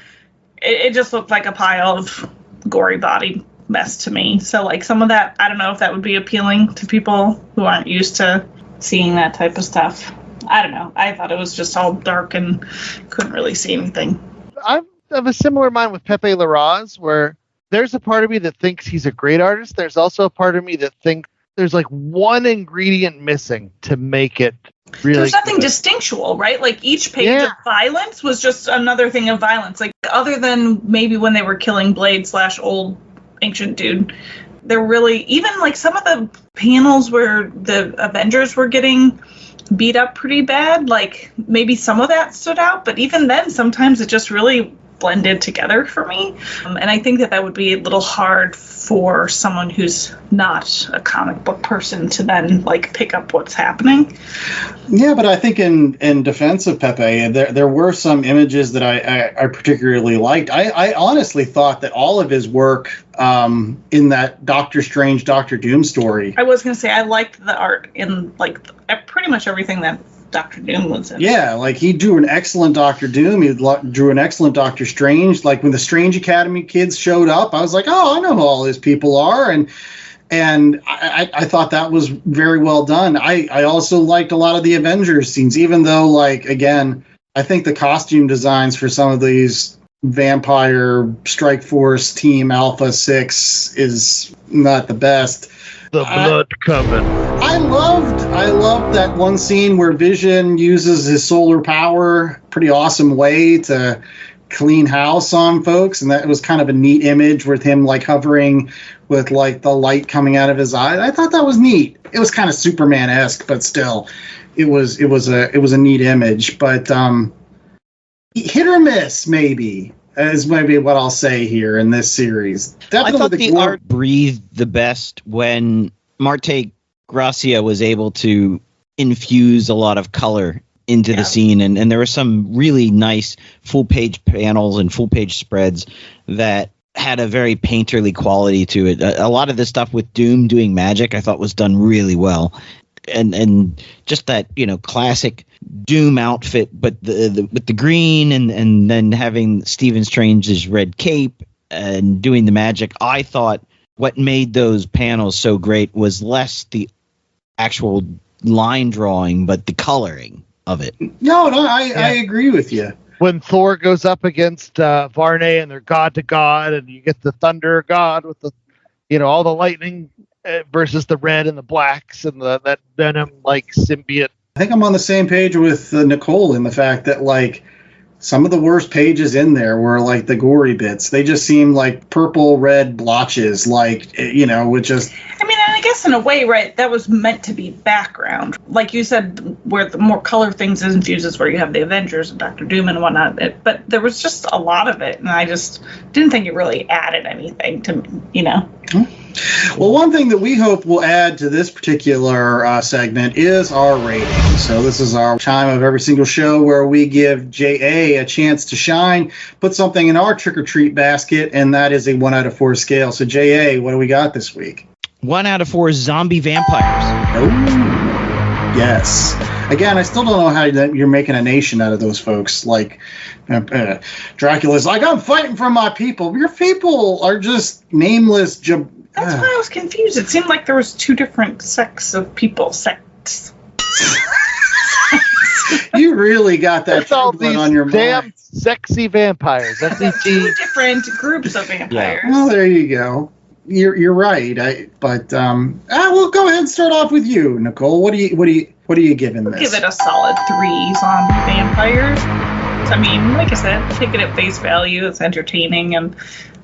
it just looked like a pile of gory body mess to me. So like some of that, I don't know if that would be appealing to people who aren't used to seeing that type of stuff. I don't know. I thought it was just all dark and couldn't really see anything. I'm of a similar mind with Pepe Larraz, where there's a part of me that thinks he's a great artist. There's also a part of me that thinks there's like one ingredient missing to make it really There's nothing good. Distinctual, right? Like each page of violence was just another thing of violence. Like, other than maybe when they were killing Blade / old ancient dude, they're really, even like some of the panels where the Avengers were getting beat up pretty bad, like maybe some of that stood out, but even then sometimes it just really blended together for me. And I think that would be a little hard for someone who's not a comic book person to then like pick up what's happening. Yeah, but I think in defense of Pepe, there were some images that I particularly liked. I honestly thought that all of his work in that Doctor Strange, Doctor Doom story. I was going to say I liked the art in like pretty much everything that Doctor Doom was in. Yeah, like he drew an excellent Doctor Doom. He drew an excellent Doctor Strange. Like when the Strange Academy kids showed up, I was like, oh, I know who all these people are. And I thought that was very well done. I also liked a lot of the Avengers scenes, even though, like, again, I think the costume designs for some of these Vampire Strike Force Team Alpha 6 is not the best. The blood coming. I loved that one scene where Vision uses his solar power, pretty awesome way to clean house on folks, and that was kind of a neat image with him like hovering with like the light coming out of his eye. I thought that was neat. It was kind of Superman-esque, but still, it was a neat image. But hit or miss, maybe, is maybe what I'll say here in this series. Definitely I thought the art breathed the best when Marte Gracia was able to infuse a lot of color into the scene, and there were some really nice full-page panels and full-page spreads that had a very painterly quality to it. A lot of the stuff with Doom doing magic I thought was done really well. and just that, classic Doom outfit, but with the green and then having Stephen Strange's red cape and doing the magic. I thought what made those panels so great was less the actual line drawing, but the coloring of it. No, I agree with you. When Thor goes up against Varney and they're god to god, and you get the thunder god with the, all the lightning versus the red and the blacks and that Venom like symbiote. I think I'm on the same page with Nicole in the fact that like some of the worst pages in there were like the gory bits. They just seemed like purple, red blotches, like, with just. I mean, I guess in a way, right, that was meant to be background. Like you said, where the more color things is infused is where you have the Avengers and Doctor Doom and whatnot. But there was just a lot of it, and I just didn't think it really added anything to, Well, one thing that we hope will add to this particular segment is our rating. So this is our time of every single show where we give J.A. a chance to shine, put something in our trick-or-treat basket, and that is a 1 out of 4 scale. So, J.A., what do we got this week? 1 out of 4 zombie vampires. Oh, yes. Again, I still don't know how you're making a nation out of those folks. Like, Dracula's like, I'm fighting for my people. Your people are just nameless. That's why I was confused. It seemed like there was 2 different sects of people. Sects. You really got that on your damn mind. Sexy vampires. That's 2 different groups of vampires. Yeah. Well, there you go. You're right. We'll go ahead and start off with you, Nicole. What are you giving this? Give it a solid 3 zombie vampires. I mean, like I said, take it at face value. It's entertaining, and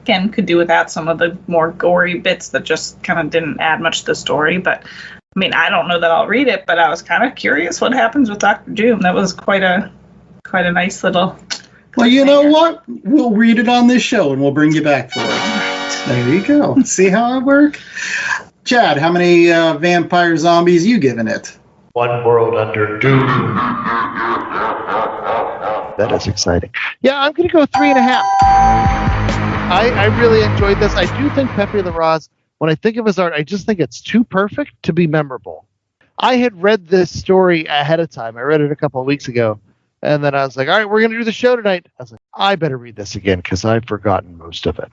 again, could do without some of the more gory bits that just kind of didn't add much to the story. But I mean, I don't know that I'll read it, but I was kind of curious what happens with Doctor Doom. That was quite a nice little. Well, you know what? We'll read it on this show, and we'll bring you back for it. There you go. See how it works? Chad, how many vampire zombies you giving it? One world under doom. That is exciting. Yeah, I'm going to go 3.5. I really enjoyed this. I do think Pepe Larraz, when I think of his art, I just think it's too perfect to be memorable. I had read this story ahead of time. I read it a couple of weeks ago. And then I was like, all right, we're going to do the show tonight. I was like, I better read this again because I've forgotten most of it.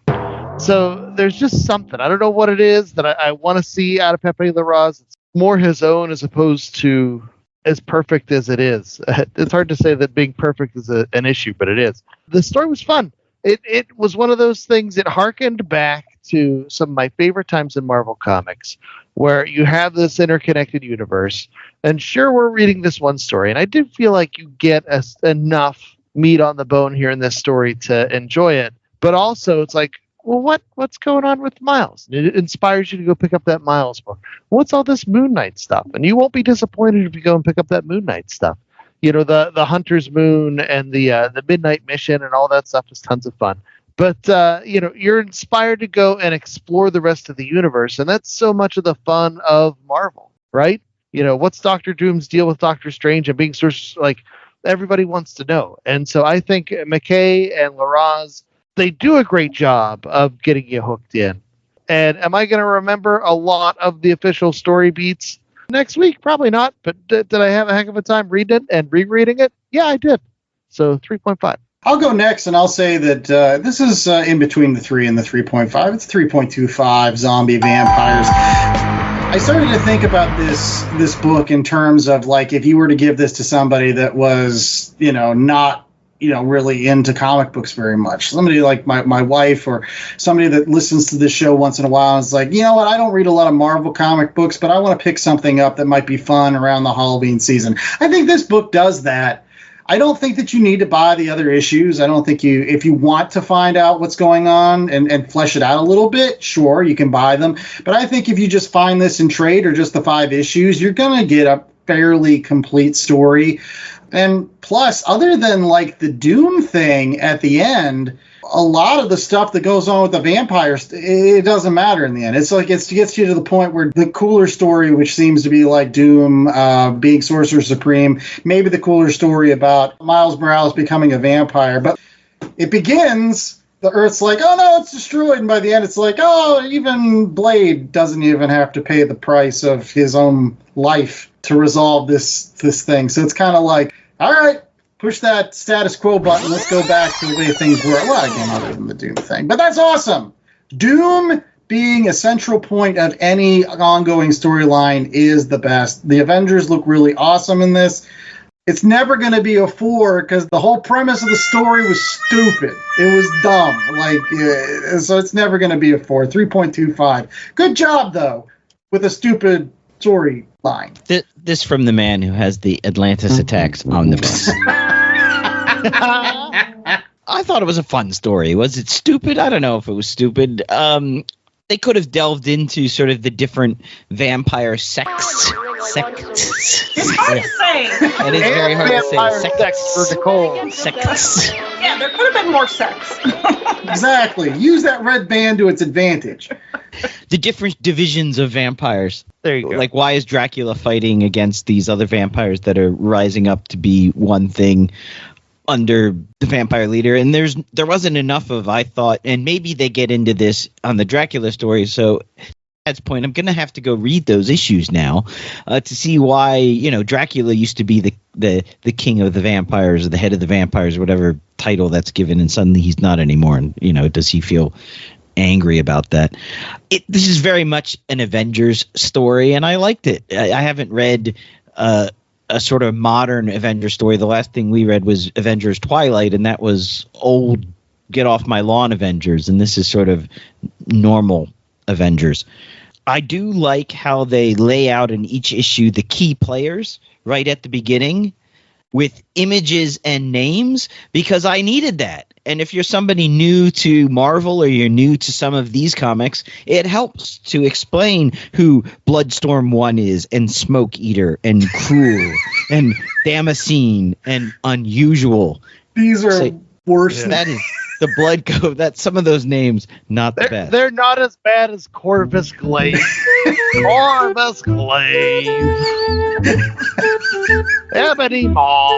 So there's just something. I don't know what it is that I want to see out of Pepe Larraz. It's more his own as opposed to as perfect as it is. It's hard to say that being perfect is an issue, but it is. The story was fun. It was one of those things that harkened back to some of my favorite times in Marvel Comics, where you have this interconnected universe. And sure, we're reading this one story, and I do feel like you get enough meat on the bone here in this story to enjoy it. But also, it's like, well, what's going on with Miles? It inspires you to go pick up that Miles book. What's all this Moon Knight stuff? And you won't be disappointed if you go and pick up that Moon Knight stuff. The Hunter's Moon and the Midnight Mission and all that stuff is tons of fun. But you're inspired to go and explore the rest of the universe, and that's so much of the fun of Marvel, right? What's Doctor Doom's deal with Doctor Strange and being sort of like everybody wants to know. And so I think McKay and Larraz, they do a great job of getting you hooked in. And am I going to remember a lot of the official story beats next week? Probably not. But did I have a heck of a time reading it and rereading it? Yeah, I did. So 3.5. I'll go next, and I'll say that this is in between the 3 and the 3.5. It's 3.25 zombie vampires. I started to think about this book in terms of, like, if you were to give this to somebody that was, not really into comic books very much. Somebody like my wife or somebody that listens to this show once in a while and is like, you know what, I don't read a lot of Marvel comic books, but I want to pick something up that might be fun around the Halloween season. I think this book does that. I don't think that you need to buy the other issues. I don't think if you want to find out what's going on and flesh it out a little bit, sure, you can buy them. But I think if you just find this in trade or just the 5 issues, you're going to get a fairly complete story. And plus, other than like the Doom thing at the end, a lot of the stuff that goes on with the vampires, it doesn't matter in the end. It's like it gets you to the point where the cooler story, which seems to be like Doom being Sorcerer Supreme, maybe the cooler story about Miles Morales becoming a vampire. But it begins, the Earth's like, oh no, it's destroyed. And by the end, it's like, oh, even Blade doesn't even have to pay the price of his own life to resolve this thing. So it's kind of like, all right, push that status quo button. Let's go back to the way things were. Well, again, other than the Doom thing. But that's awesome. Doom being a central point of any ongoing storyline is the best. The Avengers look really awesome in this. It's never going to be a 4 because the whole premise of the story was stupid. It was dumb. So it's never going to be a 4. 3.25. Good job, though, with a stupid storyline. This from the man who has the Atlantis attacks omnibus. I thought it was a fun story. Was it stupid? I don't know if it was stupid. They could have delved into sort of the different vampire sects. It's hard to say. It is very hard to say. Sex for Nicole. Sects. Yeah, there could have been more sex. Exactly. Use that red band to its advantage. The different divisions of vampires. There you go. Like, why is Dracula fighting against these other vampires that are rising up to be one thing under the vampire leader? And there wasn't enough of, I thought, and maybe they get into this on the Dracula story, so at that point I'm going to have to go read those issues now to see why, Dracula used to be the king of the vampires or the head of the vampires, or whatever title that's given, and suddenly he's not anymore. And, does he feel angry about that? This is very much an Avengers story, and I liked it. I haven't read a sort of modern Avengers story. The last thing we read was Avengers Twilight, and that was old, get off my lawn Avengers, and this is sort of normal Avengers. I do like how they lay out in each issue the key players right at the beginning with images and names, because I needed that. And if you're somebody new to Marvel or you're new to some of these comics, it helps to explain who Bloodstorm 1 is, and Smoke Eater, and Cruel, and Damascene, and Unusual. These are worse. Yeah. That is the Blood Code. That some of those names, not the best. They're not as bad as Corvus Glaive. Corvus Glaive. Ebony Maw.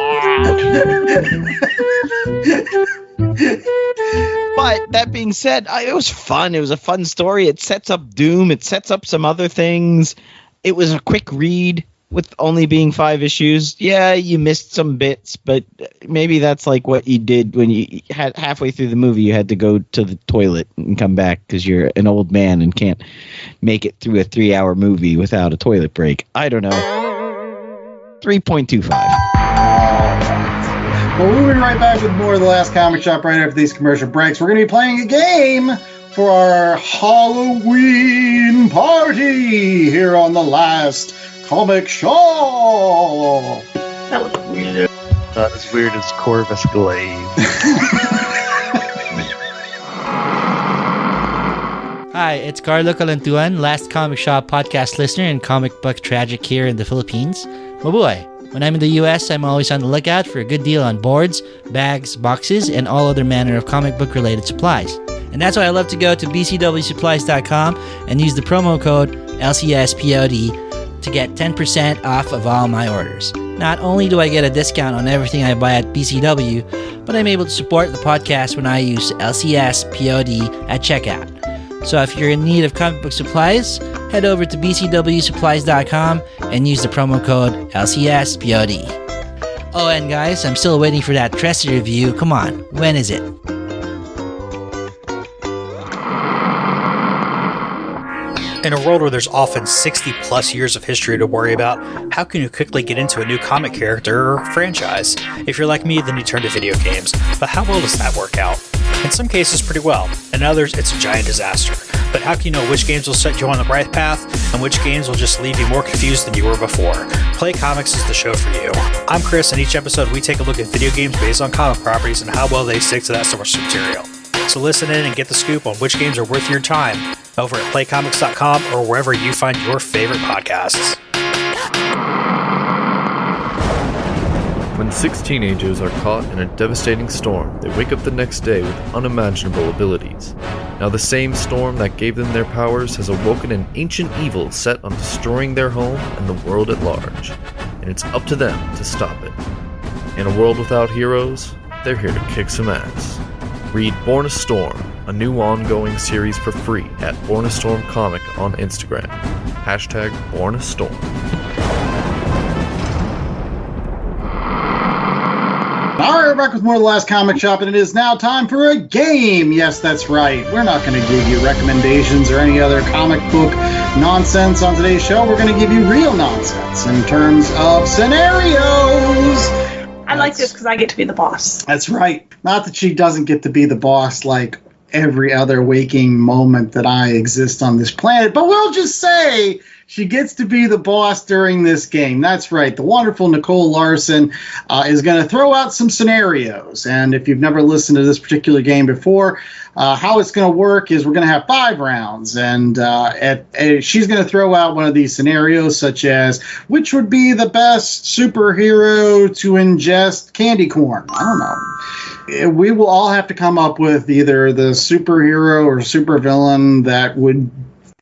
But that being said, it was fun. It was a fun story. It sets up Doom. It sets up some other things. It was a quick read with only being 5 issues. Yeah, you missed some bits, but maybe that's like what you did when you had halfway through the movie. You had to go to the toilet and come back because you're an old man and can't make it through a 3-hour movie without a toilet break. I don't know. 3.25. Well, we'll be right back with more of The Last Comic Shop right after these commercial breaks. We're going to be playing a game for our Halloween party here on The Last Comic Shop. That was weird. Not as weird as Corvus Glaive. Hi, it's Carlo Calantuan, Last Comic Shop podcast listener and comic book tragic here in the Philippines. Mabuhay! When I'm in the US, I'm always on the lookout for a good deal on boards, bags, boxes, and all other manner of comic book related supplies. And that's why I love to go to bcwsupplies.com and use the promo code LCSPOD to get 10% off of all my orders. Not only do I get a discount on everything I buy at BCW, but I'm able to support the podcast when I use LCSPOD at checkout. So if you're in need of comic book supplies, head over to bcwsupplies.com and use the promo code LCSPOD. Oh, and guys, I'm still waiting for that Tressie review. Come on, when is it? In a world where there's often 60 plus years of history to worry about, how can you quickly get into a new comic character or franchise? If you're like me, then you turn to video games. But how well does that work out? In some cases, pretty well. In others, it's a giant disaster. But how can you know which games will set you on the right path and which games will just leave you more confused than you were before? Play Comics is the show for you. I'm Chris, and each episode we take a look at video games based on comic properties and how well they stick to that source material. So listen in and get the scoop on which games are worth your time over at playcomics.com or wherever you find your favorite podcasts. When 6 teenagers are caught in a devastating storm, they wake up the next day with unimaginable abilities. Now the same storm that gave them their powers has awoken an ancient evil set on destroying their home and the world at large. And it's up to them to stop it. In a world without heroes, they're here to kick some ass. Read Born a Storm, a new ongoing series for free at Born a Storm Comic on Instagram. #BornAStorm. back with more of The Last Comic Shop, and it is now time for a game. Yes, that's right. We're not going to give you recommendations or any other comic book nonsense on today's show. We're going to give you real nonsense in terms of scenarios. I like this because I get to be the boss. That's right. Not that she doesn't get to be the boss like every other waking moment that I exist on this planet, but we'll just say she gets to be the boss during this game. That's right. The wonderful Nicole Larson is going to throw out some scenarios. And if you've never listened to this particular game before, how it's going to work is we're going to have 5 rounds. And she's going to throw out one of these scenarios, such as, which would be the best superhero to ingest candy corn? I don't know. We will all have to come up with either the superhero or supervillain that would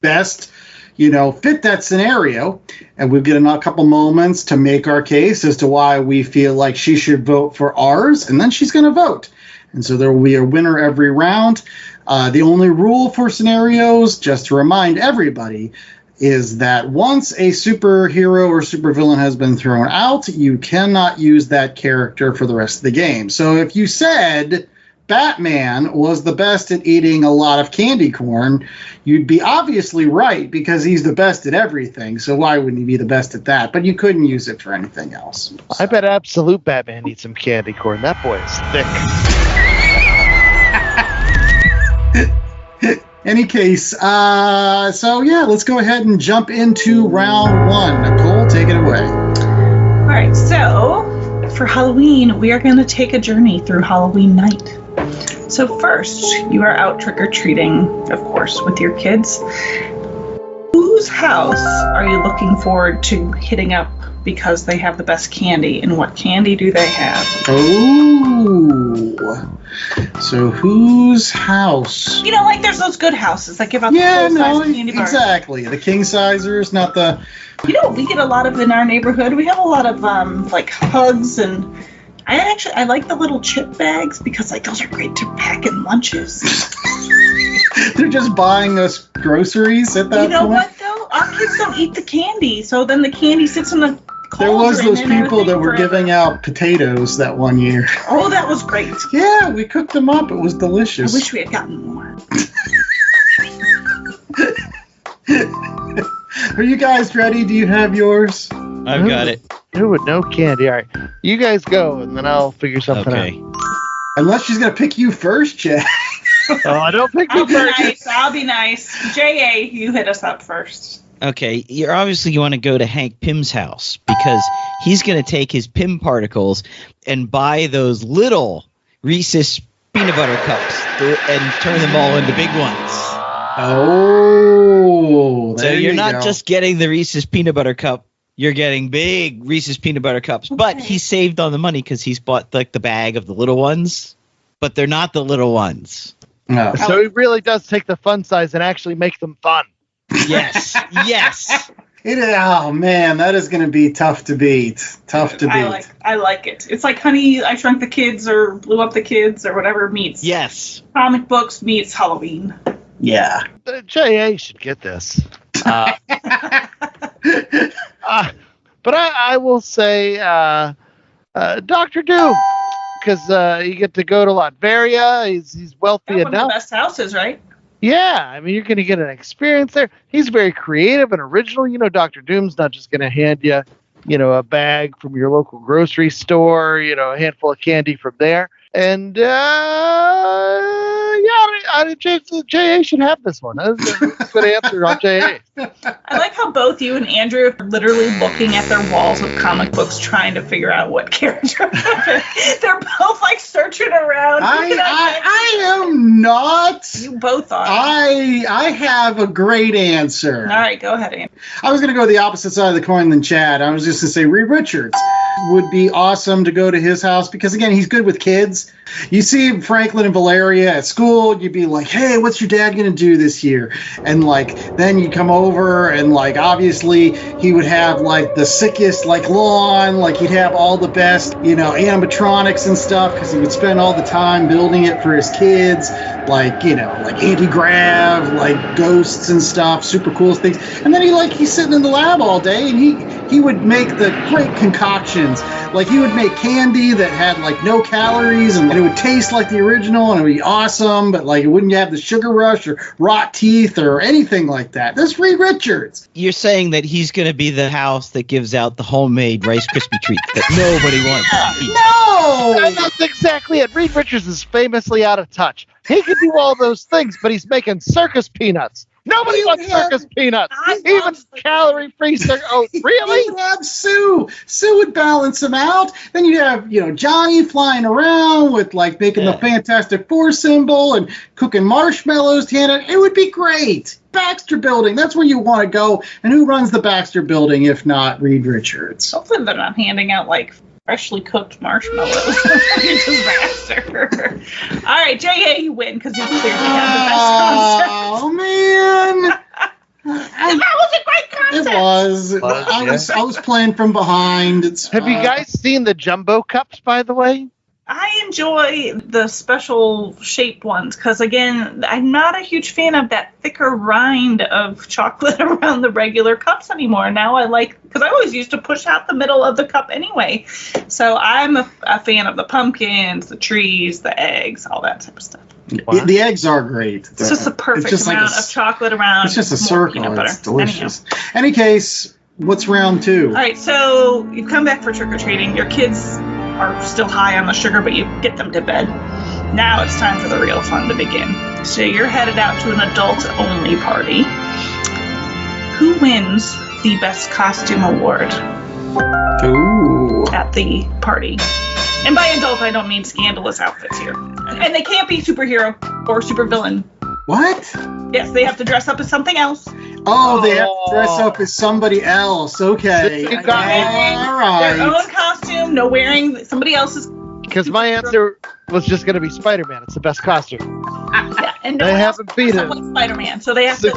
best fit that scenario, and we'll get a couple moments to make our case as to why we feel like she should vote for ours, and then she's going to vote. And so there will be a winner every round. The only rule for scenarios, just to remind everybody, is that once a superhero or supervillain has been thrown out, you cannot use that character for the rest of the game. So if you said Batman was the best at eating a lot of candy corn, you'd be obviously right because he's the best at everything. So why wouldn't he be the best at that? But you couldn't use it for anything else. So. I bet absolute Batman eats some candy corn. That boy is thick. Any case, let's go ahead and jump into round 1. Nicole, take it away. All right, so for Halloween, we are going to take a journey through Halloween night. So first, you are out trick-or-treating, of course, with your kids. Whose house are you looking forward to hitting up because they have the best candy, and what candy do they have? Oh, so whose house? Like there's those good houses that give out the full-size candy bars. Exactly. The king-sizers, not the... we get a lot of in our neighborhood. We have a lot of hugs, and I like the little chip bags because those are great to pack in lunches. They're just buying us groceries at that point. You know what though? Our kids don't eat the candy, so then the candy sits in the cauldron. There was those people that were giving out potatoes that one year. Oh, that was great. Yeah, we cooked them up. It was delicious. I wish we had gotten more. Are you guys ready? Do you have yours? I've got it. Who would know candy? All right, you guys go, and then I'll figure something out. Unless she's gonna pick you first, Chad. I don't pick you first. I'll be nice. J.A., you hit us up first. Okay, you want to go to Hank Pym's house because he's going to take his Pym particles and buy those little Reese's peanut butter cups and turn them all into big ones. Oh, so you're not just getting the Reese's peanut butter cup, you're getting big Reese's peanut butter cups. Okay. But he saved on the money because he's bought the bag of the little ones, but they're not the little ones. No. So he really does take the fun size and actually make them fun. Yes, yes. Oh man, that is going to be tough to beat. I like it. It's like Honey, I Shrunk the Kids or Blew Up the Kids or whatever meets. Yes. Comic books meets Halloween. Yeah. J.A. should get this. But I will say Dr. Doom. Because you get to go to Latveria. He's wealthy enough. One of the best houses, right? Yeah, I mean, you're going to get an experience there. He's very creative and original. Dr. Doom's not just going to hand you, a bag from your local grocery store, a handful of candy from there. And, J.A. should have this one. That's a good answer on J.A. I like how both you and Andrew are literally looking at their walls of comic books trying to figure out what character. They're both searching around. I am not. You both are. I have a great answer. All right, go ahead, Andrew. I was going to go the opposite side of the coin than Chad. I was just going to say Reed Richards would be awesome to go to his house because, again, he's good with kids. You see Franklin and Valeria at school, you'd be like, hey, what's your dad going to do this year? And, then you come over and, obviously he would have, the sickest, lawn. He'd have all the best, animatronics and stuff because he would spend all the time building it for his kids. Anti-grav, ghosts and stuff, super cool things. And then he's sitting in the lab all day and he would make the great concoctions. Like, he would make candy that had, like, no calories, and it would taste like the original, and it would be awesome, but, like, it wouldn't have the sugar rush or rot teeth or anything like that. That's Reed Richards. You're saying that he's going to be the house that gives out the homemade Rice Krispie treats that nobody wants to eat. No! That's exactly it. Reed Richards is famously out of touch. He can do all those things, but he's making circus peanuts. Nobody wants circus peanuts. Even calorie-free circus. Oh, really? You would have Sue. Sue would balance them out. Then you'd have, Johnny flying around with, like, making the Fantastic Four symbol and cooking marshmallows to hand it. It would be great. Baxter Building. That's where you want to go. And who runs the Baxter Building if not Reed Richards? Hopefully they're not handing out, like, freshly cooked marshmallows. Disaster. All right, J.A., you win because you clearly have the best concept. Oh, man. That was a great concept. It was. I was playing from behind. Have you guys seen the jumbo cups, by the way? I enjoy the special shaped ones because, again, I'm not a huge fan of that thicker rind of chocolate around the regular cups anymore. Now I like, because I always used to push out the middle of the cup anyway. So I'm a fan of the pumpkins, the trees, the eggs, all that type of stuff. Wow. The eggs are great. It's just the perfect amount of chocolate around. It's just a circle. It's delicious. Any case, what's round 2? All right, so you come back for trick-or-treating. Your kids are still high on the sugar, but you get them to bed. Now it's time for the real fun to begin. So you're headed out to an adult-only party. Who wins the Best Costume Award at the party? And by adult, I don't mean scandalous outfits here. And they can't be superhero or supervillain. What? Yes, they have to dress up as something else. Oh, they have to dress up as somebody else. Okay. All right. Their own costume, no wearing somebody else's. Because my answer was just going to be Spider-Man. It's the best costume. And they haven't beat it. Spider-Man, so they have to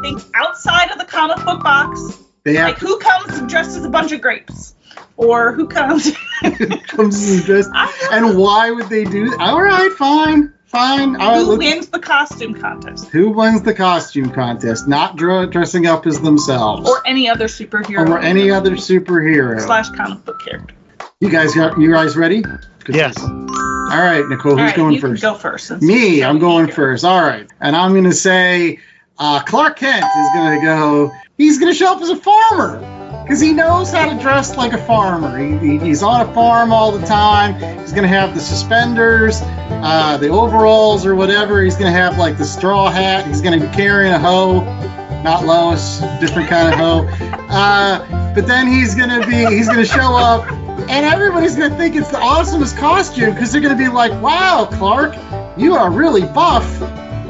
think outside of the comic book box. Like, who comes dressed as a bunch of grapes? Or who comes dressed? And why would they do that? All right, fine. Who wins the costume contest? Who wins the costume contest? Not dressing up as themselves. Or any other superhero. Or any other superhero. / comic book character. You guys ready? Yes. All right, Nicole, who's going first? You can go first. Me, I'm going first. All right. And I'm going to say Clark Kent is going to go. He's going to show up as a farmer. Because he knows how to dress like a farmer. He's on a farm all the time. He's going to have the suspenders, the overalls or whatever. He's going to have like the straw hat. He's going to be carrying a hoe. Not Lois, different kind of hoe. But then he's going to show up and everybody's going to think it's the awesomest costume because they're going to be like, wow, Clark, you are really buff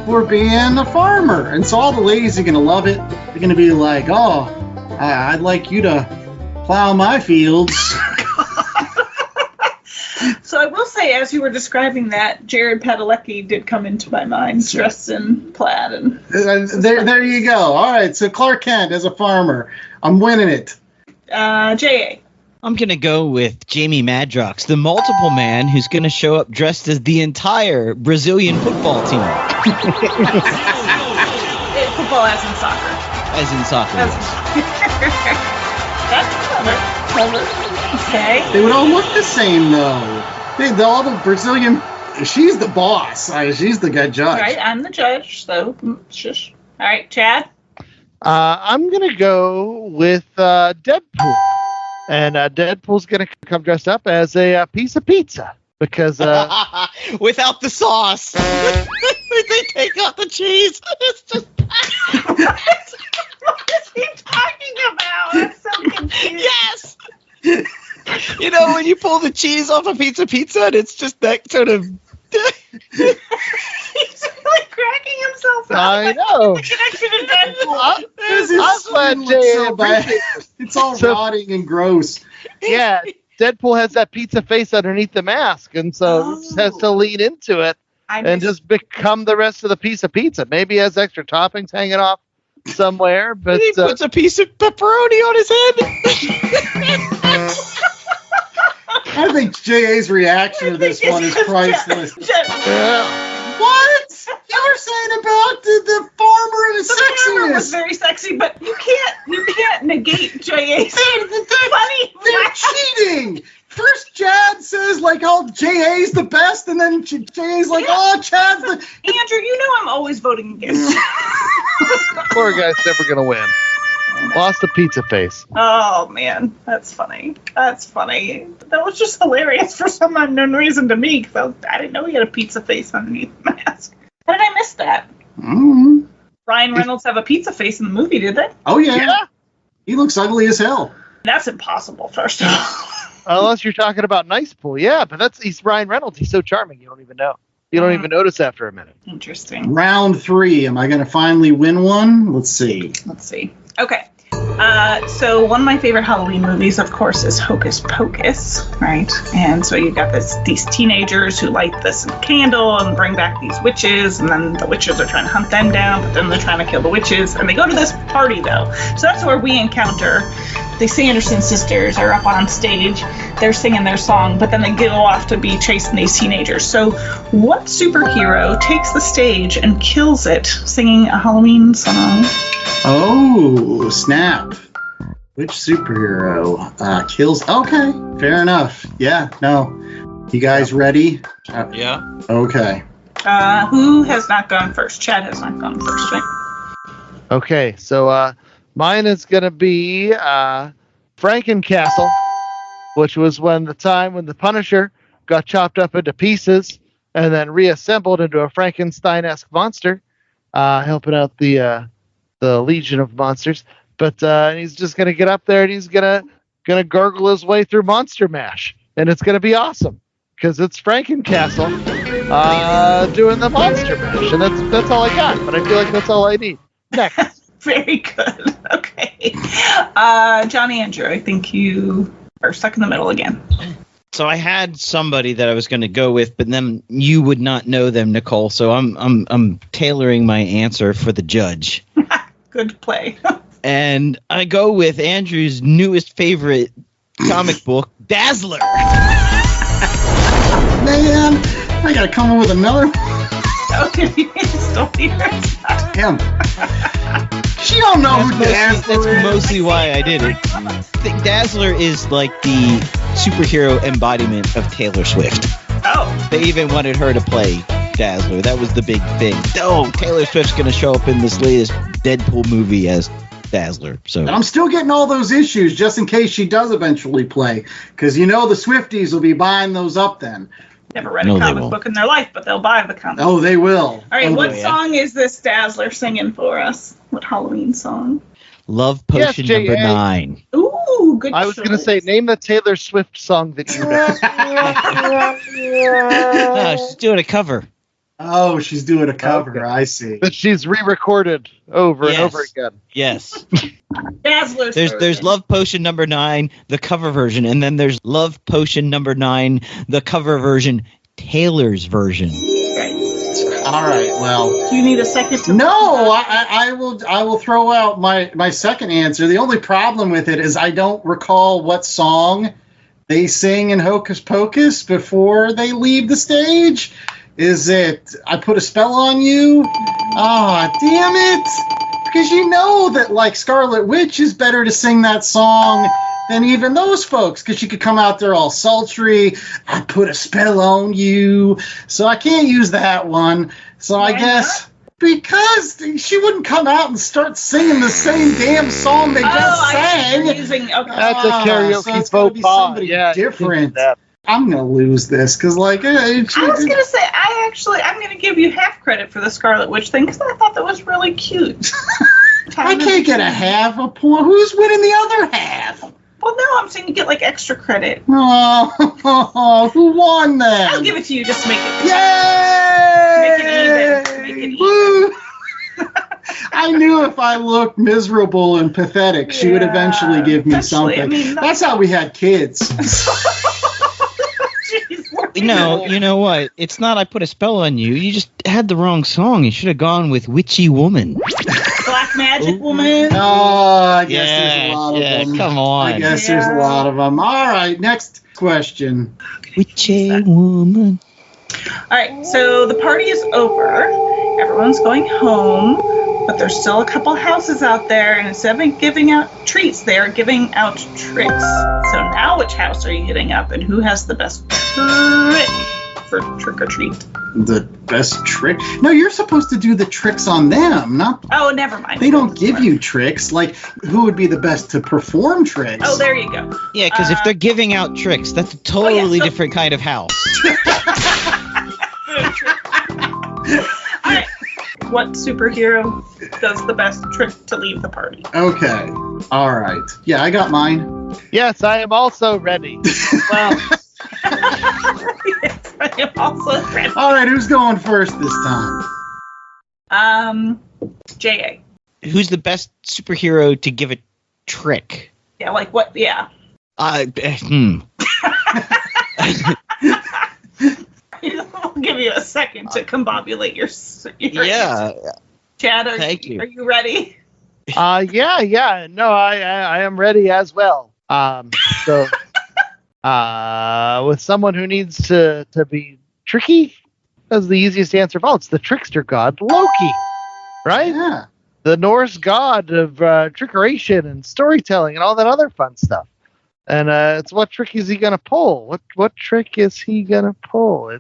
for being a farmer. And so all the ladies are going to love it. They're going to be like, oh, I'd like you to plow my fields. So I will say, as you were describing that, Jared Padalecki did come into my mind, dressed in plaid. And there you go. All right, so Clark Kent as a farmer. I'm winning it. J.A. I'm going to go with Jamie Madrox, the multiple man who's going to show up dressed as the entire Brazilian football team. Football as in soccer. As in soccer. That's clever. Okay. They would all look the same, though. All the Brazilian. She's the boss. She's the good judge. Right, I'm the judge, so shush. All right, Chad. I'm gonna go with Deadpool, and Deadpool's gonna come dressed up as a piece of pizza because without the sauce, they take out the cheese. It's just. What is he talking about? I'm so confused. Yes! You know, when you pull the cheese off a pizza and it's just that sort of... He's really cracking himself up. I know. The connection to Deadpool. I'm glad Jay bad. It's all rotting and gross. Yeah, Deadpool has that pizza face underneath the mask, and so has to lean into it and just become the rest of the piece of pizza. Maybe he has extra toppings hanging off somewhere, but he puts a piece of pepperoni on his head. I think J.A.'s reaction to this one is priceless. What? You were saying about the farmer and his sexiness. The farmer was very sexy, but you can't negate JA's funny. They're cheating. First, Chad says, like, oh, JA's the best, and then JA's like, oh, Chad's the... Andrew, you know I'm always voting against you. Poor guy's never going to win. Lost a pizza face. Oh, man. That's funny. That's funny. That was just hilarious for some unknown reason to me, because I didn't know he had a pizza face underneath the mask. How did I miss that? Mm-hmm. Ryan Reynolds have a pizza face in the movie, did they? Oh, yeah. He looks ugly as hell. That's impossible, first of all. Unless you're talking about Nice Pool. Yeah, but he's Ryan Reynolds. He's so charming. You don't even know. You don't even notice after a minute. Interesting. Round 3. Am I going to finally win one? Let's see. Okay. So one of my favorite Halloween movies, of course, is Hocus Pocus, right? And so you've got these teenagers who light this candle and bring back these witches, and then the witches are trying to hunt them down, but then they're trying to kill the witches, and they go to this party, though. So that's where we encounter the Sanderson sisters are up on stage. They're singing their song, but then they go off to be chasing these teenagers. So what superhero takes the stage and kills it singing a Halloween song? Oh, snap. Which superhero kills... Okay, fair enough. Yeah, no. You guys ready? Yeah. Okay. Who has not gone first? Chad has not gone first, right? Okay, so mine is going to be FrankenCastle, which was when the Punisher got chopped up into pieces and then reassembled into a Frankenstein-esque monster, helping out the Legion of Monsters. But he's just going to get up there and he's gonna gargle his way through Monster Mash, and it's going to be awesome because it's FrankenCastle doing the Monster Mash, and that's all I got. But I feel like that's all I need. Next. Very good. Okay. Johnny Andrew, I think you are stuck in the middle again. So I had somebody that I was going to go with, but then you would not know them, Nicole. So I'm tailoring my answer for the judge. Good play. And I go with Andrew's newest favorite comic book, Dazzler. Man, I gotta come up with another one. Damn. She don't know who Dazzler is. That's mostly why I did it. I think Dazzler is like the superhero embodiment of Taylor Swift. Oh. They even wanted her to play Dazzler. That was the big thing. Oh, Taylor Swift's going to show up in this latest Deadpool movie as Dazzler. So And I'm still getting all those issues just in case she does eventually play. Because the Swifties will be buying those up then. Never read a comic book in their life, but they'll buy the comic. Oh, they will. All right, what song is this Dazzler singing for us? What Halloween song? Love Potion number 9. Ooh, good I was going to say, name the Taylor Swift song that you know. No, she's doing a cover. Oh, she's doing a cover. Okay. I see. But she's re-recorded over and over again. Yes. Dazzler. There's Love Potion number 9, the cover version, and then there's Love Potion number 9, the cover version, Taylor's version. All right. Well, do you need a second to? No, I will throw out my second answer. The only problem with it is I don't recall what song they sing in Hocus Pocus before they leave the stage. Is it I Put a Spell on You? Ah, damn it! Because you know that like Scarlet Witch is better to sing that song than even those folks, because she could come out there all sultry. I put a spell on you. So I can't use that one. So I guess because she wouldn't come out and start singing the same damn song they just sang. That's a karaoke so it's gotta be somebody different. I'm gonna lose this because, like, I was gonna say, I'm gonna give you half credit for the Scarlet Witch thing because I thought that was really cute. I can't get a half a point. Who's winning the other half? Well, no, I'm saying you get like extra credit. Oh, who won then? I'll give it to you just to make it. Yay! Make it even. I knew if I looked miserable and pathetic, she would eventually give me something. I mean, that's how we had kids. No, you know what? It's not I Put a Spell on You. You just had the wrong song. You should have gone with Witchy Woman. Black Magic Woman. Oh, I guess there's a lot of them. Come on. I guess there's a lot of them. All right, next question. Witchy Woman. All right, so the party is over. Everyone's going home. But there's still a couple houses out there, and instead of giving out treats, they're giving out tricks. So now which house are you hitting up, and who has the best trick for trick or treat? The best trick? No, you're supposed to do the tricks on them, not... Oh, never mind. They don't give you tricks. Like, who would be the best to perform tricks? Oh, there you go. Yeah, because if they're giving out tricks, that's a totally different kind of house. Alright. What superhero does the best trick to leave the party? Okay. All right. Yeah, I got mine. Yes, I am also ready. Well, Yes, I am also ready. All right, who's going first this time? J.A. Who's the best superhero to give a trick? Yeah, like what? Yeah. Hmm. I'll give you a second to combobulate your Yeah. Chad, Thank you. Are you ready? yeah. No, I am ready as well. So, with someone who needs to be tricky, that's the easiest answer of all. It's the trickster god, Loki. Right? Yeah. The Norse god of trickeration and storytelling and all that other fun stuff. And it's what trick is he gonna pull? What trick is he gonna pull?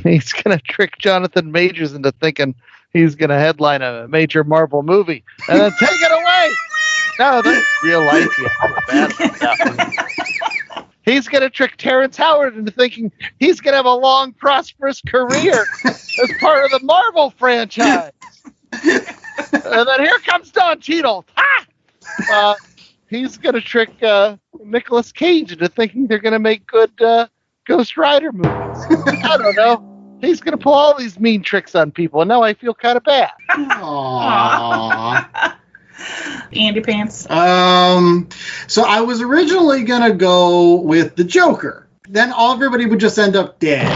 He's gonna trick Jonathan Majors into thinking he's gonna headline a major Marvel movie and then take it away. No, that's real life. He's gonna trick Terrence Howard into thinking he's gonna have a long, prosperous career as part of the Marvel franchise. And then here comes Don Cheadle. Ha! He's going to trick Nicolas Cage into thinking they're going to make good Ghost Rider movies. I don't know. He's going to pull all these mean tricks on people, and now I feel kind of bad. Aww. Andy Pants. So I was originally going to go with the Joker. Then everybody would just end up dead.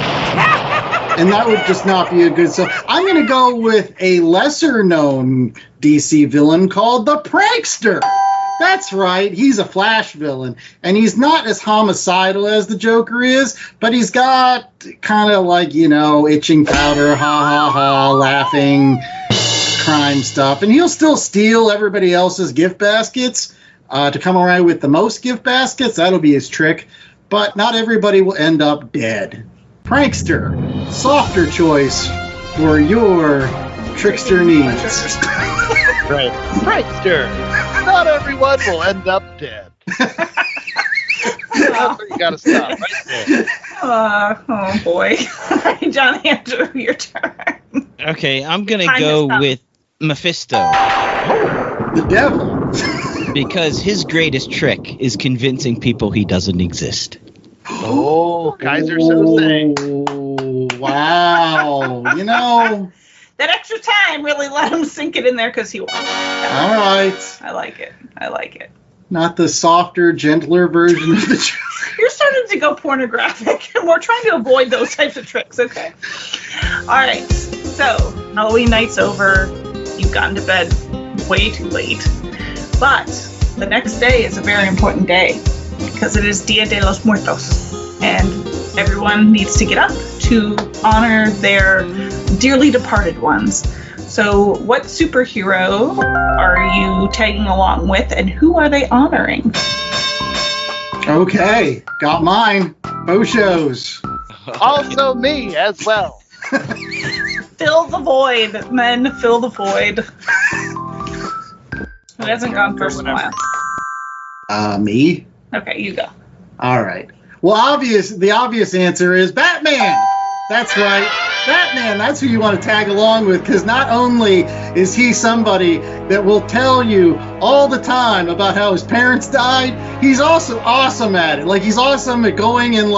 And that would just not be a good... So I'm going to go with a lesser-known DC villain called the Prankster. That's right. He's a Flash villain. And he's not as homicidal as the Joker is, but he's got kind of like, itching powder, ha, laughing, crime stuff. And he'll still steal everybody else's gift baskets to come around with the most gift baskets. That'll be his trick. But not everybody will end up dead. Prankster, softer choice for your trickster needs. Right. Prankster. Not everyone will end up dead. That's where you gotta stop, right there. Oh boy. John Andrew, your turn. Okay, I'm going to go with Mephisto. The devil. Because his greatest trick is convincing people he doesn't exist. Oh, Kaiser Soze. Wow. That extra time really let him sink it in there because he won. All right. I like it. Not the softer, gentler version of the Joker. You're starting to go pornographic, and we're trying to avoid those types of tricks, okay? All right. So, Halloween night's over. You've gotten to bed way too late. But the next day is a very important day because it is Dia de los Muertos. And everyone needs to get up to honor their dearly departed ones. So what superhero are you tagging along with, and who are they honoring? Okay, got mine. Boshos. Also me as well. Fill the void, men. Fill the void. Who hasn't gone first in a while? Me? Okay, you go. All right. Well, the obvious answer is Batman. That's right. Batman, that's who you want to tag along with, because not only is he somebody that will tell you all the time about how his parents died, he's also awesome at it. Like, he's awesome at going and,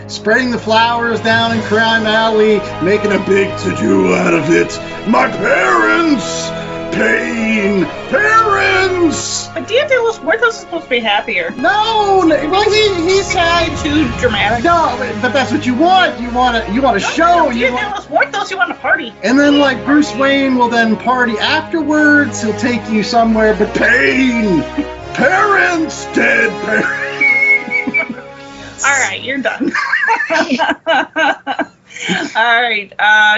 spreading the flowers down in Crime Alley, making a big to-do out of it. My parents! Pain! Parents! But Dia de los Muertos is supposed to be happier. No, well, he's trying too dramatic. No, but that's what you want. You want a show. Dia de los Muertos, you want a party. And then, Bruce Wayne will then party afterwards. He'll take you somewhere, but pain, parents, dead parents. All right, you're done. All right,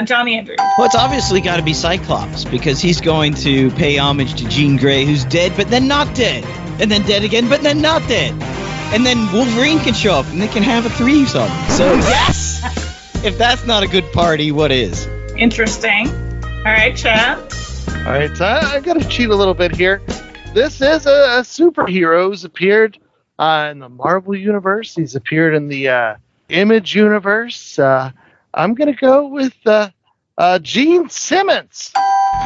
Johnny Andrews. Well, it's obviously got to be Cyclops because he's going to pay homage to Jean Grey, who's dead but then not dead, and then dead again but then not dead, and then Wolverine can show up and they can have a threesome. So yes, if that's not a good party, what is? Interesting. All right, Chad. All right, so I got to cheat a little bit here. This is a superhero who's appeared in the Marvel Universe. He's appeared in the Image Universe. I'm going to go with Gene Simmons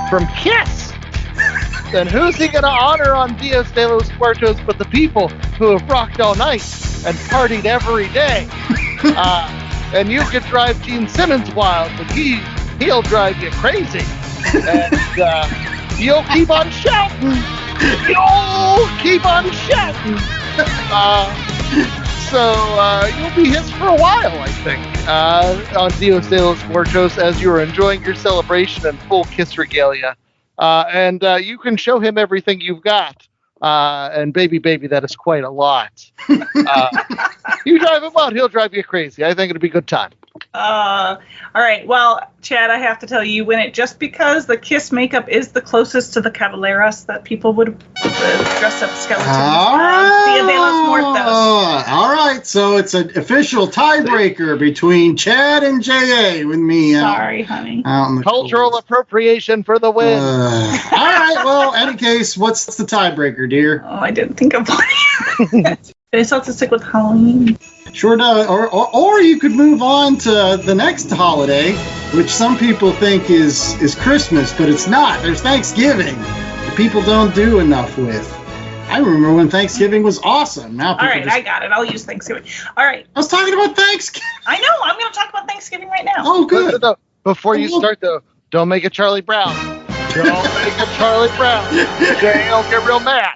from Kiss. Then who's he going to honor on Dias de los Muertos but the people who have rocked all night and partied every day? And you could drive Gene Simmons wild, but he'll drive you crazy. And you'll keep on shouting. You'll keep on shouting. So you'll be his for a while, I think, on Dios de los Muertos as you're enjoying your celebration in full Kiss regalia. And you can show him everything you've got. And baby, that is quite a lot. You drive him out, he'll drive you crazy. I think it'll be a good time. All right. Well, Chad, I have to tell you, you win it just because the Kiss makeup is the closest to the Caballeros that people would dress up skeletons. Dia de los Muertos. All right. So it's an official tiebreaker between Chad and J.A. with me. Sorry, honey. Cultural appropriation for the win. All right. Well, in any case, what's the tiebreaker, dear? Oh, I didn't think of one. They still have to stick with Halloween. Sure does. Or you could move on to the next holiday, which some people think is Christmas, but it's not. There's Thanksgiving that people don't do enough with. I remember when Thanksgiving was awesome. Now all right, I got it. I'll use Thanksgiving. All right. I was talking about Thanksgiving. I know. I'm going to talk about Thanksgiving right now. Oh, good. Before you start, though, don't make it Charlie Brown. Don't make it Charlie Brown. Jay will get real mad.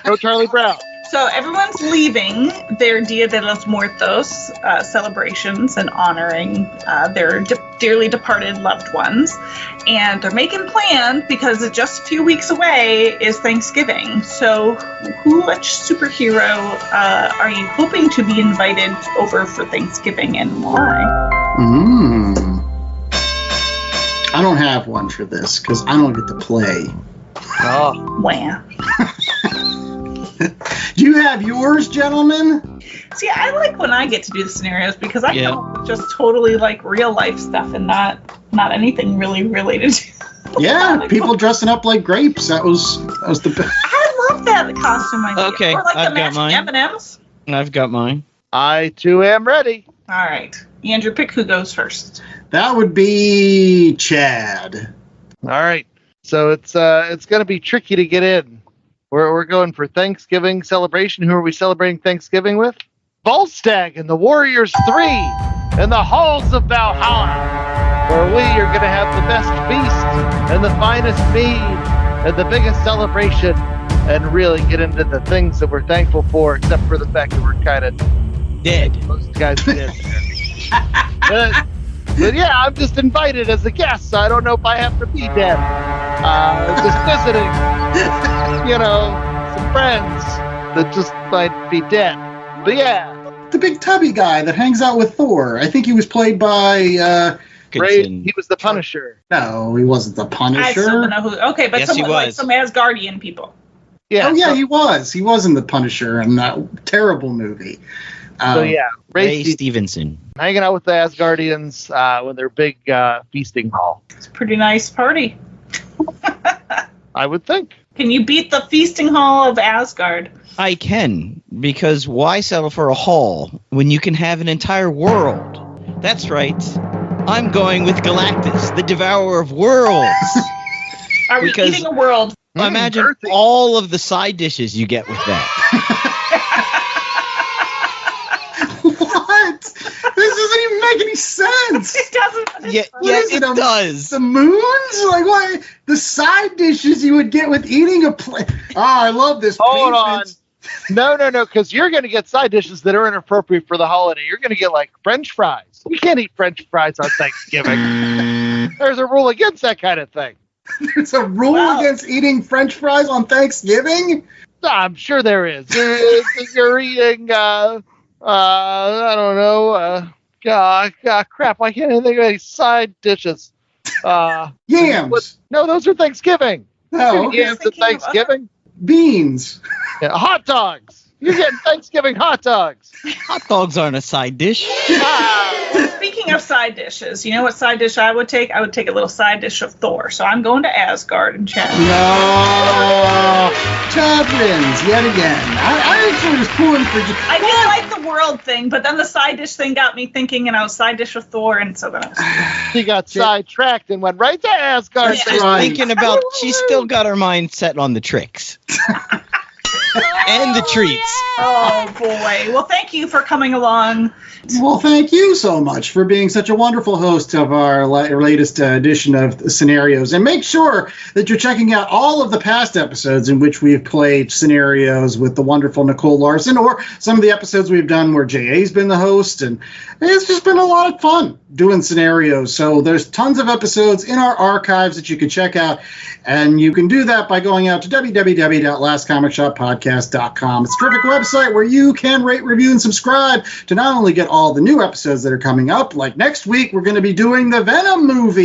No Charlie Brown. So everyone's leaving their Dia de los Muertos celebrations and honoring their dearly departed loved ones. And they're making plans because just a few weeks away is Thanksgiving. So which superhero are you hoping to be invited over for Thanksgiving and why? I don't have one for this because I don't get to play. Oh. Wow. Do you have yours, gentlemen? See, I like when I get to do the scenarios because I know just totally like real life stuff and not anything really related to. Yeah, people dressing up like grapes. That was the best. I love that costume idea. Okay, or like I've the got matching mine. M&Ms. I've got mine. I too am ready. All right, Andrew, pick who goes first. That would be Chad. All right, so it's going to be tricky to get in. We're going for Thanksgiving celebration. Who are we celebrating Thanksgiving with? Volstagg and the Warriors 3 in the halls of Valhalla, where we are going to have the best feast and the finest mead and the biggest celebration and really get into the things that we're thankful for, except for the fact that we're kind of dead. Most guys are dead. But yeah, I'm just invited as a guest, so I don't know if I have to be dead. Just visiting, some friends that just might be dead. But yeah. The big tubby guy that hangs out with Thor. I think he was played by... He was the Punisher. No, he wasn't the Punisher. I still don't know who. Okay, but Yes, someone like some Asgardian people. Yeah. Oh, yeah, he was. He was in the Punisher in that terrible movie. Ray Stevenson. Hanging out with the Asgardians when their big feasting hall. It's a pretty nice party. I would think. Can you beat the feasting hall of Asgard? I can, because why settle for a hall when you can have an entire world? That's right. I'm going with Galactus, the devourer of worlds. Are we eating a world? Imagine all of the side dishes you get with that. What? This doesn't even make any sense. It doesn't. Yeah, it does. The moons? Like what? The side dishes you would get with eating a plate. Oh, I love this. Hold on. No, because you're going to get side dishes that are inappropriate for the holiday. You're going to get like French fries. You can't eat French fries on Thanksgiving. There's a rule against that kind of thing. There's a rule against eating French fries on Thanksgiving? I'm sure there is. You're eating, I don't know, Crap! Why can't I think of any side dishes? Yams. No, those are Thanksgiving. Oh, okay. Yams at Thanksgiving. Beans. Yeah, hot dogs. You're getting Thanksgiving hot dogs. Hot dogs aren't a side dish. Speaking of side dishes, you know what side dish I would take? I would take a little side dish of Thor. So I'm going to Asgard and Chad. No, Chad wins yet again. I actually was pulling for. I did like the world thing, but then the side dish thing got me thinking, and I was side dish of Thor, and so then I was. She got sidetracked and went right to Asgard. Just thinking about, she's still got her mind set on the tricks. And the treats. Oh, boy. Well, thank you for coming along. Well, thank you so much for being such a wonderful host of our latest edition of Scenarios. And make sure that you're checking out all of the past episodes in which we've played scenarios with the wonderful Nicole Larson, or some of the episodes we've done where JA's been the host. And it's just been a lot of fun doing scenarios. So there's tons of episodes in our archives that you can check out. And you can do that by going out to www.lastcomicshoppodcast.com. It's a terrific website where you can rate, review, and subscribe to not only get all the new episodes that are coming up, like next week we're going to be doing the Venom movie.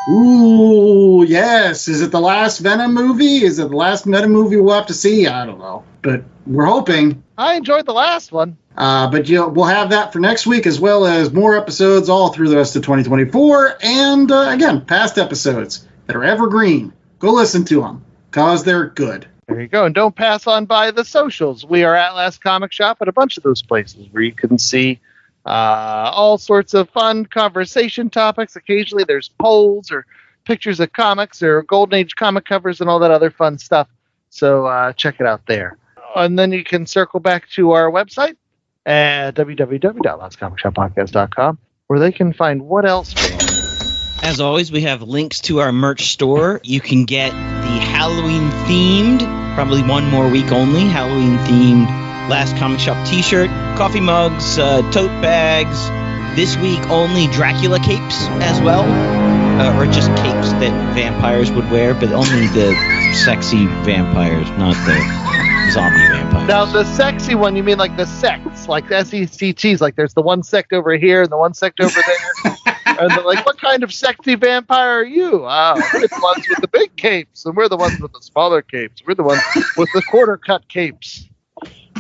Ooh, yes. Is it the last Venom movie? Is it the last Venom movie we'll have to see? I don't know. But we're hoping. I enjoyed the last one. But we'll have that for next week, as well as more episodes all through the rest of 2024. And again, past episodes that are evergreen. Go listen to them, because they're good. There you go. And don't pass on by the socials. We are at Last Comic Shop at a bunch of those places where you can see all sorts of fun conversation topics. Occasionally there's polls or pictures of comics or Golden Age comic covers and all that other fun stuff. So check it out there. And then you can circle back to our website at www.lastcomicshoppodcast.com, where they can find what else. As always, we have links to our merch store. You can get the Halloween-themed, probably one more week only, Halloween-themed Last Comic Shop t-shirt, coffee mugs, tote bags, this week only Dracula capes as well, or just capes that vampires would wear, but only the sexy vampires, not the zombie vampires. Now, the sexy one, you mean like the sects, like the SECTs, like there's the one sect over here and the one sect over there. And they're like, what kind of sexy vampire are you? We're the ones with the big capes, and we're the ones with the smaller capes. We're the ones with the quarter-cut capes.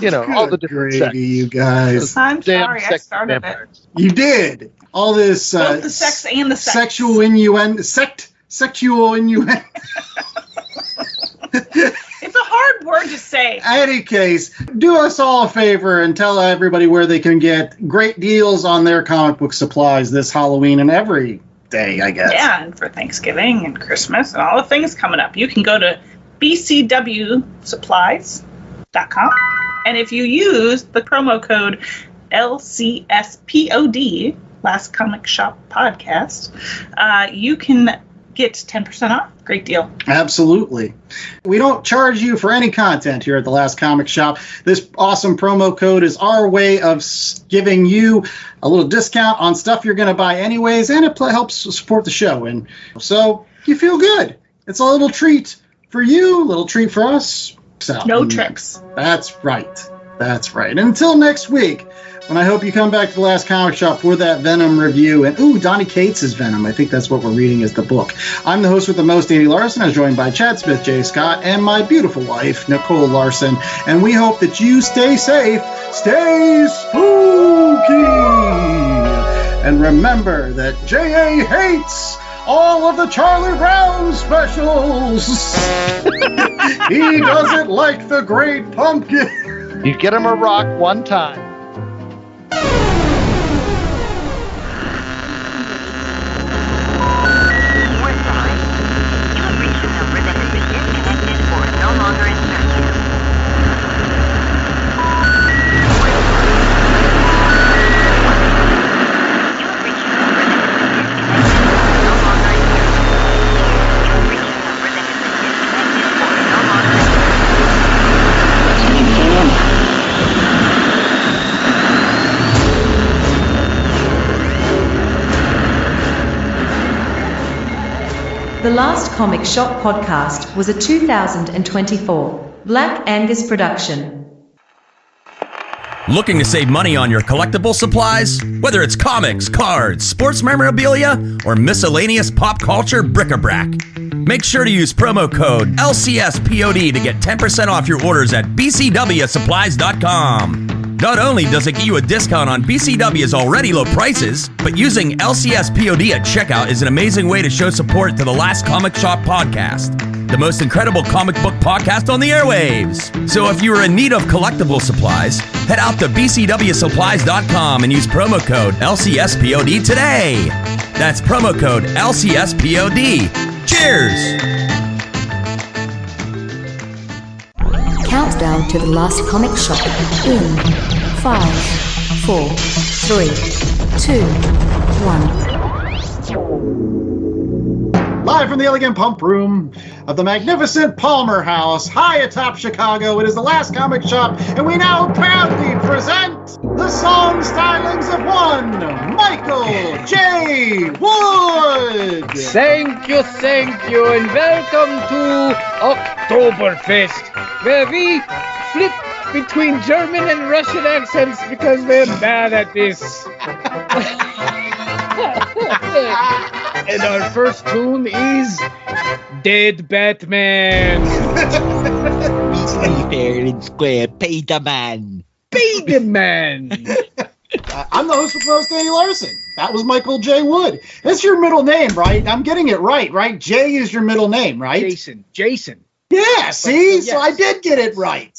You know, all the different sects. You guys. I'm sorry, I started vampires. You did. All this both the sex and the sex. Sexual innuendo. Sexual innuendo. It's a hard word to say. In any case, do us all a favor and tell everybody where they can get great deals on their comic book supplies this Halloween and every day, I guess. Yeah, and for Thanksgiving and Christmas and all the things coming up. You can go to bcwsupplies.com. And if you use the promo code LCSPOD, Last Comic Shop Podcast, you can get 10% off. Great deal. Absolutely. We don't charge you for any content here at the Last Comic Shop. This awesome promo code is our way of giving you a little discount on stuff you're going to buy anyways, and it helps support the show. And so you feel good. It's a little treat for you, a little treat for us. So, no tricks. That's right. That's right. And until next week, when I hope you come back to the Last Comic Shop for that Venom review. And, Donnie Cates' Venom. I think that's what we're reading as the book. I'm the host with the most, Andy Larson. I was joined by Chad Smith, Jay Scott, and my beautiful wife, Nicole Larson. And we hope that you stay safe, stay spooky. And remember that J.A. hates all of the Charlie Brown specials. He doesn't like the Great Pumpkin. You get him a rock one time. The Last Comic Shop podcast was a 2024 Black Angus production. Looking to save money on your collectible supplies? Whether it's comics, cards, sports memorabilia, or miscellaneous pop culture bric-a-brac. Make sure to use promo code LCSPOD to get 10% off your orders at bcwsupplies.com. Not only does it get you a discount on BCW's already low prices, but using LCSPOD at checkout is an amazing way to show support to the Last Comic Shop podcast, the most incredible comic book podcast on the airwaves. So if you are in need of collectible supplies, head out to bcwsupplies.com and use promo code LCSPOD today. That's promo code LCSPOD. Cheers! Countdown to the last comic shop in 5, 4, 3, 2, 1. Live from the elegant pump room of the magnificent Palmer House, high atop Chicago, it is the Last Comic Shop, and we now proudly present the song stylings of one Michael J. Wood. Thank you, and welcome to Oktoberfest, where we flip between German and Russian accents because we're bad at this. And our first tune is Dead Batman. Fair and square, pay the man. Pay the man. I'm the host of Roast Danny Larson. That was Michael J. Wood. That's your middle name, right? I'm getting it right? J is your middle name, right? Jason. Yeah, see? Yes. So I did get it right.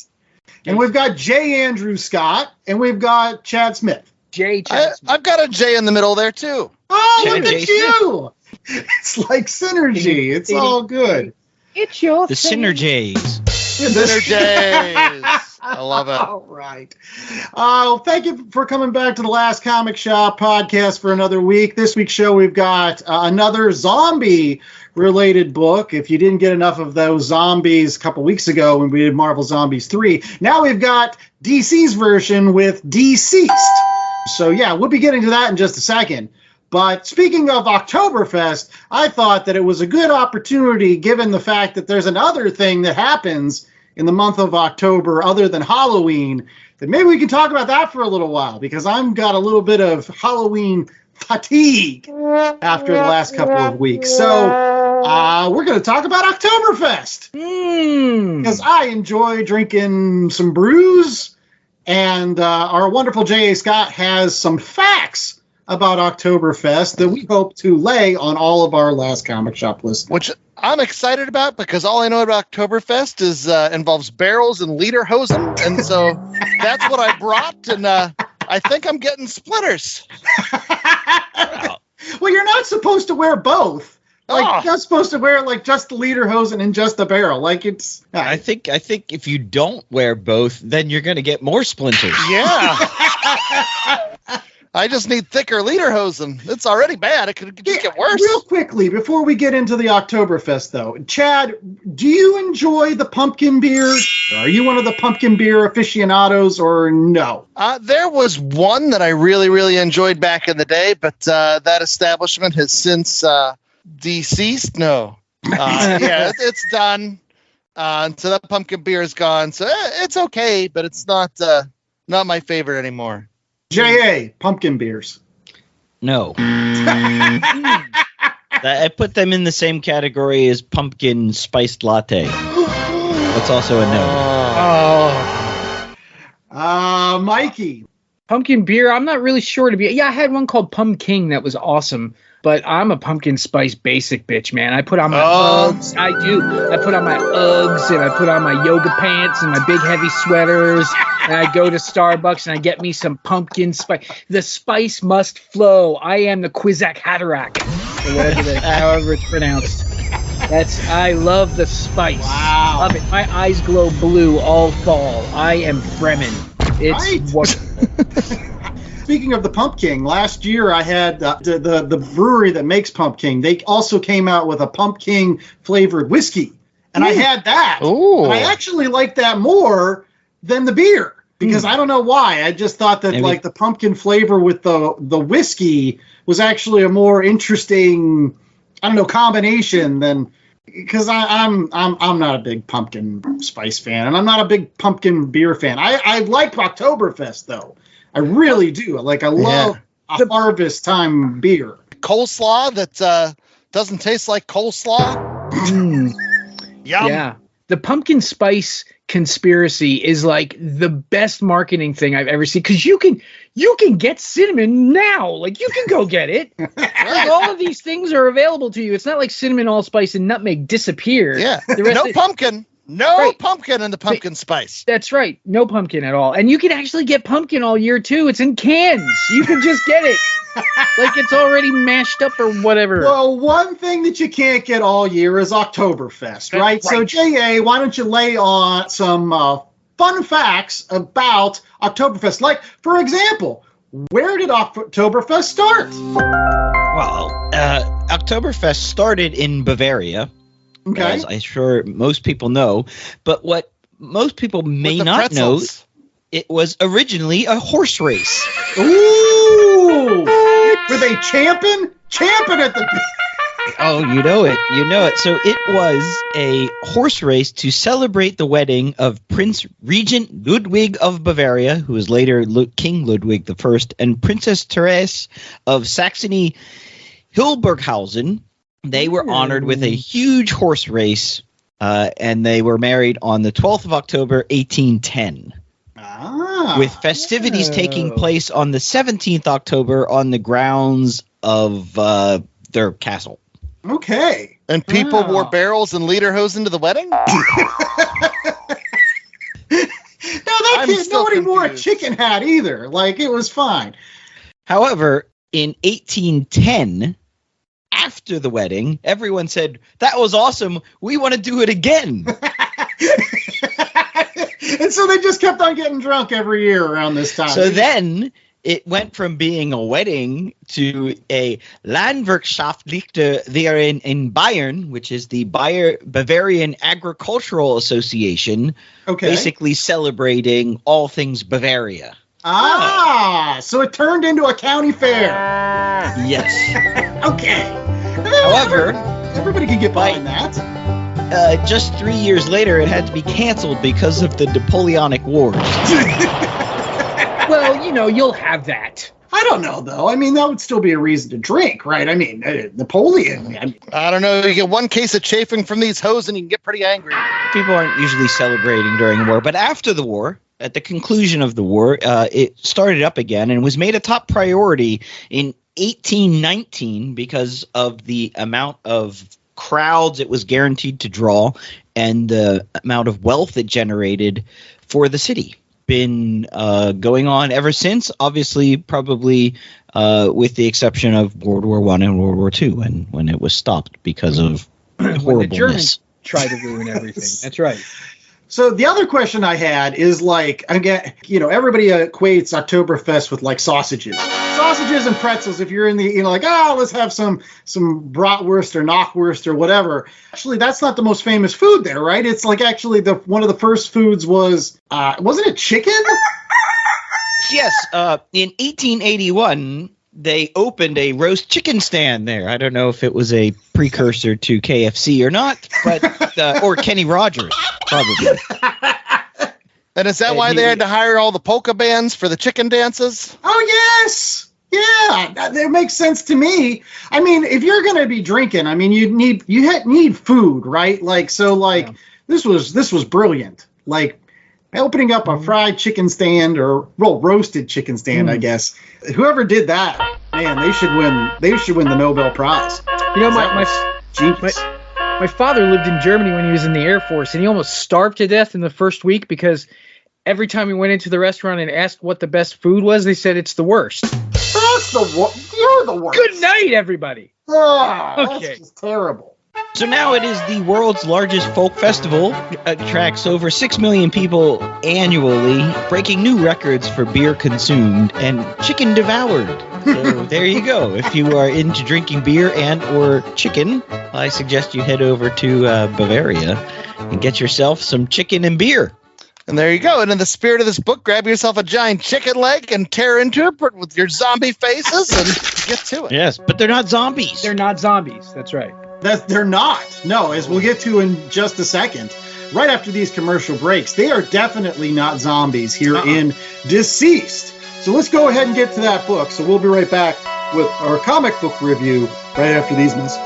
And we've got J. Andrew Scott, and we've got Chad Smith. I've got a J in the middle there, too. Oh, Chad look at Jason. you. It's like synergy. It's all good. It's your The Synergies. Synergies. I love it. All right. Thank you for coming back to the Last Comic Shop podcast for another week. This week's show, we've got another zombie-related book. If you didn't get enough of those zombies a couple weeks ago when we did Marvel Zombies 3, now we've got DC's version with DCeased. So, yeah, we'll be getting to that in just a second. But speaking of Oktoberfest, I thought that it was a good opportunity, given the fact that there's another thing that happens in the month of October other than Halloween, that maybe we can talk about that for a little while, because I've got a little bit of Halloween fatigue after the last couple of weeks. So we're going to talk about Oktoberfest, because I enjoy drinking some brews, and our wonderful J.A. Scott has some facts about Oktoberfest that we hope to lay on all of our Last Comic Shop listeners. Which I'm excited about, because all I know about Oktoberfest is involves barrels and lederhosen, and so that's what I brought, and I think I'm getting splinters. Well, you're not supposed to wear both. Like, you're not supposed to wear like just the lederhosen and just the barrel. Like it's. I think if you don't wear both, then you're going to get more splinters. Yeah. I just need thicker lederhosen. It's already bad. It could just get worse. Real quickly, before we get into the Oktoberfest, though, Chad, do you enjoy the pumpkin beer? Are you one of the pumpkin beer aficionados, or no? There was one that I really, really enjoyed back in the day, but that establishment has since deceased. No. Yeah, it's done. So that pumpkin beer is gone. So it's okay, but it's not my favorite anymore. J.A., pumpkin beers. No. I put them in the same category as pumpkin spiced latte. That's also a no. Mikey. Pumpkin beer, I'm not really sure to be. Yeah, I had one called Pumpkin that was awesome, but I'm a pumpkin spice basic bitch, man. I put on my Uggs. I do. I put on my Uggs, and I put on my yoga pants and my big heavy sweaters, and I go to Starbucks and I get me some pumpkin spice. The spice must flow. I am the Kwisatz Haderach, or whatever however it's pronounced. I love the spice. Wow. Love it. My eyes glow blue all fall. I am Fremen. It's wonderful. Speaking of the Pumpkin, last year I had the brewery that makes Pumpkin. They also came out with a Pumpkin flavored whiskey, and I had that. Ooh. And I actually liked that more than the beer, because I don't know why. I just thought that like the pumpkin flavor with the whiskey was actually a more interesting, I don't know, combination than because I'm not a big pumpkin spice fan, and I'm not a big pumpkin beer fan. I like Oktoberfest though. I really do. I love a harvest time beer. Coleslaw that doesn't taste like coleslaw. Yum. Yeah. The pumpkin spice conspiracy is like the best marketing thing I've ever seen, because you can get cinnamon now. Like, you can go get it. Like, all of these things are available to you. It's not like cinnamon, allspice, and nutmeg disappear. Yeah. Pumpkin. Pumpkin in the pumpkin spice. That's right. No pumpkin at all. And you can actually get pumpkin all year too. It's in cans. You can just get it. Like, it's already mashed up or whatever. Well, one thing that you can't get all year is Oktoberfest, right? So, J.A., why don't you lay on some fun facts about Oktoberfest? Like, for example, where did Oktoberfest start? Well, Oktoberfest started in Bavaria. Okay. As I'm sure most people know. But what most people may not know, it was originally a horse race. Ooh! Were they champing? Champing at the... Oh, you know it. You know it. So it was a horse race to celebrate the wedding of Prince Regent Ludwig of Bavaria, who was later King Ludwig I, and Princess Therese of Saxony-Hildburghausen. They were honored with a huge horse race, and they were married on the 12th of October, 1810. With festivities taking place on the 17th October on the grounds of their castle. Okay. And people wore barrels and lederhosen to the wedding? Nobody wore a chicken hat either. Like, it was fine. However, in 1810, after the wedding, everyone said, "That was awesome. We want to do it again." And so they just kept on getting drunk every year around this time. So then it went from being a wedding to a Landwirtschaftliche Verein in Bayern, which is the Bavarian Agricultural Association, basically celebrating all things Bavaria. So it turned into a county fair. Yes. Okay. However, everybody can get behind that. Just 3 years later, it had to be canceled because of the Napoleonic Wars. Well, you'll have that. I don't know, though. I mean, that would still be a reason to drink, right? I mean, Napoleon. I don't know. You get one case of chafing from these hoes and you can get pretty angry. People aren't usually celebrating during the war, but after the war, at the conclusion of the war, it started up again and was made a top priority in 1819 because of the amount of crowds it was guaranteed to draw and the amount of wealth it generated for the city. Been going on ever since, obviously, probably with the exception of World War I and World War II, when it was stopped because of horribleness. When the Germans tried to ruin everything. That's right. So the other question I had is, like, again, everybody equates Oktoberfest with, like, sausages and pretzels. If you're in the, like, let's have some bratwurst or knockwurst or whatever. Actually, that's not the most famous food there, right? It's like actually one of the first foods was, wasn't it chicken? Yes. In 1881, they opened a roast chicken stand there. I don't know if it was a precursor to KFC or not, but or Kenny Rogers, probably. And is that why they had to hire all the polka bands for the chicken dances? Oh, yes. Yeah, that makes sense to me. I mean, if you're going to be drinking, I mean, you need food, right? Like, so, like, this was brilliant. Like, opening up a fried chicken stand or roasted chicken stand, I guess. Whoever did that, man, they should win the Nobel Prize. My father lived in Germany when he was in the Air Force, and he almost starved to death in the first week because every time he went into the restaurant and asked what the best food was, they said it's the worst. You're the worst. Good night, everybody. That's just terrible. So now it is the world's largest folk festival. Attracts over 6 million people annually, breaking new records for beer consumed and chicken devoured. So there you go. If you are into drinking beer and or chicken, I suggest you head over to Bavaria and get yourself some chicken and beer. And there you go. And in the spirit of this book, grab yourself a giant chicken leg and tear into it with your zombie faces and get to it. Yes, but they're not zombies. They're not zombies. That's right. They're not. No, as we'll get to in just a second. Right after these commercial breaks, they are definitely not zombies here in DCeased. So let's go ahead and get to that book. So we'll be right back with our comic book review right after these messages.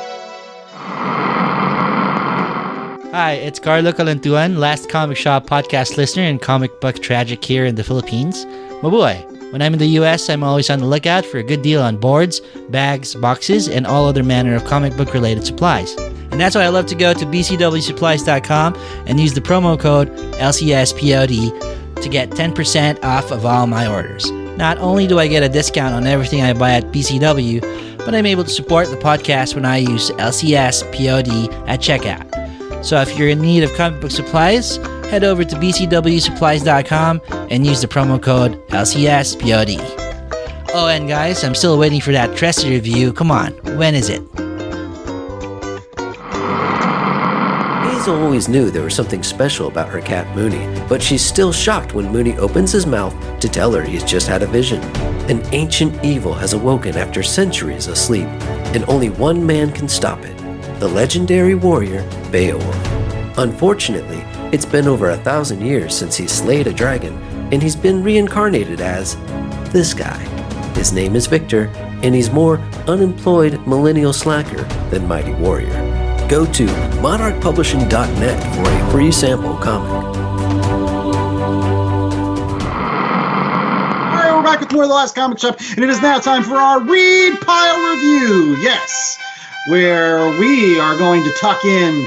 Hi, it's Carlo Calantuan, last comic shop podcast listener and comic book tragic here in the Philippines. Mabuhay! When I'm in the US, I'm always on the lookout for a good deal on boards, bags, boxes, and all other manner of comic book related supplies. And that's why I love to go to bcwsupplies.com and use the promo code LCSPOD to get 10% off of all my orders. Not only do I get a discount on everything I buy at BCW, but I'm able to support the podcast when I use LCSPOD at checkout. So if you're in need of comic book supplies, head over to bcwsupplies.com and use the promo code LCSPOD. Oh, and guys, I'm still waiting for that Tressie review. Come on, when is it? Hazel always knew there was something special about her cat Mooney, but she's still shocked when Mooney opens his mouth to tell her he's just had a vision. An ancient evil has awoken after centuries of sleep, and only one man can stop it, the legendary warrior Beowulf. Unfortunately, it's been over 1,000 years since he slayed a dragon, and he's been reincarnated as this guy. His name is Victor, and he's more unemployed millennial slacker than mighty warrior. Go to monarchpublishing.net for a free sample comic. All right, we're back with more of The Last Comic Shop, and it is now time for our Read Pile Review. Yes, where we are going to tuck in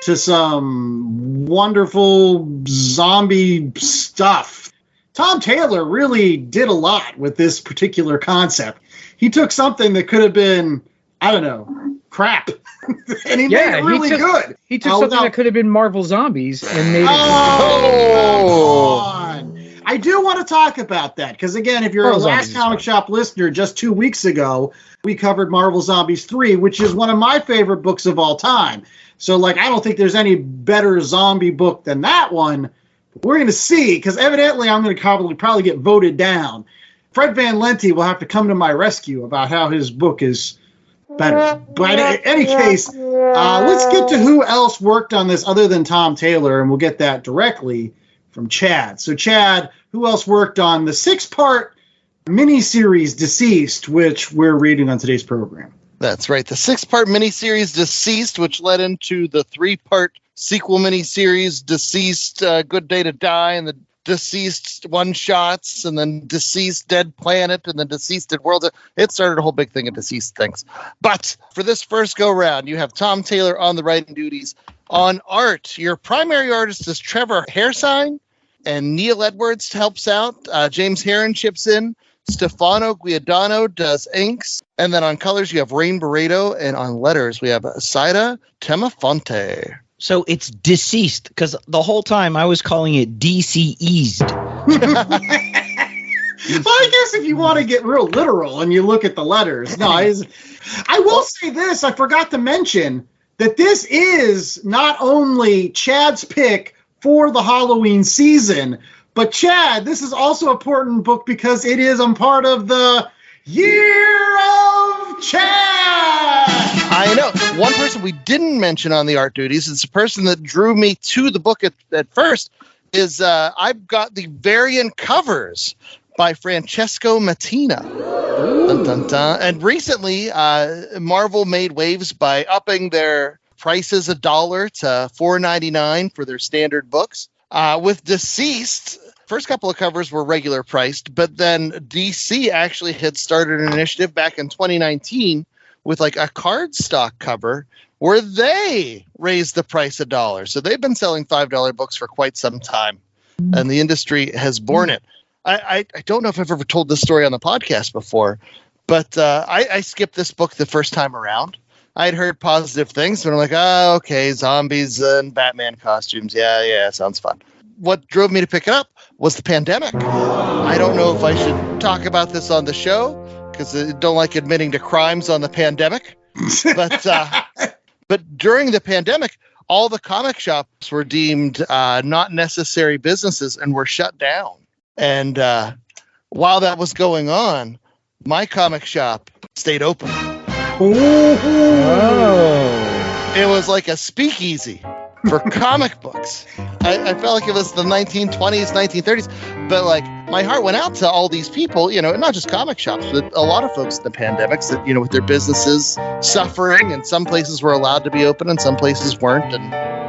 to some wonderful zombie stuff. Tom Taylor really did a lot with this particular concept. He took something that could have been, I don't know, crap, and he made it really good. He took something that could have been Marvel Zombies and made it. Oh, come on. I do want to talk about that because, again, if you're a Last Comic Shop listener, just 2 weeks ago, we covered Marvel Zombies 3, which is one of my favorite books of all time. So, like, I don't think there's any better zombie book than that one. But we're going to see, because evidently I'm going to probably get voted down. Fred Van Lente will have to come to my rescue about how his book is better. But in any case, let's get to who else worked on this other than Tom Taylor, and we'll get that directly from Chad. So, Chad, who else worked on the 6-part miniseries DCeased, which we're reading on today's program? That's right. The 6-part miniseries DCeased, which led into the 3-part sequel miniseries DCeased Good Day to Die, and the DCeased one-shots, and then DCeased Dead Planet, and then DCeased Dead World. It started a whole big thing of DCeased things. But for this first go-round, you have Tom Taylor on the writing duties. On art, your primary artist is Trevor Hairsine, and Neil Edwards helps out. James Heron chips in. Stefano Guiadano does inks. And then on colors, you have Rain Barreto. And on letters, we have Saida Temafonte. So it's DCeased, because the whole time I was calling it DCeased. Well, I guess if you want to get real literal and you look at the letters. No, I will say this. I forgot to mention that this is not only Chad's pick for the Halloween season, but Chad, this is also an important book because it is a part of the Year of Chad. I know. One person we didn't mention on the art duties, it's the person that drew me to the book at first, is I've got the variant covers by Francesco Mattina. Dun, dun, dun. And recently, Marvel made waves by upping their prices $1 to $4.99 for their standard books. With DCeased, first couple of covers were regular priced, but then DC actually had started an initiative back in 2019 with like a cardstock cover where they raised the price $1. So they've been selling $5 books for quite some time, and the industry has borne it. I don't know if I've ever told this story on the podcast before, but I skipped this book the first time around. I'd heard positive things, but I'm like, oh, okay, zombies and Batman costumes. Yeah, sounds fun. What drove me to pick it up was the pandemic. I don't know if I should talk about this on the show because I don't like admitting to crimes on the pandemic. But during the pandemic, all the comic shops were deemed not necessary businesses and were shut down. And while that was going on, my comic shop stayed open. Oh. it was like a speakeasy for comic books. I felt like it was the 1920s, 1930s, but like my heart went out to all these people, not just comic shops, but a lot of folks in the pandemics that, with their businesses suffering, and some places were allowed to be open and some places weren't.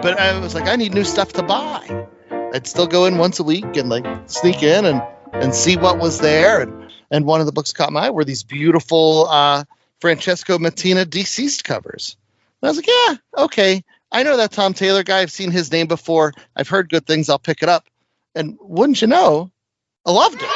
But I was like, I need new stuff to buy. I'd still go in once a week and like sneak in and see what was there. And one of the books caught my eye were these beautiful Francesco Mattina DCeased covers. And I was like, yeah, okay. I know that Tom Taylor guy. I've seen his name before. I've heard good things. I'll pick it up. And wouldn't you know, I loved it.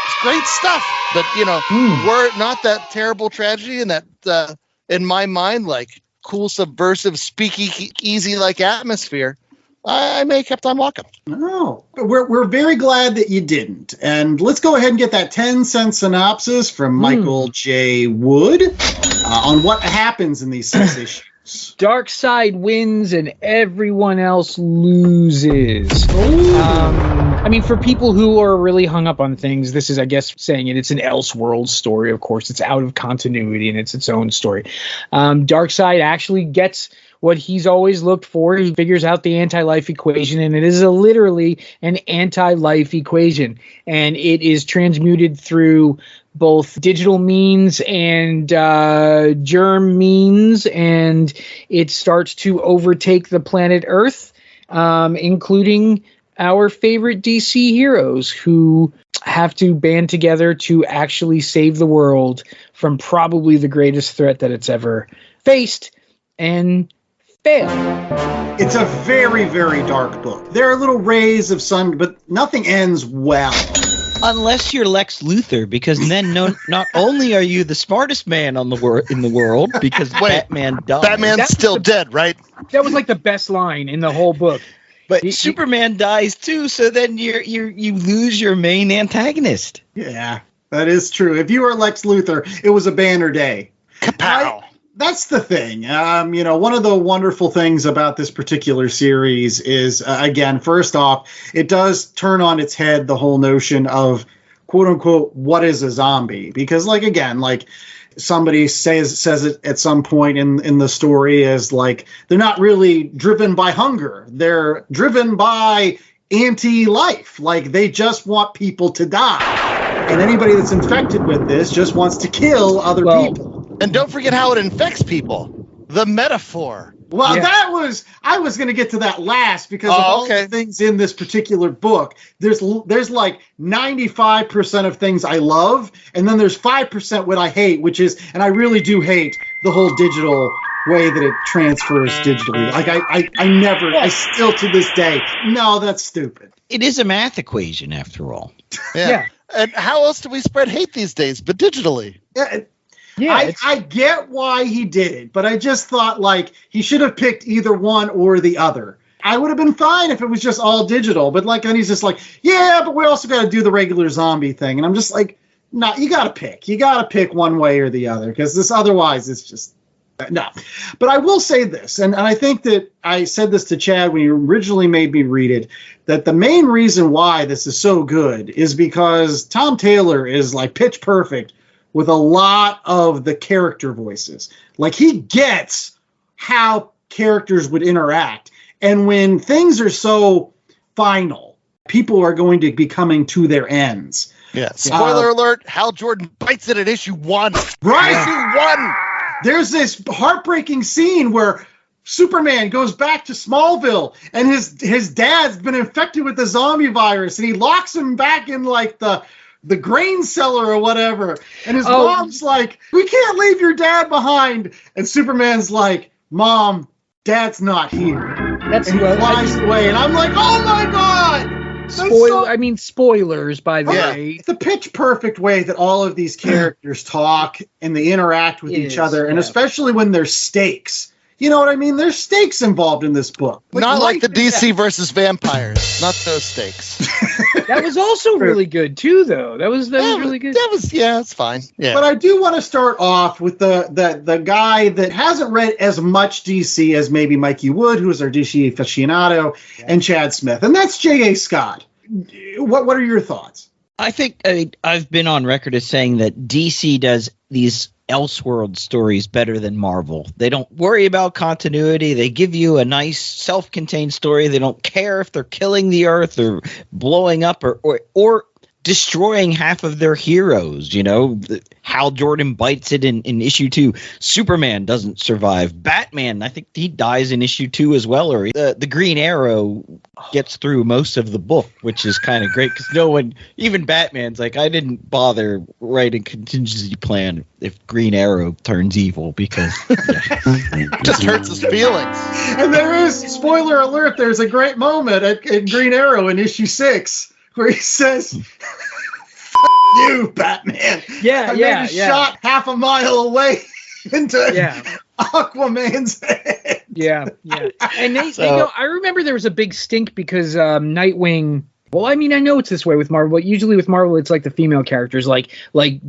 It's great stuff. But, were it not that terrible tragedy and that, in my mind, like cool, subversive, speakeasy like atmosphere, I may have kept on walking. No, we're very glad that you didn't. And let's go ahead and get that 10-cent synopsis from Michael J. Wood on what happens in these 6 issues. Dark side wins and everyone else loses. I mean, for people who are really hung up on things, this is, I guess, saying it's an Elseworld story. Of course, it's out of continuity and it's its own story. Darkseid actually gets what he's always looked for. He figures out the anti-life equation, and it is literally an anti-life equation. And it is transmuted through both digital means and germ means, and it starts to overtake the planet Earth, including our favorite DC heroes who have to band together to actually save the world from probably the greatest threat that it's ever faced, and fail. It's a very, very dark book. There are little rays of sun, but nothing ends well. Unless you're Lex Luthor, because then not only are you the smartest man in the world, because Batman died. Batman's still dead, right? That was like the best line in the whole book. But Superman dies too, so then you lose your main antagonist. Yeah, that is true. If you were Lex Luthor, it was a banner day. Kapow! That's the thing. One of the wonderful things about this particular series is, again, first off, it does turn on its head the whole notion of, quote unquote, what is a zombie? Because, somebody says it at some point in the story as like they're not really driven by hunger. They're driven by anti-life. Like they just want people to die. And anybody that's infected with this just wants to kill other people. And don't forget how it infects people. The metaphor. Well, I was going to get to that last because of all the things in this particular book. There's like 95% of things I love, and then there's 5% what I hate, and I really do hate the whole digital way that it transfers digitally. Like I still to this day, no, that's stupid. It is a math equation after all. Yeah. And how else do we spread hate these days but digitally? Yeah, I get why he did it, but I just thought he should have picked either one or the other. I would have been fine if it was just all digital, but then he's just but we also got to do the regular zombie thing. And I'm just no, you got to pick. You got to pick one way or the other because this otherwise it's just no. But I will say this, and I think that I said this to Chad when you originally made me read it, that the main reason why this is so good is because Tom Taylor is pitch perfect with a lot of the character voices. He gets how characters would interact. And when things are so final, people are going to be coming to their ends. Yeah. Spoiler alert, Hal Jordan bites it at issue 1. Right. Issue 1. There's this heartbreaking scene where Superman goes back to Smallville and his dad's been infected with the zombie virus and he locks him back in the grain cellar or whatever. And his mom's we can't leave your dad behind. And Superman's Mom, Dad's not here. And he flies away. And I'm oh my God. Spoilers, by the way. It's a pitch perfect way that all of these characters talk and they interact with each other. And especially when there's stakes. You know what I mean? There's stakes involved in this book. Not like the DC versus vampires. Not those stakes. That was also really good too, though. That was really good. It's fine. Yeah. But I do want to start off with the guy that hasn't read as much DC as maybe Mikey Wood, who is our DC aficionado, and Chad Smith, and that's J.A. Scott. What are your thoughts? I think I've been on record as saying that DC does these Elseworld stories better than Marvel. They don't worry about continuity. They give you a nice self-contained story. They don't care if they're killing the Earth or blowing up or destroying half of their heroes. You know, Hal Jordan bites it in issue 2. Superman doesn't survive. Batman, I think he dies in issue 2 as well. Or the Green Arrow gets through most of the book, which is kind of great because no one, even Batman's like, I didn't bother writing contingency plan if Green Arrow turns evil because just hurts his feelings. And there is, spoiler alert, there's a great moment at Green Arrow in issue 6 where he says, "F you, Batman." Yeah, I shot half a mile away into Aquaman's head. Yeah. And they go, I remember there was a big stink because Nightwing. Well, I mean, I know it's this way with Marvel, but usually with Marvel, it's like the female characters, like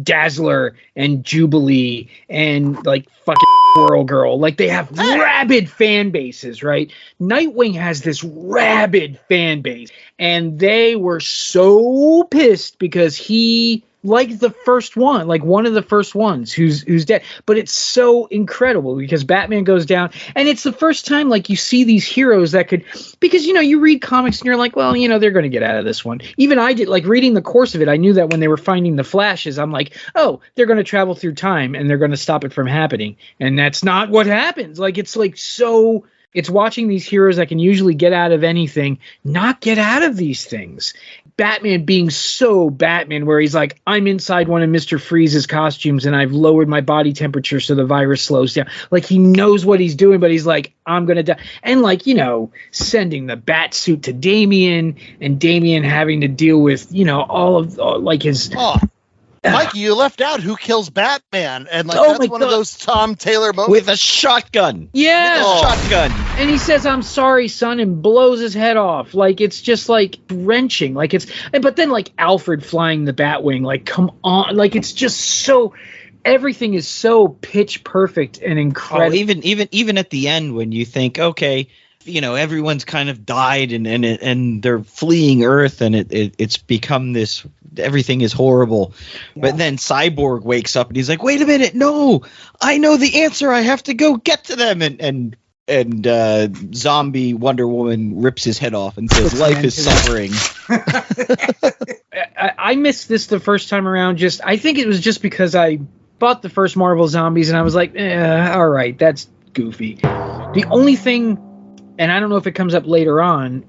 Dazzler and Jubilee and like fucking Squirrel Girl. Like they have rabid fan bases, right? Nightwing has this rabid fan base, and they were so pissed because he, like the first one, like one of the first ones who's dead. But it's so incredible because Batman goes down, and it's the first time like you see these heroes that could, because you read comics and you're like, well, they're going to get out of this one. Even I did, like reading the course of it, I knew that when they were finding the Flashes, I'm like, oh, they're going to travel through time and they're going to stop it from happening. And that's not what happens. Like it's like so. It's watching these heroes that can usually get out of anything, not get out of these things. Batman being so Batman, where he's like, I'm inside one of Mr. Freeze's costumes and I've lowered my body temperature so the virus slows down. Like he knows what he's doing, but he's like, I'm going to die. And like, sending the bat suit to Damian and Damian having to deal with, all of like his... Mikey, you left out who kills Batman, and that's one of those Tom Taylor moments with a shotgun. Yeah, shotgun. And he says, "I'm sorry, son," and blows his head off. Like it's just like wrenching. Like but then like Alfred flying the Batwing. Like come on, like it's just so. Everything is so pitch perfect and incredible. Even at the end when you think, okay, everyone's kind of died and they're fleeing Earth and it's become this, everything is horrible. Yeah. But then Cyborg wakes up and he's like, wait a minute, no, I know the answer. I have to go get to them. And zombie Wonder Woman rips his head off and says, life is suffering. I missed this the first time around. I think it was just because I bought the first Marvel Zombies and I was like, all right, that's goofy. The only thing, and I don't know if it comes up later on,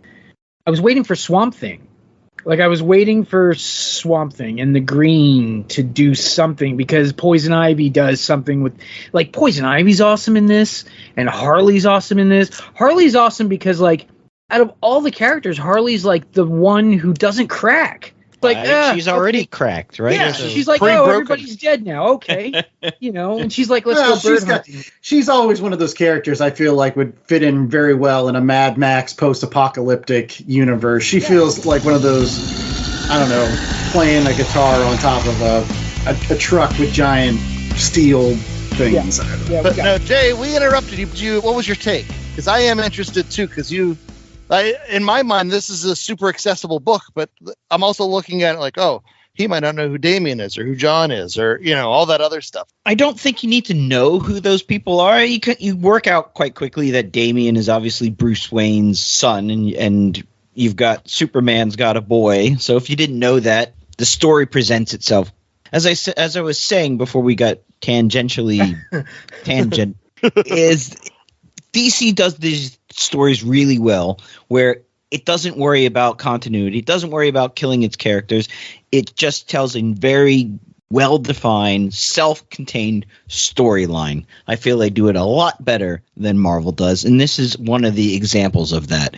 I was waiting for Swamp Thing. Like I was waiting for Swamp Thing and the Green to do something because Poison Ivy does something with, like Poison Ivy's awesome in this and Harley's awesome in this. Harley's awesome because like out of all the characters, Harley's like the one who doesn't crack. Like she's already cracked, right? Yeah, she's like, oh, everybody's dead now. Okay, and she's like, let's go bird hunting. She's always one of those characters I feel like would fit in very well in a Mad Max post-apocalyptic universe. She feels like one of those, I don't know, playing a guitar on top of a truck with giant steel things. Yeah, but no, Jay, we interrupted you. What was your take? Because I am interested too. Because in my mind, this is a super accessible book, but I'm also looking at it like, oh, he might not know who Damian is or who John is or, all that other stuff. I don't think you need to know who those people are. You work out quite quickly that Damian is obviously Bruce Wayne's son and you've got Superman's got a boy. So if you didn't know that, the story presents itself. As I was saying before we got tangentially tangent, is DC does these stories really well where it doesn't worry about continuity. It doesn't worry about killing its characters. It just tells a very well-defined, self-contained storyline. I feel they do it a lot better than Marvel does, and this is one of the examples of that.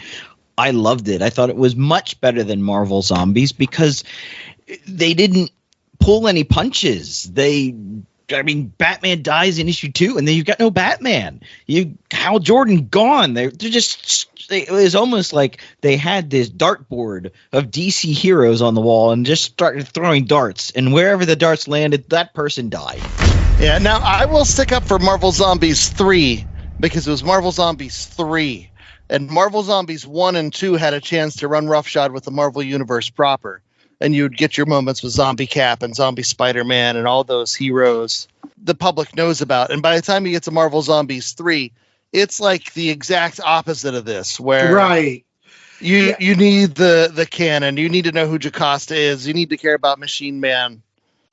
I loved it. I thought it was much better than Marvel Zombies because they didn't pull any punches. Batman dies in issue 2, and then you've got no Batman. Hal Jordan gone. It was almost like they had this dartboard of DC heroes on the wall and just started throwing darts, and wherever the darts landed, that person died. Yeah, now I will stick up for Marvel Zombies 3 because it was Marvel Zombies 3, and Marvel Zombies 1 and 2 had a chance to run roughshod with the Marvel Universe proper. and you'd get your moments with Zombie Cap and Zombie Spider-Man and all those heroes the public knows about. And by the time you get to Marvel Zombies 3, it's like the exact opposite of this, where right. You need the canon. You need to know who Jocasta is. You need to care about Machine Man.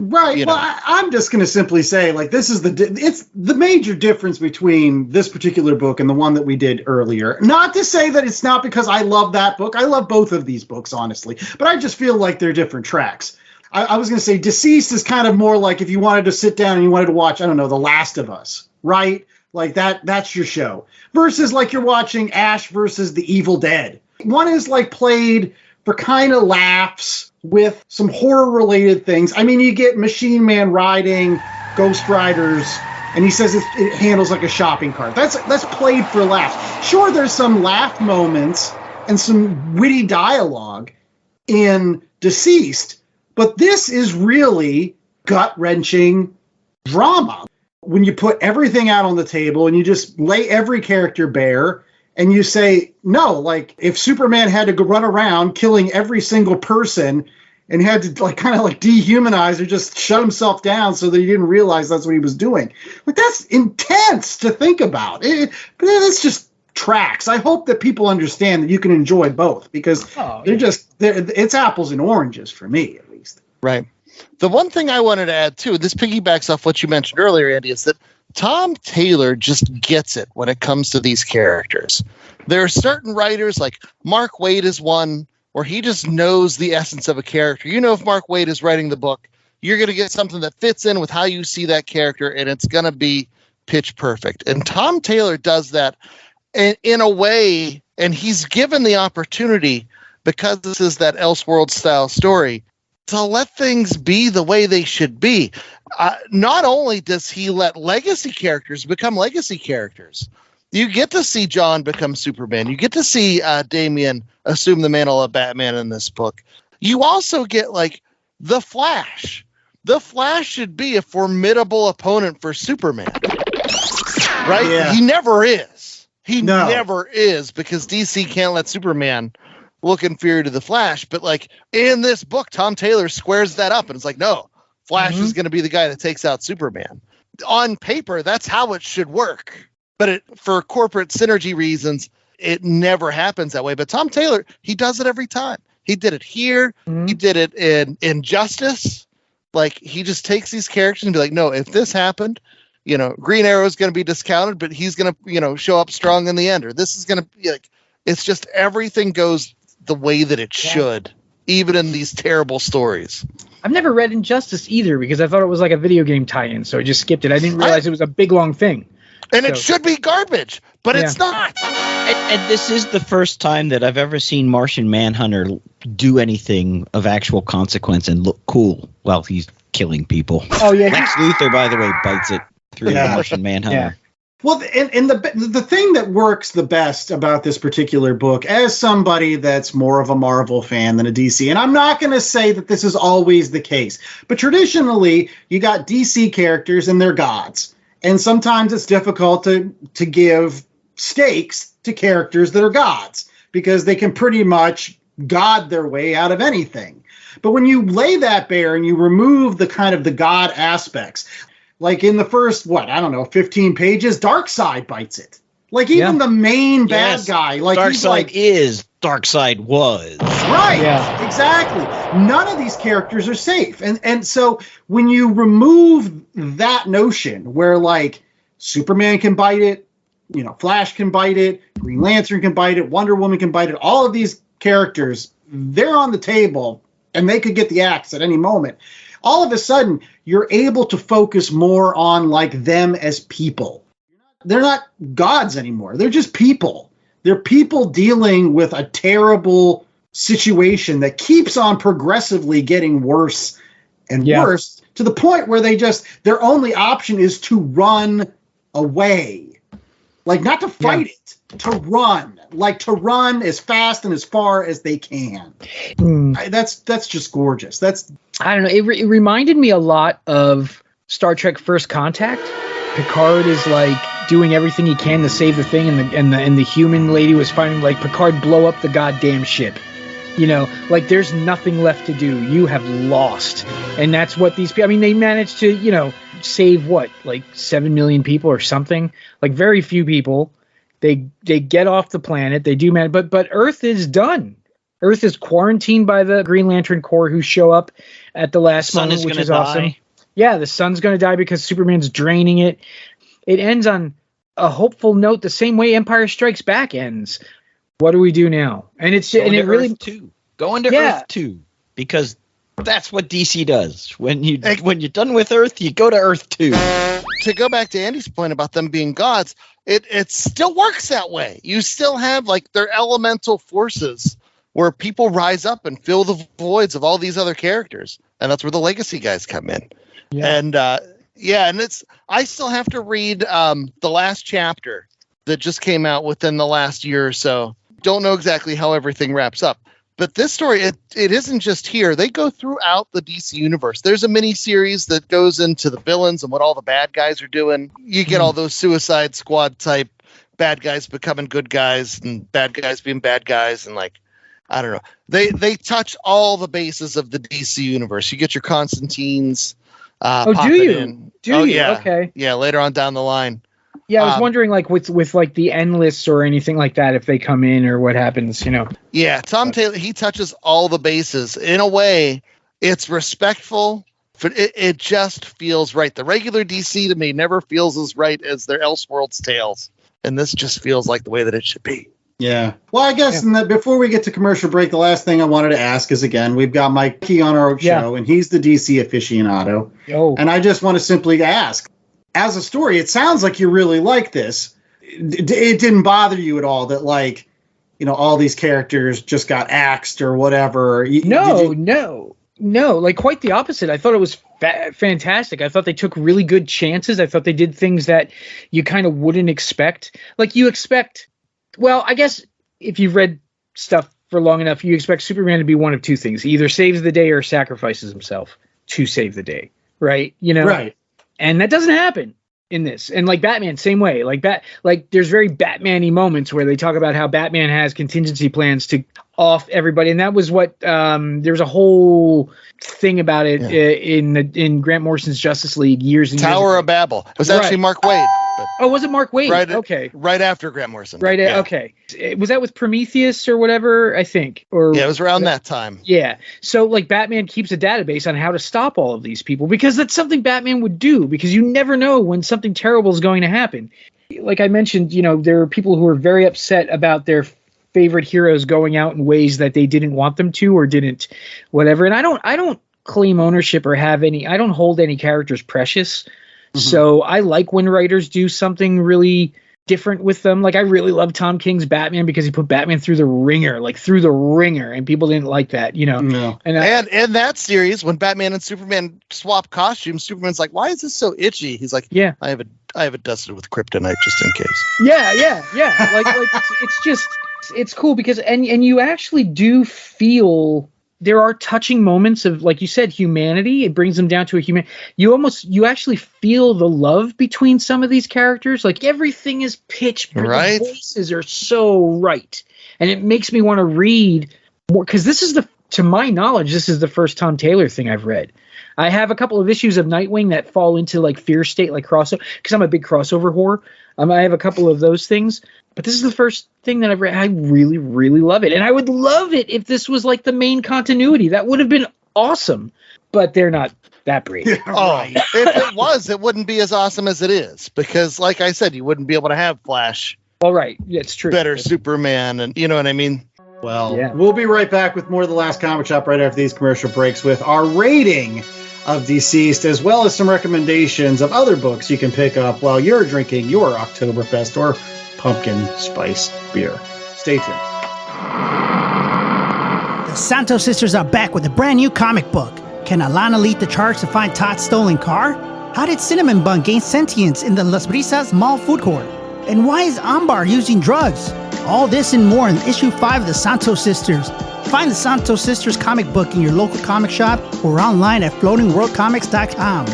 Right. Well, I'm just going to simply say, like, this is it's the major difference between this particular book and the one that we did earlier. Not to say that it's not because I love that book. I love both of these books, honestly. But I just feel like they're different tracks. I was going to say DCeased is kind of more like if you wanted to sit down and you wanted to watch, I don't know, The Last of Us, right? Like that's your show. Versus like you're watching Ash versus The Evil Dead. One is like played for kind of laughs with some horror-related things. I mean, you get Machine Man riding Ghost Riders, and he says it handles like a shopping cart. That's played for laughs. Sure, there's some laugh moments and some witty dialogue in DCeased, but this is really gut-wrenching drama. When you put everything out on the table and you just lay every character bare, and you say, no, like if Superman had to go run around killing every single person and had to like kind of like dehumanize or just shut himself down so that he didn't realize that's what he was doing. Like that's intense to think about. But it's just tracks. I hope that people understand that you can enjoy both because it's apples and oranges for me, at least. Right. The one thing I wanted to add too, this piggybacks off what you mentioned earlier, Andy, is that Tom Taylor just gets it when it comes to these characters. There are certain writers, like Mark Waid is one, where he just knows the essence of a character. You know, if Mark Waid is writing the book, you're going to get something that fits in with how you see that character, and it's going to be pitch perfect. And Tom Taylor does that in a way, and he's given the opportunity, because this is that Elseworld style story, to let things be the way they should be. Not only does he let legacy characters become legacy characters, you get to see John become Superman. You get to see Damian assume the mantle of Batman in this book. You also get like the Flash. The Flash should be a formidable opponent for Superman, right? Yeah. He never is. Never is, because DC can't let Superman look inferior to the Flash. But like in this book, Tom Taylor squares that up and it's like, no, Flash is going to be the guy that takes out Superman. On paper, that's how it should work. But for corporate synergy reasons, it never happens that way. But Tom Taylor, he does it every time. He did it here. He did it in Injustice. Like, he just takes these characters and be like, no, if this happened, you know, Green Arrow is going to be discounted, but he's going to, you know, show up strong in the end. Or this is going to be like, it's just everything goes the way that it should, even in these terrible stories. I've never read Injustice either because I thought it was like a video game tie-in, so I just skipped it. I didn't realize it was a big, long thing. And it should be garbage, but it's not. And this is the first time that I've ever seen Martian Manhunter do anything of actual consequence and look cool while he's killing people. Oh, yeah. Lex Luthor, by the way, bites it through the Martian Manhunter. Yeah. Well, and the thing that works the best about this particular book, as somebody that's more of a Marvel fan than a DC, and I'm not going to say that this is always the case, but traditionally you got DC characters and they're gods. And sometimes it's difficult to give stakes to characters that are gods because they can pretty much god their way out of anything. But when you lay that bare and you remove the kind of the god aspects, like in the first, 15 pages, Darkseid bites it. Like even the main bad guy, like Darkseid is, Darkseid was. Right, exactly. None of these characters are safe. And so when you remove that notion where like Superman can bite it, you know, Flash can bite it, Green Lantern can bite it, Wonder Woman can bite it, all of these characters, they're on the table and they could get the axe at any moment. All of a sudden, you're able to focus more on like them as people. They're not gods anymore. They're just people. They're people dealing with a terrible situation that keeps on progressively getting worse and worse to the point where their only option is to run away. Like not to fight it, to run. Like to run as fast and as far as they can. That's just gorgeous. I don't know. It reminded me a lot of Star Trek First Contact. Picard is like doing everything he can to save the thing, and the human lady was finding like Picard blow up the goddamn ship. You know, like there's nothing left to do. You have lost. And that's what these people, I mean, they managed to, you know, save what, like 7 million people or something, like very few people. They get off the planet. They do manage, but Earth is done. Earth is quarantined by the Green Lantern Corps, who show up at the last moment, which is awesome. Yeah, the sun's going to die because Superman's draining it. It ends on a hopeful note, the same way Empire Strikes Back ends. What do we do now? And it's Going and to it really Earth 2. Go into Earth 2, because that's what DC does. When you're done with Earth, you go to Earth 2. To go back to Andy's point about them being gods, it still works that way. You still have like their elemental forces where people rise up and fill the voids of all these other characters, and that's where the legacy guys come in. Yeah. And I still have to read the last chapter that just came out within the last year or so. Don't know exactly how everything wraps up. But this story, it isn't just here. They go throughout the DC universe. There's a mini series that goes into the villains and what all the bad guys are doing. You get all those Suicide Squad type bad guys becoming good guys and bad guys being bad guys. And like, I don't know. They touch all the bases of the DC universe. You get your Constantines. Do you? Yeah. Okay. Yeah, later on down the line. Yeah, I was wondering, like, with like the Endless or anything like that, if they come in or what happens, you know. Yeah, Tom Taylor, he touches all the bases. In a way, it's respectful. It just feels right. The regular DC to me never feels as right as their Elseworlds tales. And this just feels like the way that it should be. Yeah. Well, I guess before we get to commercial break, the last thing I wanted to ask is, again, we've got Mikey on our show, and he's the DC aficionado. Oh. And I just want to simply ask, as a story, it sounds like you really like this. It didn't bother you at all that, like, you know, all these characters just got axed or whatever? No. Like, quite the opposite. I thought it was fantastic. I thought they took really good chances. I thought they did things that you kind of wouldn't expect. Like, you expect... Well, I guess if you've read stuff for long enough, you expect Superman to be one of two things. He either saves the day or sacrifices himself to save the day, right? You know? Right. And that doesn't happen in this. And like Batman, same way. Like there's very Batman-y moments where they talk about how Batman has contingency plans to off everybody. And that was what there's a whole thing about it in Grant Morrison's Justice League years and years ago. Tower of Babel. It was actually Mark Waid. Oh, was it Mark Waid? Right, right after Grant Morrison. Right. Okay. Was that with Prometheus or whatever? I think. Or it was around that time. Yeah. So like Batman keeps a database on how to stop all of these people, because that's something Batman would do, because you never know when something terrible is going to happen. Like I mentioned, you know, there are people who are very upset about their favorite heroes going out in ways that they didn't want them to or didn't whatever. And I don't claim ownership or I don't hold any characters precious. So I like when writers do something really different with them. Like I really love Tom King's Batman because he put Batman through the ringer, and people didn't like that, you know. No. And in that series, when Batman and Superman swap costumes, Superman's like, "Why is this so itchy?" He's like, "Yeah, I have it dusted with kryptonite just in case." Yeah. Like it's cool because and you actually do feel. There are touching moments of, like you said, humanity. It brings them down to a human. You actually feel the love between some of these characters. Like everything is pitched. Right. The voices are so right. And it makes me want to read more, because to my knowledge, this is the first Tom Taylor thing I've read. I have a couple of issues of Nightwing that fall into like Fear State, like crossover, because I'm a big crossover whore. I have a couple of those things. But this is the first thing that I've read. I really, really love it. And I would love it if this was like the main continuity. That would have been awesome. But they're not that brave. If it was, it wouldn't be as awesome as it is. Because, like I said, you wouldn't be able to have Flash. Well, right. Yeah, it's true. Better Superman. And you know what I mean? Well, We'll be right back with more of The Last Comic Shop right after these commercial breaks with our rating of DCeased, as well as some recommendations of other books you can pick up while you're drinking your Oktoberfest or pumpkin spice beer. Stay tuned. The Santo sisters are back with a brand new comic book. Can Alana lead the charge to find Todd's stolen car? How did Cinnamon Bun gain sentience in the Las Brisas Mall food court? And why is Ambar using drugs? All this and more in issue 5 of the Santo Sisters. Find the Santo Sisters comic book in your local comic shop or online at floatingworldcomics.com.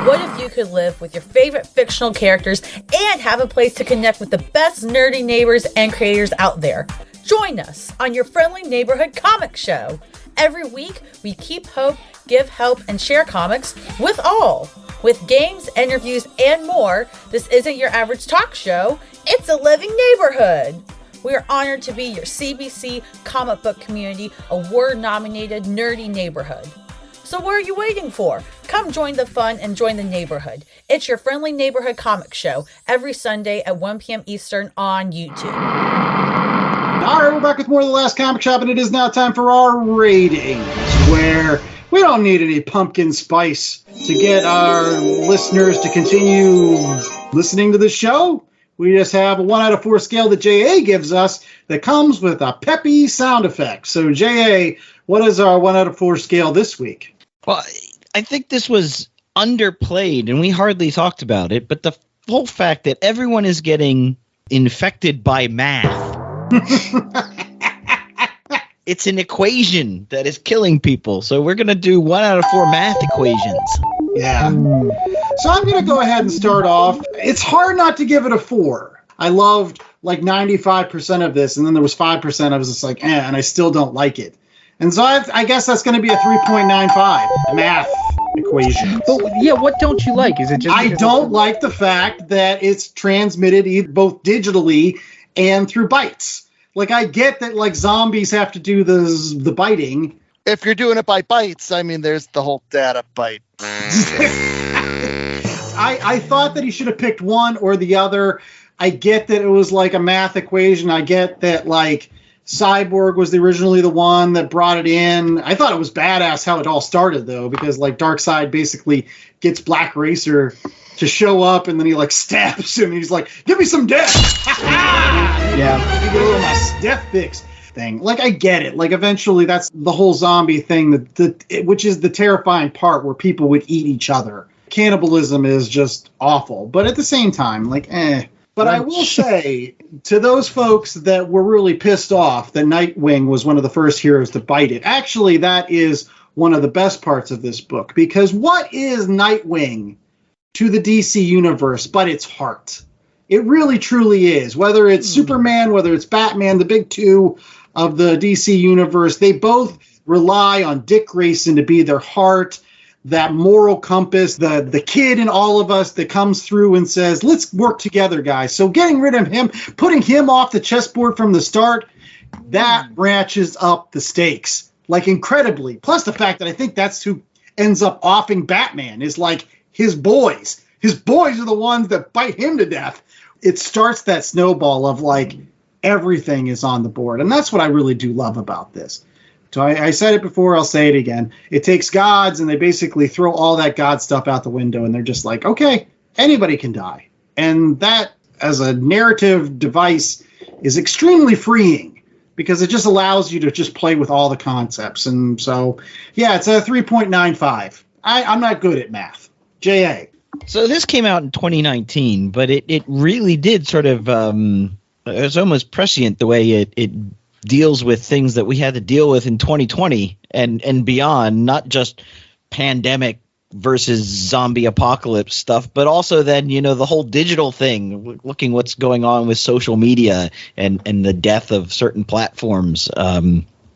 What if you could live with your favorite fictional characters and have a place to connect with the best nerdy neighbors and creators out there. Join us on your friendly neighborhood comic show. Every week, we keep hope, give help, and share comics with all. With games, interviews, and more, this isn't your average talk show. It's a living neighborhood. We are honored to be your CBC Comic Book Community Award-nominated nerdy neighborhood. So what are you waiting for? Come join the fun and join the neighborhood. It's your friendly neighborhood comic show every Sunday at 1 p.m. Eastern on YouTube. All right, we're back with more of The Last Comic Shop, and it is now time for our ratings, where we don't need any pumpkin spice to get our listeners to continue listening to the show. We just have a 1 out of 4 scale that JA gives us that comes with a peppy sound effect. So, JA, what is our 1 out of 4 scale this week? Well, I think this was underplayed, and we hardly talked about it, but the whole fact that everyone is getting infected by math. It's an equation that is killing people. So we're going to do 1 out of 4 math equations. Yeah. So I'm going to go ahead and start off. It's hard not to give it a 4. I loved like 95% of this, and then there was 5% I was just like, and I still don't like it. And so I guess that's going to be a 3.95 math equation. But yeah, what don't you like? Is it just I don't like the fact that it's transmitted both digitally and through bytes. Like, I get that, like, zombies have to do the biting. If you're doing it by bytes, I mean, there's the whole data byte. I thought that he should have picked one or the other. I get that it was like a math equation. I get that, like, Cyborg was originally the one that brought it in. I thought it was badass how it all started, though, because, like, Darkseid basically gets Black Racer to show up, and then he, like, stabs him, and he's like, give me some death! Yeah. You get a little my death fix thing. Like, I get it. Like, eventually that's the whole zombie thing, which is the terrifying part where people would eat each other. Cannibalism is just awful. But at the same time, like, But I will say, to those folks that were really pissed off that Nightwing was one of the first heroes to bite it, actually, that is one of the best parts of this book. Because what is Nightwing to the DC universe but its heart? It really, truly is. Whether it's Superman, whether it's Batman, the big two of the DC universe, they both rely on Dick Grayson to be their heart, that moral compass, the kid in all of us that comes through and says, let's work together, guys. So getting rid of him, putting him off the chessboard from the start, that ratchets up the stakes, like, incredibly. Plus the fact that I think that's who ends up offing Batman, is like his boys. His boys are the ones that bite him to death. It starts that snowball of, like, everything is on the board. And that's what I really do love about this. So I said it before, I'll say it again. It takes gods, and they basically throw all that god stuff out the window, and they're just like, okay, anybody can die. And that, as a narrative device, is extremely freeing, because it just allows you to just play with all the concepts. And so, yeah, it's a 3.95. I'm not good at math. J.A. So this came out in 2019, but it really did sort of it was almost prescient the way it deals with things that we had to deal with in 2020 and beyond, not just pandemic versus zombie apocalypse stuff, but also then, you know, the whole digital thing, looking what's going on with social media and the death of certain platforms.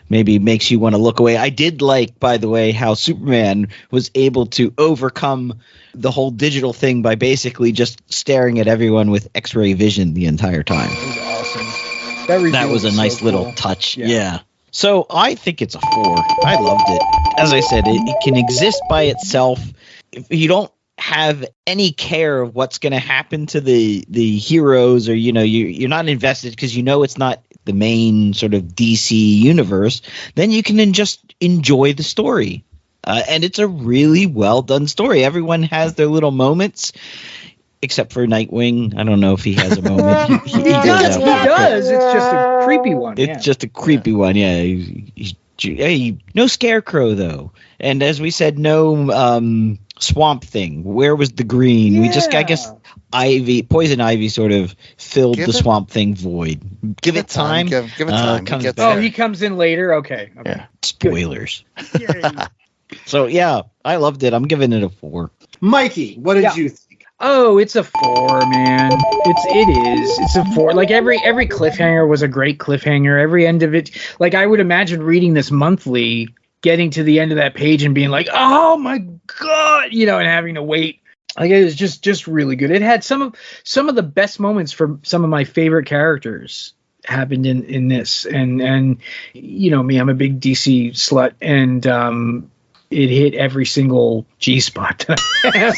Maybe makes you want to look away. I did like, by the way, how Superman was able to overcome the whole digital thing by basically just staring at everyone with X-ray vision the entire time. That was awesome. That was a nice little touch. Yeah. So I think it's a 4. I loved it. As I said, it can exist by itself. If you don't have any care of what's going to happen to the heroes, or, you know, you're not invested because you know it's not the main sort of DC universe, then you can just enjoy the story. And it's a really well done story. Everyone has their little moments, except for Nightwing. I don't know if he has a moment. He does. It's just a creepy one. It's just a creepy one. Yeah. Hey, no Scarecrow though, and as we said, no Swamp Thing. Where was the green? Yeah. We just, I guess, Poison Ivy sort of filled the Swamp Thing void. Give it time. Give it time. He comes in later. Okay. Yeah. Spoilers. So yeah, I loved it. I'm giving it a 4. Mikey, what did you think? Oh, it's a 4, man. It's a 4. Like every cliffhanger was a great cliffhanger. Every end of it, like I would imagine reading this monthly, getting to the end of that page and being like, oh my god, and having to wait. Like it was just really good. It had some of the best moments from some of my favorite characters happened in this, and me, I'm a big DC slut, and it hit every single G spot that I have.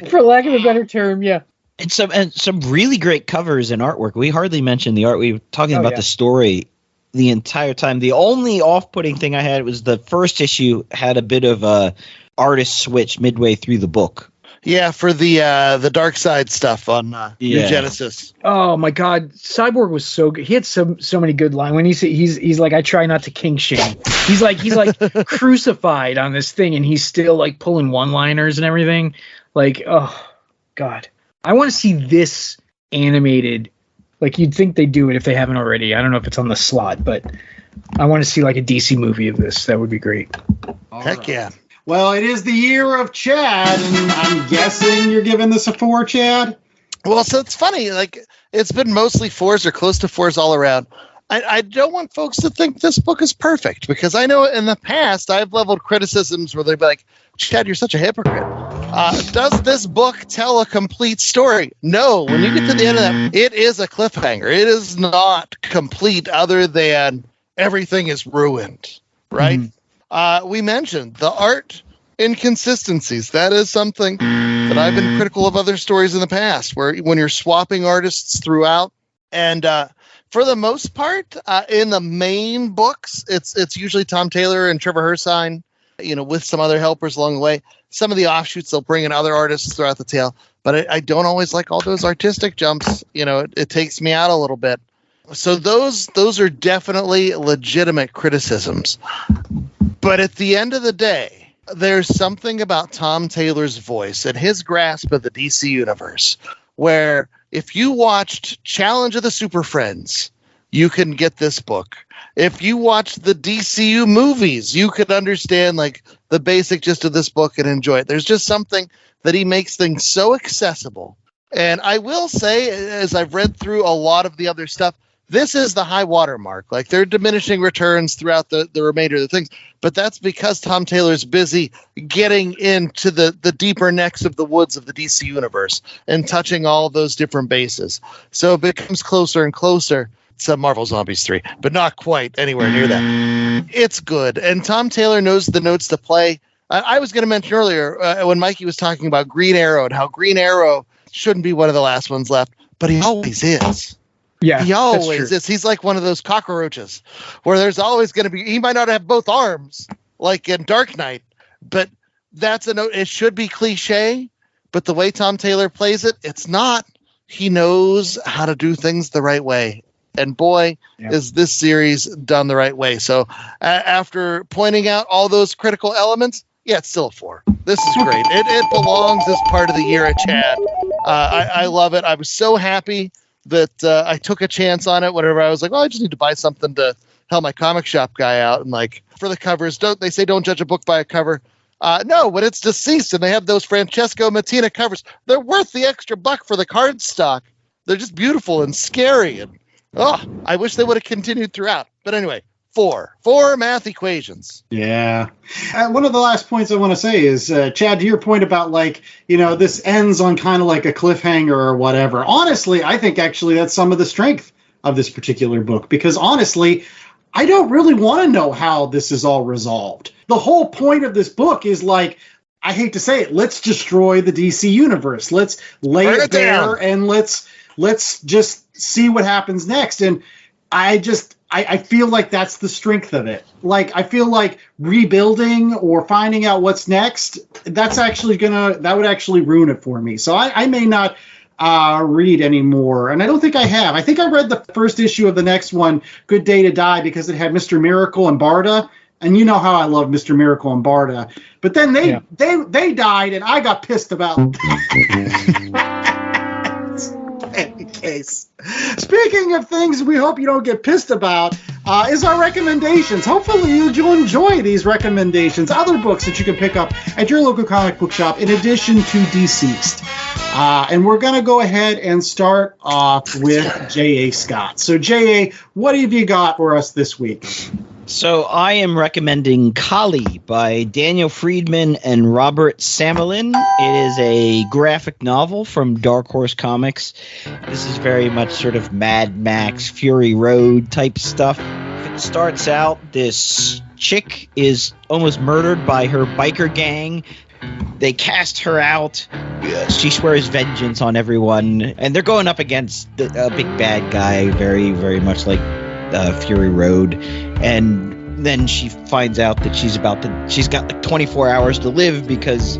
For lack of a better term, yeah. And some really great covers and artwork. We hardly mentioned the art. We were talking about the story the entire time. The only off-putting thing I had was the first issue had a bit of a artist switch midway through the book. Yeah, for the dark side stuff on New Genesis. Oh my God, Cyborg was so good. He had so many good lines. When he's like, I try not to kink shame. He's like crucified on this thing, and he's still like pulling one-liners and everything. Like, oh God, I want to see this animated. Like you'd think they'd do it if they haven't already. I don't know if it's on the slot, but I want to see like a DC movie of this. That would be great. Heck yeah. Well, it is the year of Chad, and I'm guessing you're giving this a 4, Chad? Well, so it's funny. Like, it's been mostly 4s or close to 4s all around. I don't want folks to think this book is perfect, because I know in the past I've leveled criticisms where they'd be like, Chad, you're such a hypocrite. Does this book tell a complete story? No. When you get to the end of that, it is a cliffhanger. It is not complete other than everything is ruined, right? Mm-hmm. We mentioned the art inconsistencies. That is something that I've been critical of other stories in the past, where when you're swapping artists throughout, and for the most part, in the main books, it's usually Tom Taylor and Trevor Hersine, with some other helpers along the way. Some of the offshoots, they'll bring in other artists throughout the tale, but I don't always like all those artistic jumps. It takes me out a little bit. So those are definitely legitimate criticisms. But at the end of the day, there's something about Tom Taylor's voice and his grasp of the DC universe, where if you watched Challenge of the Super Friends, you can get this book. If you watched the DCU movies, you could understand like the basic gist of this book and enjoy it. There's just something that he makes things so accessible. And I will say, as I've read through a lot of the other stuff, this is the high water mark. Like, they're diminishing returns throughout the remainder of the things, but that's because Tom Taylor's busy getting into the deeper necks of the woods of the DC universe and touching all those different bases. So it becomes closer and closer to Marvel Zombies 3, but not quite anywhere near that. It's good, and Tom Taylor knows the notes to play. I was going to mention earlier when Mikey was talking about Green Arrow and how Green Arrow shouldn't be one of the last ones left, but he always is. Yeah, he always is. He's like one of those cockroaches where there's always going to be, he might not have both arms like in Dark Knight, but that's a note. It should be cliche, but the way Tom Taylor plays it, it's not. He knows how to do things the right way. And boy, is this series done the right way. So after pointing out all those critical elements, yeah, it's still a 4. This is great. It belongs as part of the year at Chad. I love it. I was so happy that I took a chance on it. Whenever I was like, oh, I just need to buy something to help my comic shop guy out. And like, for the covers, don't judge a book by a cover. No, when it's DCeased and they have those Francesco Mattina covers, they're worth the extra $1 for the card stock. They're just beautiful and scary. And I wish they would have continued throughout. But anyway, 4 math equations. Yeah. One of the last points I want to say is, Chad, to your point about like, this ends on kind of like a cliffhanger or whatever. Honestly, I think actually that's some of the strength of this particular book, because honestly, I don't really want to know how this is all resolved. The whole point of this book is like, I hate to say it, let's destroy the DC universe. Let's lay it bare and let's just see what happens next. And I feel like that's the strength of it. Like, I feel like rebuilding or finding out what's next, that would actually ruin it for me. So I may not read anymore. And I don't think I have. I think I read the first issue of the next one, Good Day to Die, because it had Mr. Miracle and Barda. And you know how I love Mr. Miracle and Barda. But then they died, and I got pissed about any case. Speaking of things we hope you don't get pissed about, is our recommendations. Hopefully you'll enjoy these recommendations. Other books that you can pick up at your local comic book shop in addition to DCeased. And we're going to go ahead and start off with J.A. Scott. So, J.A., what have you got for us this week? So I am recommending Kali by Daniel Friedman and Robert Samelin. It is a graphic novel from Dark Horse Comics. This is very much sort of Mad Max, Fury Road type stuff. It starts out, this chick is almost murdered by her biker gang. They cast her out. She swears vengeance on everyone. And they're going up against a big bad guy, very, very much like Fury Road. And then she finds out that she's got like 24 hours to live because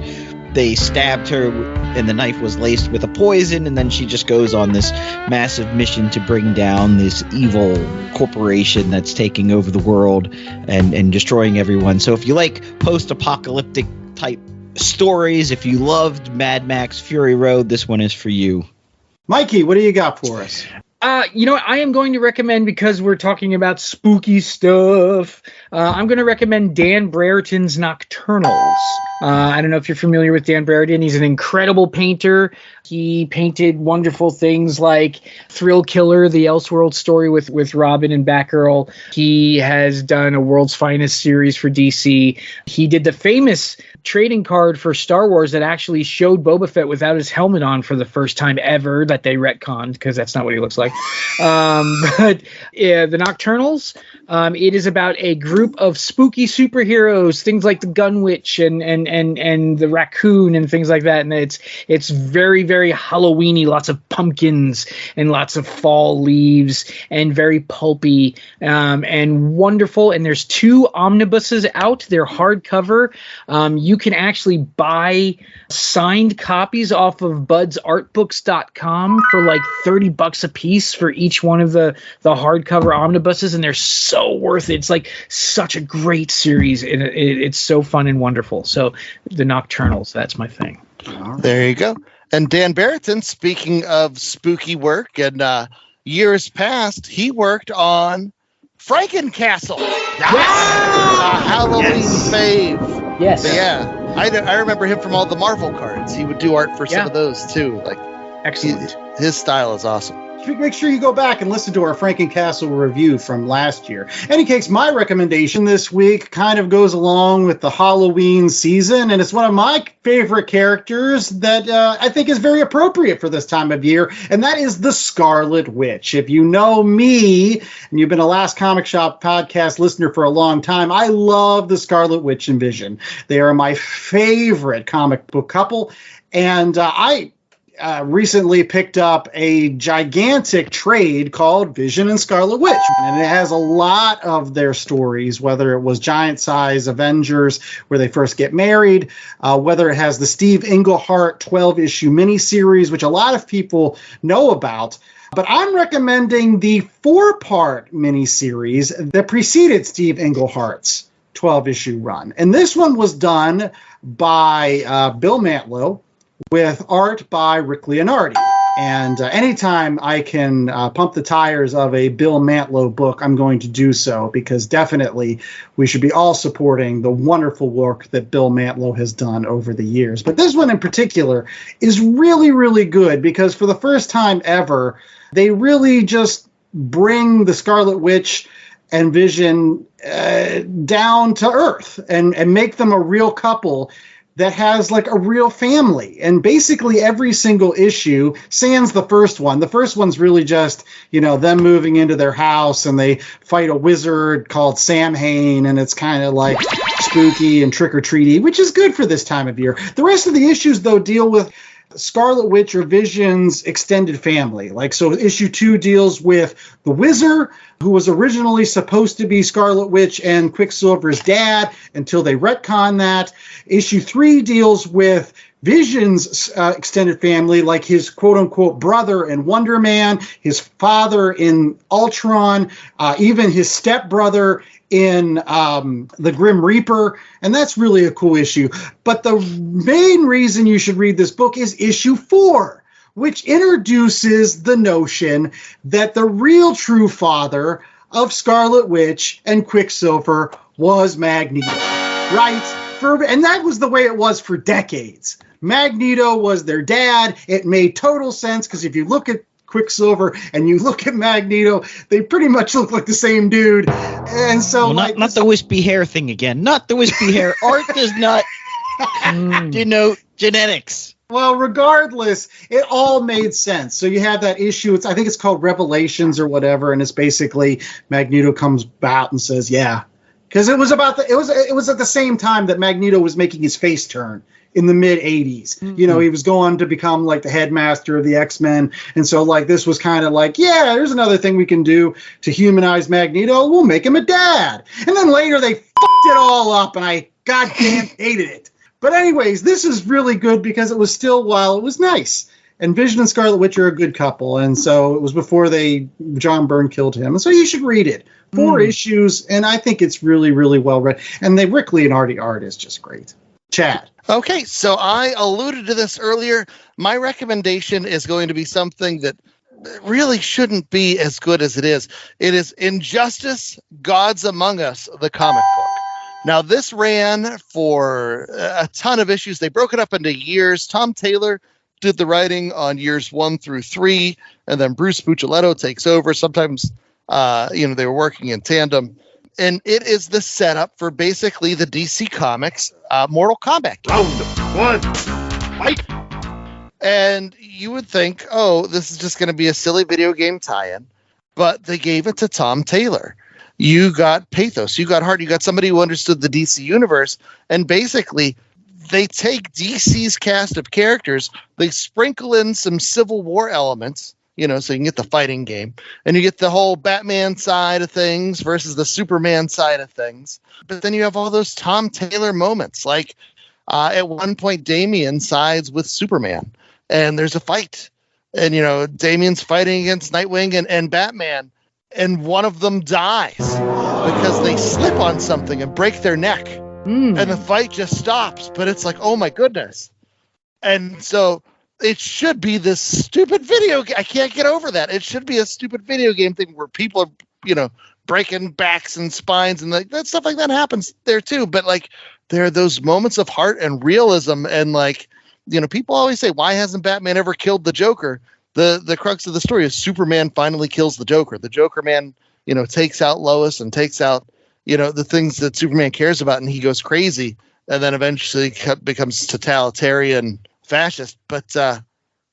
they stabbed her and the knife was laced with a poison. And then she just goes on this massive mission to bring down this evil corporation that's taking over the world and destroying everyone. So if you like post-apocalyptic type stories, if you loved Mad Max Fury Road, this one is for you. Mikey, what do you got for us? I am going to recommend, because we're talking about spooky stuff, I'm going to recommend Dan Brereton's Nocturnals. I don't know if you're familiar with Dan Brereton. He's an incredible painter. He painted wonderful things like Thrill Killer, the Elseworld story with Robin and Batgirl. He has done a World's Finest series for DC. He did the famous trading card for Star Wars that actually showed Boba Fett without his helmet on for the first time ever, that they retconned because that's not what he looks like. But the Nocturnals, it is about a group of spooky superheroes, things like the Gun Witch and the Raccoon and things like that. And it's very, very Halloween-y, lots of pumpkins and lots of fall leaves and very pulpy and wonderful. And there's 2 omnibuses out. They're hardcover. You can actually buy signed copies off of budsartbooks.com for like $30 a piece for each one of the hardcover omnibuses, and they're so worth it. It's like such a great series, and it's so fun and wonderful. So the Nocturnals, that's my thing. There you go. And Dan Brereton, speaking of spooky work, and years past, he worked on FrankenCastle. Halloween fave. Yes. But yeah. I remember him from all the Marvel cards. He would do art for some of those too. Like, excellent. His style is awesome. Make sure you go back and listen to our FrankenCastle review from last year. Any case, my recommendation this week kind of goes along with the Halloween season, and it's one of my favorite characters that I think is very appropriate for this time of year, and that is the Scarlet Witch. If you know me, and you've been a Last Comic Shop podcast listener for a long time, I love the Scarlet Witch and Vision. They are my favorite comic book couple, and I recently picked up a gigantic trade called Vision and Scarlet Witch, and it has a lot of their stories, whether it was Giant Size Avengers where they first get married, whether it has the Steve Englehart 12-issue miniseries, which a lot of people know about. But I'm recommending the 4-part miniseries that preceded Steve Englehart's 12-issue run. And this one was done by Bill Mantlo, with art by Rick Leonardi. And anytime I can pump the tires of a Bill Mantlo book, I'm going to do so, because definitely we should be all supporting the wonderful work that Bill Mantlo has done over the years. But this one in particular is really, really good, because for the first time ever, they really just bring the Scarlet Witch and Vision down to earth and make them a real couple that has like a real family. And basically every single issue, sans the first one. The first one's really just, them moving into their house and they fight a wizard called Samhain, and it's kind of like spooky and trick-or-treaty, which is good for this time of year. The rest of the issues, though, deal with Scarlet Witch or Vision's extended family. Like, so issue 2 deals with the Wizard, who was originally supposed to be Scarlet Witch and Quicksilver's dad until they retcon that. Issue 3 deals with Vision's extended family, like his quote-unquote brother in Wonder Man, his father in Ultron, even his stepbrother in the Grim Reaper, and that's really a cool issue. But the main reason you should read this book is issue 4, which introduces the notion that the real true father of Scarlet Witch and Quicksilver was Magneto, right? And that was the way it was for decades. Magneto was their dad. It made total sense because if you look at Quicksilver and you look at Magneto, they pretty much look like the same dude. And so, not the wispy hair thing again. Not the wispy hair. Art does not denote genetics. Well, regardless, it all made sense. So you have that issue. I think it's called Revelations or whatever, and it's basically Magneto comes out and says, "Yeah," because it was at the same time that Magneto was making his face turn in the mid 80s. Mm-hmm. You know, he was going to become like the headmaster of the X-Men, and so like this was kind of like, yeah, there's another thing we can do to humanize Magneto. We'll make him a dad, and then later they fucked it all up, and I goddamn hated it. But anyways, this is really good because it was still, while it was nice. And Vision and Scarlet Witch are a good couple. And so it was before John Byrne killed him. And so you should read it. 4 issues. And I think it's really, really well read. And the Rick Lee and Artie art is just great. Chad. Okay. So I alluded to this earlier. My recommendation is going to be something that really shouldn't be as good as it is. It is Injustice, Gods Among Us, the comic book. Now, this ran for a ton of issues. They broke it up into years. Tom Taylor did the writing on years 1 through 3, and then Bruce Buccellato takes over. Sometimes, they were working in tandem. And it is the setup for basically the DC Comics Mortal Kombat game. Round 1, fight! And you would think, oh, this is just going to be a silly video game tie-in. But they gave it to Tom Taylor. You got pathos, you got heart, you got somebody who understood the DC universe, and basically they take DC's cast of characters, they sprinkle in some Civil War elements, so you can get the fighting game, and you get the whole Batman side of things versus the Superman side of things. But then you have all those Tom Taylor moments, like at one point Damian sides with Superman, and there's a fight, and Damian's fighting against Nightwing and Batman. And one of them dies because they slip on something and break their neck. And the fight just stops. But it's like, oh, my goodness. And so it should be this stupid video game. I can't get over that. It should be a stupid video game thing where people are, breaking backs and spines. And that stuff like that happens there, too. But, there are those moments of heart and realism. And, people always say, why hasn't Batman ever killed the Joker? The crux of the story is Superman finally kills the Joker. The Joker man, takes out Lois and takes out, the things that Superman cares about, and he goes crazy, and then eventually becomes totalitarian fascist. But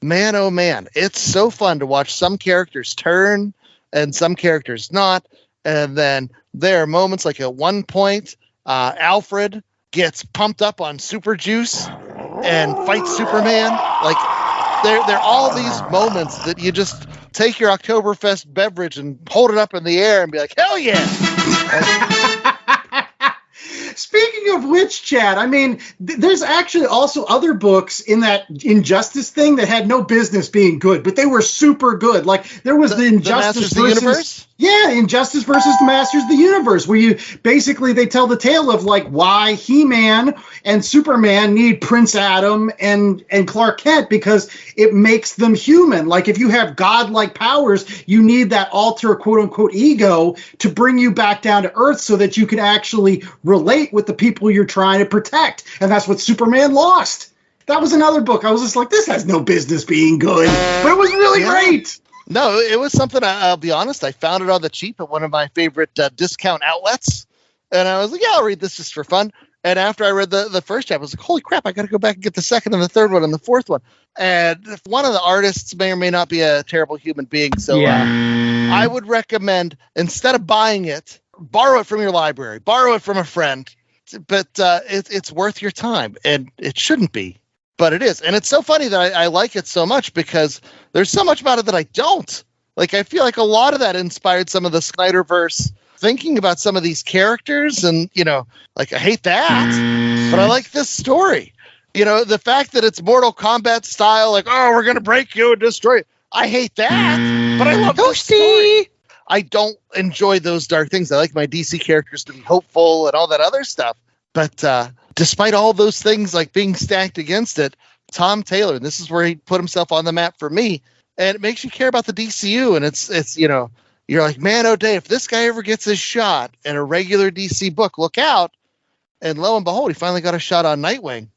man, oh man, it's so fun to watch some characters turn and some characters not. And then there are moments like at one point, Alfred gets pumped up on super juice and fights Superman. There are all these moments that you just take your Oktoberfest beverage and hold it up in the air and be like, hell yeah! Speaking of which, Chad, I mean, there's actually also other books in that Injustice thing that had no business being good, but they were super good. Like there was the Injustice the versus the Universe? Yeah, Injustice versus the Masters of the Universe, where they tell the tale of why He-Man and Superman need Prince Adam and Clark Kent, because it makes them human. Like if you have godlike powers, you need that alter quote unquote ego to bring you back down to earth so that you can actually relate with the people you're trying to protect. And that's what Superman lost. That was another book. I was just like, this has no business being good, but it was really great. No, it was something, I'll be honest, I found it on the cheap at one of my favorite discount outlets. And I was like, yeah, I'll read this just for fun. And after I read the first chapter, I was like, holy crap, I got to go back and get the second and the third one and the fourth one. And one of the artists may or may not be a terrible human being. So I would recommend, instead of buying it, borrow it from your library, borrow it from a friend. But it's worth your time. And it shouldn't be. But it is. And it's so funny that I like it so much because there's so much about it that I don't. I feel like a lot of that inspired some of the Snyderverse thinking about some of these characters. And, I hate that. But I like this story. The fact that it's Mortal Kombat style, we're going to break you and destroy you. I hate that. But I love this story. I don't enjoy those dark things. I like my DC characters to be hopeful and all that other stuff. But despite all those things being stacked against it, Tom Taylor, and this is where he put himself on the map for me, and it makes you care about the DCU, and it's you're like, man, oh, Dave, if this guy ever gets his shot in a regular DC book, look out. And lo and behold, he finally got a shot on Nightwing.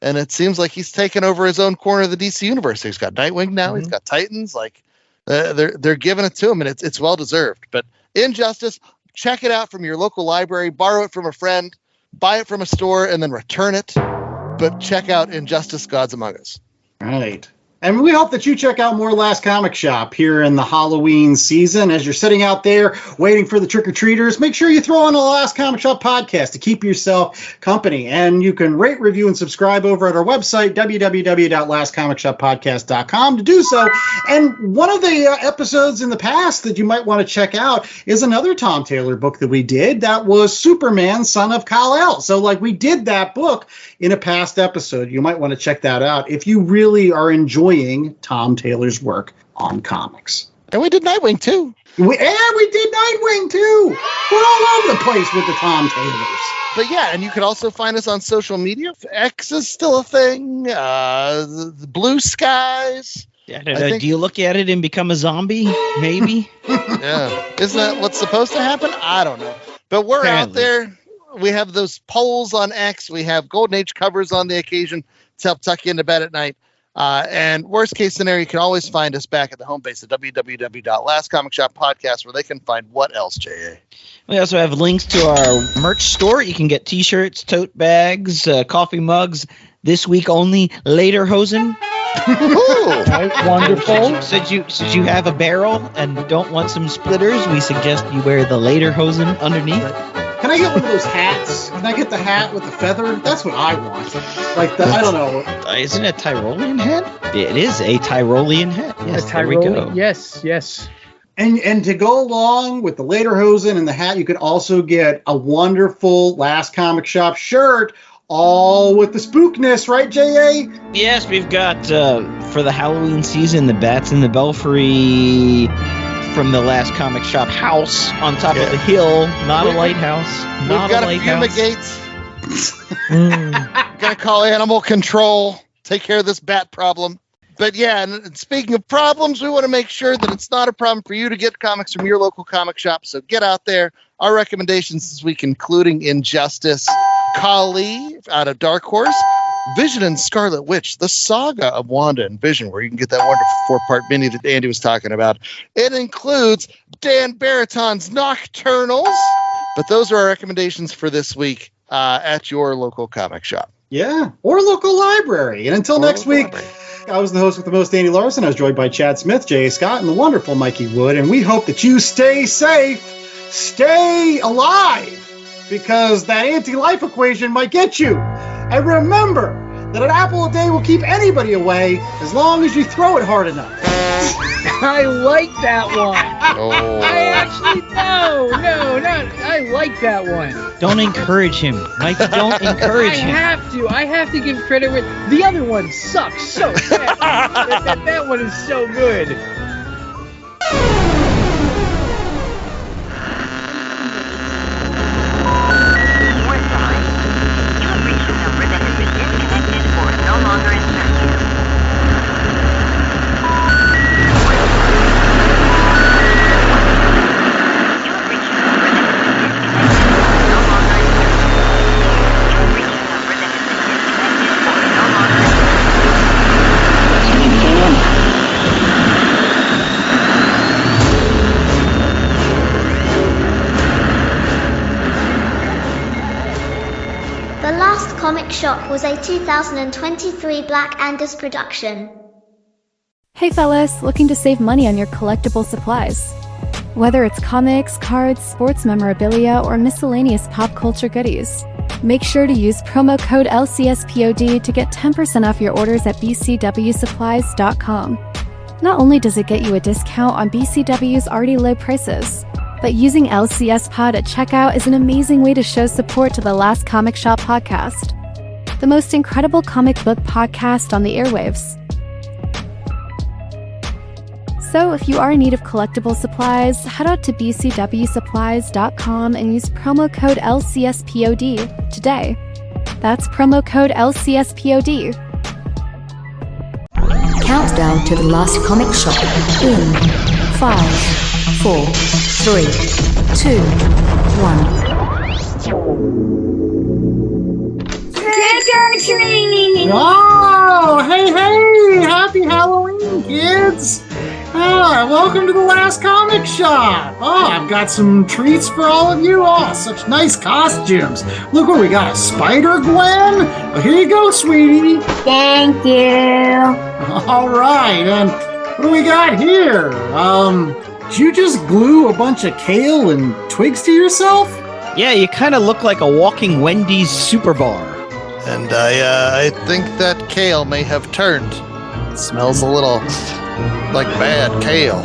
And it seems like he's taken over his own corner of the DC universe. He's got Nightwing now. He's got Titans. Like they're giving it to him, and it's well deserved. But Injustice, check it out from your local library, borrow it from a friend, buy it from a store, and then return it. But check out Injustice: Gods Among Us. Right. And we hope that you check out more Last Comic Shop here in the Halloween season. As you're sitting out there waiting for the trick-or-treaters, make sure you throw on the Last Comic Shop podcast to keep yourself company. And you can rate, review, and subscribe over at our website, www.lastcomicshoppodcast.com, to do so. And one of the episodes in the past that you might want to check out is another Tom Taylor book that we did. That was Superman, Son of Kal-El. So, like, we did that book in a past episode. You might want to check that out if you really are enjoying Tom Taylor's work on comics. And we did Nightwing too. We did Nightwing too. We're all over the place with the Tom Taylors. But yeah, and you can also find us on social media. X is still a thing. The Blue Skies. I don't know. Do you look at it and become a zombie? Maybe. Yeah. Isn't that what's supposed to happen? I don't know. But we're out there. We have those polls on X. We have Golden Age covers on the occasion to help tuck you into bed at night. And worst case scenario, you can always find us back at the home base at www.lastcomicshop.podcast, where they can find what else, J.A.? We also have links to our merch store. You can get T-shirts, tote bags, coffee mugs. This week only, Lederhosen. Wonderful. Since you have a barrel and don't want some splitters, we suggest you wear the Lederhosen underneath. Can I get one of those hats? Can I get the hat with the feather? That's what I want. Like I don't know. Isn't it a Tyrolean hat? It is a Tyrolean hat. Yes, there we go. Yes. And to go along with the Lederhosen and the hat, you could also get a wonderful Last Comic Shop shirt, all with the spookness, right, J.A.? Yes, we've got, for the Halloween season, the Bats in the Belfry from the Last Comic Shop house on top of the hill, not a lighthouse. We've got to fumigate. Gotta call animal control. Take care of this bat problem. But yeah, and speaking of problems, we want to make sure that it's not a problem for you to get comics from your local comic shop. So get out there. Our recommendations this week, including Injustice, Kali out of Dark Horse, Vision and Scarlet Witch, the saga of Wanda and Vision, where you can get that wonderful 4-part mini that Andy was talking about. It includes Dan Baraton's Nocturnals. But those are our recommendations for this week at your local comic shop. Yeah, or local library. And until next week, I was the host with the most, Andy Larson. I was joined by Chad Smith, J.A. Scott, and the wonderful Mikey Wood. And we hope that you stay safe, stay alive, because that anti-life equation might get you. And remember that an apple a day will keep anybody away as long as you throw it hard enough. I like that one. Oh. I actually no, I like that one. Don't encourage him, Mike. Don't encourage him. I have to give credit with the other one sucks so bad. that one is so good. Comic Shop was a 2023 Black Angus production. Hey fellas, looking to save money on your collectible supplies? Whether it's comics, cards, sports memorabilia, or miscellaneous pop culture goodies, make sure to use promo code LCSPOD to get 10% off your orders at bcwsupplies.com. Not only does it get you a discount on BCW's already low prices, but using LCS Pod at checkout is an amazing way to show support to the Last Comic Shop podcast, the most incredible comic book podcast on the airwaves. So if you are in need of collectible supplies, head out to bcwsupplies.com and use promo code LCSPOD today. That's promo code LCSPOD. Countdown to the Last Comic Shop in 5, 4, 3, 2, 1. Trick or treat! Oh, hey, happy Halloween, kids! Welcome to the last comic shop. Oh, I've got some treats for all of you. Oh, such nice costumes. Look what we got, a Spider-Gwen. Well, here you go, sweetie. Thank you. All right, and what do we got here? Did you just glue a bunch of kale and twigs to yourself? Yeah, you kind of look like a walking Wendy's super bar. And I think that kale may have turned. It smells a little like bad kale.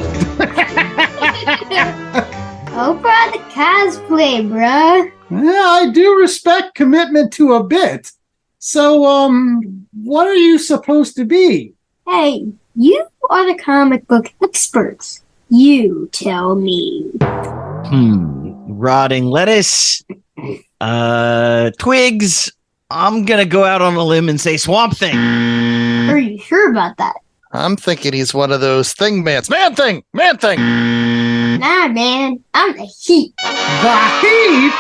Hope we're at the cosplay, bruh. Yeah, I do respect commitment to a bit. So, what are you supposed to be? Hey, you are the comic book experts. You tell me. Rotting lettuce, twigs. I'm gonna go out on a limb and say Swamp Thing. Are you sure about that? I'm thinking he's one of those thing-mans. Man thing! Nah, man. I'm the Heap. The Heap?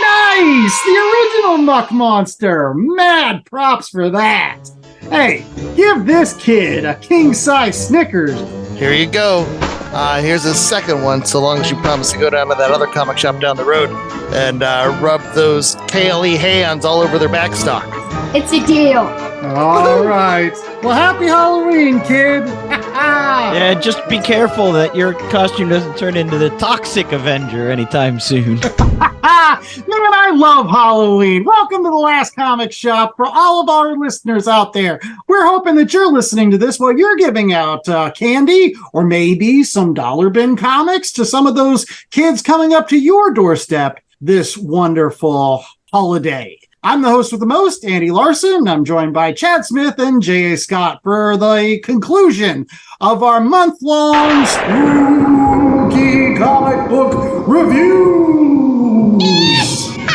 Nice! The original Muck Monster! Mad props for that! Hey, give this kid a king-size Snickers. Here you go. Here's a second one, so long as you promise to go down to that other comic shop down the road and rub those kale-y hands all over their backstock. It's a deal. All right. Well, happy Halloween, kid. Yeah, just be careful that your costume doesn't turn into the Toxic Avenger anytime soon. Man, I love Halloween. Welcome to the last comic shop for all of our listeners out there. We're hoping that you're listening to this while you're giving out candy or maybe some dollar bin comics to some of those kids coming up to your doorstep this wonderful holiday. I'm the host with the most, Andy Larson. I'm joined by Chad Smith and J.A. Scott for the conclusion of our month-long spooky comic book reviews.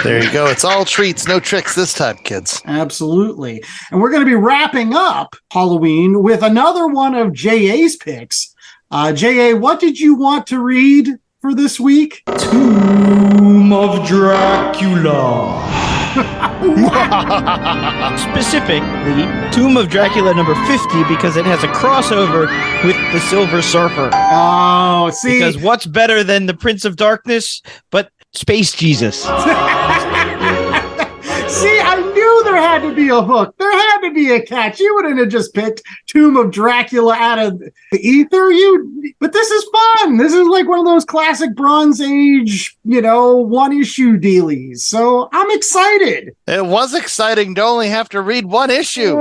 There you go. It's all treats, no tricks this time, kids. Absolutely. And we're going to be wrapping up Halloween with another one of J.A.'s picks. J.A., what did you want to read for this week? Tomb of Dracula. Specifically, Tomb of Dracula number 50 because it has a crossover with the Silver Surfer. Oh, see. Because what's better than the Prince of Darkness but Space Jesus? See, I knew there had to be a hook. There had to be a catch. You wouldn't have just picked Tomb of Dracula out of the ether. But this is fun. This is like one of those classic Bronze Age, one-issue dealies. So I'm excited. It was exciting to only have to read one issue.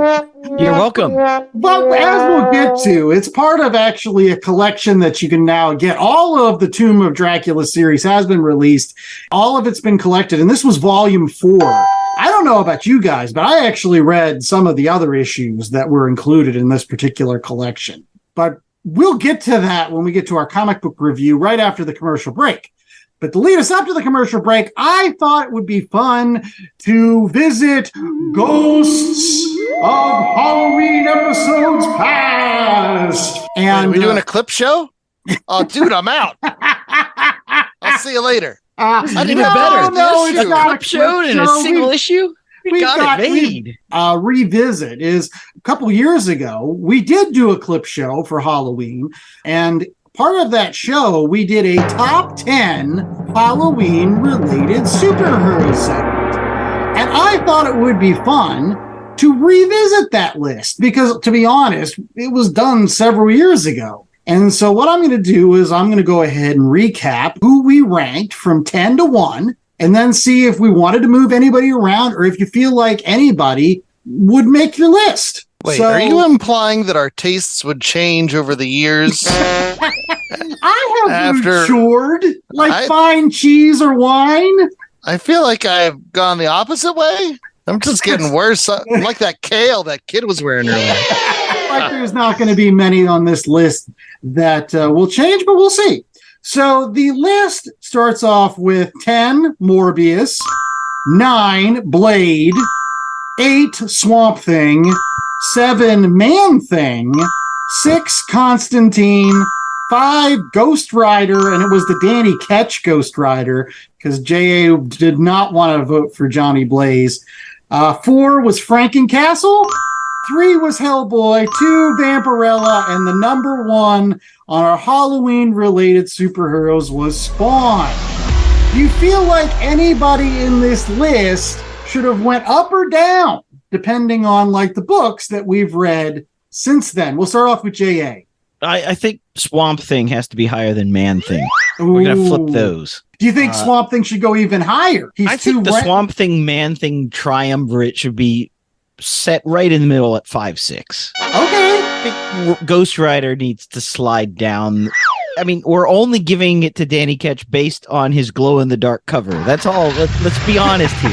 You're welcome. But as we'll get to, it's part of actually a collection that you can now get. All of the Tomb of Dracula series has been released. All of it's been collected. And this was volume 4. I don't know about you guys, but I actually read some of the other issues that were included in this particular collection. But we'll get to that when we get to our comic book review right after the commercial break. But to lead us up to the commercial break, I thought it would be fun to visit Ghosts of Halloween Episodes Past. And are we doing a clip show? Oh, dude, I'm out. I'll see you later. Even better. It's a clip show in a single issue? We got it made. Revisit is a couple years ago, we did do a clip show for Halloween, and part of that show, we did a top 10 Halloween-related superhero segment. And I thought it would be fun to revisit that list, because to be honest, it was done several years ago. And so what I'm going to do is I'm going to go ahead and recap who we ranked from 10 to 1, and then see if we wanted to move anybody around or if you feel like anybody would make your list. Wait, are you implying that our tastes would change over the years? I have matured, like fine cheese or wine. I feel like I've gone the opposite way. I'm just getting worse. I'm like that kale that kid was wearing earlier. Like there's not going to be many on this list that will change, but we'll see. So the list starts off with 10 Morbius, 9 Blade, 8 Swamp Thing, 7 Man Thing, 6 Constantine, 5, Ghost Rider, and it was the Danny Ketch Ghost Rider because J.A. did not want to vote for Johnny Blaze. 4 was FrankenCastle. 3 was Hellboy. 2, Vampirella, and the number 1 on our Halloween-related superheroes was Spawn. Do you feel like anybody in this list should have went up or down, depending on like the books that we've read since then? We'll start off with J.A. I think Swamp Thing has to be higher than Man Thing. We're going to flip those. Do you think Swamp Thing should go even higher? I think the Swamp Thing, Man Thing triumvirate should be set right in the middle at 5-6. Okay. I think Ghost Rider needs to slide down. I mean, we're only giving it to Danny Ketch based on his glow-in-the-dark cover. That's all. Let's be honest here.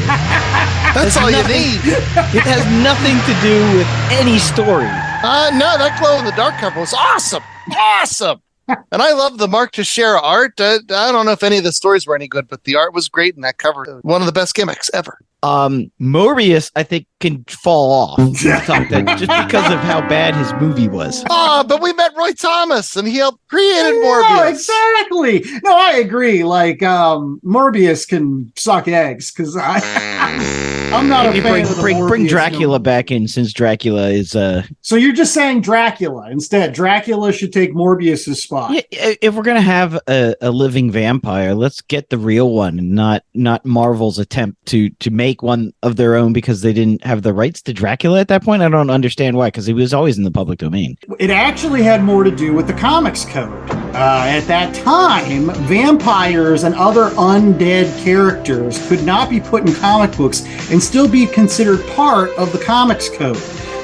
That's all you need. It has nothing to do with any story. No, that glow-in-the-dark cover was awesome. Awesome. And I love the Mark Teixeira art. I don't know if any of the stories were any good, but the art was great in that cover. One of the best gimmicks ever. Morbius, I think, can fall off just because of how bad his movie was. But we met Roy Thomas, and he helped created Morbius. No, exactly. No, I agree. Like, Morbius can suck eggs, because I'm not a fan of the Morbius. Bring Dracula back in, since Dracula is... So you're just saying Dracula instead. Dracula should take Morbius's spot. Yeah, if we're going to have a living vampire, let's get the real one, and not Marvel's attempt to make one of their own because they didn't have the rights to Dracula at that point. I don't understand why, because he was always in the public domain. It actually had more to do with the comics code. At that time, vampires and other undead characters could not be put in comic books and still be considered part of the comics code.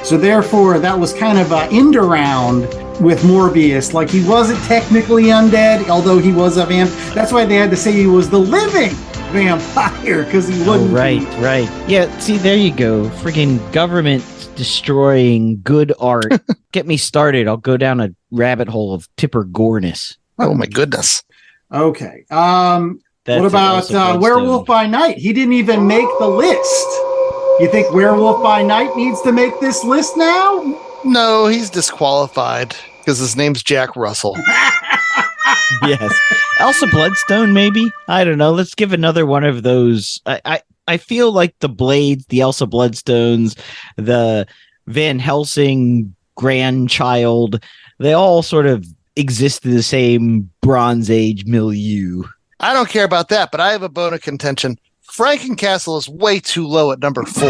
So therefore, that was kind of an end around with Morbius. Like, he wasn't technically undead, although he was a vamp. That's why they had to say he was the living vampire, because he wouldn't. Right. Yeah, see, there you go. Friggin' government destroying good art. Get me started. I'll go down a rabbit hole of Tipper Goreness. Oh my goodness. Okay. What about Werewolf by Night? He didn't even make the list. You think Werewolf by Night needs to make this list now? No, he's disqualified because his name's Jack Russell. Yes. Elsa Bloodstone, maybe? I don't know. Let's give another one of those. I feel like the Blades, the Elsa Bloodstones, the Van Helsing grandchild, they all sort of exist in the same Bronze Age milieu. I don't care about that, but I have a bone of contention. FrankenCastle is way too low at number 4.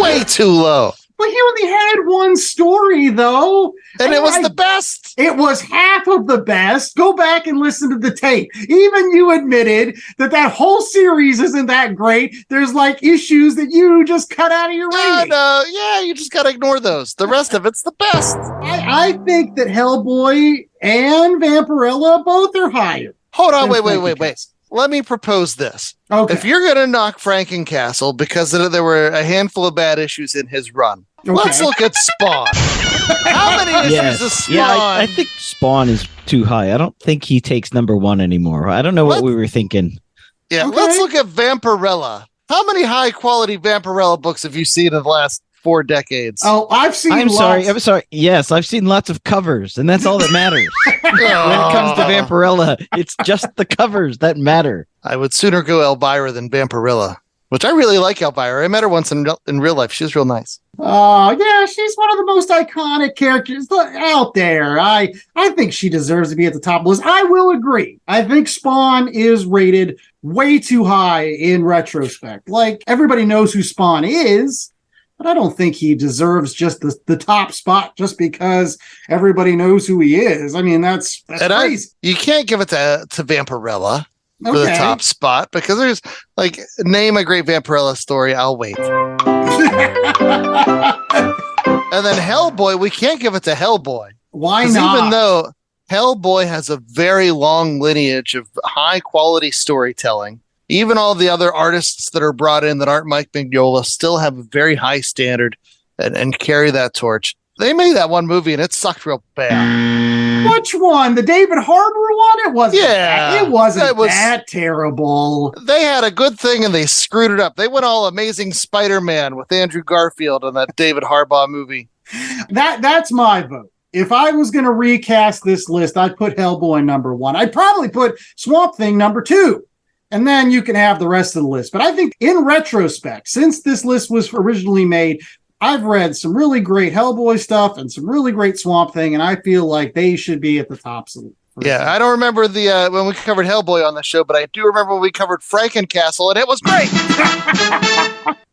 Way too low. But he only had one story, though. And it was the best. It was half of the best. Go back and listen to the tape. Even you admitted that whole series isn't that great. There's like issues that you just cut out of your rating. No, yeah, you just got to ignore those. The rest of it's the best. I think that Hellboy and Vampirella both are higher. Hold on, wait. Let me propose this. Okay. If you're going to knock FrankenCastle because there were a handful of bad issues in his run, let's look at Spawn. How many issues is Spawn? Yeah, I think Spawn is too high. I don't think he takes number 1 anymore. I don't know what we were thinking. Yeah, let's look at Vampirella. How many high-quality Vampirella books have you seen in the last 4 decades? Oh, I've seen I'm sorry. Yes, I've seen lots of covers, and that's all that matters. When it comes to Vampirella, it's just the covers that matter. I would sooner go Elvira than Vampirella, which I really like Elvira. I met her once in real life. She was real nice. Yeah, she's one of the most iconic characters out there. I think she deserves to be at the top of the list. I will agree. I think Spawn is rated way too high in retrospect. Like, everybody knows who Spawn is, but I don't think he deserves just the top spot just because everybody knows who he is. I mean, that's crazy. You can't give it to Vampirella for the top spot because there's like, name a great Vampirella story. I'll wait. And then Hellboy, we can't give it to Hellboy. Why not? Even though Hellboy has a very long lineage of high quality storytelling, even all the other artists that are brought in that aren't Mike Mignola still have a very high standard and carry that torch. They made that one movie and it sucked real bad. Which one? The David Harbour one? It wasn't. Yeah, it wasn't that terrible. They had a good thing and they screwed it up. They went all Amazing Spider-Man with Andrew Garfield on that David Harbaugh movie. That's my vote. if I was going to recast this list, I'd put Hellboy number 1. I'd probably put Swamp Thing number 2. And then you can have the rest of the list. But I think in retrospect, since this list was originally made, I've read some really great Hellboy stuff and some really great Swamp Thing, and I feel like they should be at the top. Yeah, I don't remember the when we covered Hellboy on the show, but I do remember when we covered FrankenCastle, and it was great.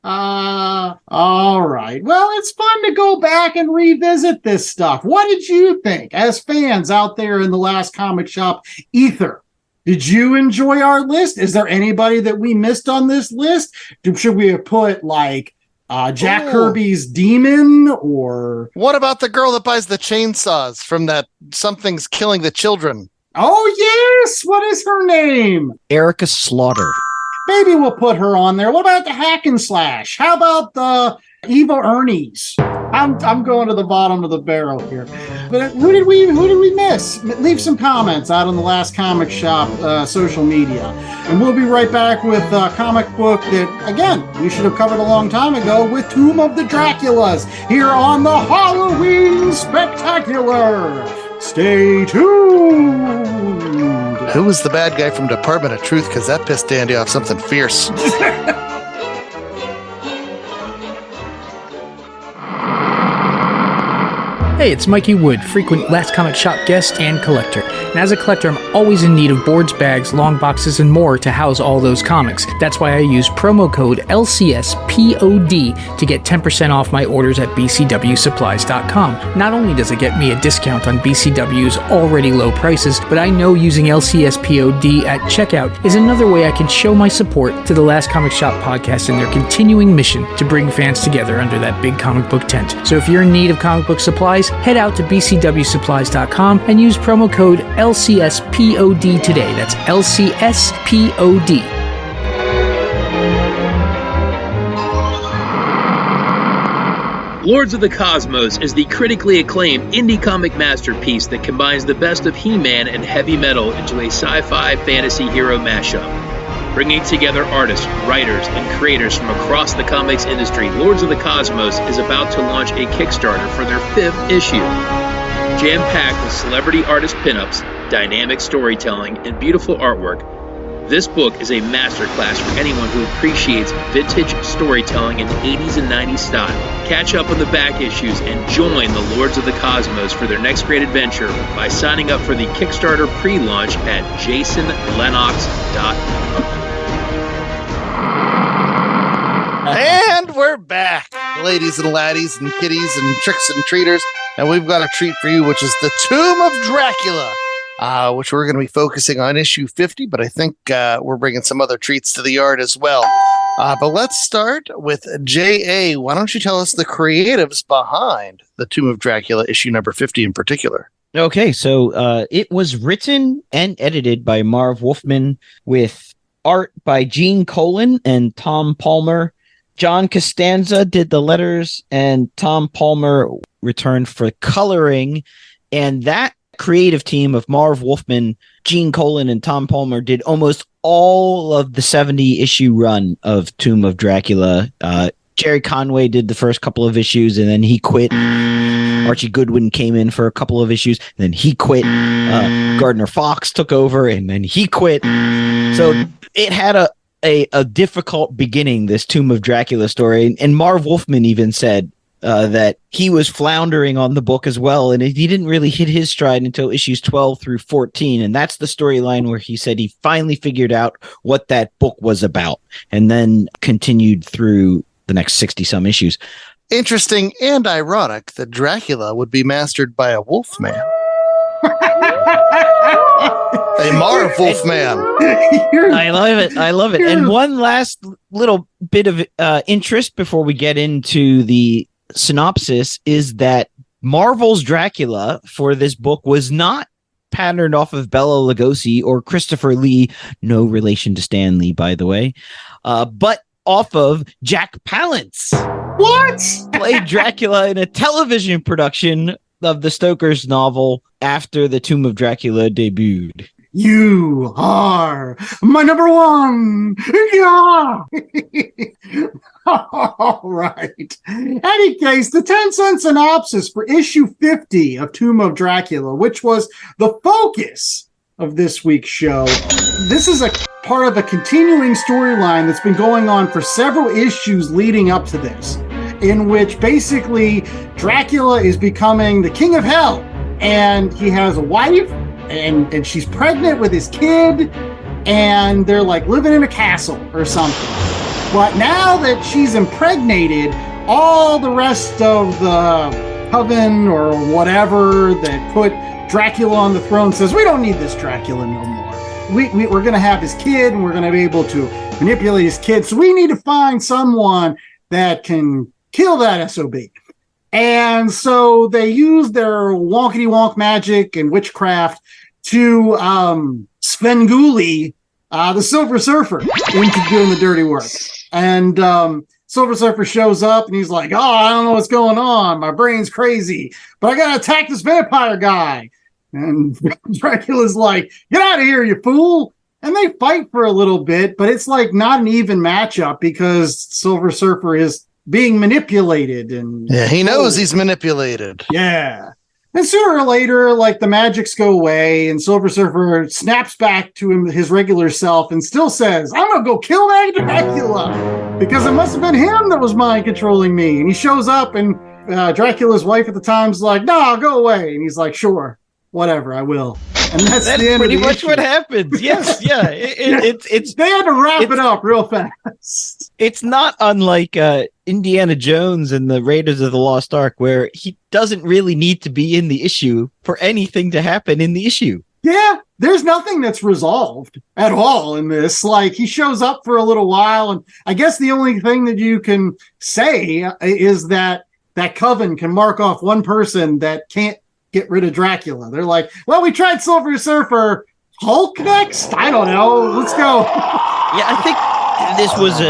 All right. Well, it's fun to go back and revisit this stuff. What did you think as fans out there in the Last Comic Shop ether? Did you enjoy our list? Is there anybody that we missed on this list? Should we have put like Jack Kirby's Demon, or what about the girl that buys the chainsaws from that Something's Killing the Children? Oh yes, what is her name? Erica Slaughter. Maybe we'll put her on there. What about the Hack and Slash? How about the Eva Ernie's? I'm going to the bottom of the barrel here. But who did we miss? Leave some comments out on the Last Comic Shop social media. And we'll be right back with a comic book that, again, we should have covered a long time ago with Tomb of the Draculas here on the Halloween Spectacular. Stay tuned. Who was the bad guy from Department of Truth? Because that pissed Dandy off something fierce. Hey, it's Mikey Wood, frequent Last Comic Shop guest and collector. And as a collector, I'm always in need of boards, bags, long boxes, and more to house all those comics. That's why I use promo code LCSPOD to get 10% off my orders at BCWSupplies.com. Not only does it get me a discount on BCW's already low prices, but I know using LCSPOD at checkout is another way I can show my support to the Last Comic Shop podcast and their continuing mission to bring fans together under that big comic book tent. So if you're in need of comic book supplies, head out to BCWSupplies.com and use promo code LCSPOD today. That's LCSPOD. Lords of the Cosmos is the critically acclaimed indie comic masterpiece that combines the best of He-Man and heavy metal into a sci-fi fantasy hero mashup. Bringing together artists, writers, and creators from across the comics industry, Lords of the Cosmos is about to launch a Kickstarter for their 5th issue. Jam-packed with celebrity artist pinups, dynamic storytelling, and beautiful artwork, this book is a masterclass for anyone who appreciates vintage storytelling in 80s and 90s style. Catch up on the back issues and join the Lords of the Cosmos for their next great adventure by signing up for the Kickstarter pre-launch at jasonlennox.com. And we're back, ladies and laddies and kiddies and tricks and treaters. And we've got a treat for you, which is the Tomb of Dracula, which we're going to be focusing on issue 50. But I think we're bringing some other treats to the yard as well. But let's start with J.A. Why don't you tell us the creatives behind the Tomb of Dracula issue number 50 in particular? Okay, so it was written and edited by Marv Wolfman with art by Gene Colan and Tom Palmer. John Costanza did the letters, and Tom Palmer returned for coloring. And that creative team of Marv Wolfman, Gene Colan, and Tom Palmer did almost all of the 70-issue run of Tomb of Dracula. Jerry Conway did the first couple of issues, and then he quit. Archie Goodwin came in for a couple of issues, and then he quit. Gardner Fox took over, and then he quit. So it had a difficult beginning, this Tomb of Dracula story. And Marv Wolfman even said that he was floundering on the book as well, and he didn't really hit his stride until issues 12 through 14. And that's the storyline where he said he finally figured out what that book was about, and then continued through the next 60-some issues. Interesting and ironic that Dracula would be mastered by a wolf man. A Marv Wolfman. I love it. I love it. And one last little bit of interest before we get into the synopsis is that Marvel's Dracula for this book was not patterned off of Bela Lugosi or Christopher Lee, no relation to Stan Lee, by the way, but off of Jack Palance. What? Played Dracula in a television production of the Stoker's novel after the Tomb of Dracula debuted. You are my number one. Yeah. All right. Any case, the 10-cent synopsis for issue 50 of Tomb of Dracula, which was the focus of this week's show. This is a part of a continuing storyline that's been going on for several issues leading up to this, in which basically Dracula is becoming the king of hell, and he has a wife, and she's pregnant with his kid, and they're like living in a castle or something. But now that she's impregnated, all the rest of the coven or whatever that put Dracula on the throne says, we don't need this Dracula no more. We're going to have his kid, and we're going to be able to manipulate his kid. So we need to find someone that can kill that SOB. And so they use their wonkety-wonk magic and witchcraft to Svengoolie, the Silver Surfer, into doing the dirty work. And Silver Surfer shows up, and he's like, I don't know what's going on. My brain's crazy, but I got to attack this vampire guy. And Dracula's like, get out of here, you fool. And they fight for a little bit, but it's like not an even matchup because Silver Surfer is being manipulated. And yeah, he knows he's manipulated. Yeah. And sooner or later, like, the magics go away, and Silver Surfer snaps back to his regular self and still says, I'm going to go kill that Dracula because it must have been him that was mind controlling me. And he shows up, and Dracula's wife at the time's like, no, go away. And he's like, sure, whatever, I will. And that's the end pretty of the much issue. what happens. Yes, yeah. It's they had to wrap it up real fast. It's not unlike Indiana Jones and the Raiders of the Lost Ark, where he doesn't really need to be in the issue for anything to happen in the issue. Yeah, there's nothing that's resolved at all in this. Like, he shows up for a little while, and I guess the only thing that you can say is that coven can mark off one person that can't get rid of Dracula. They're like, well, we tried Silver Surfer. Hulk next? I don't know. Let's go. Yeah, I think this was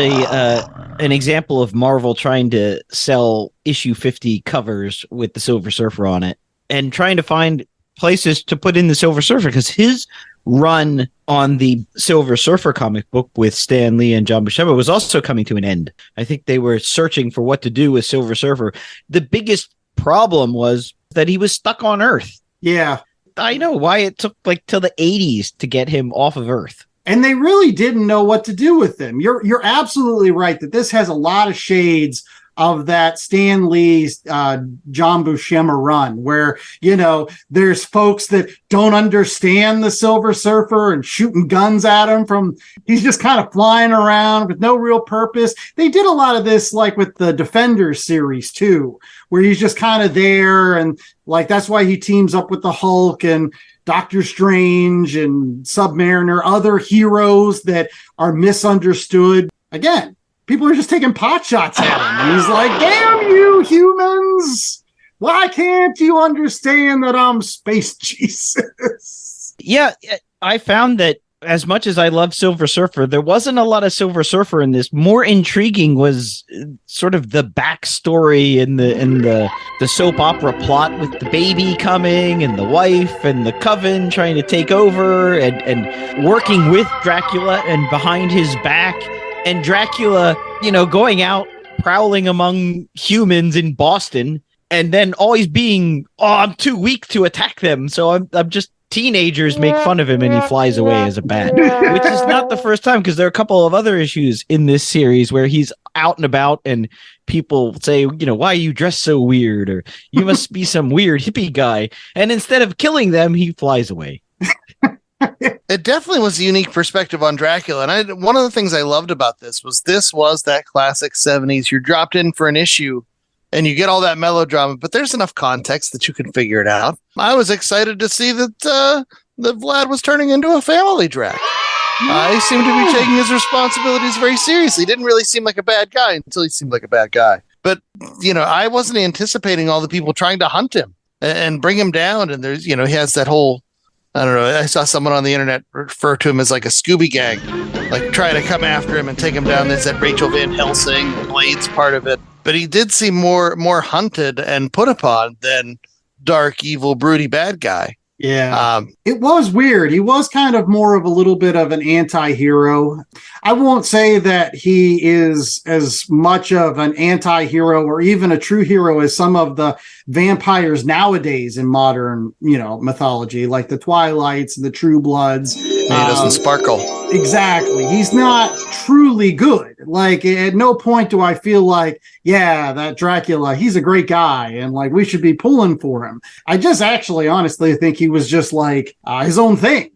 an example of Marvel trying to sell issue 50 covers with the Silver Surfer on it and trying to find places to put in the Silver Surfer, because his run on the Silver Surfer comic book with Stan Lee and John Buscema was also coming to an end. I think they were searching for what to do with Silver Surfer. The biggest problem was that he was stuck on Earth. Yeah. I know why it took like till the 80s to get him off of Earth. And they really didn't know what to do with him. You're absolutely right that this has a lot of shades of that Stan Lee's John Buscema run, where, you know, there's folks that don't understand the Silver Surfer and shooting guns at him from, he's just kind of flying around with no real purpose. They did a lot of this, like with the Defenders series too, where he's just kind of there, and like that's why he teams up with the Hulk and Doctor Strange and Submariner, other heroes that are misunderstood. Again, people are just taking pot shots at him. And he's like, damn you humans. Why can't you understand that I'm Space Jesus? Yeah, I found that as much as I love Silver Surfer, there wasn't a lot of Silver Surfer in this. More intriguing was sort of the backstory and the soap opera plot with the baby coming and the wife and the coven trying to take over and working with Dracula and behind his back. And Dracula, you know, going out prowling among humans in Boston, and then always being, I'm too weak to attack them, so I'm just teenagers make fun of him, and he flies away as a bat. Which is not the first time, because there are a couple of other issues in this series where he's out and about, and people say, you know, why are you dressed so weird, or you must be some weird hippie guy, and instead of killing them, he flies away. It definitely was a unique perspective on Dracula. And one of the things I loved about this was that classic 70s. You're dropped in for an issue and you get all that melodrama, but there's enough context that you can figure it out. I was excited to see that Vlad was turning into a family Drac. He seemed to be taking his responsibilities very seriously. He didn't really seem like a bad guy until he seemed like a bad guy. But, you know, I wasn't anticipating all the people trying to hunt him and bring him down. And there's, you know, he has that whole, I don't know, I saw someone on the internet refer to him as like a Scooby Gang, like trying to come after him and take him down. There's that Rachel Van Helsing, Blade's part of it. But he did seem more hunted and put upon than dark, evil, broody bad guy. Yeah. It was weird. He was kind of more of a little bit of an anti-hero. I won't say that he is as much of an anti-hero or even a true hero as some of the vampires nowadays in modern, mythology, like the Twilights and the True Bloods. He doesn't sparkle. Exactly. He's not truly good. Like, at no point do I feel like, yeah, that Dracula, he's a great guy and like we should be pulling for him. I just actually honestly think he was just like his own thing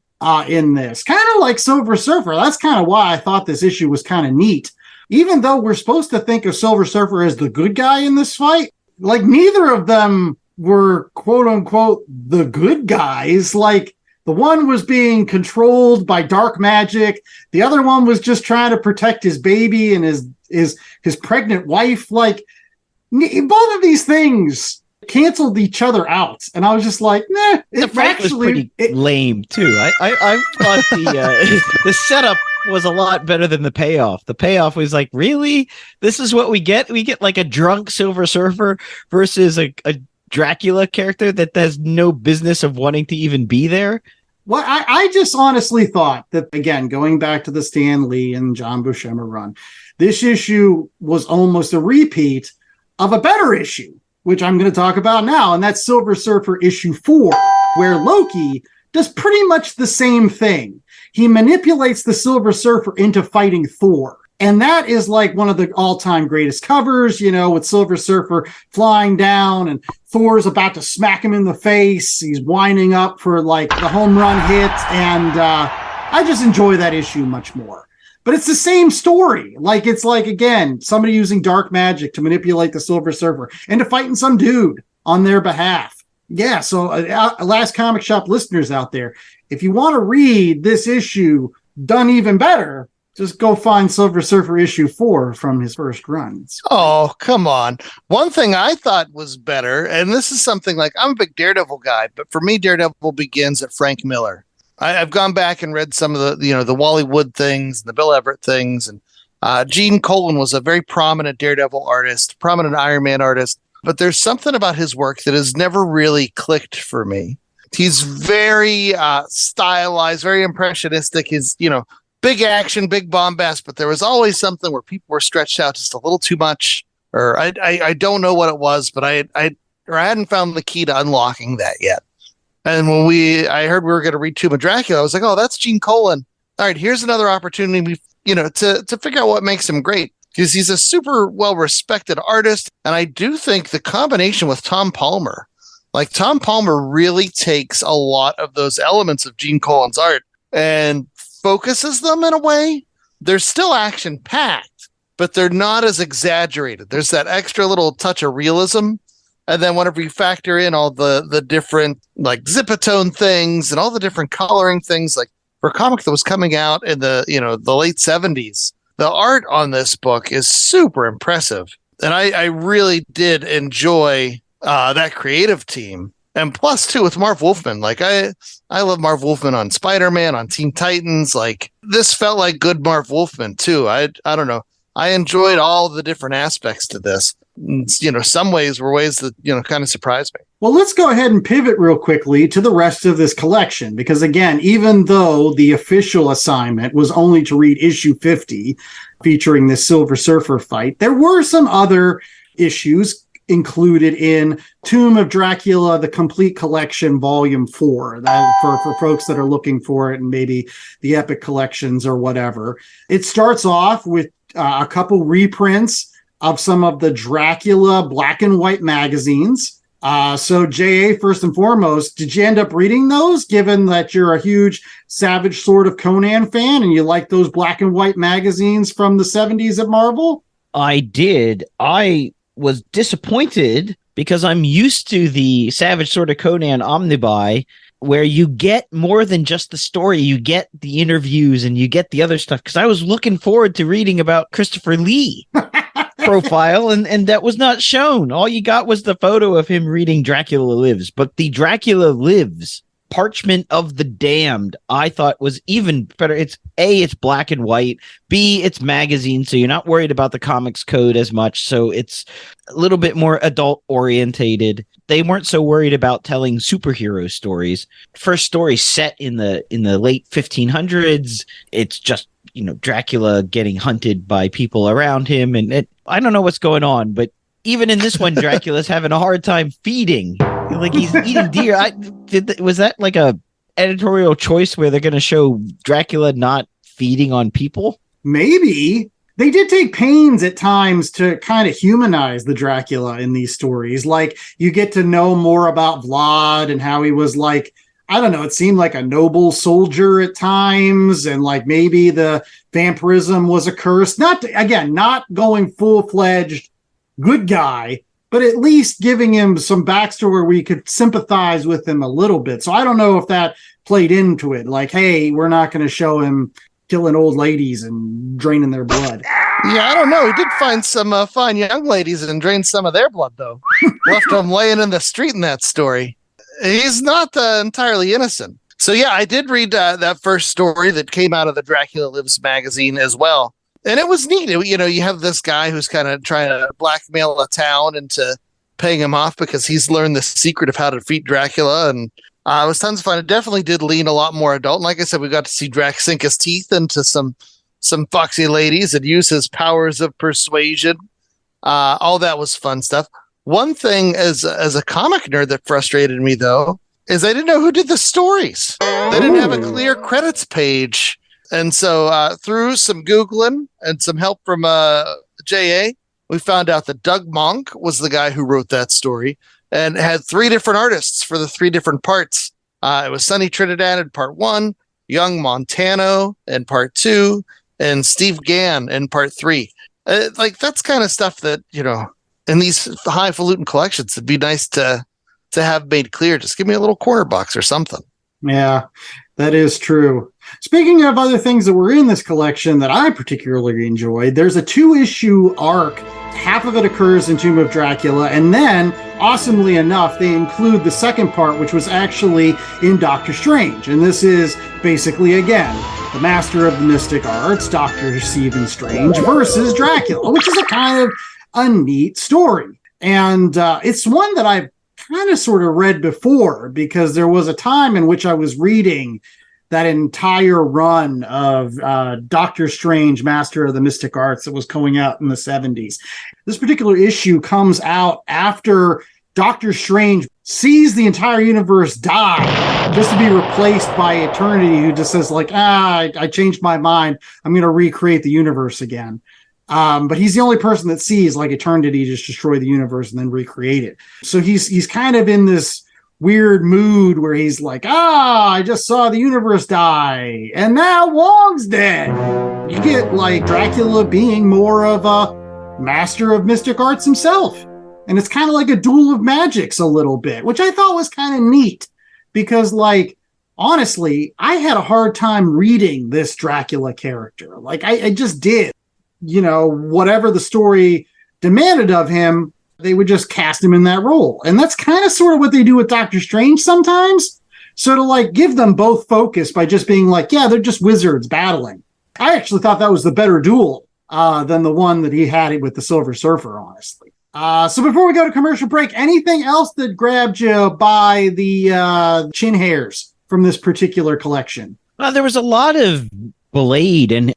in this. Kind of like Silver Surfer. That's kind of why I thought this issue was kind of neat. Even though we're supposed to think of Silver Surfer as the good guy in this fight, like neither of them were quote unquote the good guys. Like, the one was being controlled by dark magic. The other one was just trying to protect his baby and his pregnant wife. Like, both of these things canceled each other out. And I was just like, nah. The fight was pretty lame, too. I thought the setup was a lot better than the payoff. The payoff was like, really? This is what we get? We get like a drunk Silver Surfer versus a Dracula character that has no business of wanting to even be there. Well, I just honestly thought that, again, going back to the Stan Lee and John Buscema run, this issue was almost a repeat of a better issue, which I'm going to talk about now, and that's Silver Surfer issue 4, where Loki does pretty much the same thing. He manipulates the Silver Surfer into fighting Thor. And that is like one of the all-time greatest covers, with Silver Surfer flying down and Thor's about to smack him in the face. He's winding up for like the home run hit. And I just enjoy that issue much more. But it's the same story. Like, it's like, again, somebody using dark magic to manipulate the Silver Surfer into fighting some dude on their behalf. Yeah, so Last Comic Shop listeners out there, if you want to read this issue done even better, just go find Silver Surfer issue 4 from his first runs. Oh, come on. One thing I thought was better, and this is something like, I'm a big Daredevil guy, but for me, Daredevil begins at Frank Miller. I've gone back and read some of the Wally Wood things, the Bill Everett things, and Gene Colan was a very prominent Daredevil artist, prominent Iron Man artist, but there's something about his work that has never really clicked for me. He's very stylized, very impressionistic. His, big action, big bombast, but there was always something where people were stretched out just a little too much, or I don't know what it was, but I hadn't found the key to unlocking that yet. And when I heard we were going to read Tomb of Dracula, I was like, oh, that's Gene Colan. All right, here's another opportunity, to figure out what makes him great, because he's a super well-respected artist. And I do think the combination with Tom Palmer, like Tom Palmer really takes a lot of those elements of Gene Colan's art and focuses them in a way. They're still action-packed, but they're not as exaggerated. There's that extra little touch of realism. And then whenever you factor in all the different like Zipatone things and all the different coloring things, like for a comic that was coming out in the late 70s, the art on this book is super impressive. And I really did enjoy that creative team. And plus, too, with Marv Wolfman, like I love Marv Wolfman on Spider-Man, on Teen Titans. Like, this felt like good Marv Wolfman, too. I don't know. I enjoyed all the different aspects to this. Some ways were ways that, kind of surprised me. Well, let's go ahead and pivot real quickly to the rest of this collection, because, again, even though the official assignment was only to read issue 50 featuring the Silver Surfer fight, there were some other issues included in Tomb of Dracula, the complete collection, volume 4, for folks that are looking for it, and maybe the Epic collections or whatever. It starts off with a couple reprints of some of the Dracula black and white magazines. So J.A., first and foremost, did you end up reading those, given that you're a huge Savage Sword of Conan fan and you like those black and white magazines from the 70s at Marvel? I did. I was disappointed because I'm used to the Savage Sword of Conan omnibuy, where you get more than just the story. You get the interviews and you get the other stuff, because I was looking forward to reading about Christopher Lee profile, and that was not shown. All you got was the photo of him reading Dracula Lives, but the Dracula Lives Parchment of the Damned, I thought was even better. It's black and white. B, it's magazine, so you're not worried about the comics code as much. So it's a little bit more adult orientated. They weren't so worried about telling superhero stories. First story set in the late 1500s. It's just, Dracula getting hunted by people around him, and I don't know what's going on, but even in this one, Dracula's having a hard time feeding. Like he's eating deer. Was that like a editorial choice where they're going to show Dracula not feeding on people? Maybe. They did take pains at times to kind of humanize the Dracula in these stories. Like, you get to know more about Vlad and how he was like, I don't know, it seemed like a noble soldier at times, and like maybe the vampirism was a curse. Not going full-fledged good guy, but at least giving him some backstory where you could sympathize with him a little bit. So I don't know if that played into it. Like, hey, we're not going to show him killing old ladies and draining their blood. Yeah, I don't know. He did find some fine young ladies and drained some of their blood, though. Left them laying in the street in that story. He's not entirely innocent. So yeah, I did read that first story that came out of the Dracula Lives magazine as well. And it was neat. You have this guy who's kind of trying to blackmail a town into paying him off because he's learned the secret of how to defeat Dracula. And it was tons of fun. It definitely did lean a lot more adult. And like I said, we got to see Drac sink his teeth into some foxy ladies and use his powers of persuasion. All that was fun stuff. One thing as a comic nerd that frustrated me, though, is I didn't know who did the stories. They didn't have a clear credits page. And so through some Googling and some help from JA, we found out that Doug Monk was the guy who wrote that story and had 3 different artists for the 3 different parts. It was Sonny Trinidad in part 1, Young Montano in part 2, and Steve Gann in part 3. That's kind of stuff that, in these highfalutin collections, it'd be nice to have made clear. Just give me a little corner box or something. Yeah, that is true. Speaking of other things that were in this collection that I particularly enjoyed, there's a 2-issue arc. Half of it occurs in Tomb of Dracula, and then, awesomely enough, they include the second part, which was actually in Doctor Strange. And this is basically, again, the master of the mystic arts, Dr. Stephen Strange, versus Dracula, which is a kind of a neat story. And it's one that I've kind of sort of read before, because there was a time in which I was reading that entire run of Doctor Strange, Master of the Mystic Arts, that was coming out in the 70s. This particular issue comes out after Doctor Strange sees the entire universe die just to be replaced by Eternity, who just says like, I changed my mind. I'm going to recreate the universe again. But he's the only person that sees like Eternity just destroy the universe and then recreate it. So he's kind of in this weird mood where he's like, I just saw the universe die, and now Wong's dead. You get like Dracula being more of a master of mystic arts himself. And it's kind of like a duel of magics a little bit, which I thought was kind of neat because, like, honestly, I had a hard time reading this Dracula character. Like, I just did. Whatever the story demanded of him, they would just cast him in that role. And that's kind of sort of what they do with Doctor Strange sometimes. So to like give them both focus by just being like, yeah, they're just wizards battling. I actually thought that was the better duel than the one that he had with the Silver Surfer, honestly. So before we go to commercial break, anything else that grabbed you by the chin hairs from this particular collection? Well, there was a lot of Blade, and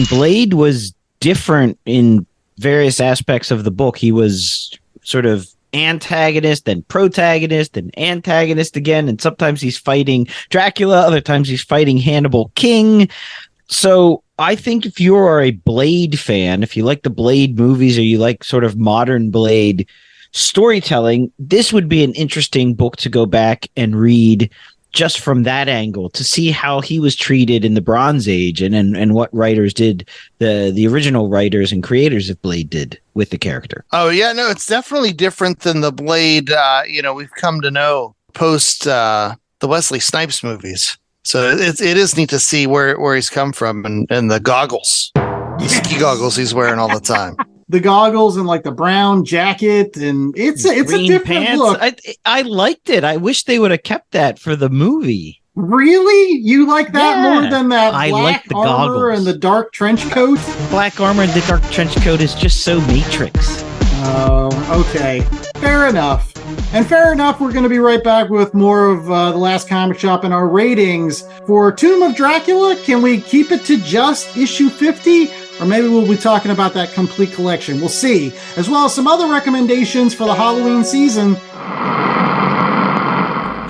Blade was different in various aspects of the book. He was sort of antagonist and protagonist and antagonist again, and sometimes he's fighting Dracula, other times he's fighting Hannibal King. So I think if you are a Blade fan, if you like the Blade movies or you like sort of modern Blade storytelling, this would be an interesting book to go back and read just from that angle, to see how he was treated in the Bronze Age and what writers did, the original writers and creators of Blade did with the character. Oh, yeah, no, it's definitely different than the Blade, we've come to know post the Wesley Snipes movies. So it is neat to see where he's come from and the goggles, the ski goggles he's wearing all the time. the goggles and like the brown jacket, and it's a different look. I liked it. I wish they would have kept that for the movie. Really? You like that more than that I black like the armor goggles. and the dark trench coat? Black armor and the dark trench coat is just so Matrix. Oh, okay. Fair enough. And fair enough, we're going to be right back with more of The Last Comic Shop and our ratings. For Tomb of Dracula, can we keep it to just issue 50? Or maybe we'll be talking about that complete collection. We'll see. As well as some other recommendations for the Halloween season.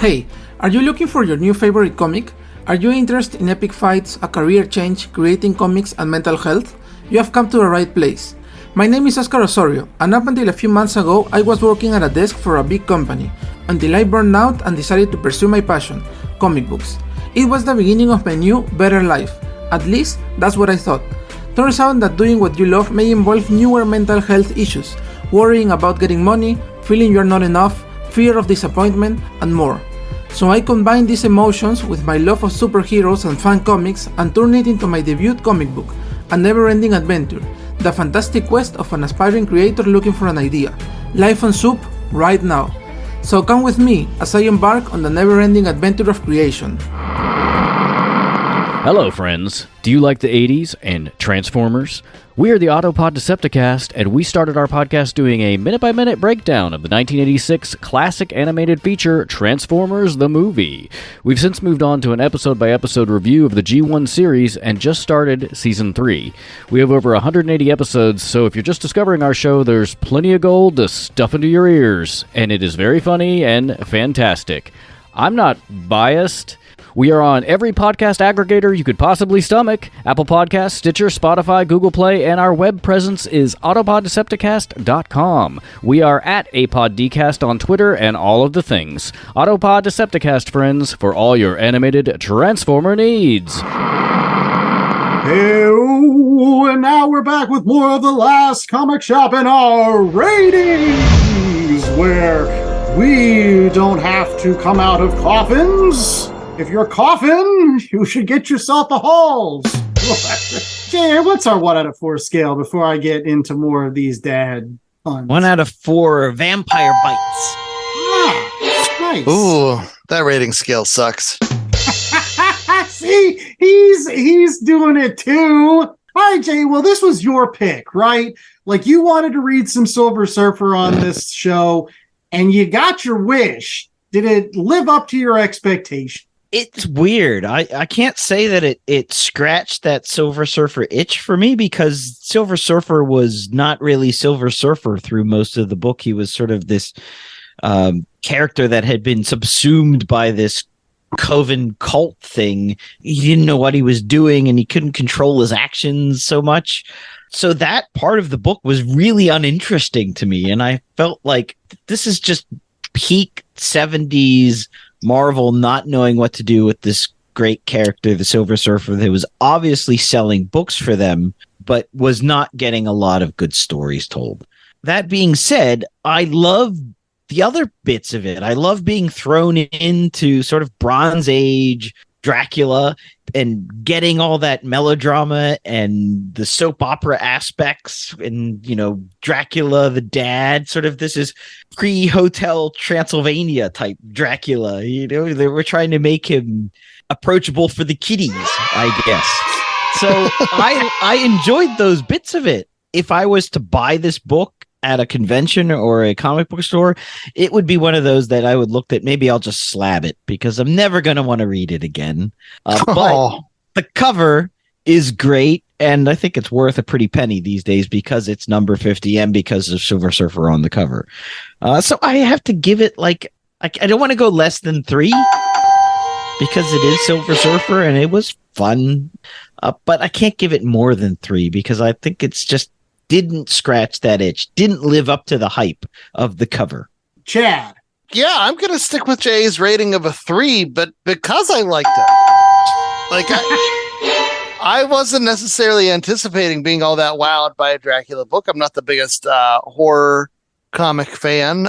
Hey, are you looking for your new favorite comic? Are you interested in epic fights, a career change, creating comics, and mental health? You have come to the right place. My name is Oscar Osorio, and up until a few months ago, I was working at a desk for a big company, until I burned out and decided to pursue my passion, comic books. It was the beginning of my new, better life. At least, that's what I thought. Turns out that doing what you love may involve newer mental health issues, worrying about getting money, feeling you're not enough, fear of disappointment, and more. So I combined these emotions with my love of superheroes and fan comics and turned it into my debut comic book, a never-ending adventure, the fantastic quest of an aspiring creator looking for an idea, live on Soup right now. So come with me as I embark on the never-ending adventure of creation. Hello friends, do you like the 80s and Transformers? We are the Autopod Decepticast, and we started our podcast doing a minute-by-minute breakdown of the 1986 classic animated feature, Transformers the Movie. We've since moved on to an episode-by-episode review of the G1 series and just started Season 3. We have over 180 episodes, so if you're just discovering our show, there's plenty of gold to stuff into your ears, and it is very funny and fantastic. I'm not biased. We are on every podcast aggregator you could possibly stomach: Apple Podcasts, Stitcher, Spotify, Google Play, and our web presence is autopoddecepticast.com. We are at APodDcast on Twitter and all of the things. Autopod Decepticast, friends, for all your animated Transformer needs. Hey-oh, and now we're back with more of The Last Comic Shop and our ratings, where we don't have to come out of coffins. If you're coughing, you should get yourself a Halls. Jay, what's our 1 out of 4 scale before I get into more of these dad puns? 1 out of 4 vampire bites. Nice. Ooh, that rating scale sucks. See, he's doing it too. All right, Jay, well, this was your pick, right? Like, you wanted to read some Silver Surfer on this show, and you got your wish. Did it live up to your expectation? It's weird. I can't say that it scratched that Silver Surfer itch for me, because Silver Surfer was not really Silver Surfer through most of the book. He was sort of this character that had been subsumed by this coven cult thing. He didn't know what he was doing, and he couldn't control his actions so much. So that part of the book was really uninteresting to me, and I felt like this is just peak 70s Marvel not knowing what to do with this great character, the Silver Surfer, that was obviously selling books for them, but was not getting a lot of good stories told. That being said, I love the other bits of it. I love being thrown into sort of Bronze Age Dracula and getting all that melodrama and the soap opera aspects, and, you know, Dracula the dad, sort of, this is pre-Hotel Transylvania type Dracula. You know, they were trying to make him approachable for the kiddies, I guess. So I enjoyed those bits of it. If I was to buy this book at a convention or a comic book store, it would be one of those that I would look at. Maybe I'll just slab it because I'm never going to want to read it again. But the cover is great, and I think it's worth a pretty penny these days because it's number 50 and because of Silver Surfer on the cover. So I have to give it, like, I don't want to go less than 3 because it is Silver Surfer and it was fun. But I can't give it more than 3 because I think it's just didn't scratch that itch, didn't live up to the hype of the cover. Chad. Yeah, I'm going to stick with Jay's rating of a 3, but because I liked it. Like, I wasn't necessarily anticipating being all that wowed by a Dracula book. I'm not the biggest horror comic fan,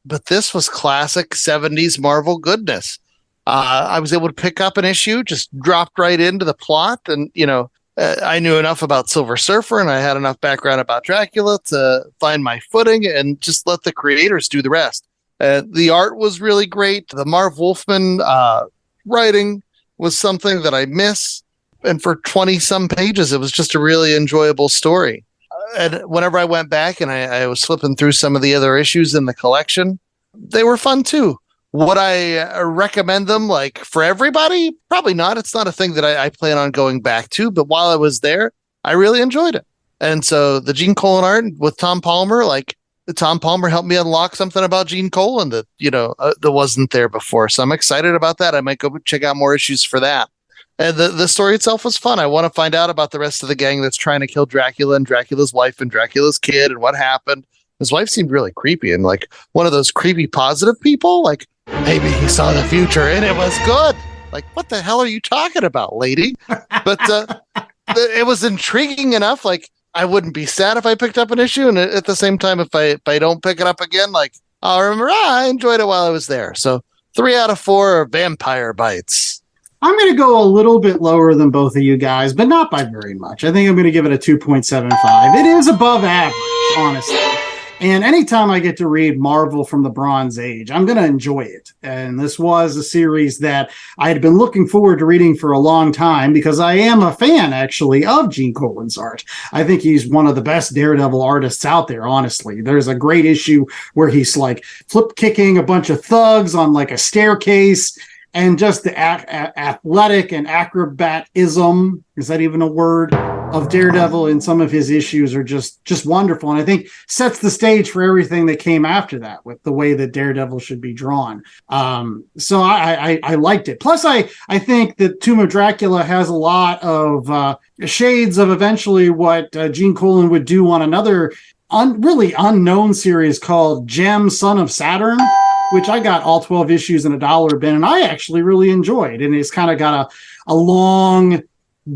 but this was classic 70s Marvel goodness. I was able to pick up an issue, just dropped right into the plot, and, you know, I knew enough about Silver Surfer and I had enough background about Dracula to find my footing and just let the creators do the rest. The art was really great. The Marv Wolfman writing was something that I miss. And for 20 some pages, it was just a really enjoyable story. And whenever I went back and I was flipping through some of the other issues in the collection, they were fun too. Would I recommend them like for everybody? Probably not. It's not a thing that I plan on going back to, but while I was there, I really enjoyed it. And so the Gene Colan art with Tom Palmer, like Tom Palmer helped me unlock something about Gene Colan that, that wasn't there before. So I'm excited about that. I might go check out more issues for that. And the story itself was fun. I want to find out about the rest of the gang that's trying to kill Dracula and Dracula's wife and Dracula's kid and what happened. His wife seemed really creepy and like one of those creepy positive people. Like maybe he saw the future and it was good. Like, what the hell are you talking about, lady? But it was intriguing enough. Like, I wouldn't be sad if I picked up an issue. And at the same time, if I don't pick it up again, like, I'll remember, I enjoyed it while I was there. So 3 out of 4 are vampire bites. I'm going to go a little bit lower than both of you guys, but not by very much. I think I'm going to give it a 2.75. It is above average, honestly. And anytime I get to read Marvel from the Bronze Age, I'm going to enjoy it. And this was a series that I had been looking forward to reading for a long time because I am a fan, actually, of Gene Colan's art. I think he's one of the best Daredevil artists out there, honestly. There's a great issue where he's like flip-kicking a bunch of thugs on like a staircase. And just the athletic and acrobatism, is that even a word, of Daredevil in some of his issues are just wonderful. And I think sets the stage for everything that came after that with the way that Daredevil should be drawn. So I liked it. Plus, I think that Tomb of Dracula has a lot of shades of eventually what Gene Colan would do on another really unknown series called Gem, Son of Saturn, which I got all 12 issues in a $1 bin, and I actually really enjoyed. And it's kind of got a long,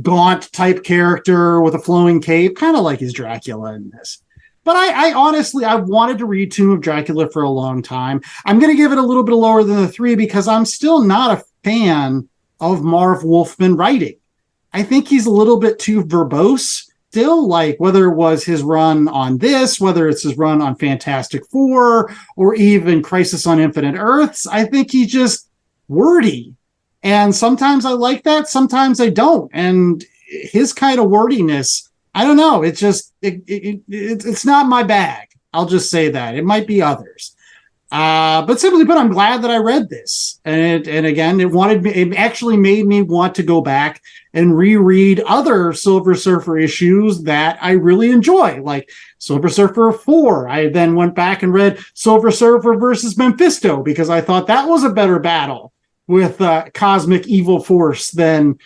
gaunt type character with a flowing cape, kind of like his Dracula in this. But I honestly, I've wanted to read Tomb of Dracula for a long time. I'm going to give it a little bit lower than the 3 because I'm still not a fan of Marv Wolfman writing. I think he's a little bit too verbose. Still, like whether it was his run on this, whether it's his run on Fantastic Four, or even Crisis on Infinite Earths, I think he's just wordy. And sometimes I like that, sometimes I don't. And his kind of wordiness, I don't know. It's just, it's not my bag. I'll just say that. It might be others. But simply put, I'm glad that I read this. And again, it actually made me want to go back and reread other Silver Surfer issues that I really enjoy, like Silver Surfer 4. I then went back and read Silver Surfer versus Mephisto because I thought that was a better battle with cosmic evil force than,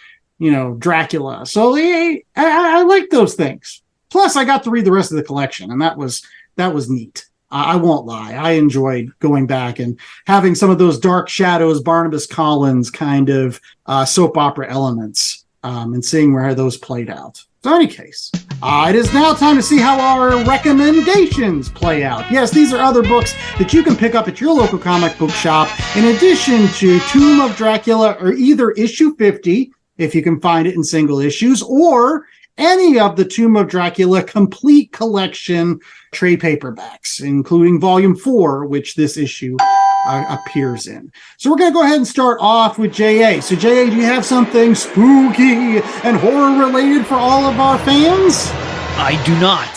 Dracula. So I like those things. Plus, I got to read the rest of the collection, and that was neat. I won't lie. I enjoyed going back and having some of those Dark Shadows, Barnabas Collins kind of soap opera elements and seeing where those played out. So in any case, it is now time to see how our recommendations play out. Yes, these are other books that you can pick up at your local comic book shop in addition to Tomb of Dracula or either issue 50, if you can find it in single issues, or any of the Tomb of Dracula complete collection trade paperbacks, including volume 4, which this issue appears in. So we're going to go ahead and start off with J.A. So J.A., do you have something spooky and horror related for all of our fans? I do not.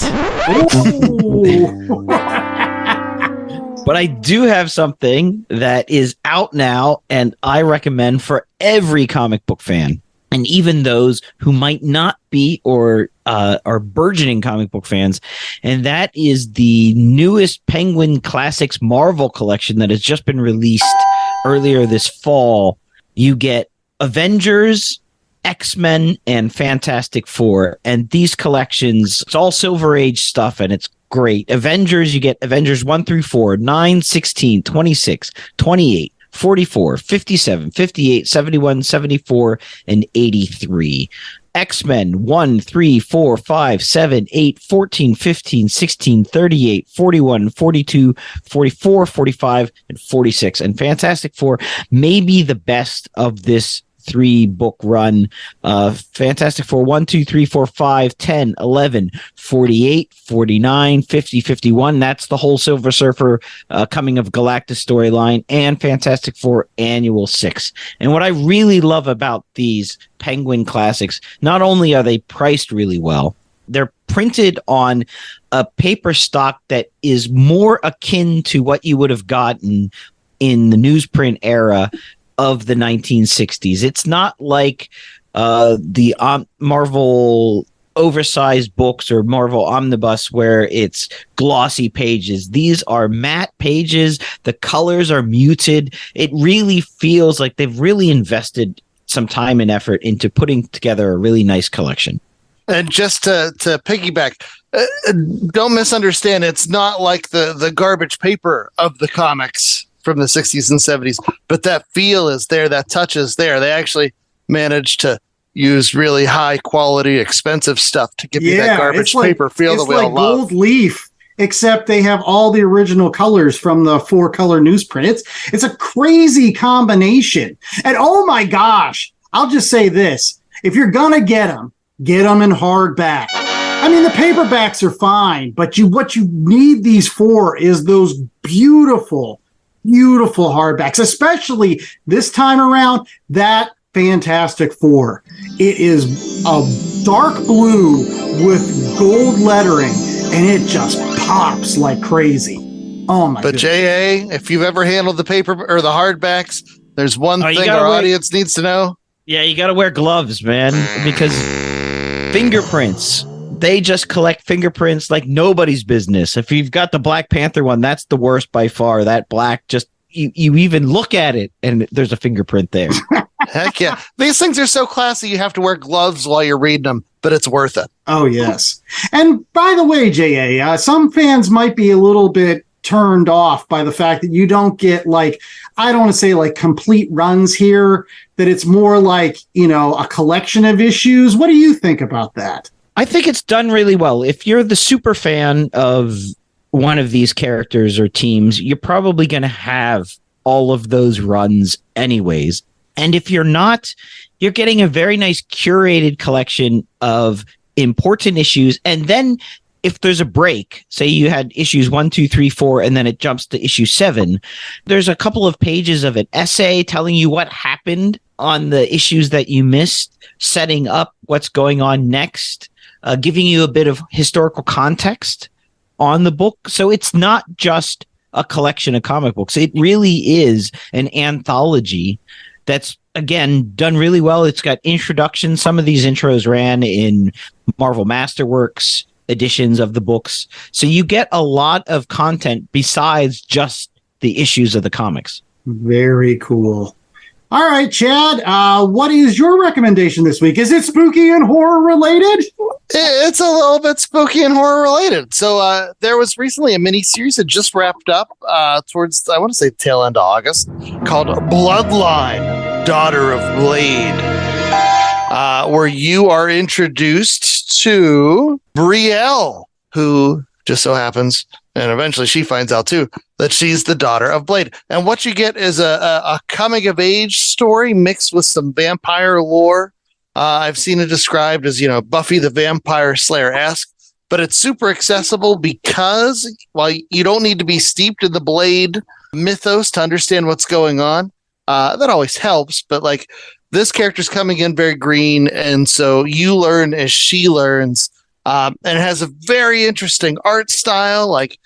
But I do have something that is out now and I recommend for every comic book fan. And even those who might not be or are burgeoning comic book fans. And that is the newest Penguin Classics Marvel collection that has just been released earlier this fall. You get Avengers, X-Men, and Fantastic Four. And these collections, it's all Silver Age stuff, and it's great. Avengers, you get Avengers 1 through 4, 9, 16, 26, 28. 44, 57, 58, 71, 74, and 83. X-Men 1, 3, 4, 5, 7, 8, 14, 15, 16, 38, 41, 42, 44, 45, and 46. And Fantastic Four may be the best of this 3-book run. Fantastic Four 1, 2, 3, 4, 5, 10, 11, 48, 49, 50, 51. That's the whole Silver Surfer Coming of Galactus storyline, and Fantastic Four Annual 6. And what I really love about these Penguin Classics, not only are they priced really well, they're printed on a paper stock that is more akin to what you would have gotten in the newsprint era of the 1960s. It's not like the Marvel oversized books or Marvel Omnibus where it's glossy pages. These are matte pages. The colors are muted. It really feels like they've really invested some time and effort into putting together a really nice collection. And just to piggyback, don't misunderstand. It's not like the garbage paper of the comics from the 60s and 70s, but that feel is there. That touch is there. They actually managed to use really high quality, expensive stuff to give you that garbage paper feel that we all love. Gold leaf, except they have all the original colors from the 4-color newsprint. It's a crazy combination. And oh my gosh, I'll just say this. If you're going to get them in hardback. I mean, the paperbacks are fine, but what you need these for is those beautiful, beautiful hardbacks, especially this time around, that Fantastic Four. It is a dark blue with gold lettering, and it just pops like crazy. Oh my goodness. J.A., if you've ever handled the paper or the hardbacks, there's one thing our audience needs to know. Yeah, you got to wear gloves, man, because fingerprints, they just collect fingerprints like nobody's business. If you've got the Black Panther one, that's the worst by far. That black, just you even look at it and there's a fingerprint there. Heck yeah. These things are so classy, you have to wear gloves while you're reading them, but it's worth it. Oh, yes. And by the way, J.A., some fans might be a little bit turned off by the fact that you don't get, like, I don't want to say like complete runs here, that it's more like, a collection of issues. What do you think about that? I think it's done really well. If you're the super fan of one of these characters or teams, you're probably going to have all of those runs anyways. And if you're not, you're getting a very nice curated collection of important issues. And then if there's a break, say you had issues 1, 2, 3, 4, and then it jumps to issue 7, there's a couple of pages of an essay telling you what happened on the issues that you missed, setting up what's going on next, giving you a bit of historical context on the book. So it's not just a collection of comic books. It really is an anthology that's, again, done really well. It's got introductions. Some of these intros ran in Marvel Masterworks editions of the books. So you get a lot of content besides just the issues of the comics. Very cool. All right, Chad, what is your recommendation this week? Is it spooky and horror related? It's a little bit spooky and horror related. So there was recently a mini series that just wrapped up towards, I want to say, tail end of August, called Bloodline, Daughter of Blade, where you are introduced to Brielle, who just so happens, and eventually she finds out too, that she's the daughter of Blade. And what you get is a coming of age story mixed with some vampire lore. I've seen it described as, Buffy the Vampire Slayer-esque, but it's super accessible because while you don't need to be steeped in the Blade mythos to understand what's going on, that always helps. But like, this character's coming in very green, and so you learn as she learns, and it has a very interesting art style. Like,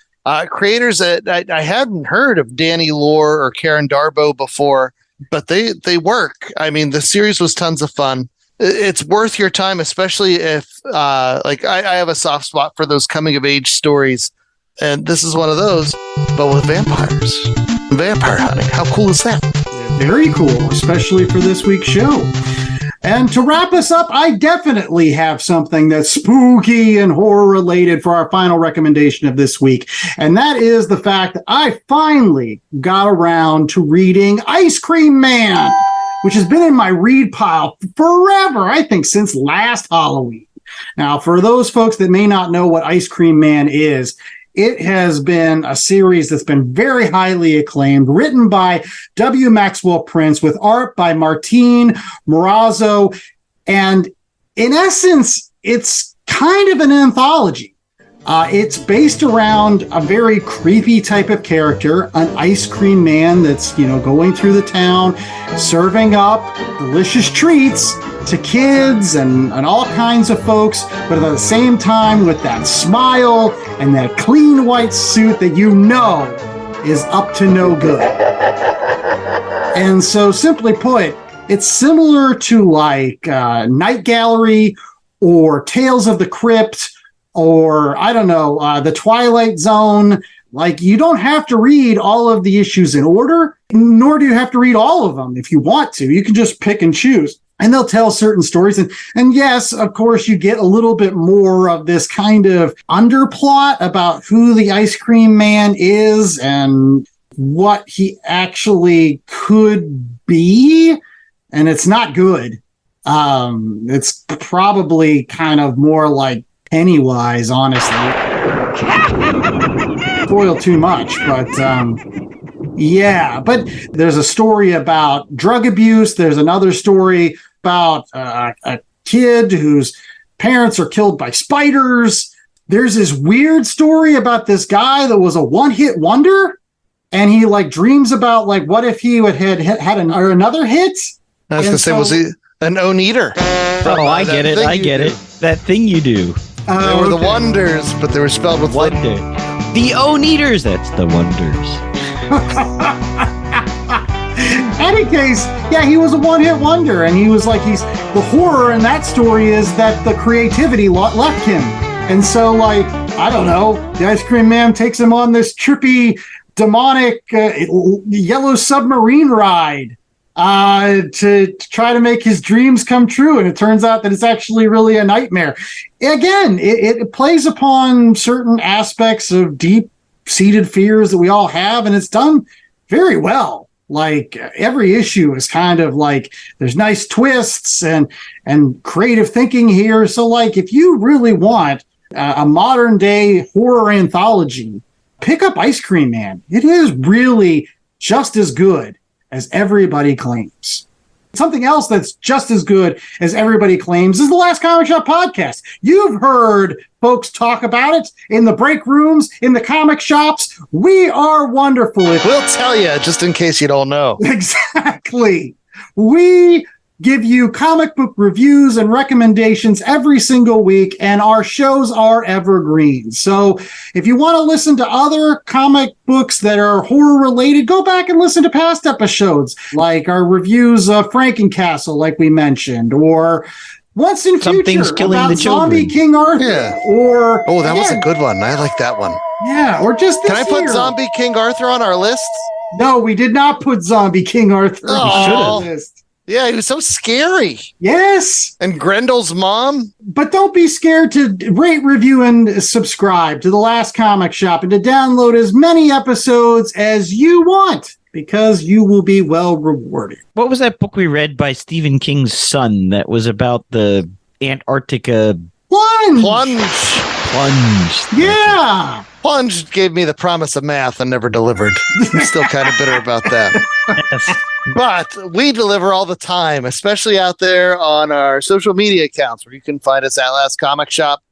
creators that I hadn't heard of Danny Lore or Karen Darbo before, but they work. I mean, the series was tons of fun. It's worth your time, especially if I have a soft spot for those coming of age stories, and this is one of those, but with vampires. Vampire hunting. How cool is that? Very cool, especially for this week's show. And to wrap us up, I definitely have something that's spooky and horror related for our final recommendation of this week. And that is the fact that I finally got around to reading Ice Cream Man, which has been in my read pile forever, I think since last Halloween. Now, for those folks that may not know what Ice Cream Man is, It has been a series that's been very highly acclaimed, written by W. Maxwell Prince with art by Martine Morazzo. And in essence, it's kind of an anthology. It's based around a very creepy type of character, an ice cream man that's, going through the town, serving up delicious treats to kids and all kinds of folks, but at the same time with that smile and that clean white suit that is up to no good. And so, simply put, it's similar to like Night Gallery or Tales of the Crypt or, The Twilight Zone. Like, you don't have to read all of the issues in order, nor do you have to read all of them if you want to. You can just pick and choose. And they'll tell certain stories. And yes, of course, you get a little bit more of this kind of underplot about who the ice cream man is and what he actually could be. And it's not good. It's probably kind of more like Pennywise, honestly. Spoil too much, but yeah. But there's a story about drug abuse. There's another story about a kid whose parents are killed by spiders. There's this weird story about this guy that was a one-hit wonder, and he dreams about what if he had another hit. I was going to say, was he an O-Neater? Oh, I get it. That thing you do. They were the Wonders, but they were spelled with Wonder. The O-Neaters, that's the Wonders. Any case, yeah, he was a one-hit wonder, and he's the horror in that story is that the creativity left him. And so, the ice cream man takes him on this trippy, demonic yellow submarine ride to try to make his dreams come true. And it turns out that it's actually really a nightmare. Again, it plays upon certain aspects of deep-seated fears that we all have, and it's done very well. Every issue is kind of there's nice twists and creative thinking here. So if you really want a modern day horror anthology, pick up Ice Cream Man. It is really just as good as everybody claims. Something else that's just as good as everybody claims is the Last Comic Shop podcast. You've heard folks talk about it in the break rooms, in the comic shops. We are wonderful. We'll tell you, just in case you don't know. Exactly. We give you comic book reviews and recommendations every single week, and our shows are evergreen. So if you want to listen to other comic books that are horror related, go back and listen to past episodes, like our reviews of FrankenCastle, like we mentioned, or Once in Something's Future killing about the children. Zombie King Arthur. Yeah. Or that was a good one. I like that one. Yeah, or just this Can I put year. Zombie King Arthur on our list? No, we did not put Zombie King Arthur on the list. Yeah, he was so scary. Yes. And Grendel's mom. But don't be scared to rate, review, and subscribe to The Last Comic Shop and to download as many episodes as you want, because you will be well rewarded. What was that book we read by Stephen King's son that was about the Antarctica? Plunge. Yeah. Plunge gave me the promise of math and never delivered. I'm still kind of bitter about that. Yes. But we deliver all the time, especially out there on our social media accounts, where you can find us at Last Comic Shop,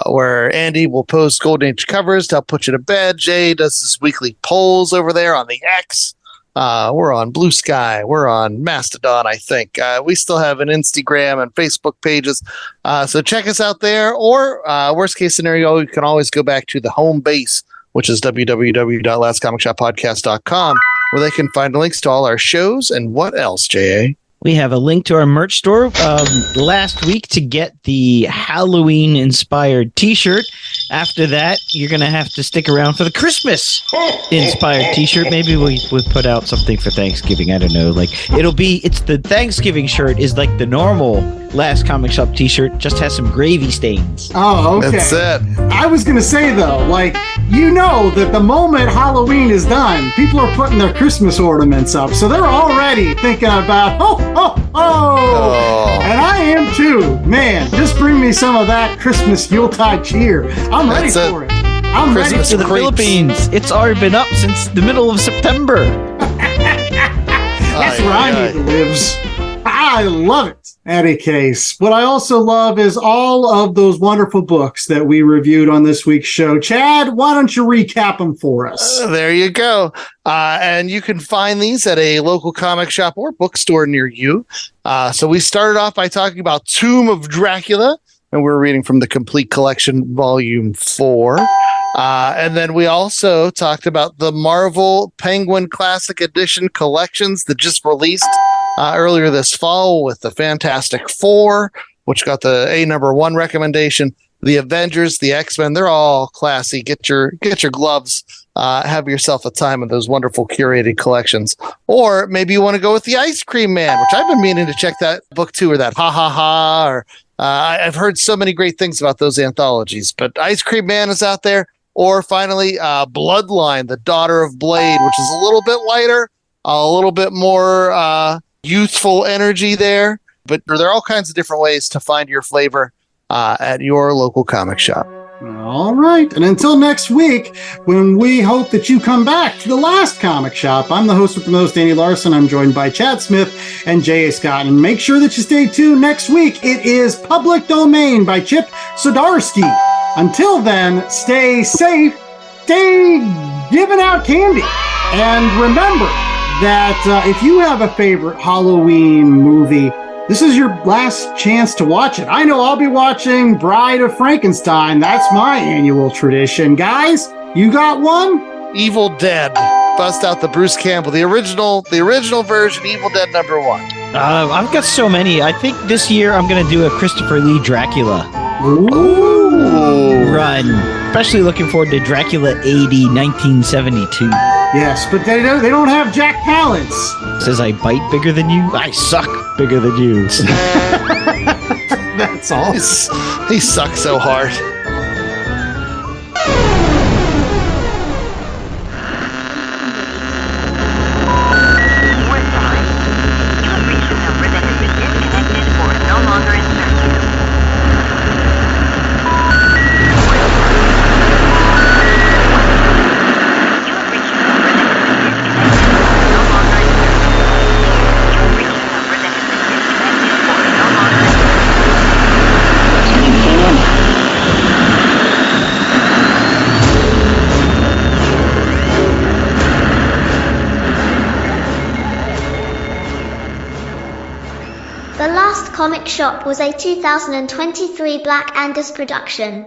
where Andy will post Golden Age covers to help put you to bed. Jay does his weekly polls over there on the X. We're on Blue Sky. We're on Mastodon, I think. We still have an Instagram and Facebook pages. So check us out there. Or worst case scenario, you can always go back to the home base, which is www.lastcomicshoppodcast.com, where they can find links to all our shows. And what else, J.A.? We have a link to our merch store last week to get the Halloween-inspired T-shirt. After that, you're going to have to stick around for the Christmas-inspired T-shirt. Maybe we'll put out something for Thanksgiving. I don't know. It's the Thanksgiving shirt is like the normal Last Comic Shop T-shirt, just has some gravy stains. Oh, okay. That's it. I was going to say, though, that the moment Halloween is done, people are putting their Christmas ornaments up. So they're already thinking about, And I am too. Man, just bring me some of that Christmas Yuletide cheer. I'm ready for it. I'm ready Christmas for in the creeps. Philippines. It's already been up since the middle of September. That's where I need to live. I love it. Any case, what I also love is all of those wonderful books that we reviewed on this week's show. Chad, why don't you recap them for us? There you go. And you can find these at a local comic shop or bookstore near you. So we started off by talking about Tomb of Dracula, and we're reading from the Complete Collection, Volume 4. And then we also talked about the Marvel Penguin Classic Edition collections that just released earlier this fall with the Fantastic Four, which got the #1 recommendation. The Avengers, the X-Men, they're all classy. Get your gloves. Have yourself a time in those wonderful curated collections. Or maybe you want to go with the Ice Cream Man, which I've been meaning to check that book too, or that Ha Ha Ha. Or I've heard so many great things about those anthologies. But Ice Cream Man is out there. Or finally, Bloodline, the Daughter of Blade, which is a little bit lighter, a little bit more youthful energy there. But there are all kinds of different ways to find your flavor at your local comic shop. All right. And until next week, when we hope that you come back to the last comic shop, I'm the host with the most, Danny Larson. I'm joined by Chad Smith and J.A. Scott. And make sure that you stay tuned next week. It is Public Domain by Chip Zdarsky. Until then, stay safe, stay giving out candy. And remember that if you have a favorite Halloween movie, this is your last chance to watch it. I know I'll be watching Bride of Frankenstein. That's my annual tradition. Guys, you got one? Evil Dead. Bust out the Bruce Campbell, the original version, Evil Dead #1. I've got so many. I think this year I'm going to do a Christopher Lee Dracula. Ooh. Run. Especially looking forward to Dracula 80, 1972. Yes, but they don't have Jack Palance. Says I bite bigger than you. I suck bigger than you. That's all. He sucks so hard. The Last Comic Shop was a 2023 Black Angus production.